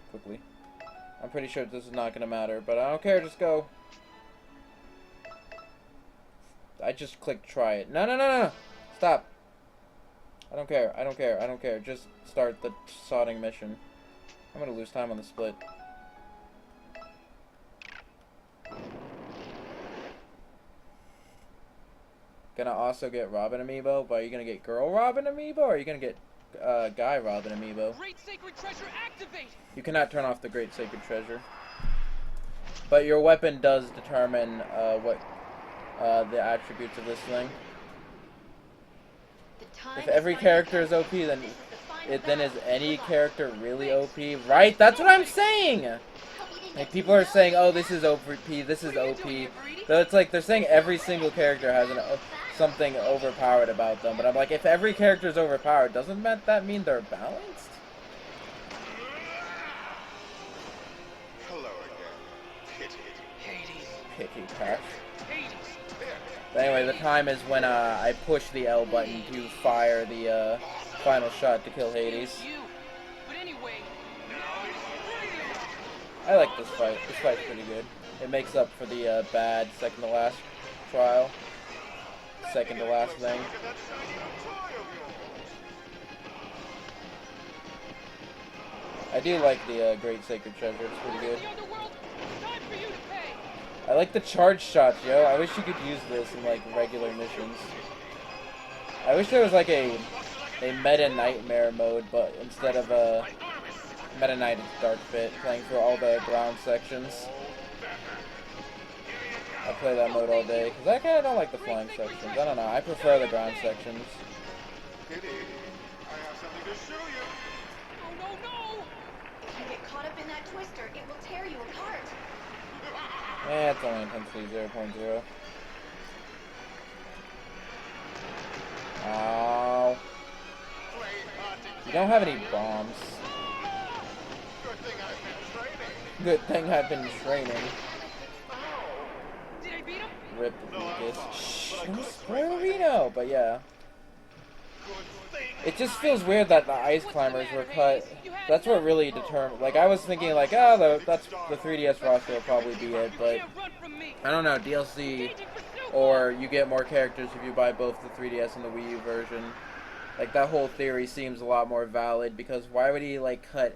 Quickly. I'm pretty sure this is not gonna matter, but I don't care, just go. I just clicked try it. No. Stop. I don't care. I don't care. Just start the sodding mission. I'm gonna lose time on the split. Gonna also get Robin amiibo, but are you gonna get girl Robin amiibo, or are you gonna get guy Robin amiibo? Great sacred treasure activate. You cannot turn off the Great Sacred Treasure. But your weapon does determine what the attributes of this thing. If every character is OP, then is any character really OP? Right? That's what I'm saying! Like, people are saying, oh, this is OP, this is OP. So it's like, they're saying every single character has something overpowered about them. But I'm like, if every character is overpowered, doesn't that mean they're balanced? Hello again. Picky cash. But anyway, the time is when I push the L button to fire the final shot to kill Hades. I like this fight. This fight's pretty good. It makes up for the bad second to last trial. Second to last thing. I do like the Great Sacred Treasure. It's pretty good. I like the charge shots, yo. I wish you could use this in like regular missions. I wish there was like a Meta Nightmare mode, but instead of a Meta Knight Dark Pit, playing through all the ground sections. I play that mode all day, because I kind of don't like the flying sections. I don't know, I prefer the ground sections. Kitty, I have something to show you. Oh, no! If you get caught up in that twister, it will tear you apart. Eh, it's only intensity 0.0. Oh. You don't have any bombs. Good thing I've been training. Did I beat him? Rip No, I'm Lucas. fine, Shh, but I don't couldn't spoil break my Reno. But yeah. Good thing. It just feels weird that the ice climbers were cut. That's what really determined. Like, I was thinking, like, oh, that's the 3DS roster will probably be it, but I don't know. DLC, or you get more characters if you buy both the 3DS and the Wii U version. Like, that whole theory seems a lot more valid, because why would he, like, cut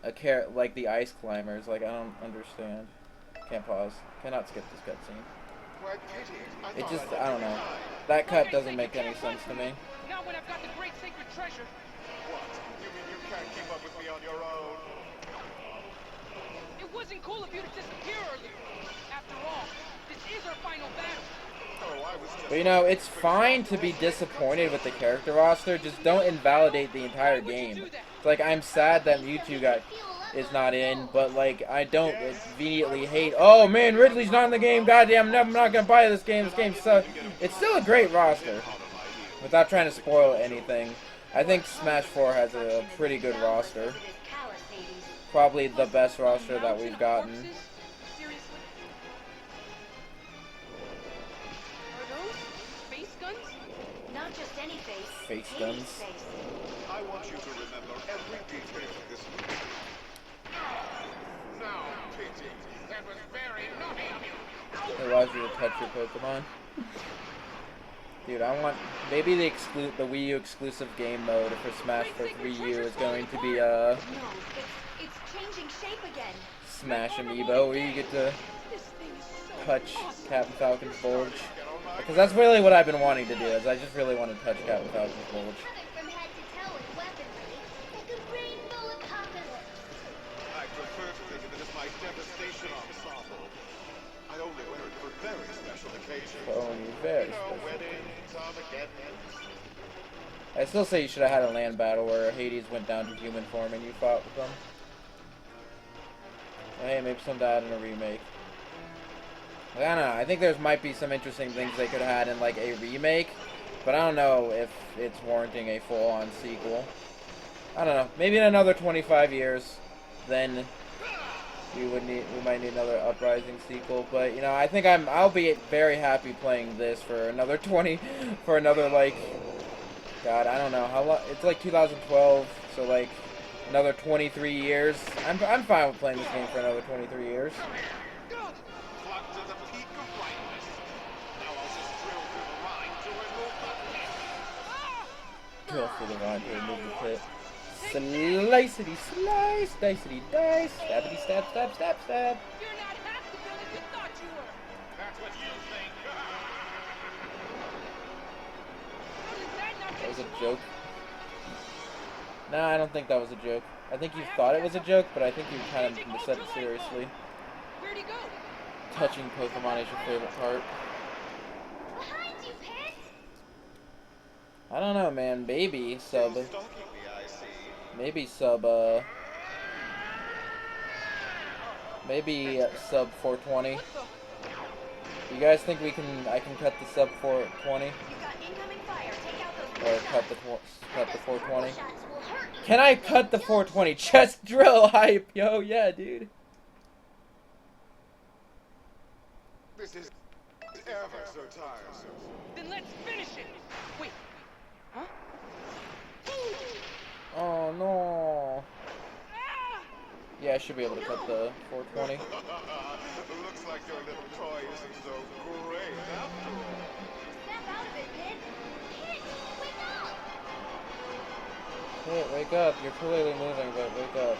a like the ice climbers? Like, I don't understand. Can't pause. Cannot skip this cutscene. Why, Kitty, It thought just, I'd I don't know. die. That cut doesn't make any sense to me. Not when I've got the great sacred treasure. What? You mean you can't keep up with me on your own? It wasn't cool of you to disappear earlier. After all, this is our final battle. Oh, I was just... But you know, it's fine to be disappointed with the character roster, just don't invalidate the entire game. It's like, I'm sad that Mewtwo is not in, but like, I don't immediately hate, oh man, Ridley's not in the game, goddamn, I'm not gonna buy this game sucks. It's still a great roster, without trying to spoil anything. I think Smash 4 has a pretty good roster. Probably the best roster that we've gotten. Seriously? Are those face guns? Not just any face. Face Hades' guns. face. I want you to remember every detail of this movie. Now, Kitty, that was very naughty of you. It allows you to touch your Pokemon. Dude, I want... Maybe the Wii U exclusive game mode for Smash for Wii U is going to be, No, it's changing shape again. Smash Amiibo, where you get to This thing is so touch awesome. Captain Falcon's Bulge. Because that's really what I've been wanting to do, is I just really want to touch Captain Falcon's Bulge. Covered from head to toe in weaponry, like a rainbow apocalypse. I prefer to think of it as my devastation ensemble. I only wear it for very special occasions. Only very You know, special. weddings, Armageddons. I still say you should have had a land battle where Hades went down to human form and you fought with them. Hey, maybe someday add in a remake. I don't know. I think there might be some interesting things they could have had in like a remake, but I don't know if it's warranting a full-on sequel. I don't know. Maybe in another 25 years, then we might need another Uprising sequel. But you know, I think I'll be very happy playing this for another like, God, I don't know how long. It's like 2012, so like another 23 years. I'm fine with playing this game for another 23 years. Flood to the peak of brightness. Now I'll just drill through the line to remove the pit. Drill through the line to remove the pit. Slicey slice, dicey dice, stabbity stab, stab, stab, stab. You're not half the villain you thought you were. That's what you think. How does that not That get was a you joke. Nah, I don't think that was a joke. I think you thought it was a joke, but I think you kind of said it seriously. Where'd he go? Touching Pokemon is your favorite part. Behind you, Pit! I don't know, man. Maybe sub. Stalking me, I see. Maybe sub. Maybe sub 420. What the? You guys think I can cut the sub 420 You've got incoming fire. Take out those or cut the 420? Shots will hurt you. Can I cut the 420? Chest drill hype, yo, yeah, dude. This is ever so tiresome. Then let's finish it. Wait. Huh? Oh no. Ah! Yeah, I should be able to cut the 420. Looks like your little toy isn't so great after all. Snap out of it, Pit! Pit, wake up! Hey, wake up. You're clearly moving, but wake up.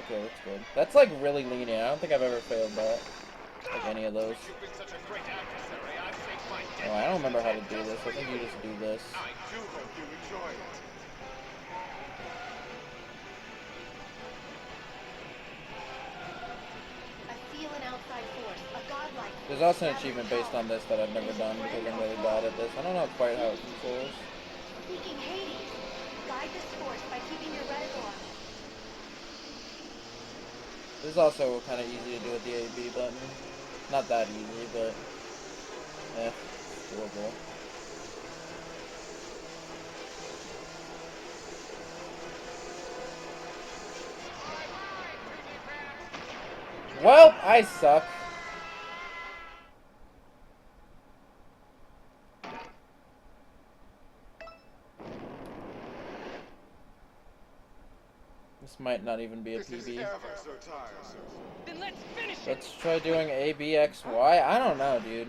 Okay, that's good. That's like really lenient. I don't think I've ever failed that. Like any of those. You've been such a great adversary, I've faked my death. Oh, I don't remember how to do this. I think you just do this. I do hope you enjoy it. I feel an outside force, a godlike. There's also an achievement based on this that I've never done because I'm really bad at this. I don't know quite how it controls. Speaking Hades, guide this force by keeping your reticle on. This is also kind of easy to do with the A B button. Not that easy, but doable. Well, I suck. This might not even be a PB. Then let's finish it. Let's try doing ABXY. I don't know, dude.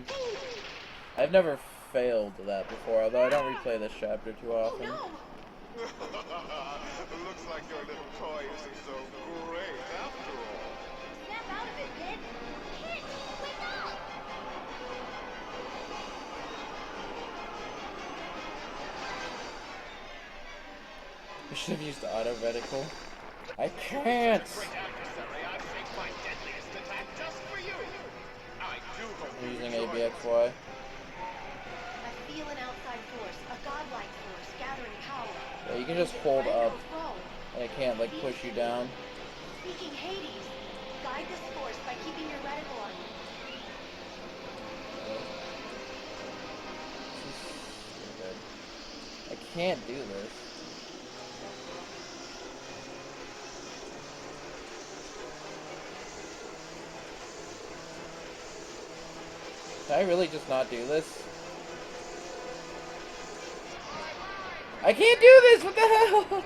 I've never failed that before, although I don't replay this chapter too often. Oh, Looks like your little toy isn't so great after all. Snap out of it, Pip. Hit! Wake up! I should have used auto reticle. I can't. I'm using ABXY. I feel an outside force, a godlike force, gathering power. Yeah, you can just hold up. And it can't, like, push you down. Speaking Hades, guide this force by keeping your reticle on. I can't do this. Can I really just not do this? I can't do this! What the hell?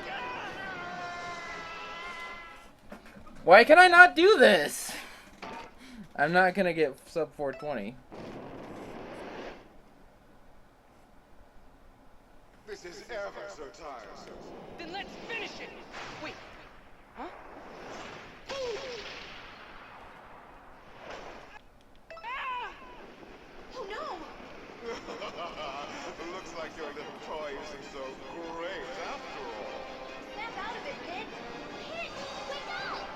Why can I not do this? I'm not gonna get sub 420. This is ever so tiresome. Then let's finish it. Wait. Huh? Ah! Oh no! Looks like your little toy isn't so great after all. Snap out of it, Pip. Hit! Wake up!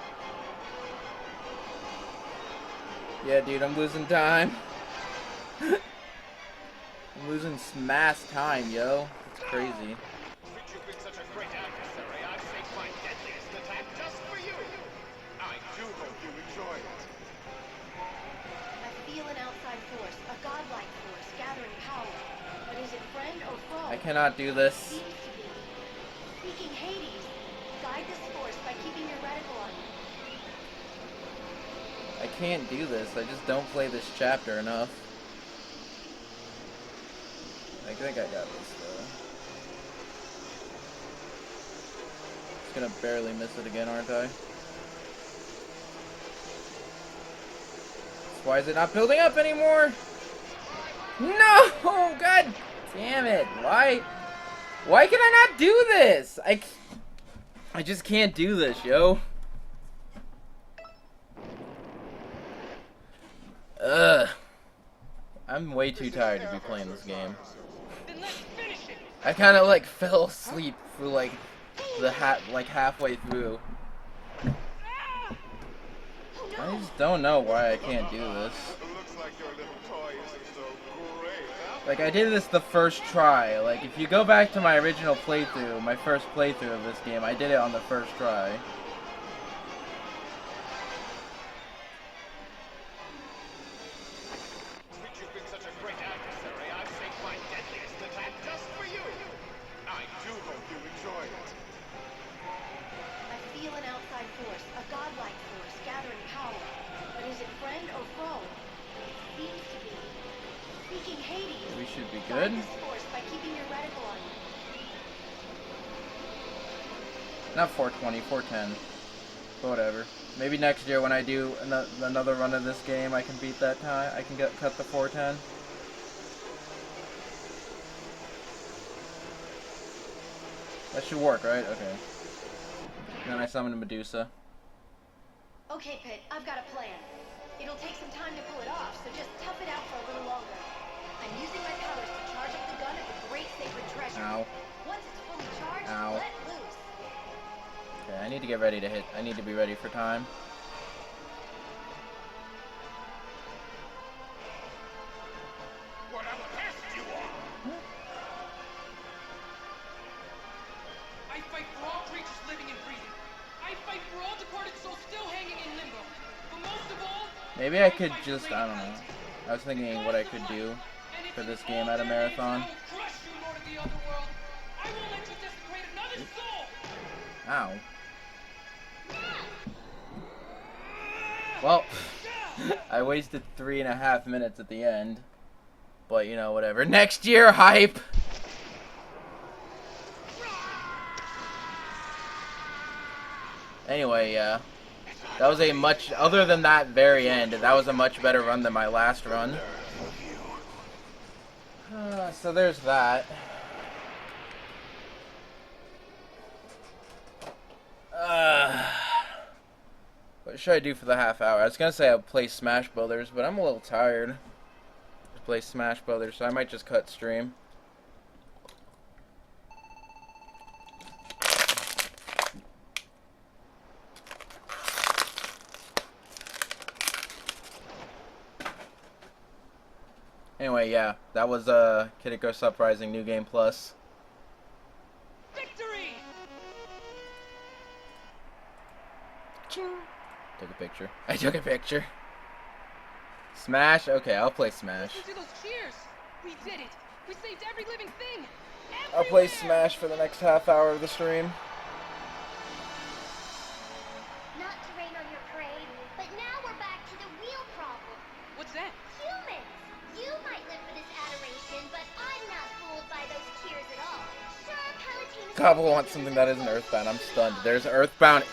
Yeah, dude, I'm losing time. I'm losing smash time, yo. It's crazy. Since you've been such a great adversary, I've saved my deadliest attack just for you. I do hope you enjoy it. I feel an outside force, a godlike force, gathering power. But is it friend or foe? I cannot do this. Seems to be. Speaking Hades, guide this force by keeping your reticle on. I can't do this. I just don't play this chapter enough. I think I got this, though. Just gonna barely miss it again, aren't I? Why is it not building up anymore? No! God damn it! Why can I not do this? I just can't do this, yo. Ugh. I'm way too tired to be playing this game. Then let's finish it. I kind of like fell asleep for like the halfway through. I just don't know why I can't do this. Looks like your little toy isn't so great. Like, I did this the first try. Like, if you go back to my original playthrough, my first playthrough of this game, I did it on the first try. Since you've been such a great adversary, I've saved my deadliest attack just for you. I do hope you enjoy it. I feel an outside force, a godlike force, gathering power. But is it friend or foe? Seems to be. Speaking Hades, We should be guide good. this force by keeping your reticle on. Not 420, 410. But whatever. Maybe next year when I do another run of this game, I can beat that time. I can cut the 410. That should work, right? Okay. Then I summon Medusa. Okay, Pit, I've got a plan. It'll take some time to pull it off, so just tough it out for a little longer. I'm using my powers to charge up the gun at the great sacred treasure. Ow. Once it's fully charged, Ow. let loose. Okay, I need to get ready to hit. I need to be ready for time. What a pest you are! I fight for all creatures living and breathing. I fight for all departed souls still hanging in limbo. But most of all, Maybe I could just, I don't know. I was thinking what I could do for this game at a marathon. I will crush you, Lord of the Underworld. I won't let you desecrate another soul. Ow. Well, I wasted 3.5 minutes at the end. But, you know, whatever. Next year, hype! Anyway, yeah. That was a much, other than that very end, that was a much better run than my last run. So there's that. What should I do for the half hour? I was gonna say I'll play Smash Brothers, but I'm a little tired to play Smash Brothers, so I might just cut stream. Anyway, yeah, that was Kid Icarus Uprising New Game Plus. Victory! Took a picture. I took a picture. Smash? Okay, I'll play Smash. Listen to those cheers! We did it! We saved every living thing! I'll play Everywhere! Smash for the next half hour of the stream. Not to rain on your parade, but now we're back to the real problem. What's that? Humans! You might live for this adoration, but I'm not fooled by those tears at all. Sure, Palatine's... Gobble wants something that isn't Earthbound. I'm stunned. There's Earthbound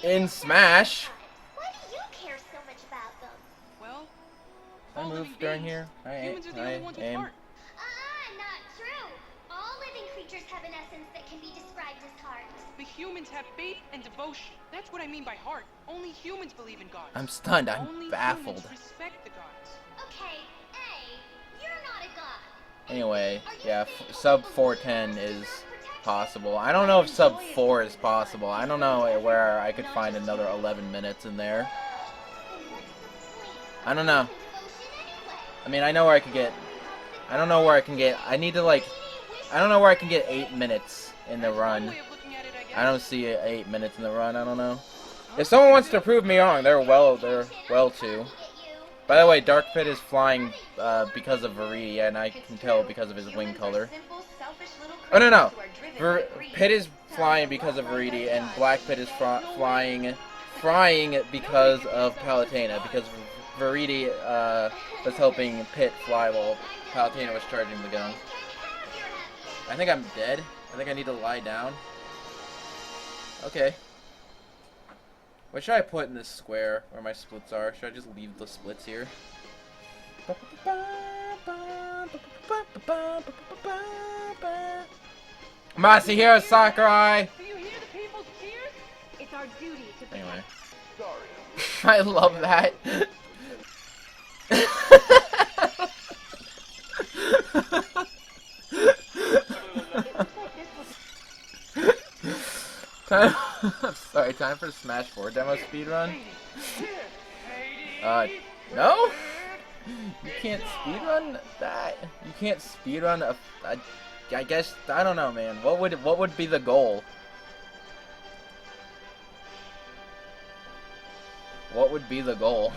in Smash. Why do you care so much about them? Well, I all move living during beings. here. Humans are the only ones with aim. heart. Not true. All living creatures have an essence that can be described as heart. The humans have faith and devotion. That's what I mean by heart. Only humans believe in God. I'm stunned. I'm Only baffled. humans respect the gods. Okay, you're not a god. Anyway, yeah, sub 410 is possible. I don't know if sub 4 is possible. I don't know where I could find another 11 minutes in there. I don't know. I mean, I know where I could get... I don't know where I can get... I need to, like... I don't know where I can get 8 minutes in the run. I don't see 8 minutes in the run. I don't know. If someone wants to prove me wrong, they're well to. By the way, Dark Pit is flying because of Viridi, and I can tell because of his wing color. Oh, no. Pit is flying because of Viridi, and Black Pit is flying because of Palutena, because Viridi was helping Pit fly while Palutena was charging the gun. I think I'm dead. I think I need to lie down. Okay. What should I put in this square where my splits are? Should I just leave the splits here? Masahiro Sakurai! Do you hear the people's cheers? It's our duty to Anyway. I love that. Time for Smash 4 demo speedrun? No? You can't speedrun that? You can't speedrun I guess, I don't know, man. What would be the goal? What would be the goal?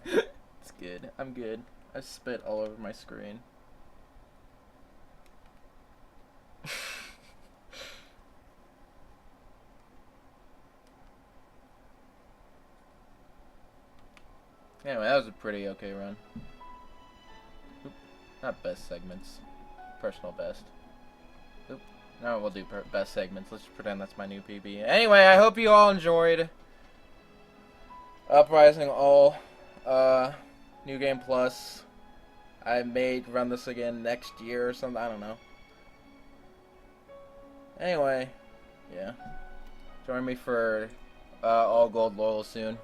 It's good. I'm good. I spit all over my screen. Anyway, that was a pretty okay run. Oop. Not best segments. Personal best. Oop. No, we'll do best segments. Let's just pretend that's my new PB. Anyway, I hope you all enjoyed Uprising all. New Game Plus. I may run this again next year or something. I don't know. Anyway, yeah. Join me for All Gold Loyal soon.